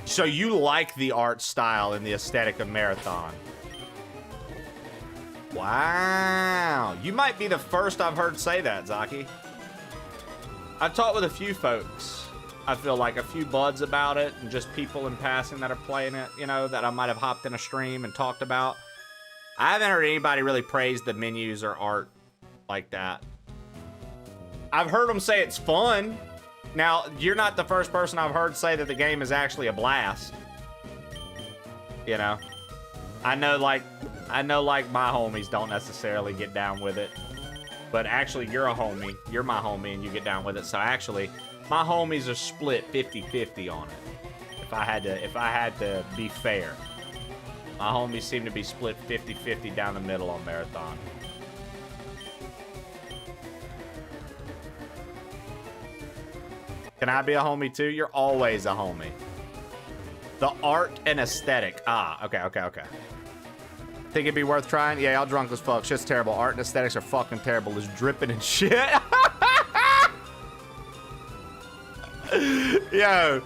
So you like the art style and the aesthetic of Marathon? Wow. You might be the first I've heard say that, Zaki. I've talked with a few folks. I feel like a few buds about it, and just people in passing that are playing it, you know, that I might have hopped in a stream and talked about. I haven't heard anybody really praise the menus or art like that. I've heard them say it's fun. Now, you're not the first person I've heard say that the game is actually a blast. You know? I know like my homies don't necessarily get down with it. But actually, you're a homie. You're my homie, and you get down with it. So actually, my homies are split 50-50 on it. If I had to be fair. My homies seem to be split 50-50 down the middle on Marathon. Can I be a homie too? You're always a homie. The art and aesthetic. Ah, okay. Think it'd be worth trying? Yeah, y'all drunk as fuck. Shit's terrible. Art and aesthetics are fucking terrible. It's dripping and shit. Yo.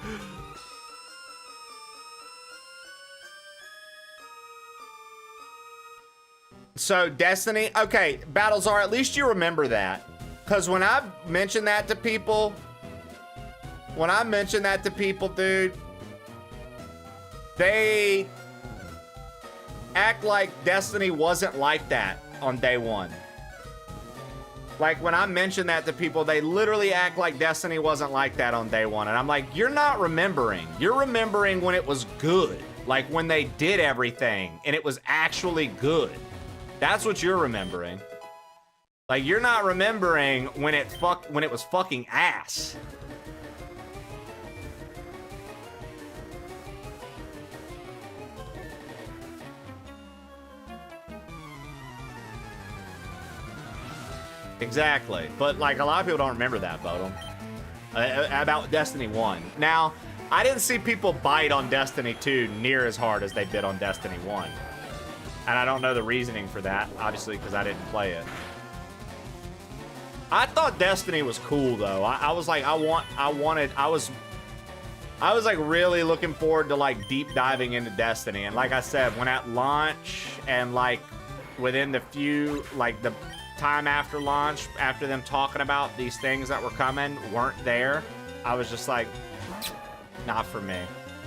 So, Destiny. Okay, Battlezar, at least you remember that. Because when I mention that to people, dude, they act like Destiny wasn't like that on day one. Like, when I mention that to people, they literally act like Destiny wasn't like that on day one. And I'm like, you're not remembering. You're remembering when it was good. Like, when they did everything and it was actually good. That's what you're remembering. Like, you're not remembering when it was fucking ass. Exactly. But, like, a lot of people don't remember that, Bodum. About Destiny 1. Now, I didn't see people bite on Destiny 2 near as hard as they did on Destiny 1. And I don't know the reasoning for that, obviously, because I didn't play it. I thought Destiny was cool, though. I was like, I was like really looking forward to like deep diving into Destiny. And like I said, when at launch and like within the few, like the time after launch, after them talking about these things that were coming weren't there, I was just like, not for me.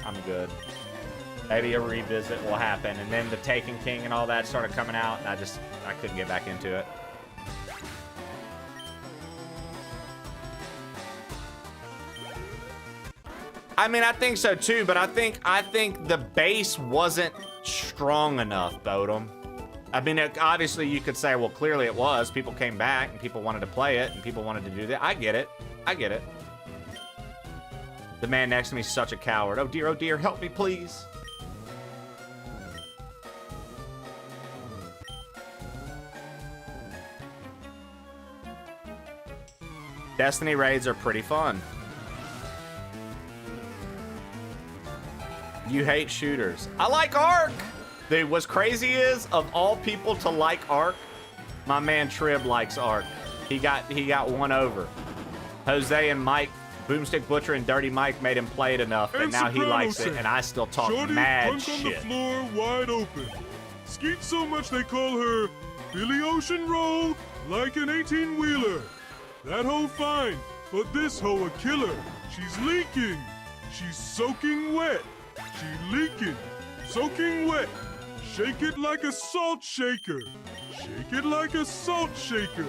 I'm good. Maybe a revisit will happen. And then the Taken King and all that started coming out, and I couldn't get back into it. I mean, I think so too, but I think the base wasn't strong enough, Bodum. I mean, obviously you could say, well, clearly it was. People came back and people wanted to play it and people wanted to do that. I get it. The man next to me is such a coward. Oh dear, help me, please. Destiny raids are pretty fun. You hate shooters. I like Ark! Dude, what's crazy is, of all people to like Ark, my man Trib likes Ark. He got one over. Jose and Mike, Boomstick Butcher and Dirty Mike made him play it enough that now he likes it, and I still talk mad shit. on the floor wide open. Skeet so much they call her Billy Ocean Roll like an 18-wheeler. That hoe fine, but this hoe a killer. She's leaking. She's soaking wet. She leaking. Soaking wet. Shake it like a salt shaker. Shake it like a salt shaker.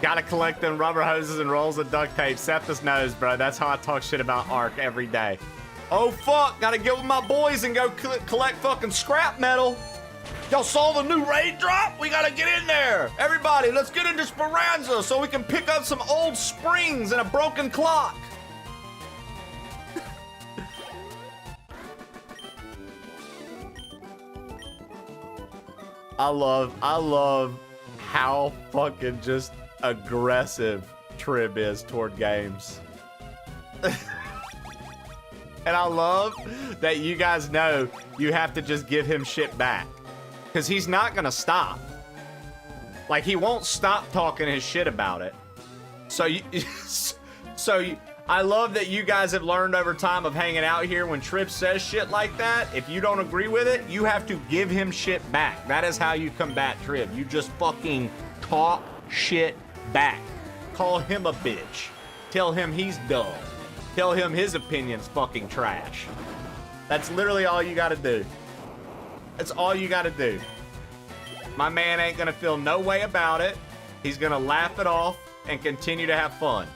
Gotta collect them rubber hoses and rolls of duct tape. Septus knows, bro. That's how I talk shit about Ark every day. Oh, fuck. Gotta get with my boys and go collect fucking scrap metal. Y'all saw the new raid drop? We gotta get in there. Everybody, let's get into Speranza so we can pick up some old springs and a broken clock. I love how fucking just aggressive Trib is toward games. And I love that you guys know you have to just give him shit back. Because he's not going to stop. Like, he won't stop talking his shit about it. I love that you guys have learned over time of hanging out here. When Trip says shit like that, if you don't agree with it, you have to give him shit back. That is how you combat Trip. You just fucking talk shit back. Call him a bitch. Tell him he's dumb. Tell him his opinion's fucking trash. That's literally all you gotta do. That's all you gotta do. My man ain't gonna feel no way about it. He's gonna laugh it off and continue to have fun.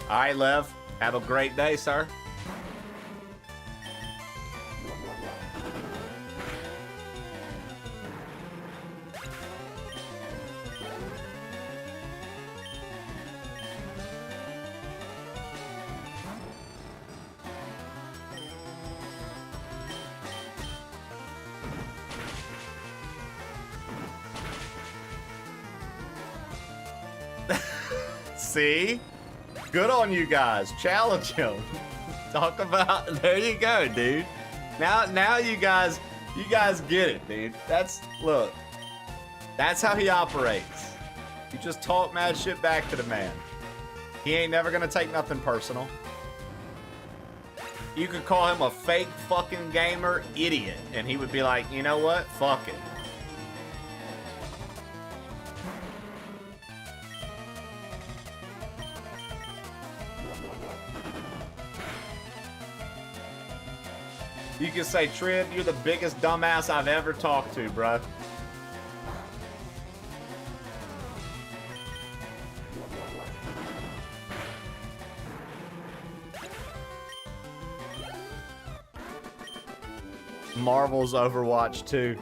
All right, Lev. Have a great day, sir. See? Good on you guys. Challenge him. Talk about, there you go, dude. Now you guys get it, dude. Look, that's how he operates. You just talk mad shit back to the man. He ain't never gonna take nothing personal. You could call him a fake fucking gamer idiot, and he would be like, you know what? Fuck it. You can say, Trib, you're the biggest dumbass I've ever talked to, bro. Marvel's Overwatch 2.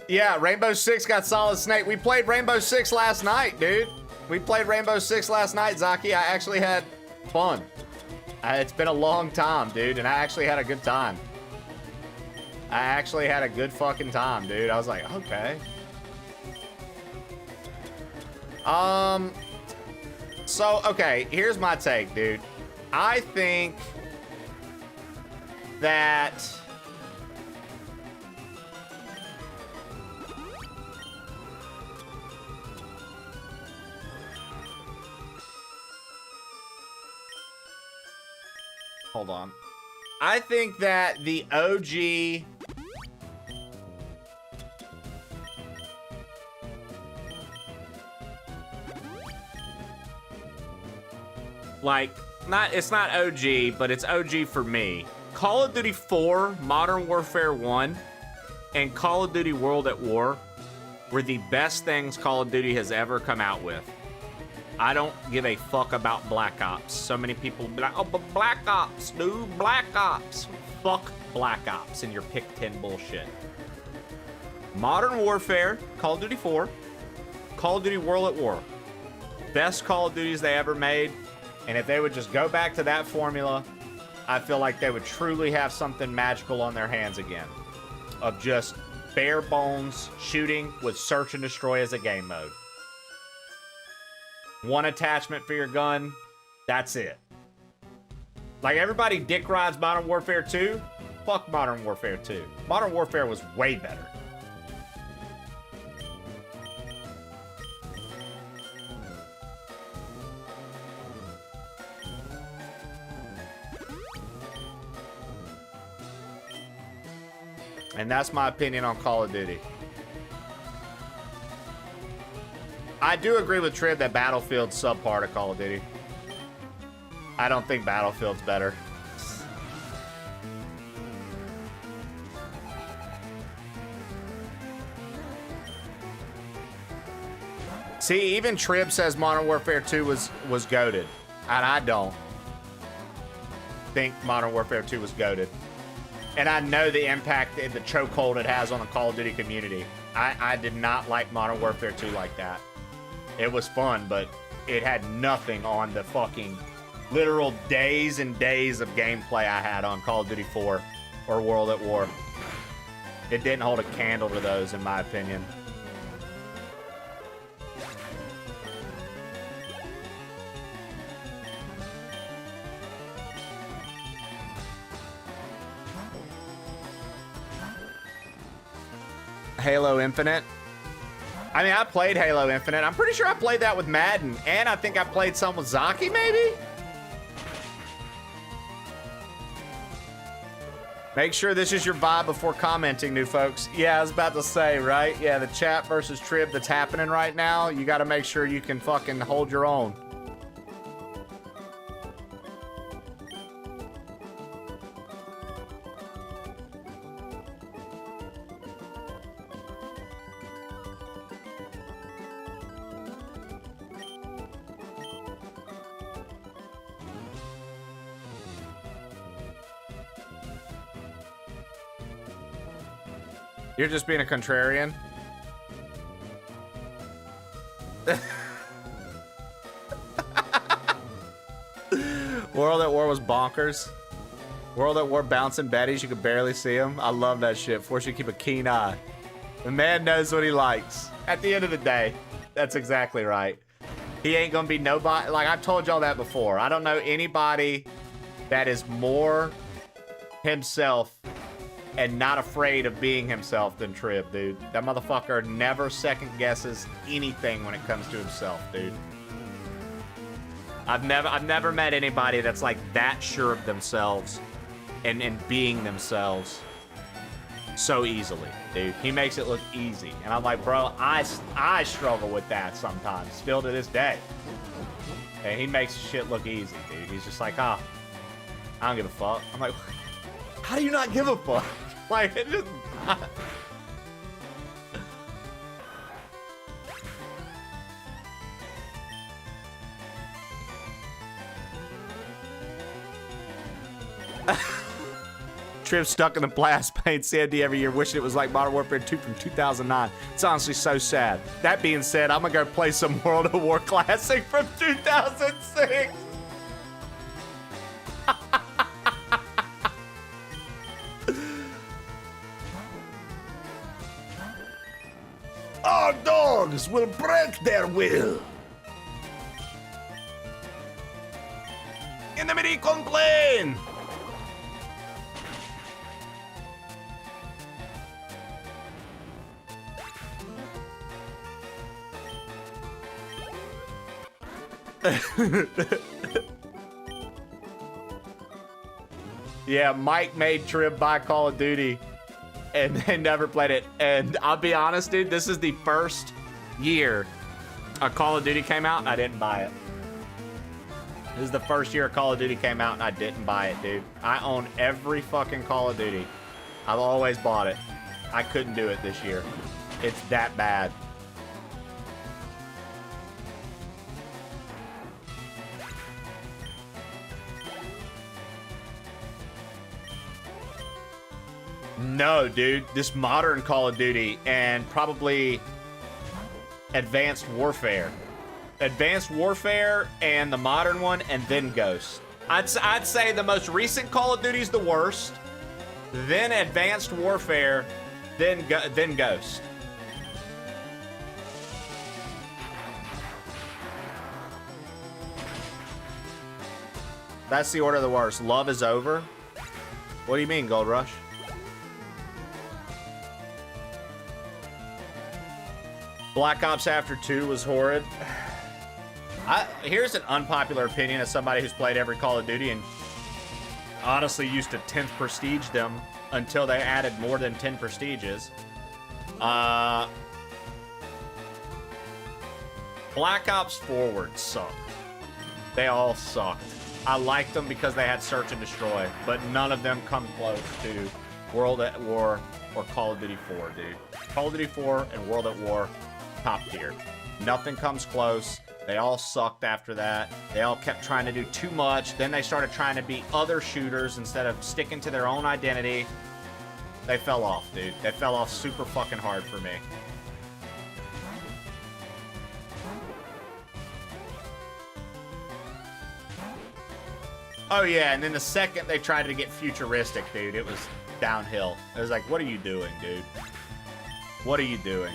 Yeah, Rainbow Six got Solid Snake. We played Rainbow Six last night, dude. We played Rainbow Six last night, Zaki. I actually had fun. It's been a long time, dude, and I actually had a good time. I actually had a good fucking time, dude. I was like, okay. So, okay, here's my take, dude. I think that... Hold on. I think that the OG... Like, it's not OG, but it's OG for me. Call of Duty 4, Modern Warfare 1, and Call of Duty World at War were the best things Call of Duty has ever come out with. I don't give a fuck about Black Ops. So many people be like, oh, but Black Ops, dude, Black Ops. Fuck Black Ops and your pick 10 bullshit. Modern Warfare, Call of Duty 4, Call of Duty World at War. Best Call of Duties they ever made. And if they would just go back to that formula, I feel like they would truly have something magical on their hands again. Of just bare bones shooting with search and destroy as a game mode. One attachment for your gun, that's it. Like, everybody dick rides Modern Warfare 2. Fuck Modern Warfare 2. Modern Warfare was way better. And that's my opinion on Call of Duty. I do agree with Trib that Battlefield's subpar to Call of Duty. I don't think Battlefield's better. See, even Trib says Modern Warfare 2 was goated. And I don't think Modern Warfare 2 was goated. And I know the impact and the chokehold it has on the Call of Duty community. I did not like Modern Warfare 2 like that. It was fun, but it had nothing on the fucking literal days and days of gameplay I had on Call of Duty 4 or World at War. It didn't hold a candle to those, in my opinion. Halo Infinite. I mean, I played Halo Infinite. I'm pretty sure I played that with Madden, and I think I played some with Zaki, maybe? Make sure this is your vibe before commenting, new folks. Yeah, I was about to say, right? Yeah, the chat versus Trib that's happening right now, you got to make sure you can fucking hold your own. You're just being a contrarian. World at War was bonkers. World at War bouncing betties, you could barely see him. I love that shit. Force you to keep a keen eye. The man knows what he likes. At the end of the day, that's exactly right. He ain't gonna be nobody. Like, I've told y'all that before. I don't know anybody that is more himself and not afraid of being himself than Trib, dude. That motherfucker never second guesses anything when it comes to himself, dude. I've never met anybody that's like that sure of themselves and being themselves so easily, dude. He makes it look easy. And I'm like, bro, I struggle with that sometimes, still to this day. And he makes shit look easy, dude. He's just like, I don't give a fuck. I'm like, how do you not give a fuck? Like, it just... Trip stuck in the blast paint Sandy every year, wishing it was like Modern Warfare 2 from 2009. It's honestly so sad. That being said, I'm gonna go play some World of War Classic from 2006. Our dogs will break their will. Enemy complain. Yeah, Mike made Trib buy Call of Duty and they never played it. And I'll be honest, dude, this is the first year a Call of Duty came out and I didn't buy it. This is the first year a Call of Duty came out and I didn't buy it, dude. I own every fucking Call of Duty. I've always bought it. I couldn't do it this year. It's that bad. No, dude. This modern Call of Duty and probably Advanced Warfare. Advanced Warfare and the modern one, and then Ghost. I'd say the most recent Call of Duty is the worst. Then Advanced Warfare, then Ghost. That's the order of the worst. Love is over. What do you mean, Gold Rush? Black Ops After 2 was horrid. Here's an unpopular opinion as somebody who's played every Call of Duty and honestly used to 10th prestige them until they added more than 10 prestiges. Black Ops Forward sucked. They all sucked. I liked them because they had Search and Destroy, but none of them come close to World at War or Call of Duty 4, dude. Call of Duty 4 and World at War, top tier. Nothing comes close. They all sucked after that. They all kept trying to do too much. Then they started trying to be other shooters instead of sticking to their own identity. They fell off, dude. They fell off super fucking hard for me. Oh yeah, and then the second they tried to get futuristic, dude, it was downhill. It was like, what are you doing, dude? What are you doing?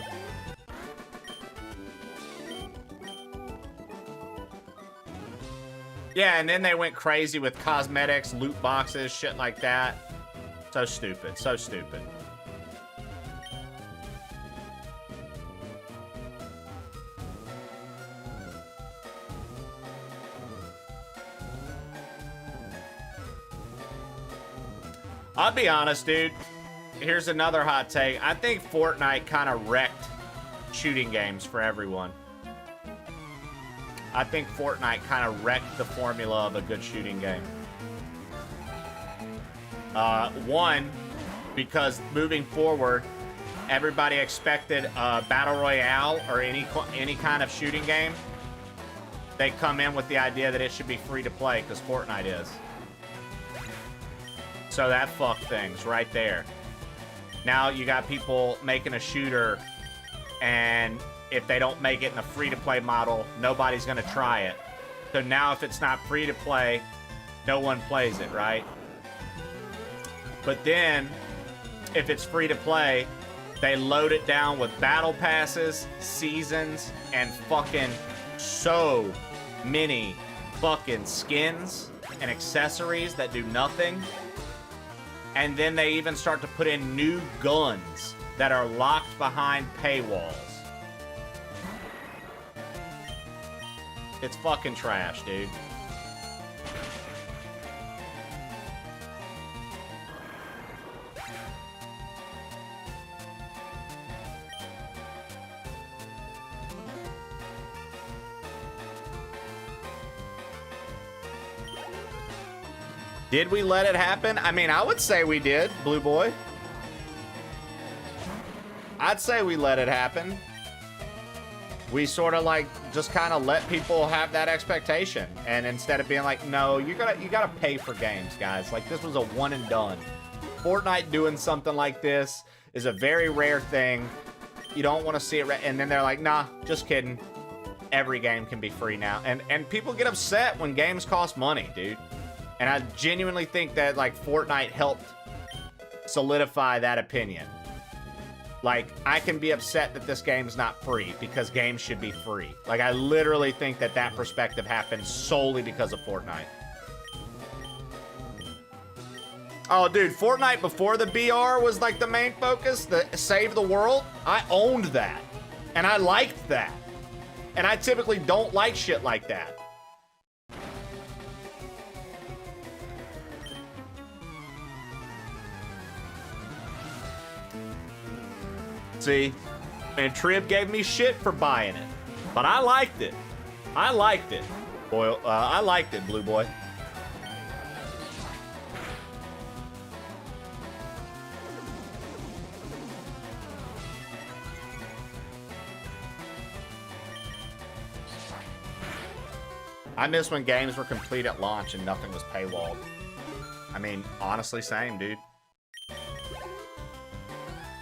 Yeah, and then they went crazy with cosmetics, loot boxes, shit like that. So stupid, so stupid. I'll be honest, dude. Here's another hot take. I think Fortnite kind of wrecked shooting games for everyone. I think Fortnite kind of wrecked the formula of a good shooting game. One, because moving forward, everybody expected a battle royale or any kind of shooting game. They come in with the idea that it should be free to play because Fortnite is. So that fucked things right there. Now you got people making a shooter, and if they don't make it in the free-to-play model, nobody's gonna try it. So now if it's not free to play, no one plays it, right? But then, if it's free to play, they load it down with battle passes, seasons, and fucking so many fucking skins and accessories that do nothing. And then they even start to put in new guns that are locked behind paywalls. It's fucking trash, dude. Did we let it happen? I mean, I would say we did, Blue Boy. I'd say we let it happen. We sort of like just kind of let people have that expectation, and instead of being like, no, you gotta pay for games, guys. Like, this was a one and done. Fortnite doing something like this is a very rare thing. You don't want to see it, and then they're like, nah, just kidding. Every game can be free now, and people get upset when games cost money, dude. And I genuinely think that, like, Fortnite helped solidify that opinion. Like, I can be upset that this game's not free because games should be free. Like, I literally think that that perspective happened solely because of Fortnite. Oh, dude, Fortnite before the BR was, like, the main focus, the save the world. I owned that. And I liked that. And I typically don't like shit like that. See, and Trib gave me shit for buying it, but I liked it. I liked it, boy. I liked it, Blue Boy. I miss when games were complete at launch and nothing was paywalled. I mean, honestly, same, dude.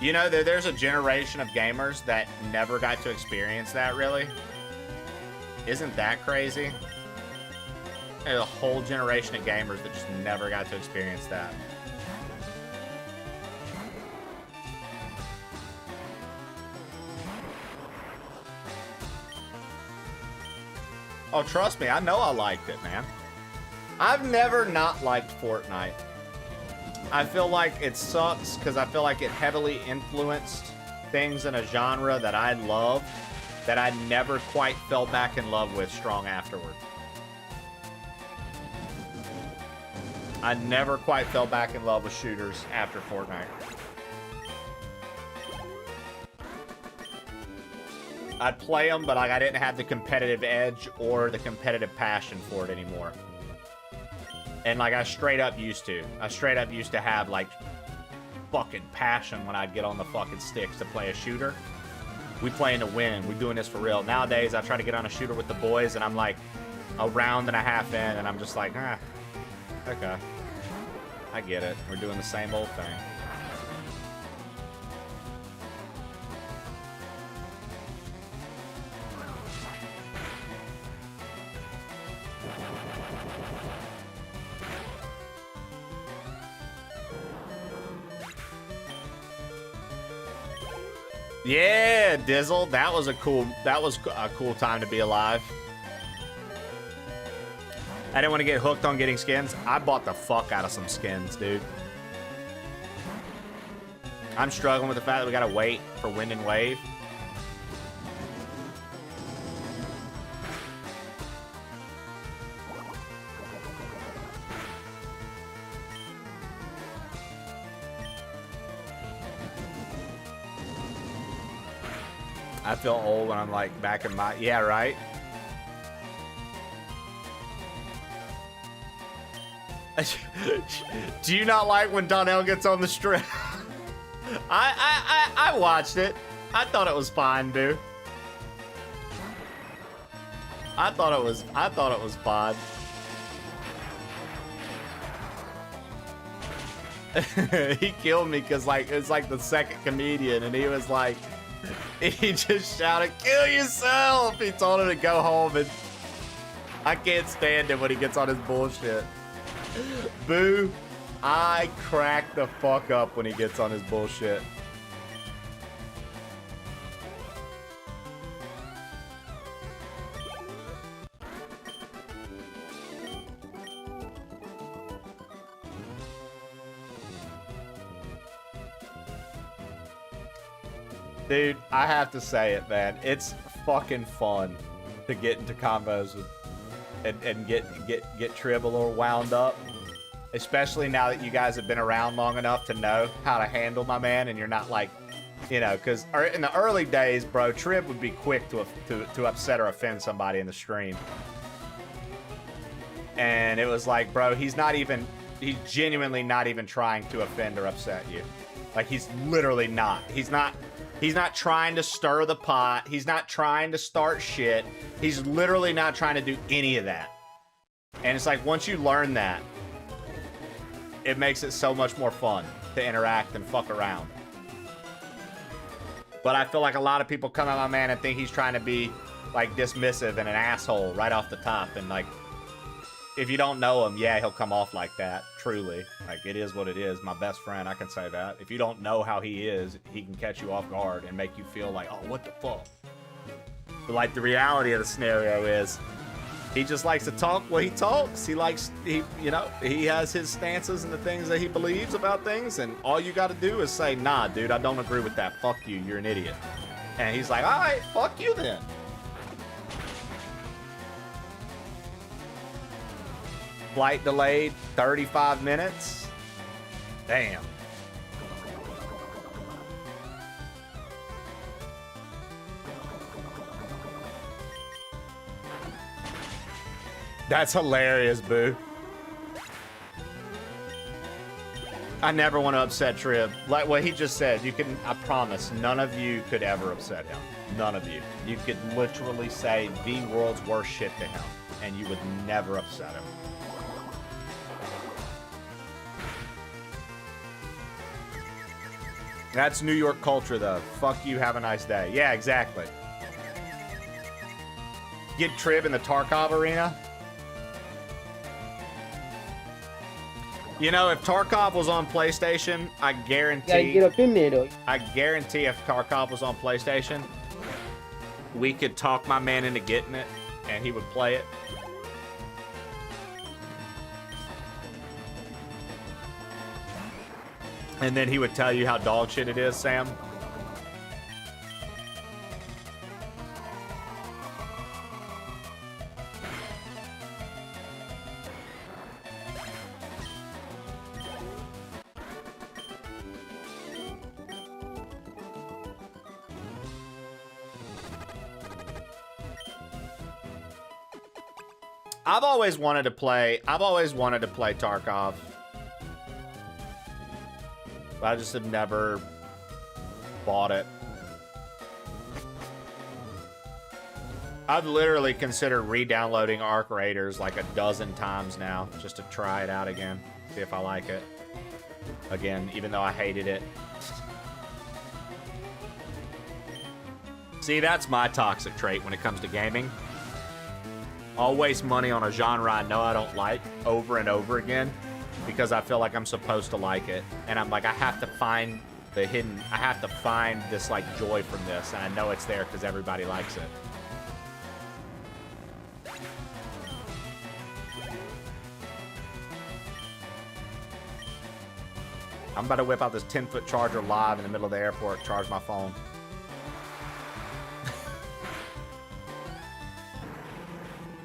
You know, there's a generation of gamers that never got to experience that, really. Isn't that crazy? There's a whole generation of gamers that just never got to experience that. Oh, trust me, I know I liked it, man. I've never not liked Fortnite. I feel like it sucks because I feel like it heavily influenced things in a genre that I love that I never quite fell back in love with strong afterward. I never quite fell back in love with shooters after Fortnite. I'd play them, but like I didn't have the competitive edge or the competitive passion for it anymore. And like I straight up used to. I straight up used to have like fucking passion when I'd get on the fucking sticks to play a shooter. We playing to win. We doing this for real. Nowadays, I try to get on a shooter with the boys and I'm like a round and a half in and I'm just like, okay. I get it. We're doing the same old thing. Yeah, Dizzle, that was a cool time to be alive. I didn't want to get hooked on getting skins. I bought the fuck out of some skins, dude. I'm struggling with the fact that we gotta wait for Wind and Wave. I feel old when I'm like back in my, yeah, right? Do you not like when Donnell gets on the strip? I watched it. I thought it was fine, dude. I thought it was fine. He killed me because like it's like the second comedian, and he was like, he just shouted, "Kill yourself!" He told him to go home, and I can't stand him when he gets on his bullshit. Boo! I crack the fuck up when he gets on his bullshit. Dude, I have to say it, man. It's fucking fun to get into combos with and get Trib a little wound up. Especially now that you guys have been around long enough to know how to handle my man, and you're not like, you know, because in the early days, bro, Trib would be quick to upset or offend somebody in the stream. And it was like, bro, he's genuinely not even trying to offend or upset you. Like, he's literally not. He's not trying to stir the pot. He's not trying to start shit. He's literally not trying to do any of that. And it's like, once you learn that, it makes it so much more fun to interact and fuck around. But I feel like a lot of people come at my man and think he's trying to be like dismissive and an asshole right off the top. And like, if you don't know him, yeah, he'll come off like that. Truly, like, it is what it is. My best friend, I can say that. If you don't know how he is, he can catch you off guard and make you feel like, oh, what the fuck? But like, the reality of the scenario is, he just likes to talk what he talks. He has his stances and the things that he believes about things, and all you got to do is say, nah, dude, I don't agree with that. Fuck you. You're an idiot. And he's like, all right, fuck you then. Flight delayed 35 minutes. Damn. That's hilarious, boo. I never want to upset Trib. Like what he just said, I promise, none of you could ever upset him. None of you. You could literally say the world's worst shit to him, and you would never upset him. That's New York culture, though. Fuck you, have a nice day. Yeah, exactly. Get Trib in the Tarkov arena? You know, if Tarkov was on PlayStation, I guarantee... Gotta get up in there, though. I guarantee if Tarkov was on PlayStation, we could talk my man into getting it, and he would play it. And then he would tell you how dog shit it is, Sam. I've always wanted to play Tarkov. But I just have never bought it. I've literally considered re-downloading Arc Raiders like a dozen times now just to try it out again. See if I like it. Again, even though I hated it. See, that's my toxic trait when it comes to gaming. I'll waste money on a genre I know I don't like over and over again because I feel like I'm supposed to like it. And I'm like, I have to find this like joy from this, and I know it's there because everybody likes it. I'm about to whip out this 10-foot charger live in the middle of the airport, charge my phone.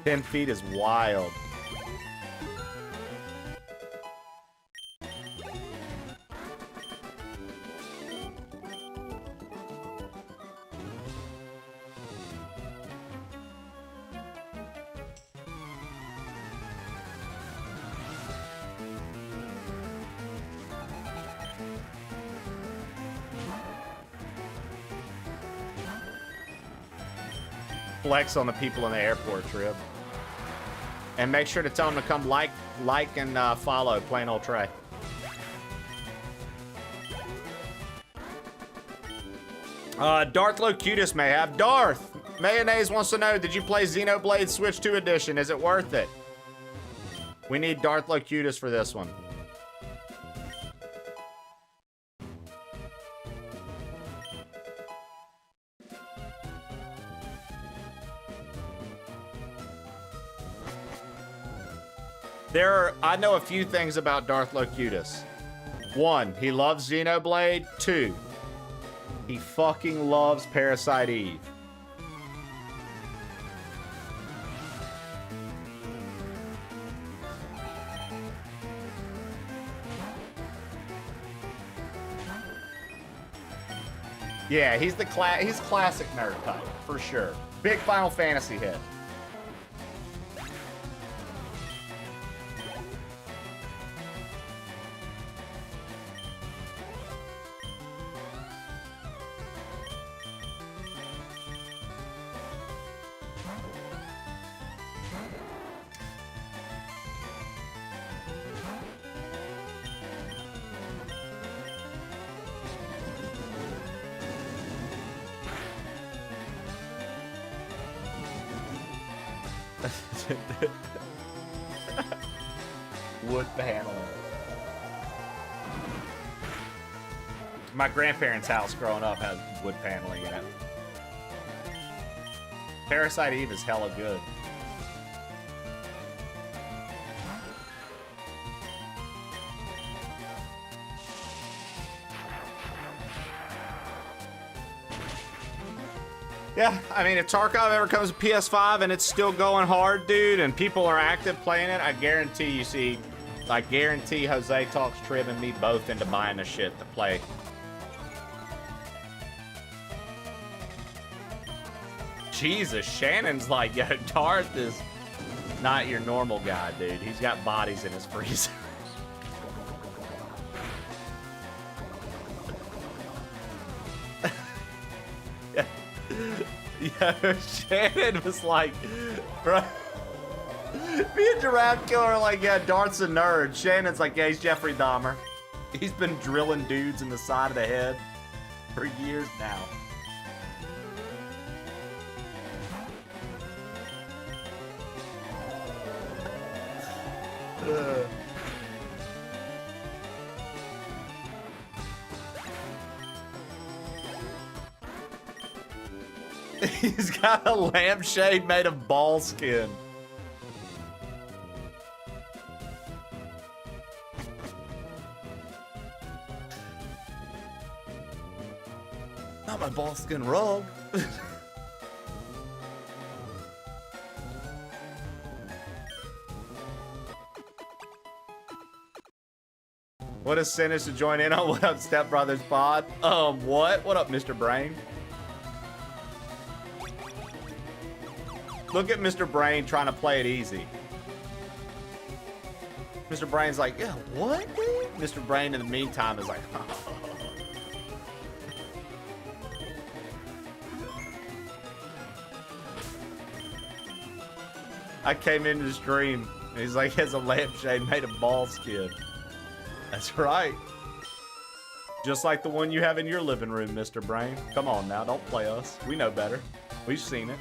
10 feet is wild. flex on the people in the airport, Trib. And make sure to tell them to come like and follow Plain Old Trey. Darth Locutus may have. Darth! Mayonnaise wants to know, did you play Xenoblade Switch 2 Edition? Is it worth it? We need Darth Locutus for this one. I know a few things about Darth Locutus. 1, he loves Xenoblade. 2, he fucking loves Parasite Eve. Yeah, he's classic nerd type, for sure. Big Final Fantasy head. Wood paneling. My grandparents' house growing up has wood paneling in it. Parasite Eve is hella good. Yeah, I mean, if Tarkov ever comes to PS5 and it's still going hard, dude, and people are active playing it, I guarantee Jose talks Trib and me both into buying the shit to play. Jesus, Shannon's like, yo, Darth is not your normal guy, dude. He's got bodies in his freezer. Yo, Shannon was like, bro. Me and Giraffe Killer are like, yeah, Darth's a nerd. Shannon's like, yeah, he's Jeffrey Dahmer. He's been drilling dudes in the side of the head for years now. He's got a lampshade made of ball skin. Not my ball skin rug. What a sentence to join in on. What up, Step Brothers Pod? What? What up, Mr. Brain? Look at Mr. Brain trying to play it easy. Mr. Brain's like, yeah, what, dude? Mr. Brain in the meantime is like, I came into the stream and he's like, he has a lampshade made of ball skin. That's right. Just like the one you have in your living room, Mr. Brain. Come on now, don't play us. We know better. We've seen it.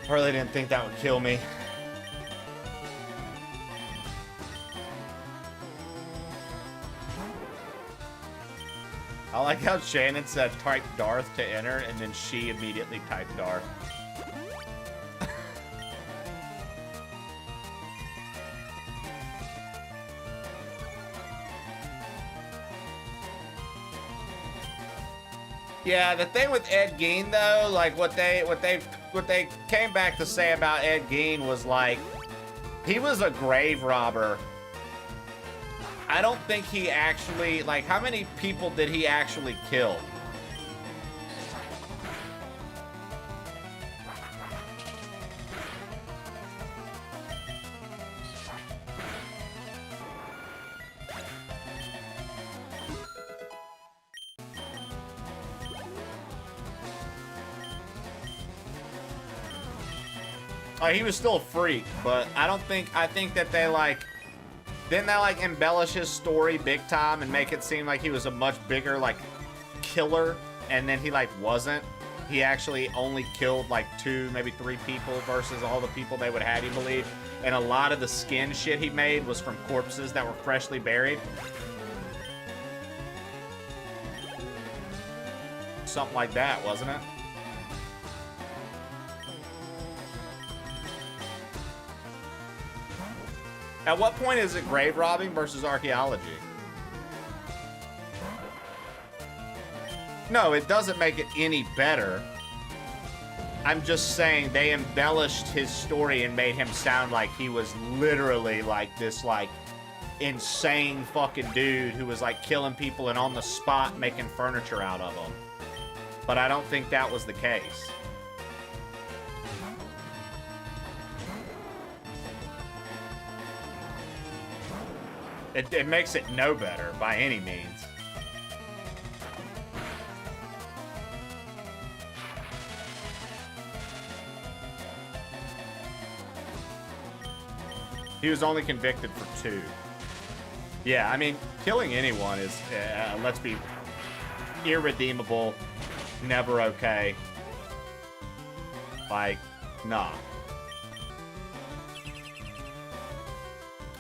I really didn't think that would kill me. I like how Shannon said type Darth to enter and then she immediately typed Darth. Yeah, the thing with Ed Gein though, like what they came back to say about Ed Gein was like he was a grave robber. I don't think he actually, like, how many people did he actually kill? He was still a freak, but I think that they like, didn't they like embellish his story big time and make it seem like he was a much bigger like killer, and then he like wasn't. He actually only killed like 2, maybe 3 people versus all the people they would have you believe. And a lot of the skin shit he made was from corpses that were freshly buried. Something like that, wasn't it? At what point is it grave robbing versus archaeology? No, it doesn't make it any better. I'm just saying they embellished his story and made him sound like he was literally like this like insane fucking dude who was like killing people and on the spot making furniture out of them. But I don't think that was the case. It makes it no better by any means. He was only convicted for 2. Yeah, I mean, killing anyone is, let's be irredeemable, never okay. Like, nah.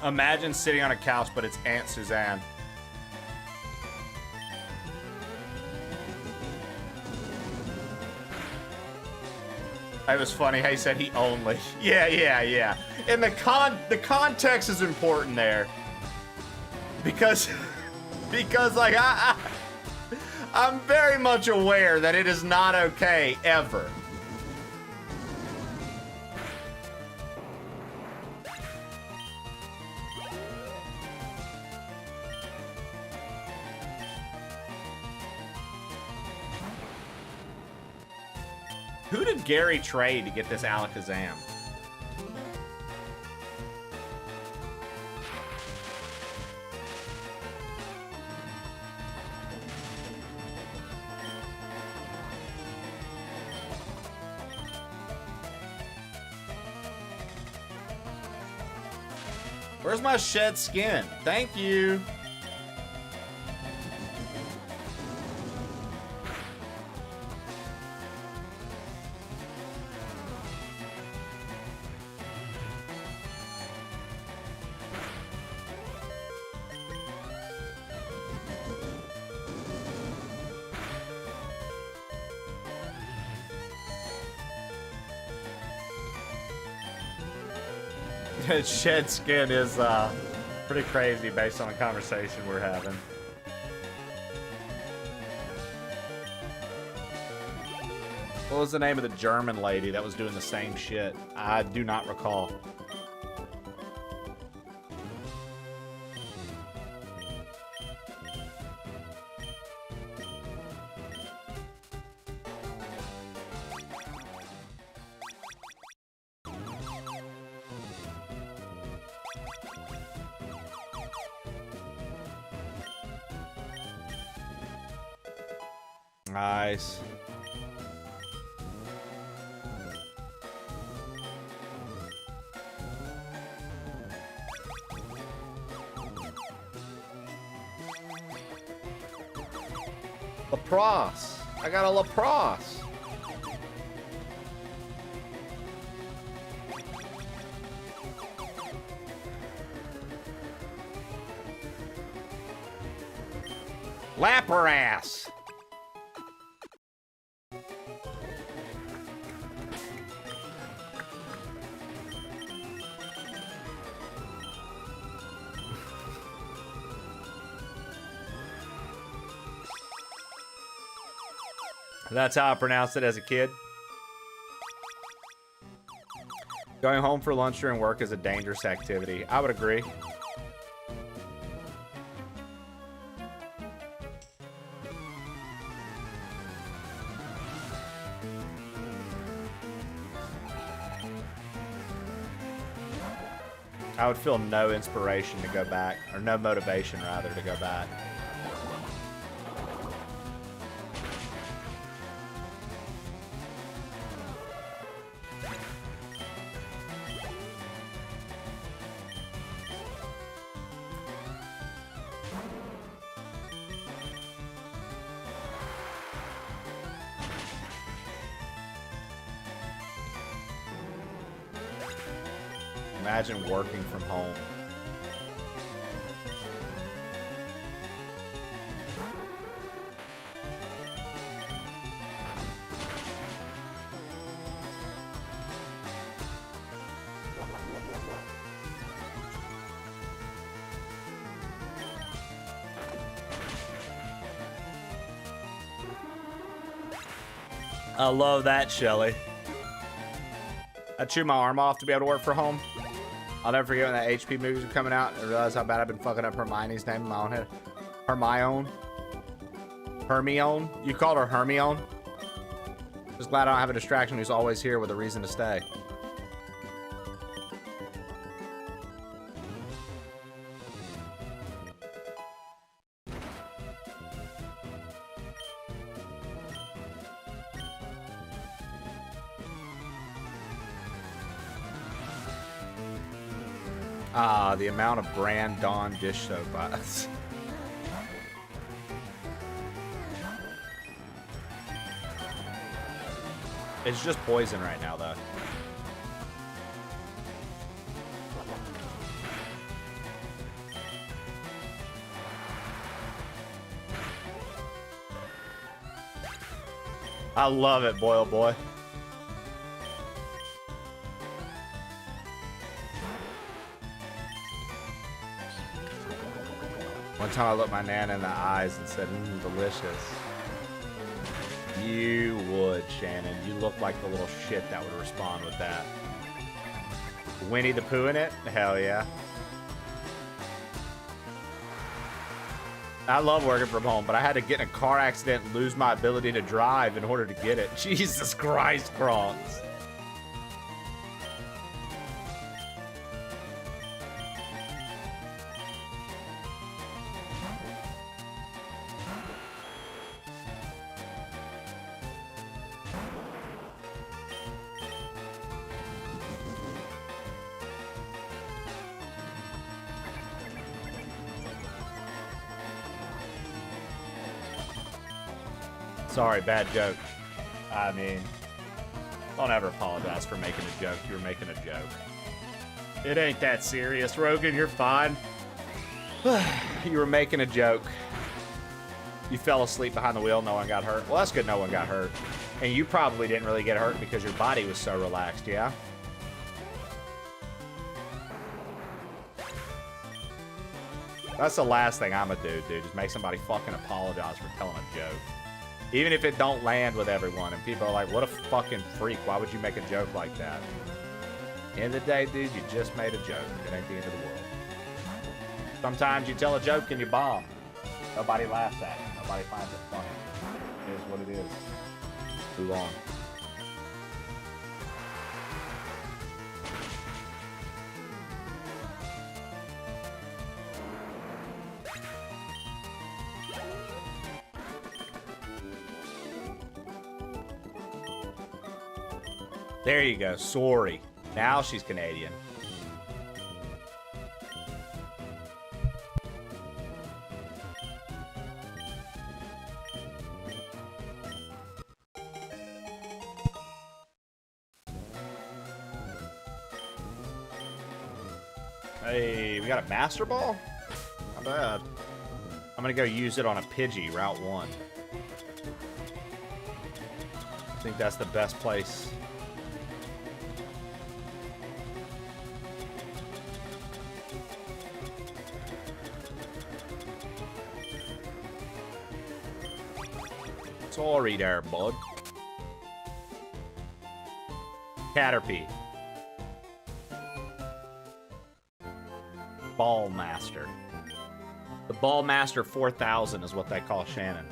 Imagine sitting on a couch, but it's Aunt Suzanne. It was funny how he said he only. Yeah. And the context is important there. Because like I'm very much aware that it is not okay ever. Who did Gary trade to get this Alakazam? Where's my shed skin? Thank you. Shed skin is pretty crazy based on the conversation we're having. What was the name of the German lady that was doing the same shit? I do not recall. Nice. Lacrosse. I got a lacrosse. Lapras. That's how I pronounced it as a kid. Going home for lunch during work is a dangerous activity. I would agree. I would feel no inspiration to go back, or no motivation, rather, to go back. Imagine working from home. I love that, Shelly. I chew my arm off to be able to work from home. I'll never forget when that HP movies were coming out and realize how bad I've been fucking up Hermione's name in my own head. Hermione. Hermione? You called her Hermione? Just glad I don't have a distraction who's always here with a reason to stay. Ah, the amount of brand Dawn dish soap. It's just poison right now, though. I love it, Boyle Boy. One time I looked my Nana in the eyes and said, delicious. You would, Shannon. You look like the little shit that would respond with that. Winnie the Pooh in it? Hell yeah. I love working from home, but I had to get in a car accident and lose my ability to drive in order to get it. Jesus Christ, Kronks. Sorry, bad joke. I mean, don't ever apologize for making a joke. You were making a joke. It ain't that serious, Rogan. You're fine. You were making a joke. You fell asleep behind the wheel. No one got hurt. Well, that's good. No one got hurt. And you probably didn't really get hurt because your body was so relaxed, yeah? That's the last thing I'm gonna do, dude. Just make somebody fucking apologize for telling a joke. Even if it don't land with everyone and people are like, what a fucking freak. Why would you make a joke like that? End of the day, dude, you just made a joke. It ain't the end of the world. Sometimes you tell a joke and you bomb. Nobody laughs at it. Nobody finds it funny. It is what it is. Move on. There you go. Sorry. Now she's Canadian. Hey, we got a Master Ball? Not bad. I'm gonna go use it on a Pidgey, Route 1. I think that's the best place. Sorry there, bud. Caterpie. Ballmaster. The Ballmaster 4000 is what they call Shannon.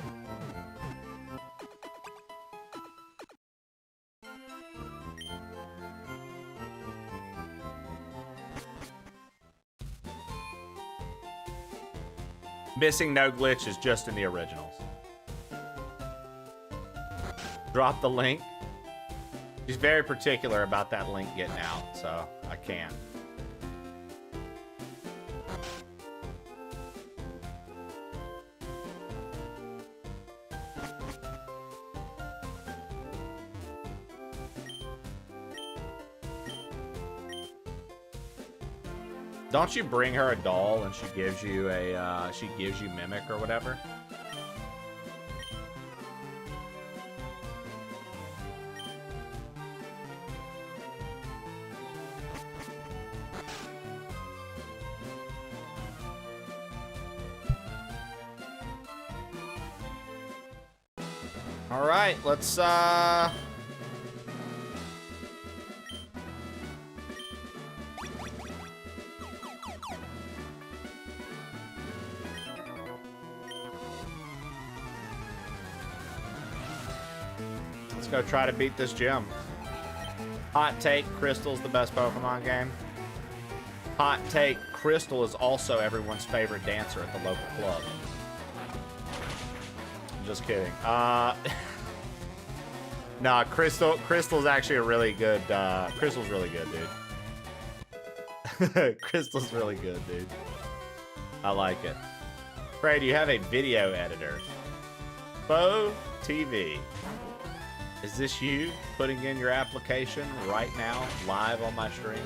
Missing no glitch is just in the originals. Drop the link. She's very particular about that link getting out, so I can't. Don't you bring her a doll and she gives you a Mimic or whatever? All right, let's go try to beat this gym. Hot take, Crystal's the best Pokemon game. Hot take, Crystal is also everyone's favorite dancer at the local club. Just kidding. Nah, Crystal's actually a really good, Crystal's really good, dude. Crystal's really good, dude. I like it. Trey, do you have a video editor? Bo TV. Is this you putting in your application right now, live on my stream?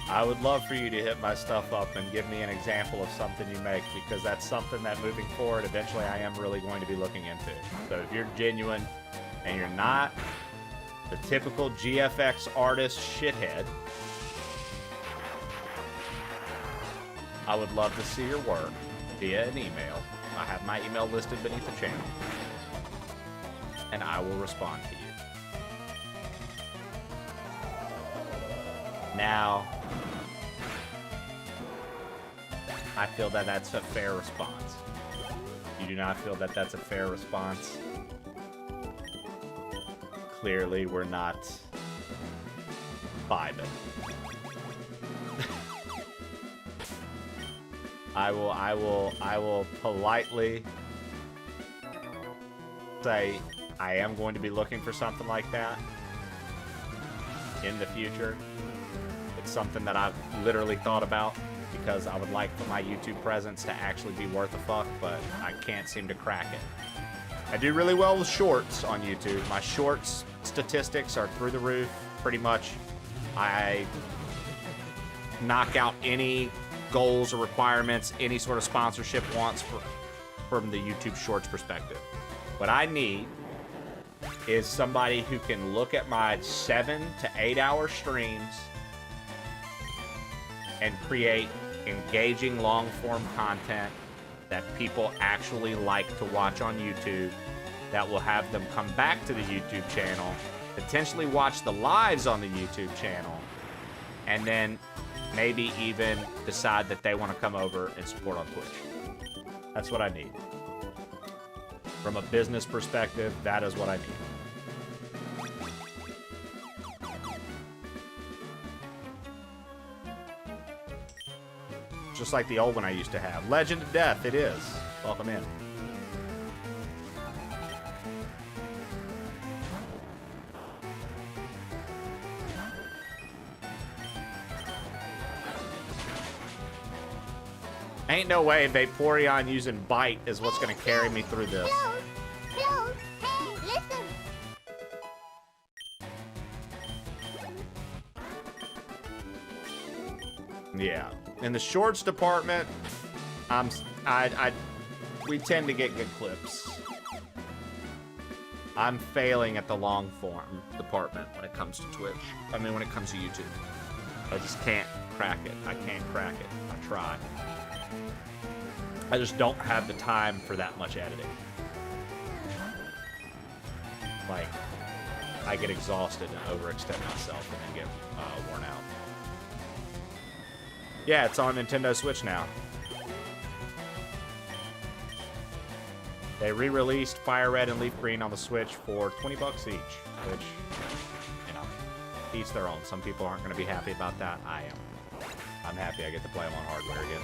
I would love for you to hit my stuff up and give me an example of something you make, because that's something that moving forward, eventually I am really going to be looking into. So if you're genuine and you're not the typical GFX artist shithead, I would love to see your work via an email. I have my email listed beneath the channel, and I will respond to you. Now, I feel that that's a fair response. You do not feel that that's a fair response? Clearly, we're not vibing. I will politely say I am going to be looking for something like that in the future. It's something that I've literally thought about, because I would like for my YouTube presence to actually be worth a fuck, but I can't seem to crack it. I do really well with shorts on YouTube. My shorts statistics are through the roof, pretty much. I knock out any goals or requirements, any sort of sponsorship wants from the YouTube shorts perspective. What I need is somebody who can look at my 7 to 8 hour streams and create engaging long-form content that people actually like to watch on YouTube, that will have them come back to the YouTube channel, potentially watch the lives on the YouTube channel, and then maybe even decide that they want to come over and support on Twitch. That's what I need. From a business perspective, that is what I need. Just like the old one I used to have. Legend of Death, it is. Welcome in. Ain't no way Vaporeon using Bite is what's gonna carry me through this. Hey, listen. Yeah. In the shorts department, we tend to get good clips. I'm failing at the long form department when it comes to Twitch. I mean, when it comes to YouTube. I just can't crack it. I can't crack it. I try. I just don't have the time for that much editing. Like, I get exhausted and overextend myself and then get worn out. Yeah, it's on Nintendo Switch now. They re-released FireRed and Leaf Green on the Switch for 20 bucks each, which, you know, each their own. Some people aren't going to be happy about that. I am. I'm happy I get to play them on hardware again.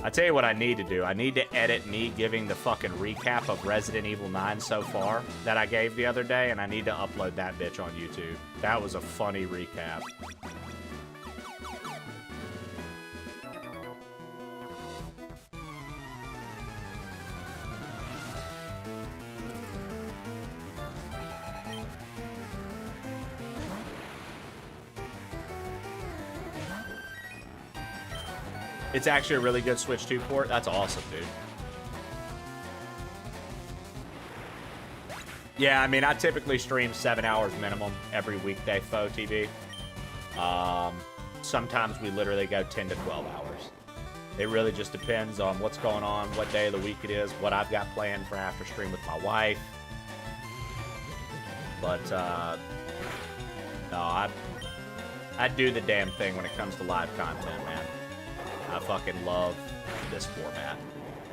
I tell you what I need to do. I need to edit me giving the fucking recap of Resident Evil 9 so far that I gave the other day, and I need to upload that bitch on YouTube. That was a funny recap. It's actually a really good Switch 2 port. That's awesome, dude. Yeah, I mean, I typically stream 7 hours minimum every weekday, Faux TV. Sometimes we literally go 10 to 12 hours. It really just depends on what's going on, what day of the week it is, what I've got planned for after stream with my wife. But, no, I do the damn thing when it comes to live content, man. I fucking love this format.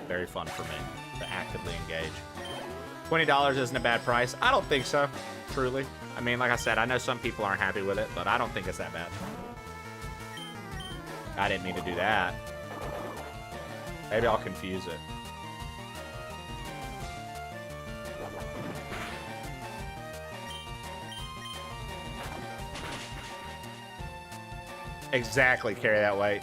Very fun for me to actively engage. $20 isn't a bad price. I don't think so, truly. I mean, like I said, I know some people aren't happy with it, but I don't think it's that bad. I didn't mean to do that. Maybe I'll confuse it. Exactly, carry that weight.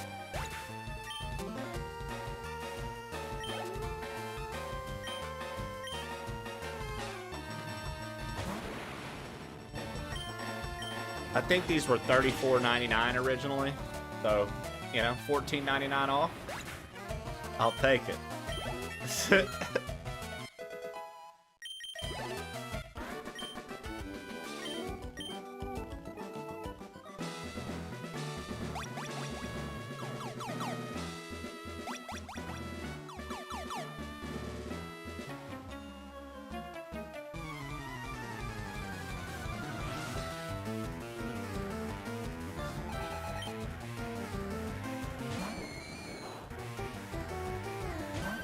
I think these were $34.99 originally, so, you know, $14.99 off. I'll take it.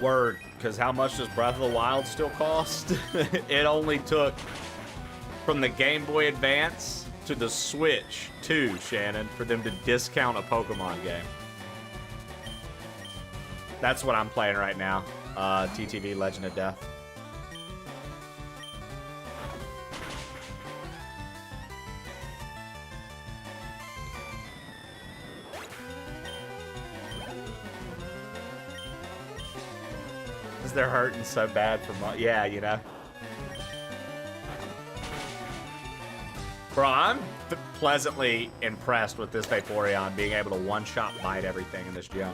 Word, because how much does Breath of the Wild still cost? It only took from the Game Boy Advance to the Switch 2, Shannon, for them to discount a Pokemon game. That's what I'm playing right now. TTV Legend of Death. They're hurting so bad for money. Yeah, you know. Bro, I'm pleasantly impressed with this Vaporeon being able to one-shot bite everything in this gym.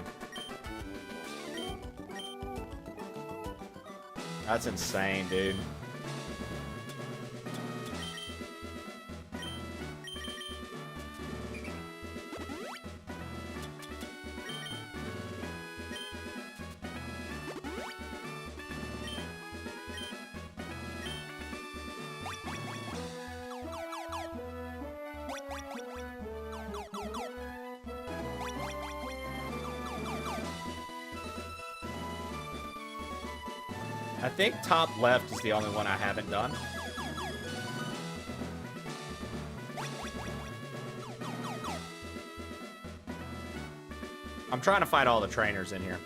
That's insane, dude. I think top left is the only one I haven't done. I'm trying to fight all the trainers in here.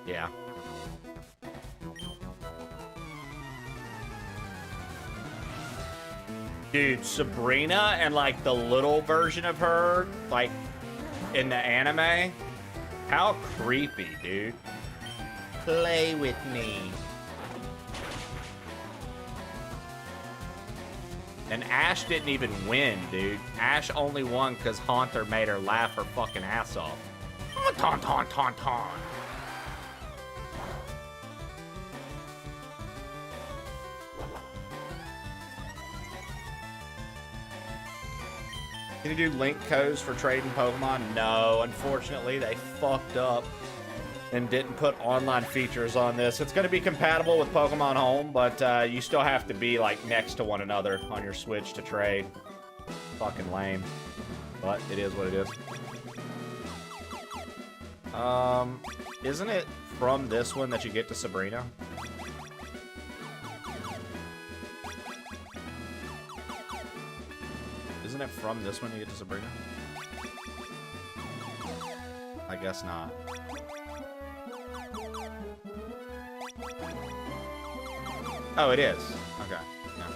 Yeah. Dude, Sabrina and like the little version of her, like in the anime, how creepy, dude. Play with me. And Ash didn't even win, dude. Ash only won because Haunter made her laugh her fucking ass off. Taunt, taunt, taunt, taunt. Can you do link codes for trading Pokemon? No, unfortunately, they fucked up and didn't put online features on this. It's going to be compatible with Pokemon Home, but you still have to be like next to one another on your Switch to trade. Fucking lame, but it is what it is. Isn't it from this one that you get to Sabrina? Isn't it from this one you get to Sabrina? I guess not. Oh, it is. Okay. Yeah.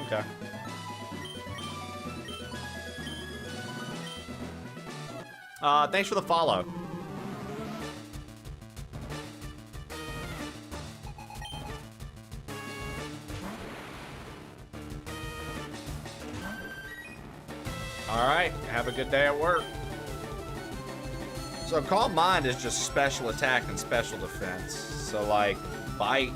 Okay. Thanks for the follow. All right, have a good day at work. So Calm Mind is just special attack and special defense. So like, bite.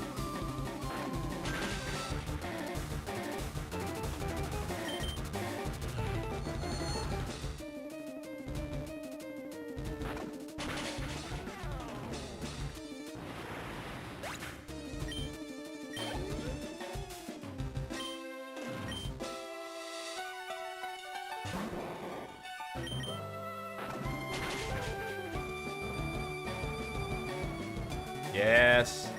Yes.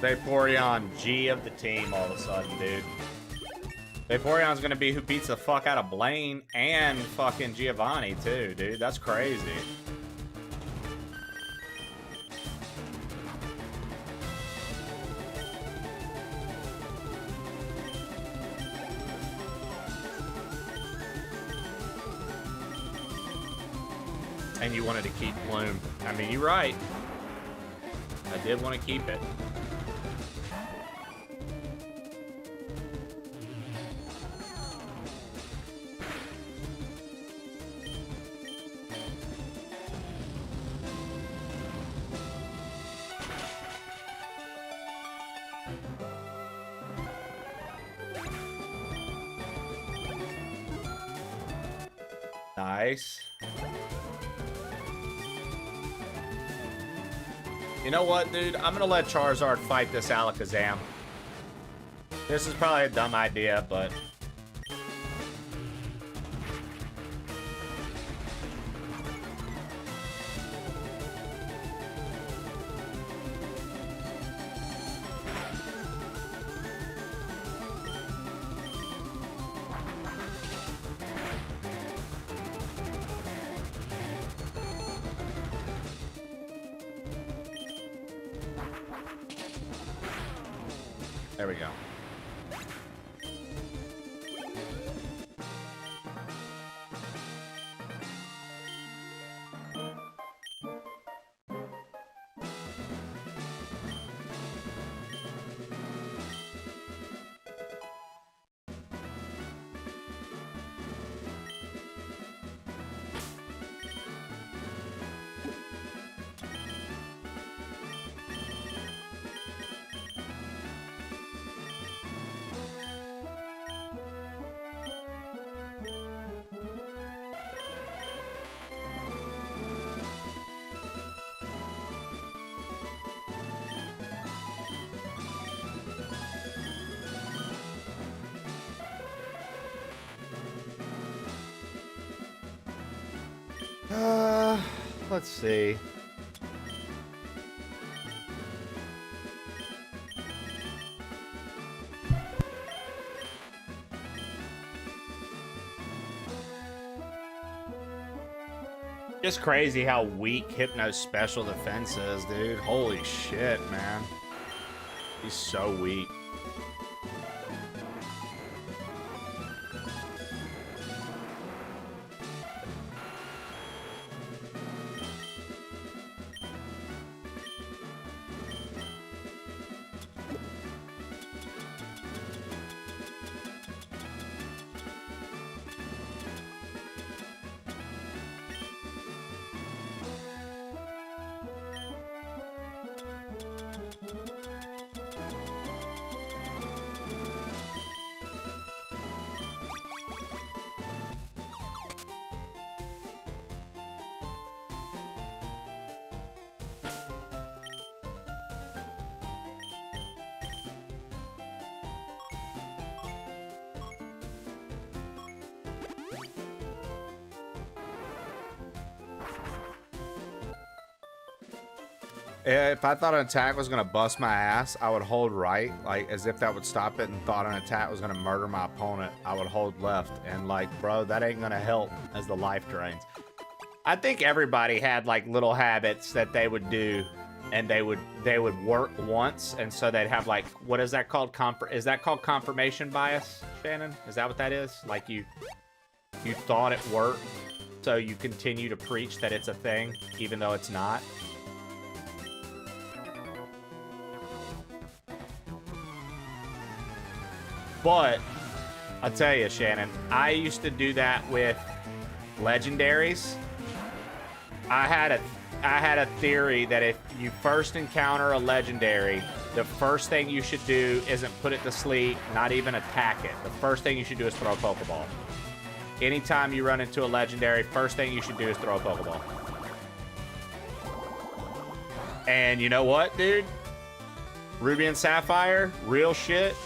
Vaporeon, G of the team all of a sudden, dude. Vaporeon's gonna be who beats the fuck out of Blaine and fucking Giovanni too, dude. That's crazy. And you wanted to keep Plume. I mean, you're right. I did want to keep it. Nice. You know what, dude? I'm gonna let Charizard fight this Alakazam. This is probably a dumb idea, but... There we go. Let's see. Just crazy how weak Hypno's special defense is, dude. Holy shit, man. He's so weak. If I thought an attack was gonna bust my ass, I would hold right, like as if that would stop it, and thought an attack was gonna murder my opponent, I would hold left. And like, bro, that ain't gonna help as the life drains. I think everybody had like little habits that they would do, and they would work once, and so they'd have like, what is that called? Is that called confirmation bias, Shannon? Is that what that is? Like you thought it worked, so you continue to preach that it's a thing, even though it's not. But I'll tell you, Shannon, I used to do that with legendaries. I had a theory that if you first encounter a legendary, the first thing you should do isn't put it to sleep, not even attack it. The first thing you should do is throw a Pokeball. Anytime you run into a legendary, first thing you should do is throw a Pokeball. And you know what, dude? Ruby and Sapphire, real shit.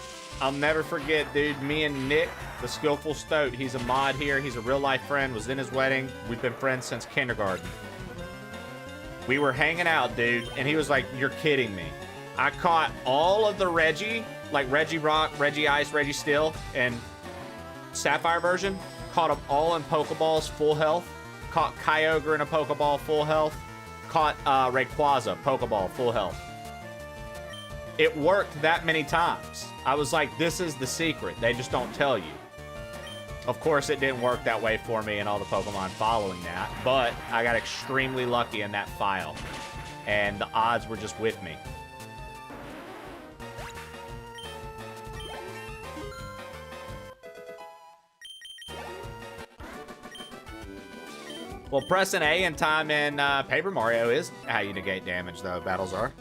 I'll never forget, dude. Me and Nick, the Skillful Stoat, he's a mod here. He's a real life friend, was in his wedding. We've been friends since kindergarten. We were hanging out, dude, and he was like, you're kidding me. I caught all of the Reggie, like Reggie Rock, Reggie Ice, Reggie Steel, and Sapphire version. Caught them all in Pokeballs, full health. Caught Kyogre in a Pokeball, full health. Caught Rayquaza, Pokeball, full health. It worked that many times. I was like, this is the secret. They just don't tell you. Of course, it didn't work that way for me and all the Pokemon following that, but I got extremely lucky in that file, and the odds were just with me. Well, pressing A in time in Paper Mario is how you negate damage, though, battles are.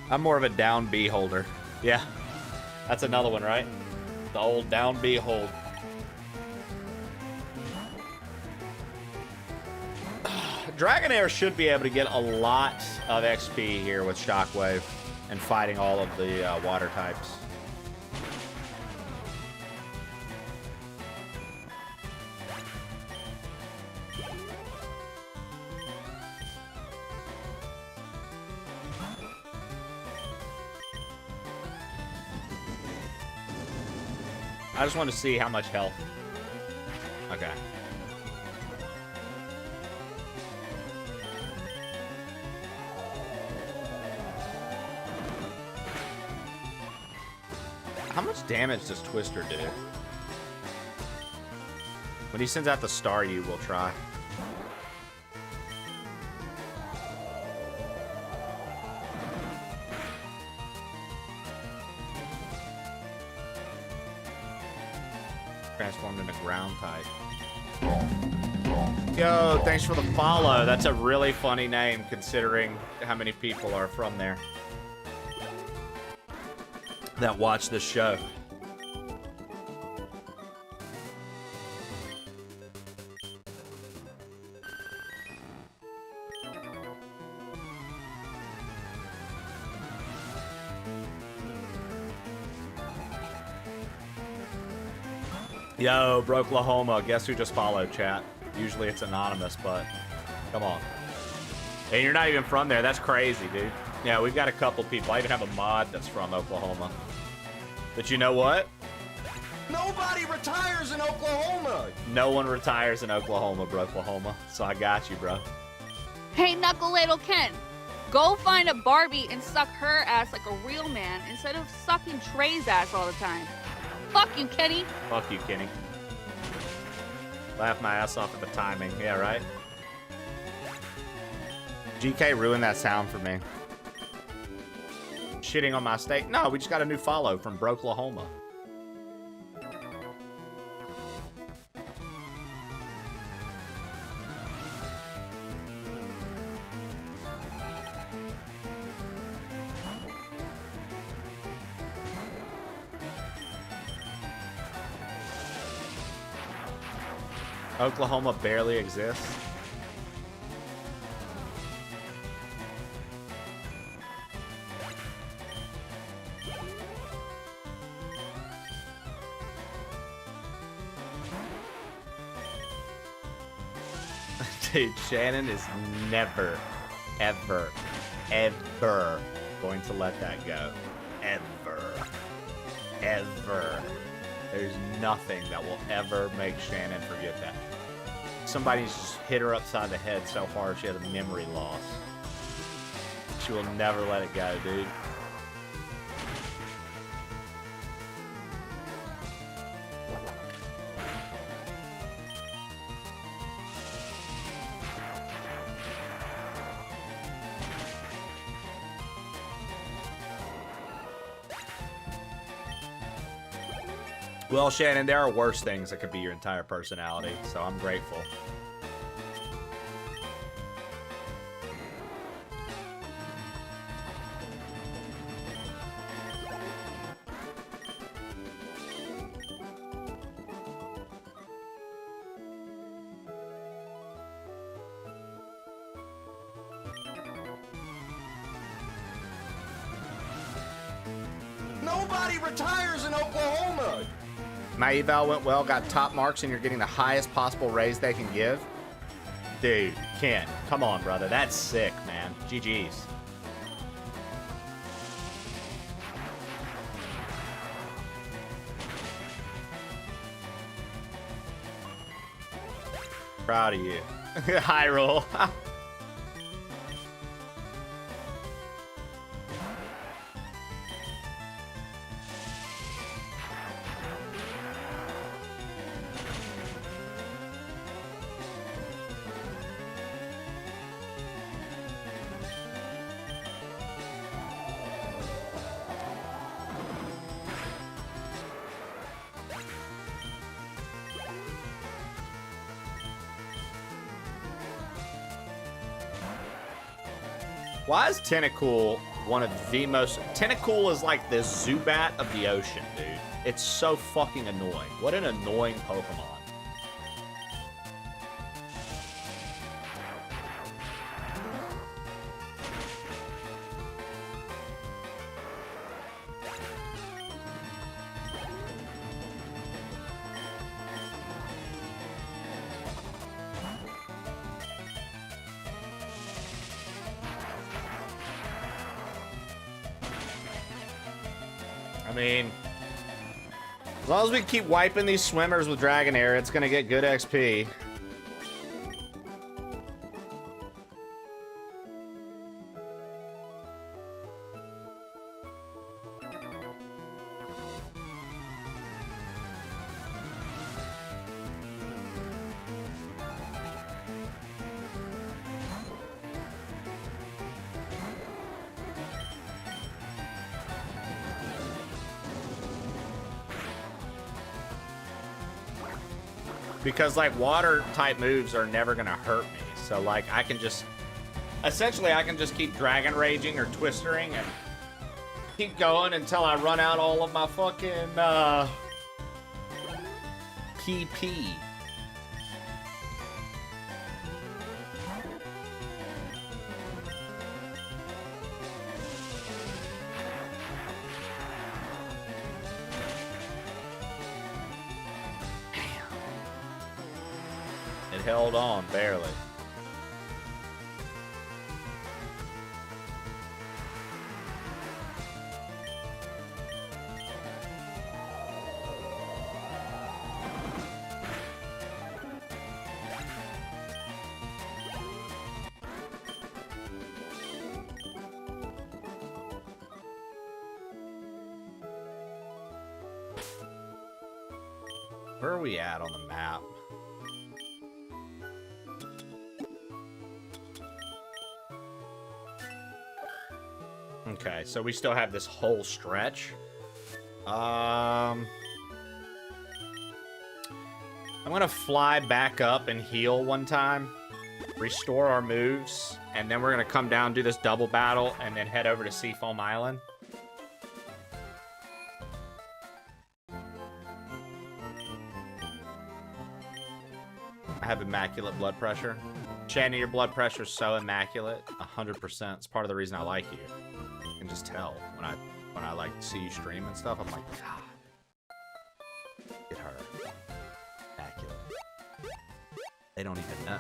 I'm more of a down B holder. Yeah, that's another one, right? The old down B hold. Dragonair should be able to get a lot of XP here with Shockwave and fighting all of the water types. I just want to see how much health. Okay. How much damage does Twister do? When he sends out the Staryu, we'll try. Transformed into ground type. Yo, thanks for the follow. That's a really funny name considering how many people are from there that watch this show. Yo, Broklahoma, guess who just followed, chat? Usually it's anonymous, but come on. And you're not even from there. That's crazy, dude. Yeah, we've got a couple people. I even have a mod that's from Oklahoma. But you know what? Nobody retires in Oklahoma. No one retires in Oklahoma, Broklahoma. So I got you, bro. Hey, Knuckle Ladle Ken, go find a Barbie and suck her ass like a real man instead of sucking Trey's ass all the time. Fuck you, Kenny. Fuck you, Kenny. Laugh my ass off at the timing. Yeah, right? GK ruined that sound for me. Shitting on my steak. No, we just got a new follow from Broklahoma. Oklahoma barely exists. Dude, Shannon is never, ever ever going to let that go. Ever. Ever. There's nothing that will ever make Shannon forget that. Somebody's just hit her upside the head so hard she has a memory loss. She will never let it go, dude. Well, Shannon, there are worse things that could be your entire personality, so I'm grateful. Nobody retires in Oklahoma. My eval went well, got top marks, and you're getting the highest possible raise they can give? Dude, Ken, come on, brother. That's sick, man. GG's. Proud of you. High roll. Why is Tentacool one of the most... Tentacool is like the Zubat of the ocean, dude. It's so fucking annoying. What an annoying Pokemon. I mean, as long as we keep wiping these swimmers with Dragonair, it's gonna get good XP. Because, like, water-type moves are never gonna hurt me. So, like, I can just... Essentially, I can just keep Dragon Raging or Twistering and keep going until I run out all of my fucking, PP. It held on, barely. Where are we at on the map? Okay, so we still have this whole stretch. I'm gonna fly back up and heal one time, restore our moves, and then we're gonna come down, do this double battle, and then head over to Seafoam Island. I have immaculate blood pressure. Shannon, your blood pressure is so immaculate, 100%. It's part of the reason I like you. You can just tell when I like see you stream and stuff. I'm like, God, get her immaculate. They don't even know.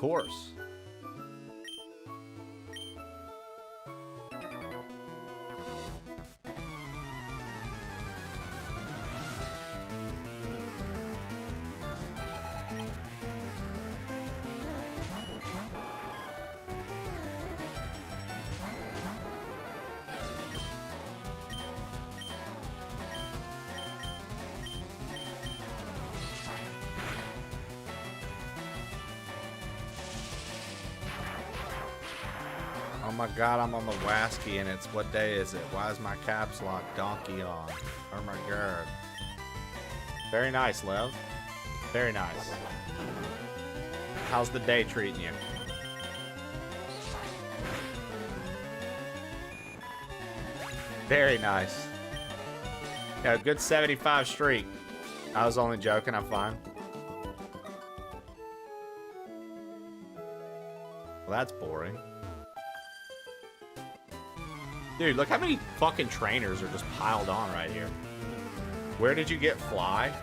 course. Oh my god, I'm on the Wasky and it's, what day is it? Why is my caps lock donkey on? Oh my god. Very nice, Lev. Very nice. How's the day treating you? Very nice. Yeah, good 75 streak. I was only joking, I'm fine. Well, that's boring. Dude, look how many fucking trainers are just piled on right here. Where did you get Fly?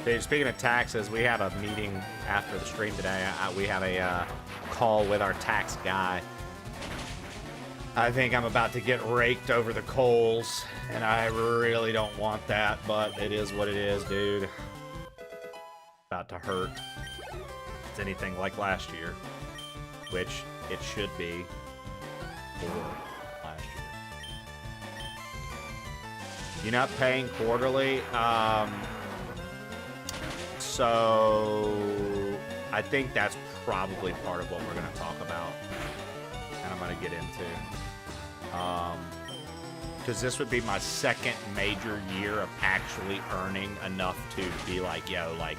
Dude, speaking of taxes, we have a meeting after the stream today. We have a call with our tax guy. I think I'm about to get raked over the coals, and I really don't want that, but it is what it is, dude. About to hurt. If it's anything like last year, which it should be for last year. You're not paying quarterly? So I think that's probably part of what we're going to talk about, and I'm going to get into. Because this would be my second major year of actually earning enough to be like, yo, like,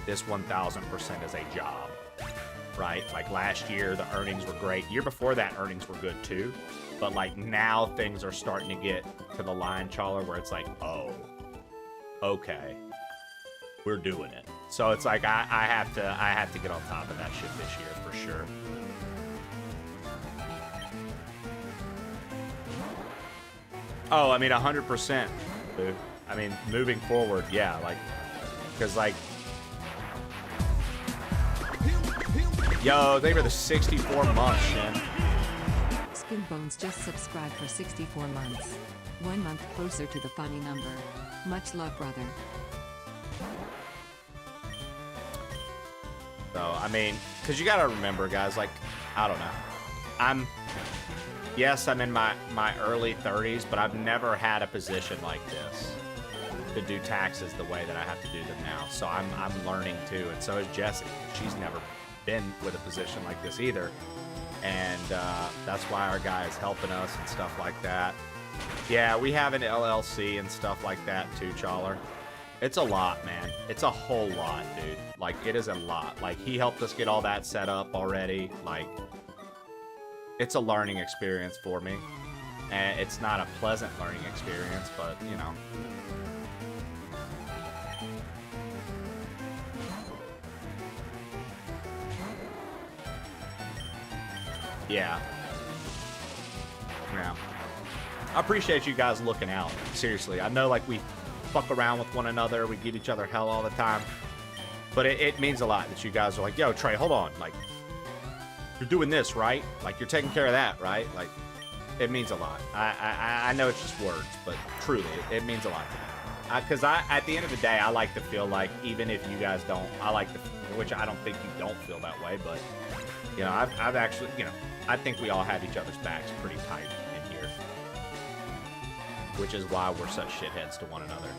this 1000% is a job, right? Like last year, the earnings were great. Year before that, earnings were good too. But like now things are starting to get to the line, Challer, where it's like, oh, okay, we're doing it. So it's like I have to get on top of that shit this year for sure. Oh, I mean, 100%, dude. I mean, moving forward, yeah, like, because like, yo, they were the 64 months, Shin. Skin Bones just subscribed for 64 months. 1 month closer to the funny number. Much love, brother. So, I mean, because you got to remember, guys, like, I don't know. Yes, I'm in my early 30s, but I've never had a position like this to do taxes the way that I have to do them now. So I'm learning too, and so is Jessie. She's never been with a position like this either, and that's why our guy is helping us and stuff like that. Yeah, we have an LLC and stuff like that too, Challer. It's a lot, man. It's a whole lot, dude. Like, it is a lot. Like, he helped us get all that set up already. Like, it's a learning experience for me. And it's not a pleasant learning experience, but, you know. Yeah. Yeah. I appreciate you guys looking out. Seriously. I know, like, we fuck around with one another. We give each other hell all the time. But it means a lot that you guys are like, yo, Trey, hold on. Like, you're doing this, right? Like, you're taking care of that, right? Like, it means a lot. I know it's just words, but truly, it means a lot to me. Because at the end of the day, I like to feel like, even if you guys don't, I like to, which I don't think you don't feel that way, but, you know, I've actually, you know, I think we all have each other's backs pretty tight in here. Which is why we're such shitheads to one another.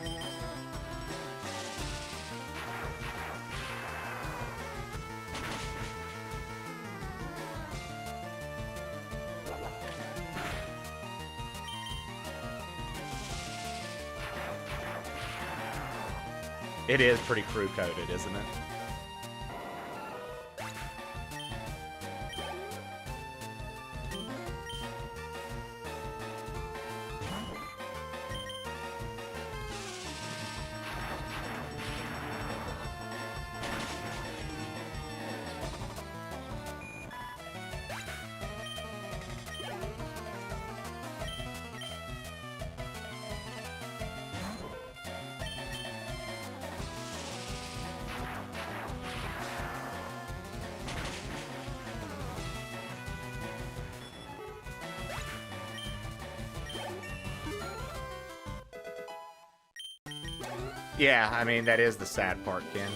It is pretty crew-coded, isn't it? Yeah, I mean, that is the sad part, Ken.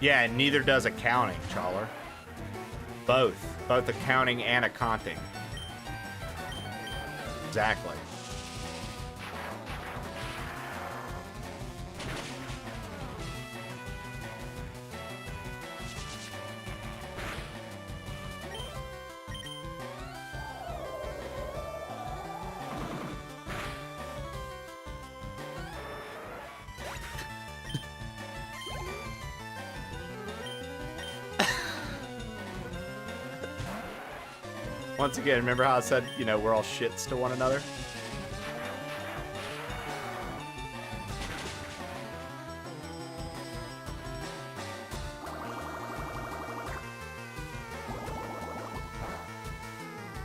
Yeah, and neither does accounting, Challer. Both accounting and accounting. Exactly. Once again, remember how I said, you know, we're all shits to one another?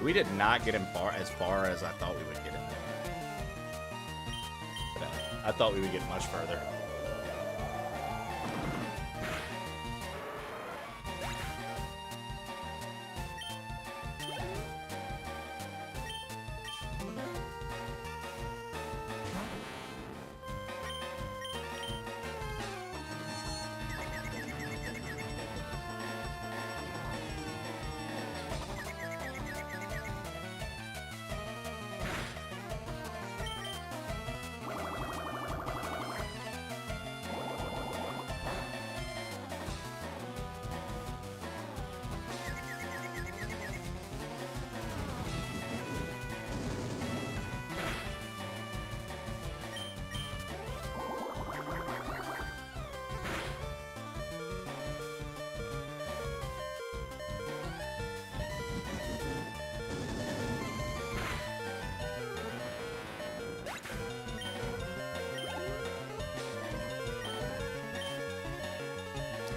We did not get him as far as I thought we would get him. I thought we would get much further.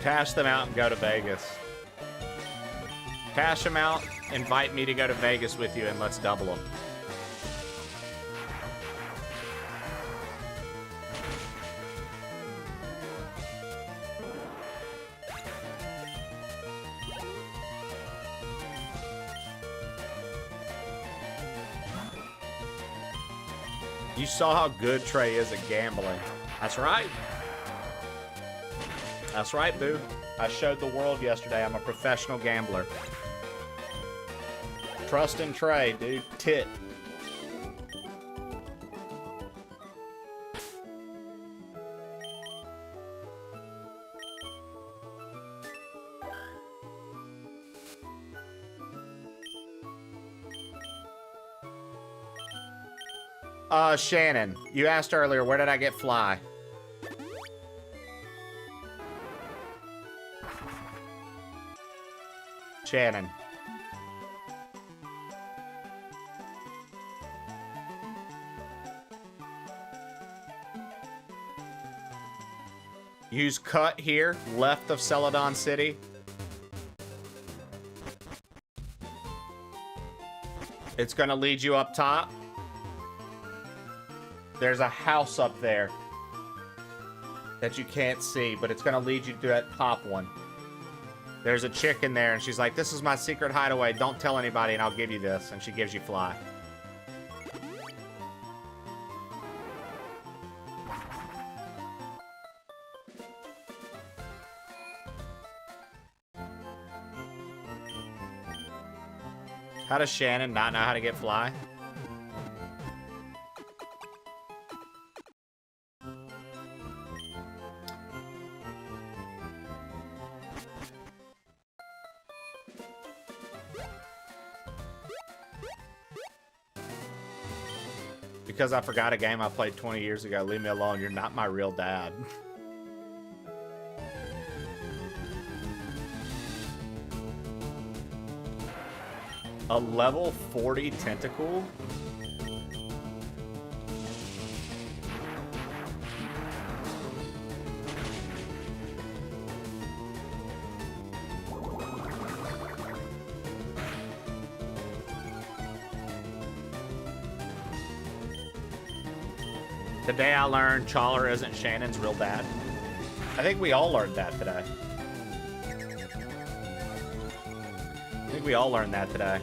Cash them out and go to Vegas. Cash them out, invite me to go to Vegas with you, and let's double them. You saw how good Trey is at gambling. That's right. That's right, boo. I showed the world yesterday I'm a professional gambler. Trust in Trey, dude. Tit. Shannon, you asked earlier, where did I get Fly? Shannon. Use cut here, left of Celadon City. It's gonna lead you up top. There's a house up there that you can't see, but it's gonna lead you to that top one. There's a chick in there, and she's like, this is my secret hideaway. Don't tell anybody, and I'll give you this. And she gives you Fly. How does Shannon not know how to get Fly? Because I forgot a game I played 20 years ago. Leave me alone. You're not my real dad. A level 40 tentacle? Today I learned Challer isn't Shannon's real dad. I think we all learned that today. I think we all learned that today.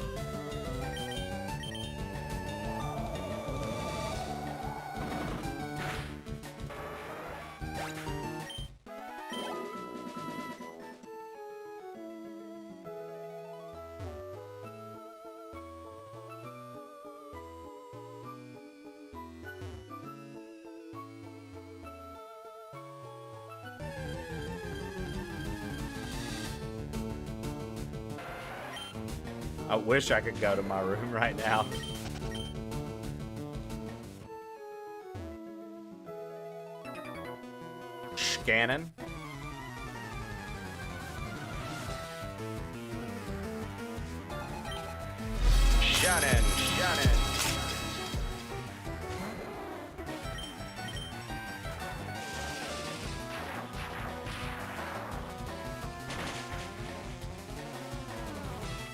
I wish I could go to my room right now. Scanning. Shannon.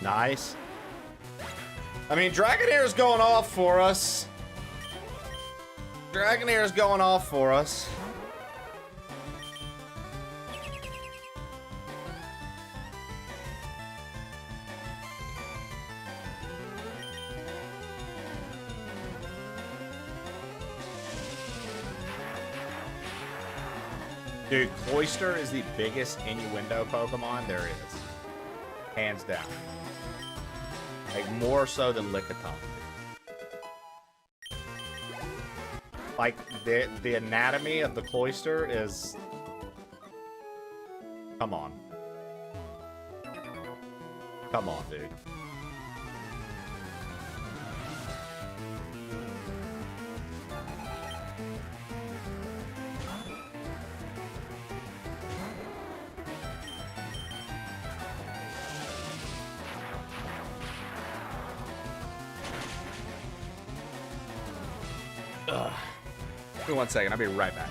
Nice. I mean, Dragonair's going off for us. Dragonair's going off for us. Dude, Cloyster is the biggest innuendo Pokemon there is. Hands down. Like, more so than Lickitung. Like, the anatomy of the Cloyster is... Come on. Come on, dude. Ugh. Give me 1 second. I'll be right back.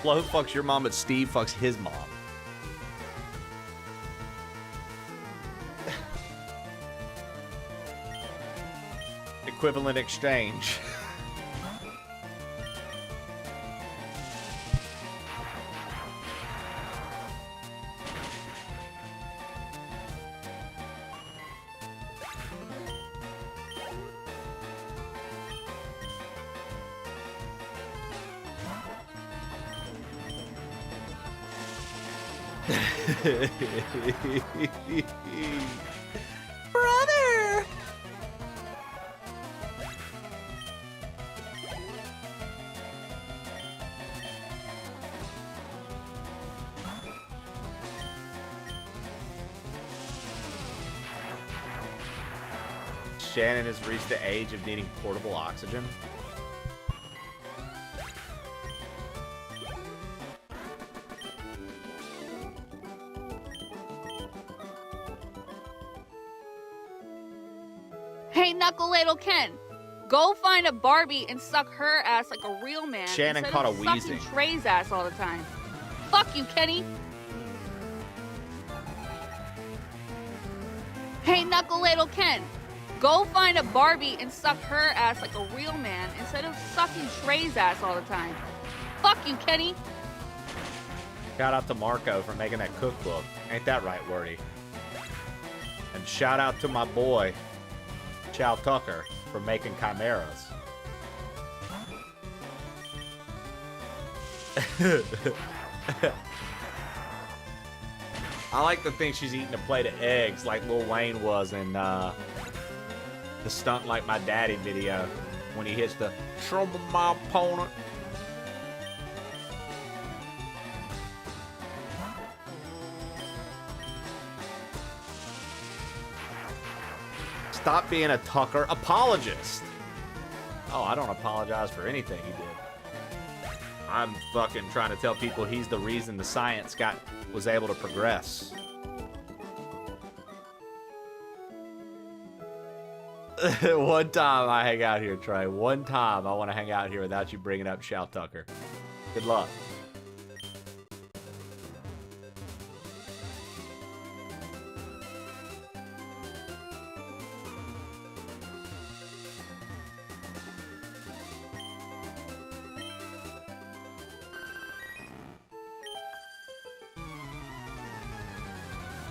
Well, who fucks your mom, but Steve fucks his mom. Equivalent exchange. Brother! Shannon has reached the age of needing portable oxygen. Hey, Knuckle Ladle Ken, go find a Barbie and suck her ass like a real man. Shannon instead caught of a sucking wheezing. Trey's ass all the time. Fuck you, Kenny. Hey, Knuckle Ladle Ken, go find a Barbie and suck her ass like a real man instead of sucking Trey's ass all the time. Fuck you, Kenny. Shout out to Marco for making that cookbook. Ain't that right, Wordy? And shout out to my boy, Chow Tucker, for making chimeras. I like to think she's eating a plate of eggs like Lil Wayne was in the Stunt Like My Daddy video when he hits the trouble my opponent. Stop being a Tucker apologist. Oh, I don't apologize for anything he did. I'm fucking trying to tell people he's the reason the science was able to progress. One time I hang out here, Trey. One time I want to hang out here without you bringing up Shout Tucker. Good luck.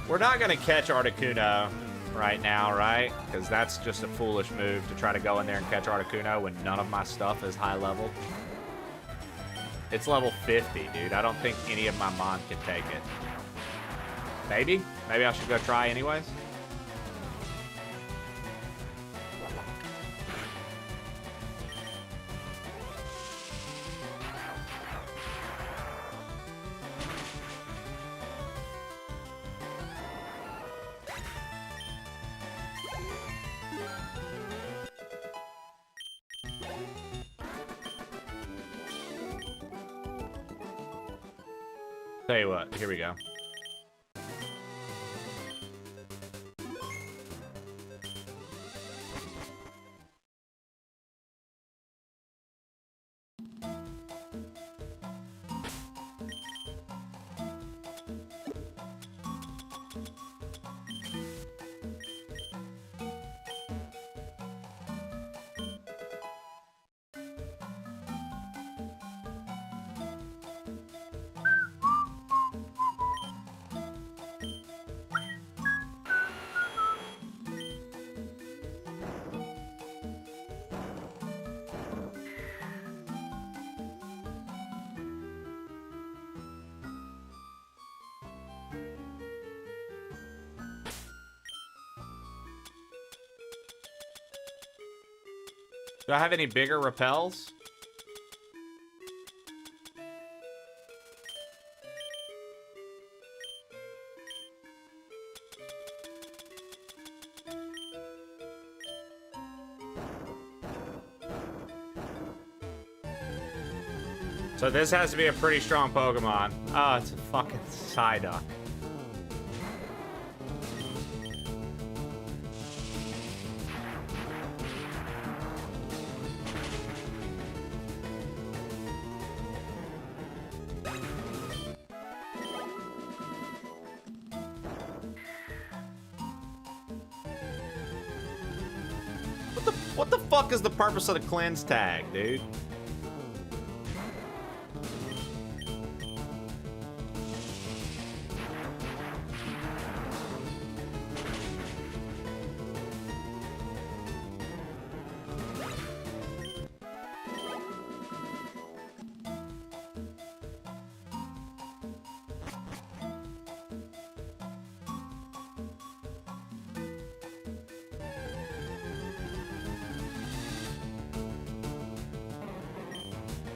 We're not going to catch Articuno right now, right? Because that's just a foolish move to try to go in there and catch Articuno when none of my stuff is high level. It's level 50, dude. I don't think any of my mon can take it. Maybe? Maybe I should go try anyways? Tell you what, here we go. Do I have any bigger repels? So this has to be a pretty strong Pokemon. Oh, it's a fucking Psyduck. What the fuck is the purpose of the cleanse tag, dude?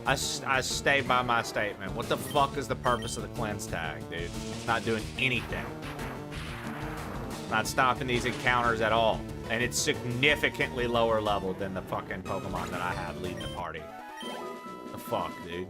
I stay by my statement. What the fuck is the purpose of the cleanse tag, dude? It's not doing anything. Not stopping these encounters at all. And it's significantly lower level than the fucking Pokemon that I have leading the party. The fuck, dude?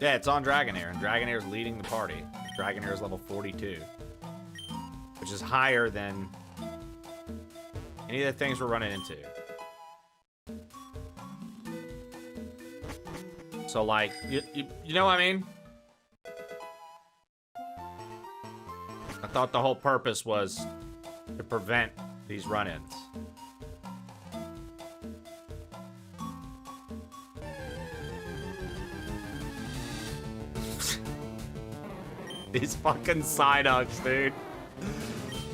Yeah, it's on Dragonair, and Dragonair's leading the party. Dragonair's level 42, which is higher than any of the things we're running into. So, like, you know what I mean? I thought the whole purpose was to prevent these run-ins. These fucking Psyducks, dude.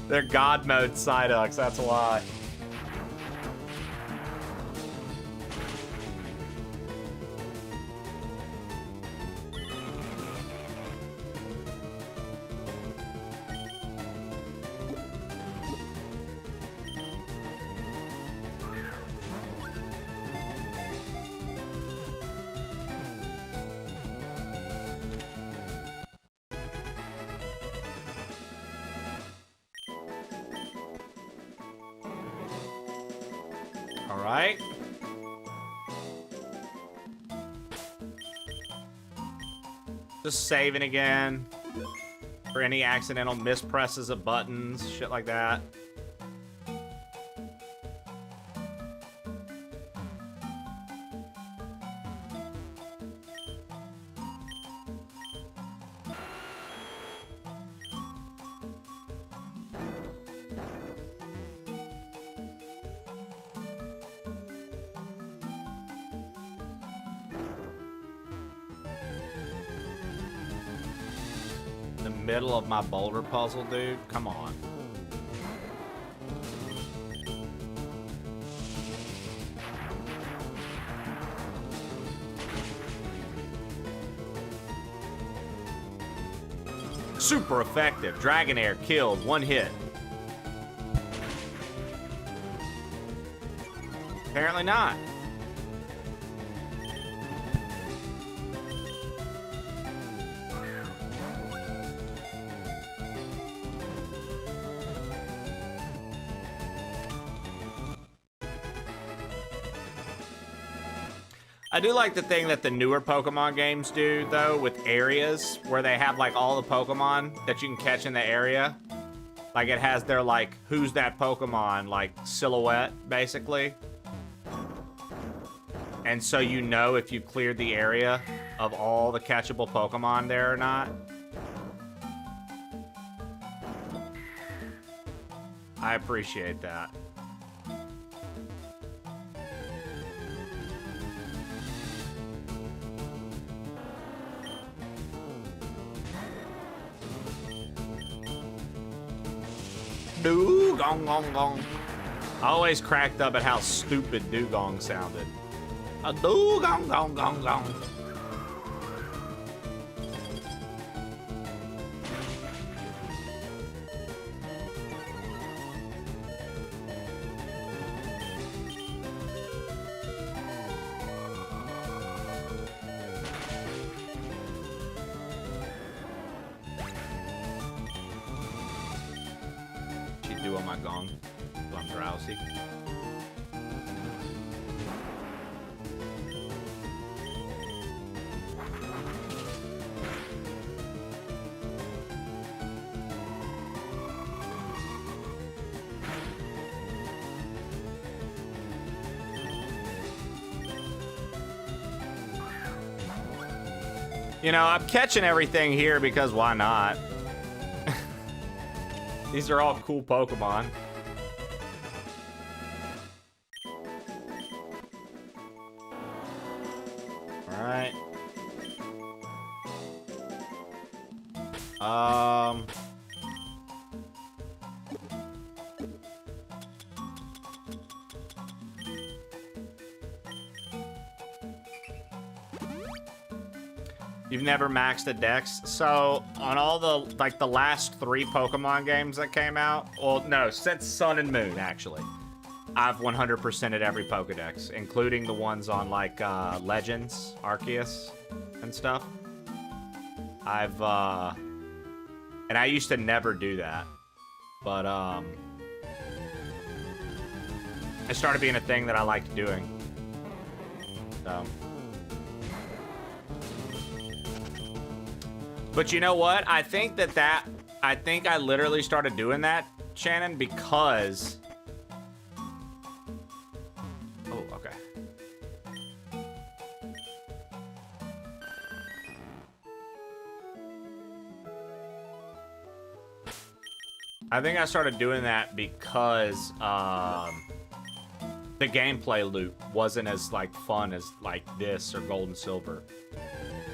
They're God mode Psyducks, that's why. Alright. Just saving again. For any accidental mispresses of buttons, shit like that. Middle of my boulder puzzle, dude. Come on. Super effective. Dragonair killed. One hit. Apparently not. I do like the thing that the newer Pokemon games do, though, with areas where they have, like, all the Pokemon that you can catch in the area. Like, it has their, like, who's that Pokemon, like, silhouette, basically. And so you know if you cleared the area of all the catchable Pokemon there or not. I appreciate that. Dugong. I always cracked up at how stupid Dugong sounded. A Dugong gong gong gong. Do on my gong if I'm drowsy. You know, I'm catching everything here because why not? These are all cool Pokemon. Alright. You've never maxed a dex? So, on all the, like, the last 3 Pokemon games that came out, well, no, since Sun and Moon, actually, I've 100%ed every Pokedex, including the ones on, like, Legends, Arceus, and stuff. I've, and I used to never do that, but, it started being a thing that I liked doing, so... But you know what? I think I think I literally started doing that, Shannon, because... Oh, okay. I think I started doing that because the gameplay loop wasn't as like fun as like this or Gold and Silver.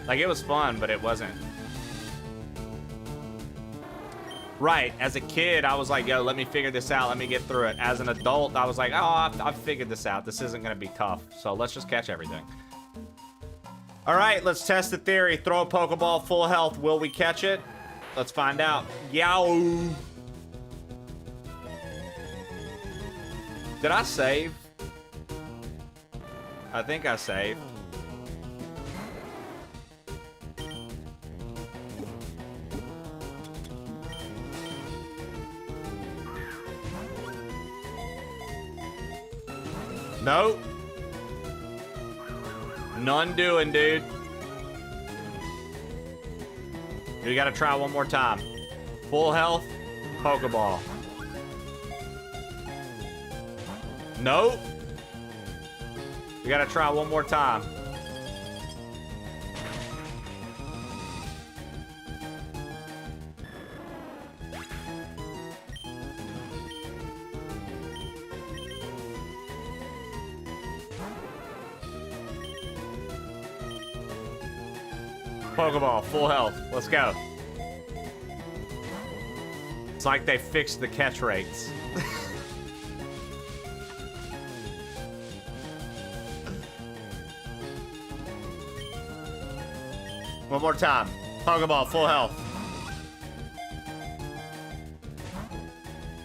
Like it was fun, but it wasn't. Right, as a kid, I was like, yo, let me figure this out, let me get through it. As an adult, I was like, oh, I've figured this out. This isn't gonna be tough, so let's just catch everything. All right, let's test the theory. Throw a Pokeball full health. Will we catch it? Let's find out. Yow! Did I save? I think I saved. Nope. None doing, dude. We gotta try one more time. Full health, Pokeball. Nope. We gotta try one more time. Pokeball, full health. Let's go. It's like they fixed the catch rates. One more time. Pokeball, full health.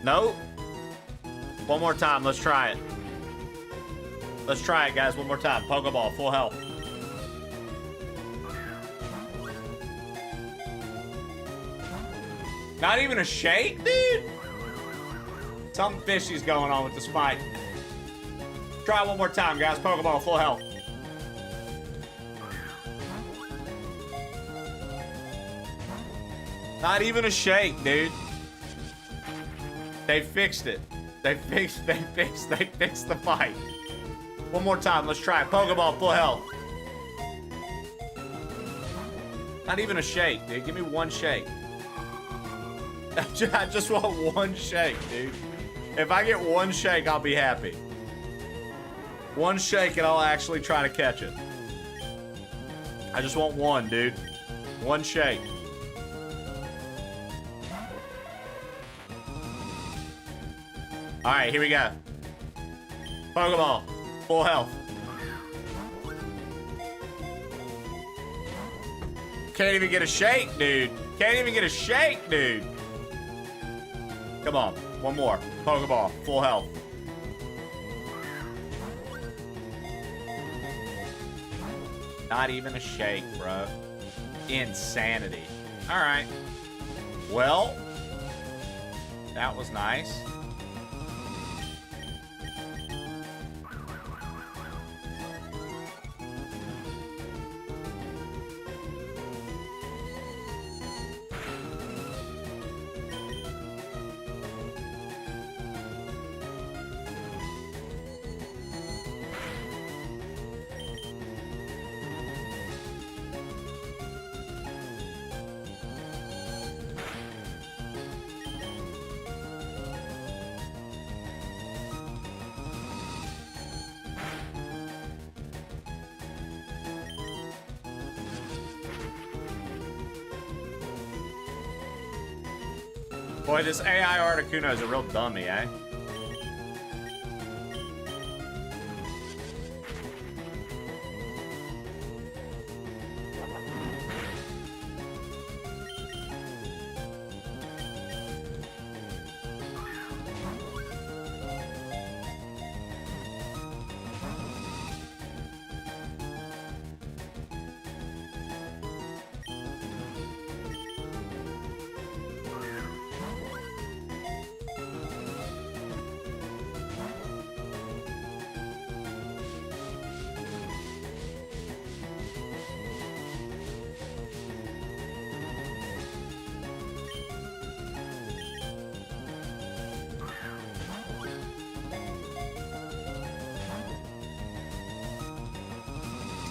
Nope. One more time. Let's try it. Let's try it, guys. One more time. Pokeball, full health. Not even a shake, dude? Something fishy's going on with the spike. Try one more time, guys. Pokeball, full health. Not even a shake, dude. They fixed it. They fixed the fight. One more time, let's try it. Pokeball, full health. Not even a shake, dude. Give me one shake. I just want one shake, dude. If I get one shake, I'll be happy. One shake and I'll actually try to catch it. I just want one, dude. One shake. All right, here we go. Pokeball, full health. Can't even get a shake, dude. Can't even get a shake, dude. Come on, one more. Pokeball, full health. Not even a shake, bro. Insanity. All right. Well, that was nice. Boy, this AI Articuno is a real dummy, eh?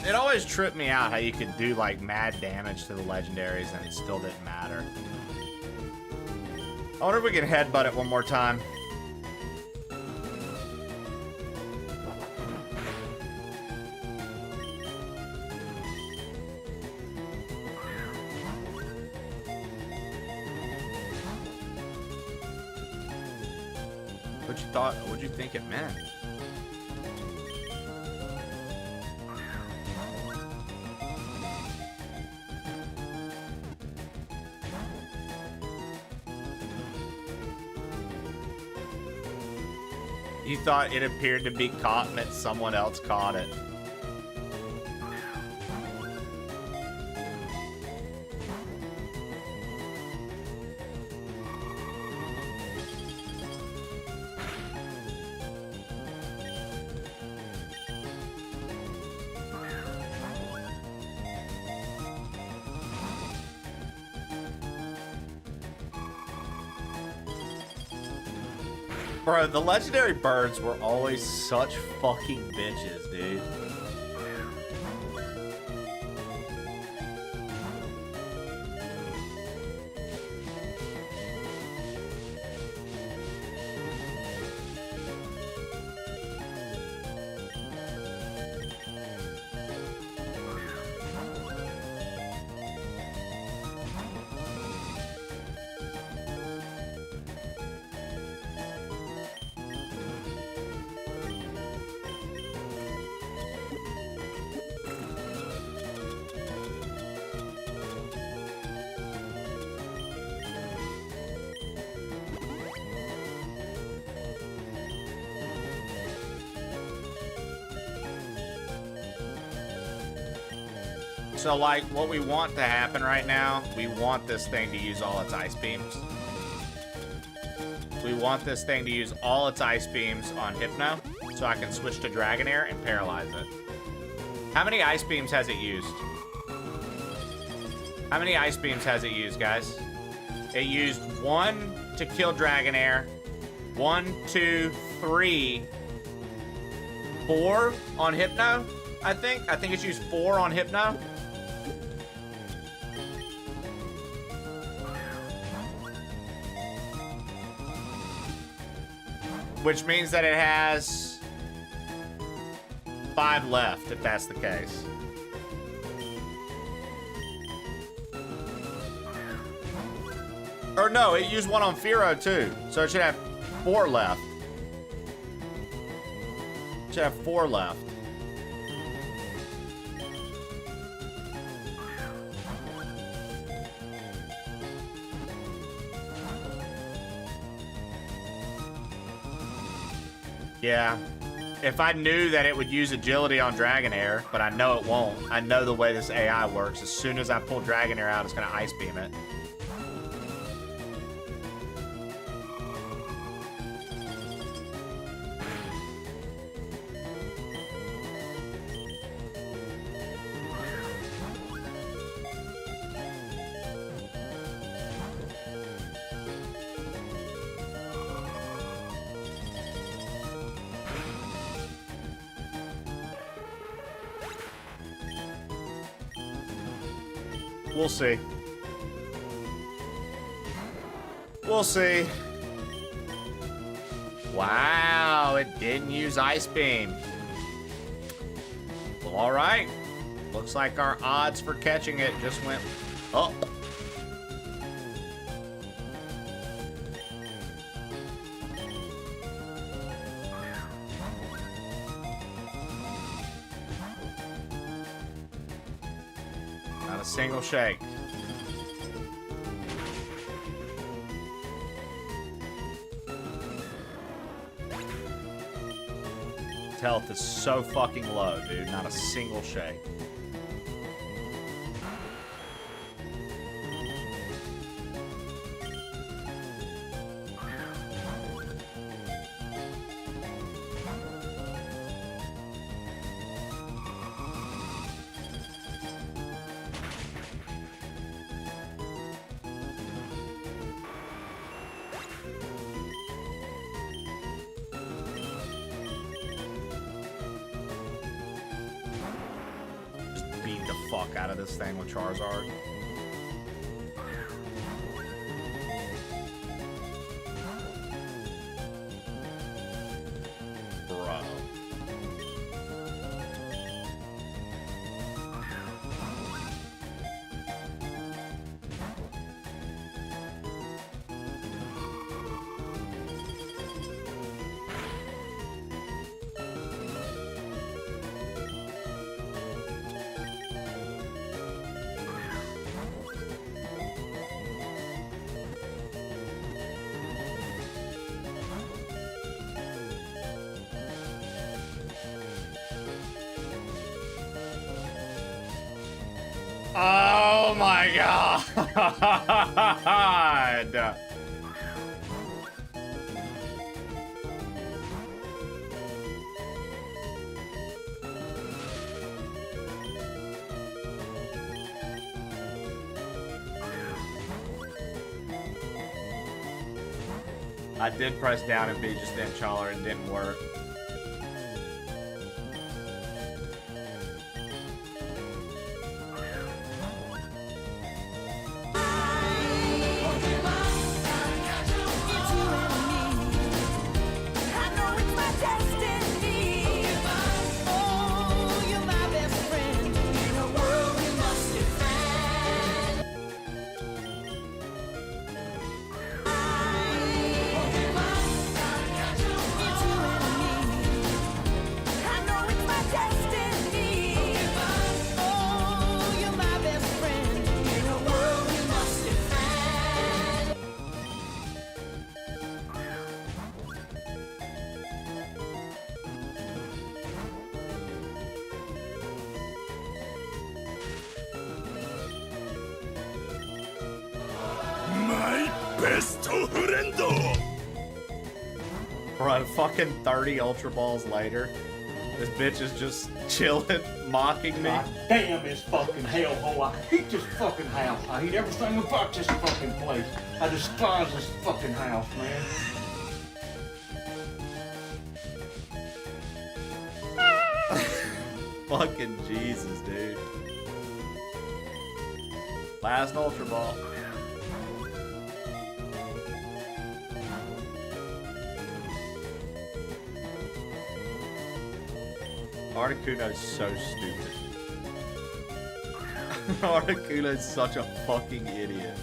It always tripped me out how you could do like mad damage to the legendaries and it still didn't matter. I wonder if we can headbutt it one more time. What'd you think it meant? You thought it appeared to be caught and that someone else caught it. Bro, the legendary birds were always such fucking bitches, dude. So, like, what we want to happen right now, we want this thing to use all its ice beams. We want this thing to use all its ice beams on Hypno, so I can switch to Dragonair and paralyze it. How many ice beams has it used? How many ice beams has it used, guys? It used 1 to kill Dragonair, 1, 2, 3, 4 on Hypno, I think. I think it's used 4 on Hypno. Which means that it has 5 left, if that's the case. Or no, it used 1 on Firo too. So it should have 4 left. It should have 4 left. Yeah. If I knew that it would use agility on Dragonair, but I know it won't. I know the way this AI works. As soon as I pull Dragonair out, it's going to ice beam it. We'll see. We'll see. Wow, it didn't use Ice Beam. Well, all right. Looks like our odds for catching it just went up. Not a single shake. Health is so fucking low, dude. Not a single shake. fuck out of this thing with Charizard. Bro. Oh my god! I did press down and B just didn't Chaler and didn't work. Bro, fucking 30 Ultra Balls later, this bitch is just chilling, mocking me. God damn this fucking hellhole. I hate this fucking house. I hate everything about this fucking place. I despise this fucking house, man. Fucking Jesus, dude. Last Ultra Ball. Articuno's so stupid. Articuno's such a fucking idiot.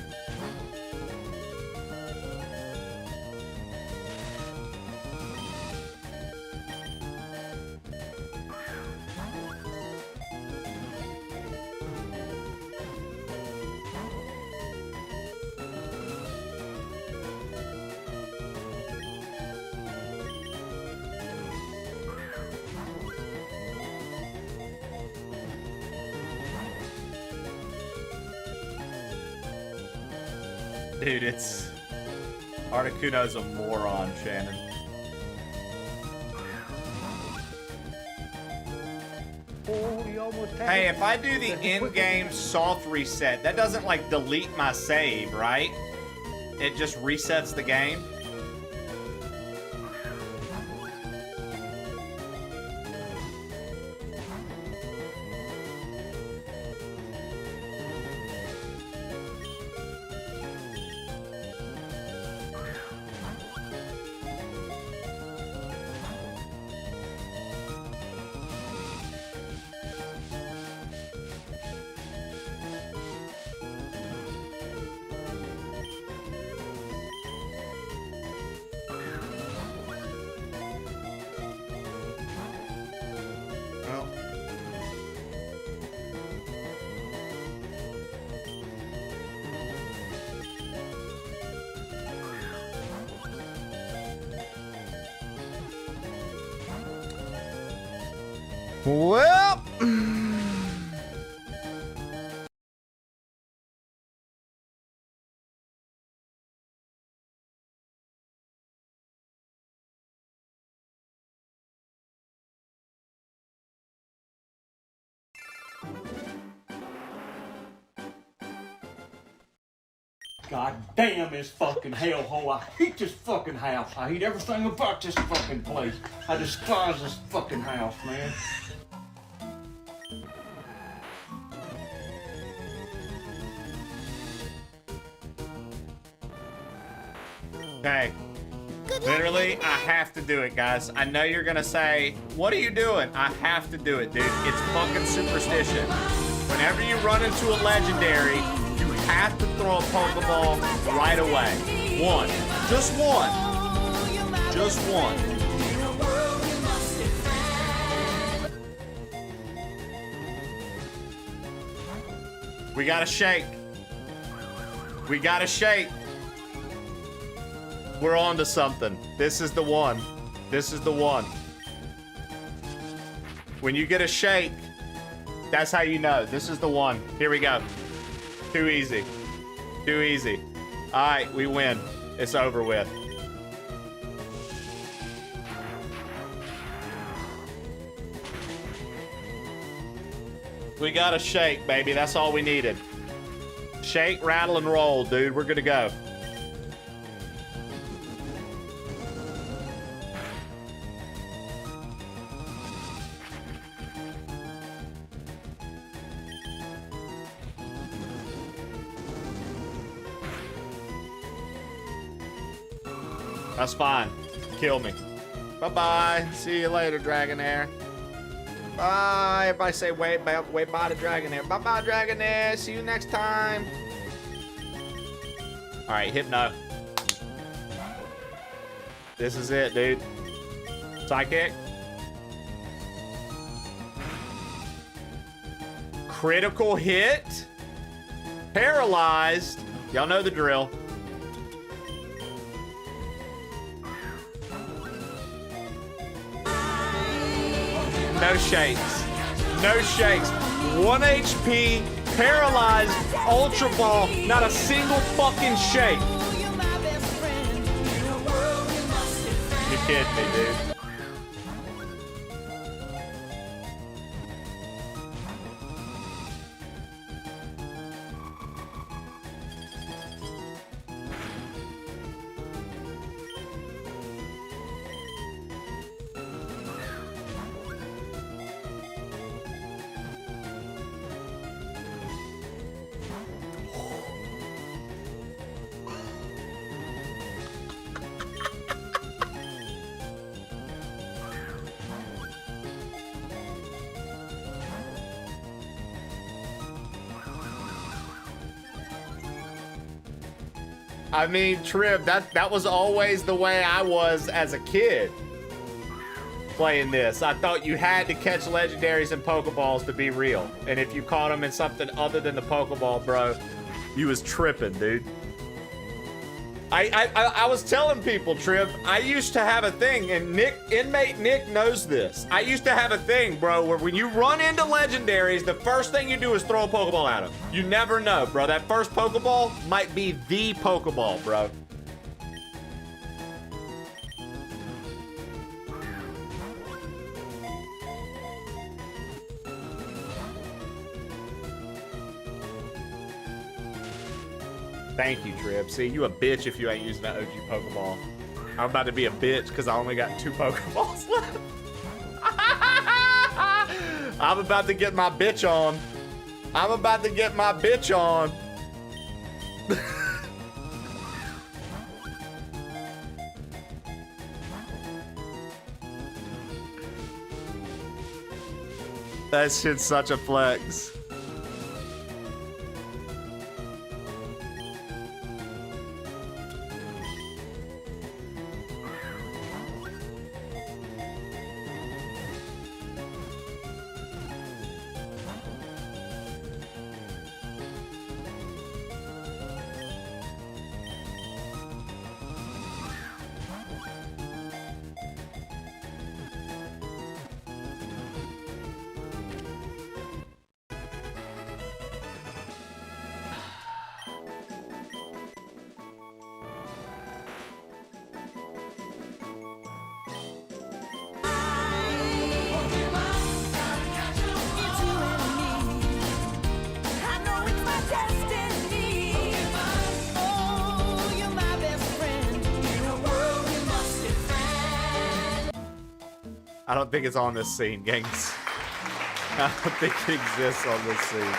Dude, it's... Articuno's a moron, Shannon. Hey, if I do the in-game soft reset, that doesn't, like, delete my save, right? It just resets the game? Well... God damn this fucking hellhole. I hate this fucking house. I hate everything about this fucking place. I despise this fucking house, man. Okay. Literally, I have to do it, guys. I know you're gonna say, what are you doing? I have to do it, dude. It's fucking superstition. Whenever you run into a legendary, you have to throw a Pokeball right away. One. Just one. Just one. We gotta shake. We gotta shake. We're on to something. This is the one. This is the one. When you get a shake, that's how you know. This is the one. Here we go. Too easy. Too easy. All right, we win. It's over with. We got a shake, baby. That's all we needed. Shake, rattle, and roll, dude. We're good to go. That's fine. Kill me. Bye-bye. See you later, Dragonair. Bye. Everybody say wait bye to Dragonair. Bye-bye, Dragonair. See you next time. All right, Hypno. This is it, dude. Psychic. Critical hit. Paralyzed. Y'all know the drill. No shakes. No shakes. 1 HP, paralyzed, Ultra Ball, not a single fucking shake. You're kidding me, dude. I mean, Trib, that was always the way I was as a kid playing this. I thought you had to catch legendaries and Pokeballs to be real. And if you caught them in something other than the Pokeball, bro, you was tripping, dude. I was telling people, Trib, I used to have a thing, and inmate Nick knows this. I used to have a thing, bro, where when you run into legendaries, the first thing you do is throw a Pokeball at them. You never know, bro. That first Pokeball might be the Pokeball, bro. Thank you, Trib. See, you a bitch if you ain't using that OG Pokeball. I'm about to be a bitch because I only got 2 Pokeballs left. I'm about to get my bitch on. I'm about to get my bitch on. That shit's such a flex. I don't think it's on this scene, gangs. I don't think it exists on this scene.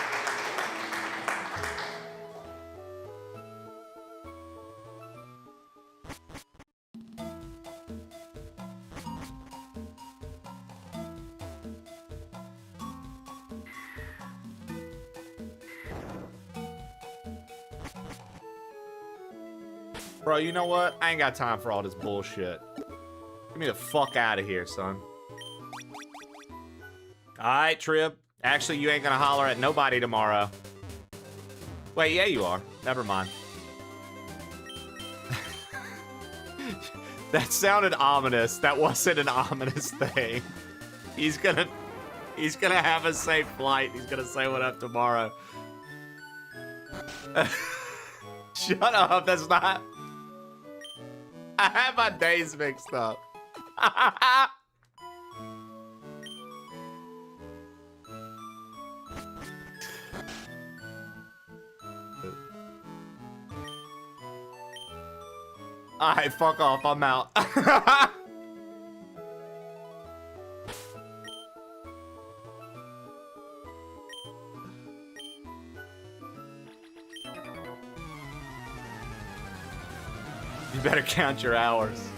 Bro, you know what? I ain't got time for all this bullshit. Get me the fuck out of here, son. Alright, Trib. Actually, you ain't gonna holler at nobody tomorrow. Wait, yeah, you are. Never mind. That sounded ominous. That wasn't an ominous thing. He's gonna have a safe flight. He's gonna say what up tomorrow. Shut up, that's not... I have my days mixed up. Alright, fuck off, I'm out. You better count your hours.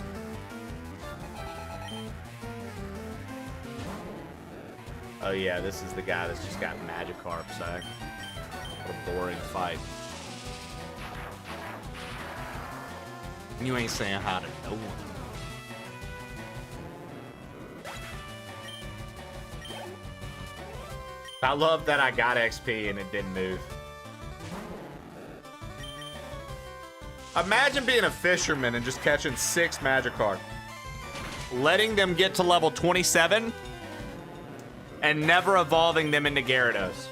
Oh yeah, this is the guy that's just got Magikarp, so what a boring fight. You ain't saying hi to no one. I love that I got XP and it didn't move. Imagine being a fisherman and just catching 6 Magikarp. Letting them get to level 27 and never evolving them into Gyarados.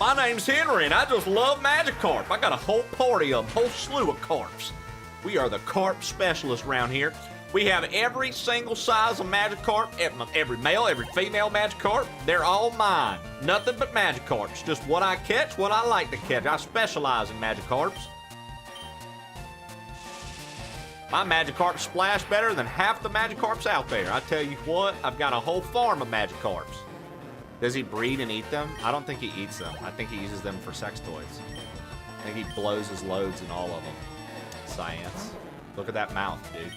My name's Henry and I just love Magikarp. I got a whole party of them, whole slew of carps. We are the carp specialists around here. We have every single size of Magikarp, every male, every female Magikarp. They're all mine. Nothing but Magikarps. Just what I catch, what I like to catch. I specialize in Magikarps. My Magikarp splash better than half the Magikarps out there. I tell you what, I've got a whole farm of Magikarps. Does he breed and eat them? I don't think he eats them. I think he uses them for sex toys. I think he blows his loads in all of them. Science. Look at that mouth, dude.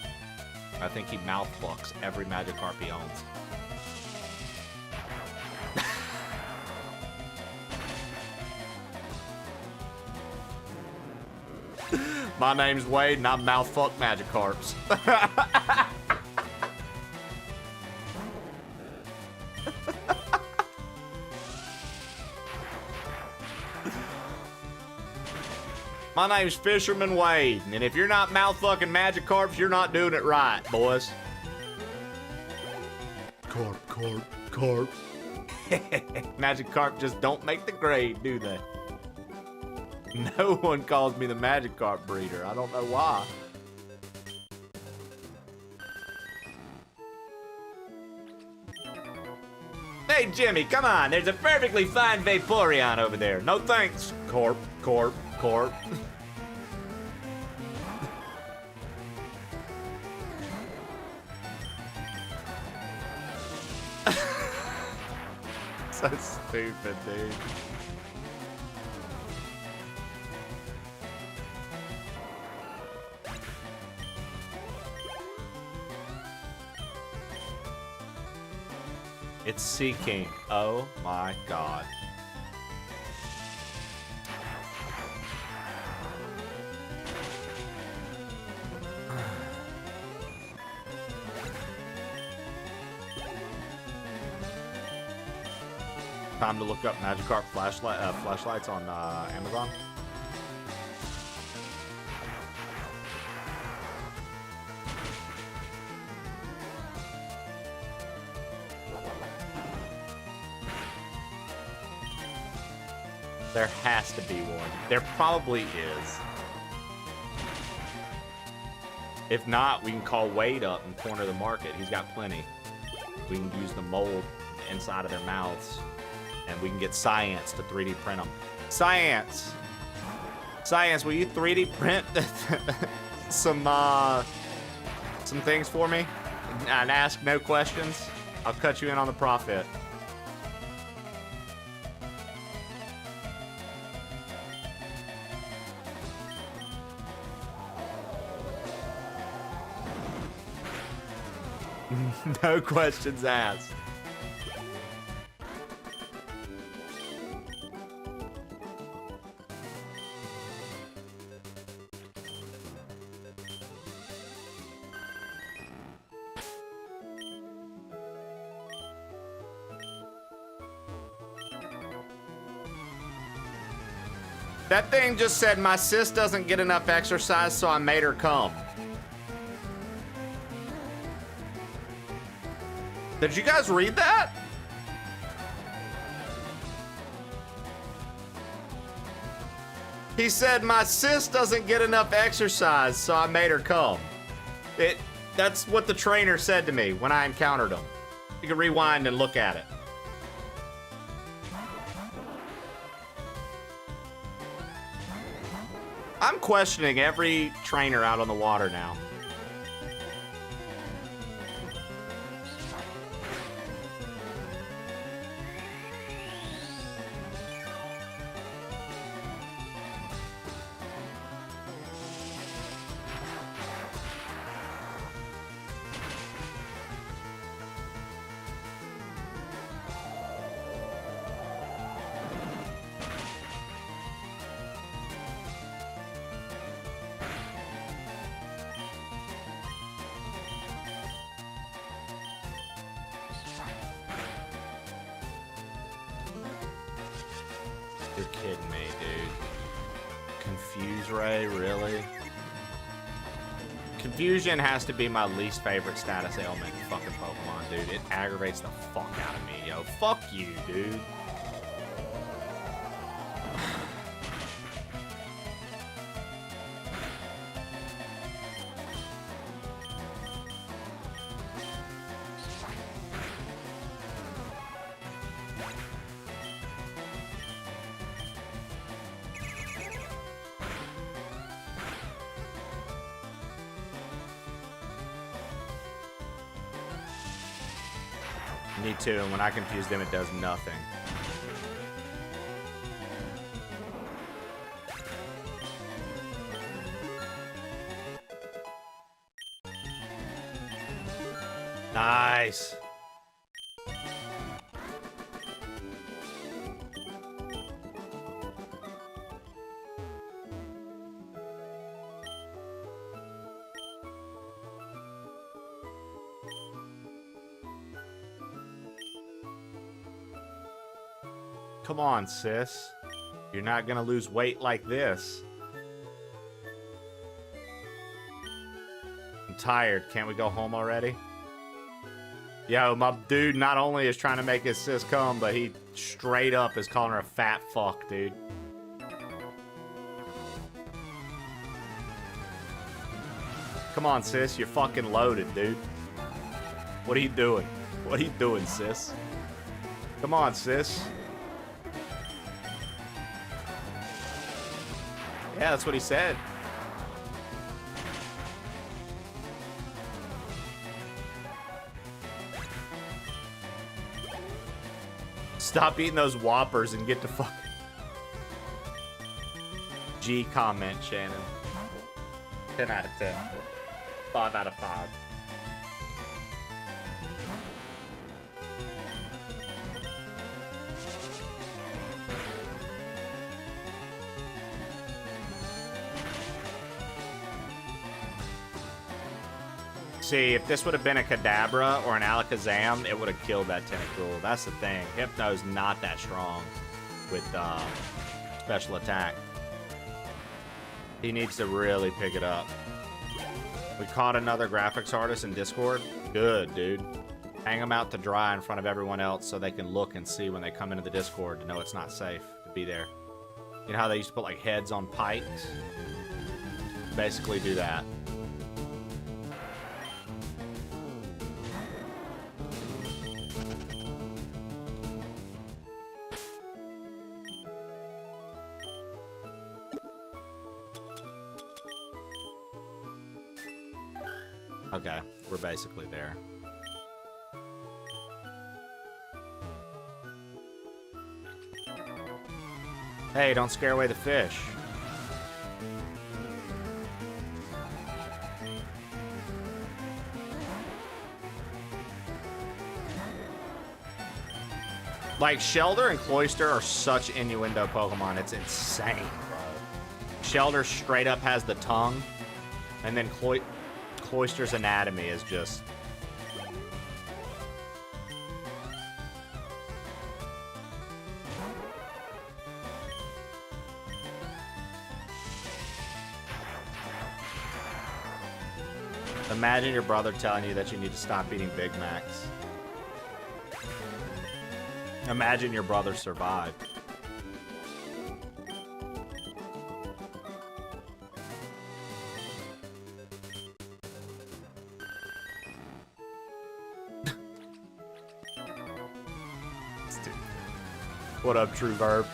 I think he mouth fucks every Magikarp he owns. My name's Wade and I mouth fuck Magikarps. My name's Fisherman Wade, and if you're not mouth-fucking Magikarps, you're not doing it right, boys. Carp. Magikarp just don't make the grade, do they? No one calls me the Magikarp breeder. I don't know why. Hey, Jimmy, come on. There's a perfectly fine Vaporeon over there. No thanks. Corp. So stupid, dude. It's Sea King. Oh my god. Time to look up Magikarp flashlights on Amazon. There has to be one. There probably is. If not, we can call Wade up and corner the market. He's got plenty. We can use the mold inside of their mouths. And we can get Science to 3D print them. Science, will you 3D print some things for me? And ask no questions? I'll cut you in on the profit. No questions asked. That thing just said, my sis doesn't get enough exercise, so I made her come. Did you guys read that? He said, my sis doesn't get enough exercise, so I made her come. That's what the trainer said to me when I encountered him. You can rewind and look at it. I'm questioning every trainer out on the water now. You're kidding me, dude. Confuse Ray, really? Confusion has to be my least favorite status ailment in fucking Pokemon, dude. It aggravates the fuck out of me, yo. Fuck you, dude. Me too, and when I confuse them, it does nothing. Nice. Come on, sis. You're not gonna lose weight like this. I'm tired. Can't we go home already? Yo, my dude not only is trying to make his sis come, but he straight up is calling her a fat fuck, dude. Come on, sis. You're fucking loaded, dude. What are you doing? What are you doing, sis? Come on, sis. Yeah, that's what he said. Stop eating those Whoppers and get to fuck. G comment, Shannon. 10 out of 10. 5 out of 5. See, if this would have been a Kadabra or an Alakazam, it would have killed that Tentacruel. That's the thing. Hypno's not that strong with special attack. He needs to really pick it up. We caught another graphics artist in Discord. Good, dude. Hang them out to dry in front of everyone else so they can look and see when they come into the Discord to know it's not safe to be there. You know how they used to put like heads on pikes? Basically do that. Okay, we're basically there. Hey, don't scare away the fish. Like, Shelder and Cloyster are such innuendo Pokemon. It's insane, bro. Shelder straight up has the tongue, and then Cloyster's anatomy is just... Imagine your brother telling you that you need to stop eating Big Macs. Imagine your brother survived. What up, True Verb?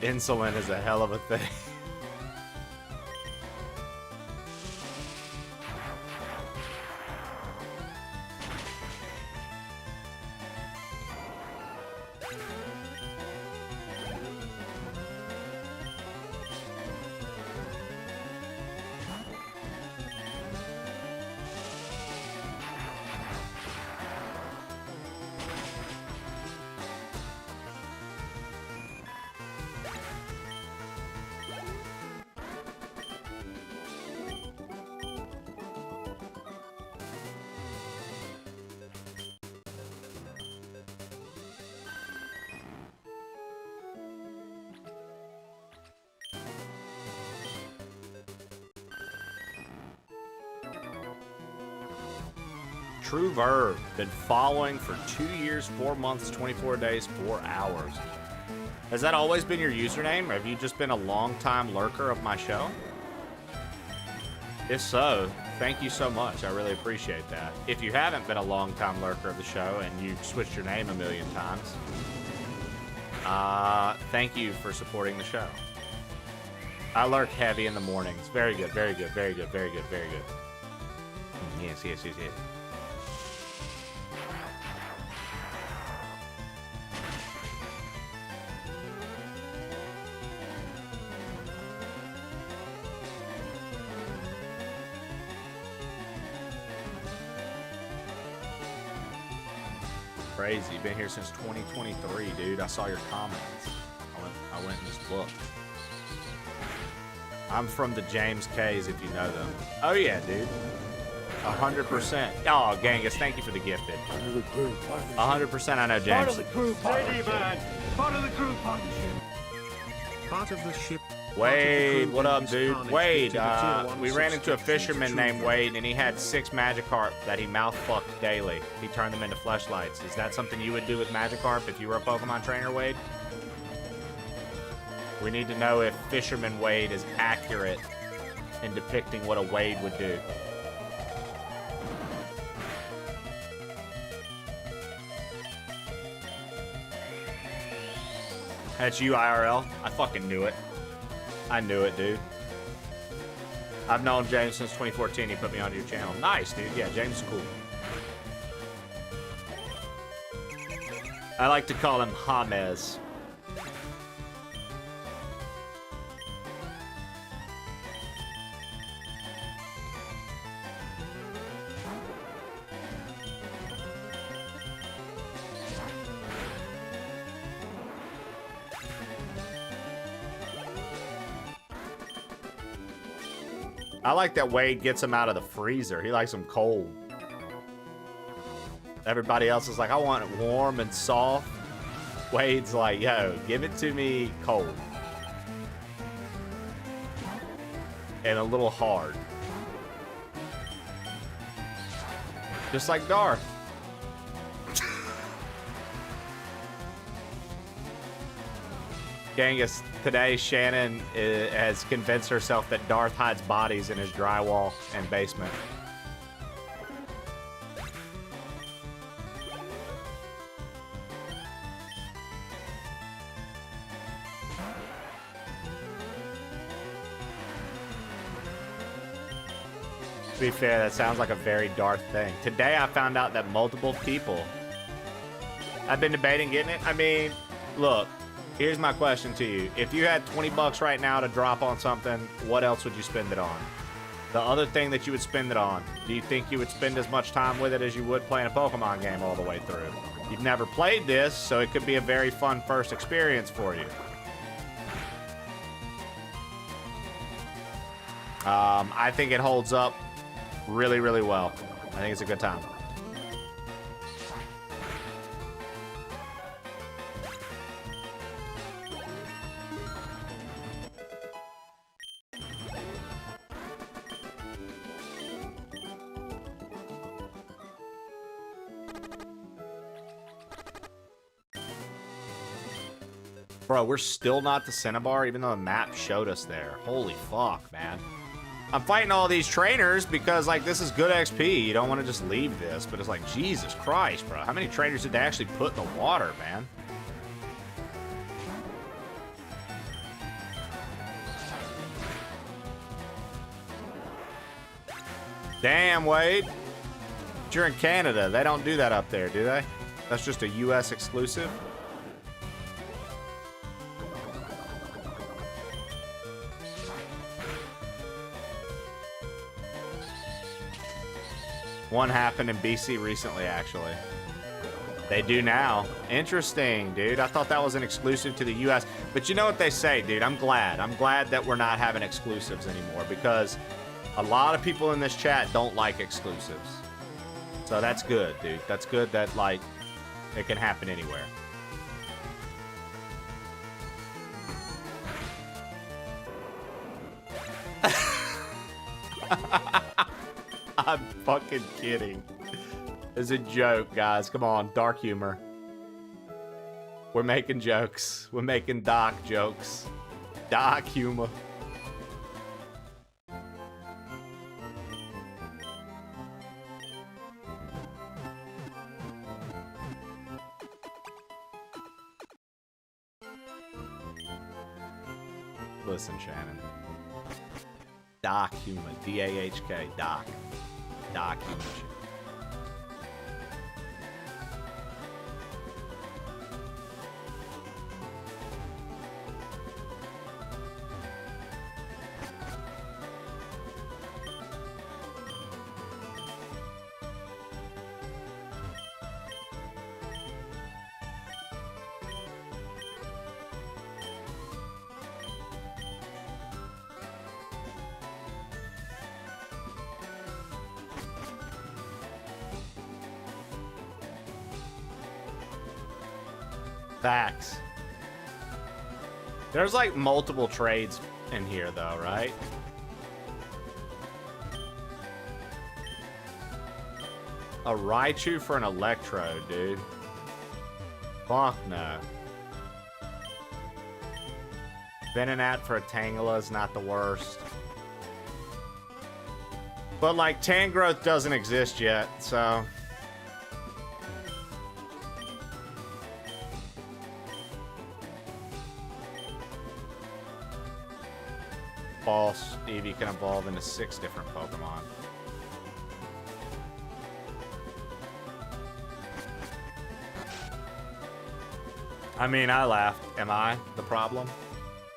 Insulin is a hell of a thing. True Verb. Been following for 2 years, 4 months, 24 days, 4 hours. Has that always been your username? Or have you just been a long-time lurker of my show? If so, thank you so much. I really appreciate that. If you haven't been a long-time lurker of the show and you've switched your name a million times, thank you for supporting the show. I lurk heavy in the mornings. Very good, very good, very good, very good, very good. Yes, yes, yes, yes. Crazy. Been here since 2023, dude. I saw your comments. I went and just looked. I'm from the James K's, if you know them. Oh yeah, dude. 100%. Oh, Genghis, thank you for the gifted. 100% I know James. Part of the crew partnership. Part of the crew partnership. Part of the ship. Wade, what up, dude? Wade, we ran into a fisherman named Wade, and he had 6 Magikarp that he mouth-fucked daily. He turned them into fleshlights. Is that something you would do with Magikarp if you were a Pokemon trainer, Wade? We need to know if Fisherman Wade is accurate in depicting what a Wade would do. That's you, IRL. I fucking knew it. I knew it, dude. I've known James since 2014. He put me onto your channel. Nice, dude. Yeah, James is cool. I like to call him James. I like that Wade gets him out of the freezer. He likes them cold. Everybody else is like, I want it warm and soft. Wade's like, yo, give it to me cold. And a little hard. Just like Darth. Genghis, today Shannon has convinced herself that Darth hides bodies in his drywall and basement. To be fair, that sounds like a very Darth thing. Today I found out that multiple people have been debating getting it. I mean, look. Here's my question to you. If you had 20 bucks right now to drop on something, what else would you spend it on? The other thing that you would spend it on, do you think you would spend as much time with it as you would playing a Pokemon game all the way through? You've never played this, so it could be a very fun first experience for you. I think it holds up really, really well. I think it's a good time. Bro, we're still not the Cinnabar, even though the map showed us there. Holy fuck, man. I'm fighting all these trainers because, like, this is good XP. You don't want to just leave this, but it's like, Jesus Christ, bro. How many trainers did they actually put in the water, man? Damn, Wade. But you're in Canada. They don't do that up there, do they? That's just a U.S. exclusive? One happened in BC recently, actually. They do now. Interesting, dude. I thought that was an exclusive to the US. But you know what they say, dude? I'm glad. I'm glad that we're not having exclusives anymore because a lot of people in this chat don't like exclusives. So that's good, dude. That's good that, like, it can happen anywhere. I'm fucking kidding. It's a joke, guys. Come on, dark humor. We're making jokes. We're making dark jokes. Dark humor. Listen, Shannon. Dark humor. D-A-H-K. Dark. Dark humor. Facts. There's like multiple trades in here though, right? A Raichu for an Electrode, dude. Fuck no. Venonat for a Tangela is not the worst. But like Tangrowth doesn't exist yet, so... False, Eevee can evolve into 6 different Pokemon. I mean, I laughed. Am I the problem?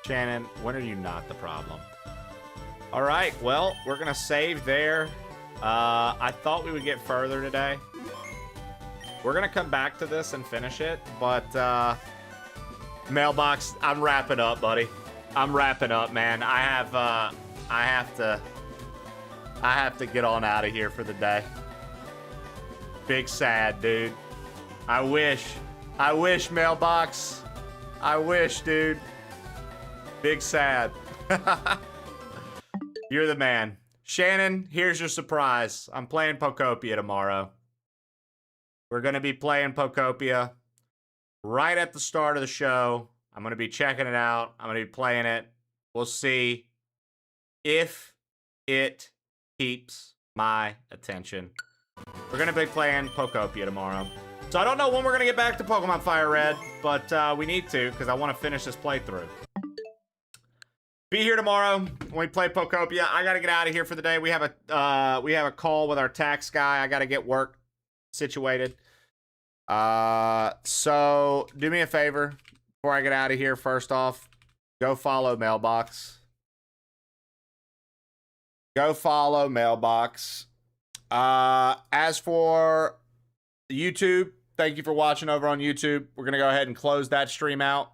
Shannon, when are you not the problem? All right, well, we're going to save there. I thought we would get further today. We're going to come back to this and finish it, but Mailbox, I'm wrapping up, buddy. I'm wrapping up, man. I have to get on out of here for the day. Big sad, dude. I wish, Mailbox. I wish, dude. Big sad. You're the man. Shannon, here's your surprise. I'm playing Pokopia tomorrow. We're going to be playing Pokopia right at the start of the show. I'm going to be checking it out. I'm going to be playing it. We'll see if it keeps my attention. We're going to be playing Pokopia tomorrow. So I don't know when we're going to get back to Pokemon FireRed, but we need to because I want to finish this playthrough. Be here tomorrow when we play Pokopia. I got to get out of here for the day. We have a call with our tax guy. I got to get work situated. So do me a favor. Before I get out of here, first off, go follow Mailbox. Go follow Mailbox. As for YouTube, thank you for watching over on YouTube. We're going to go ahead and close that stream out.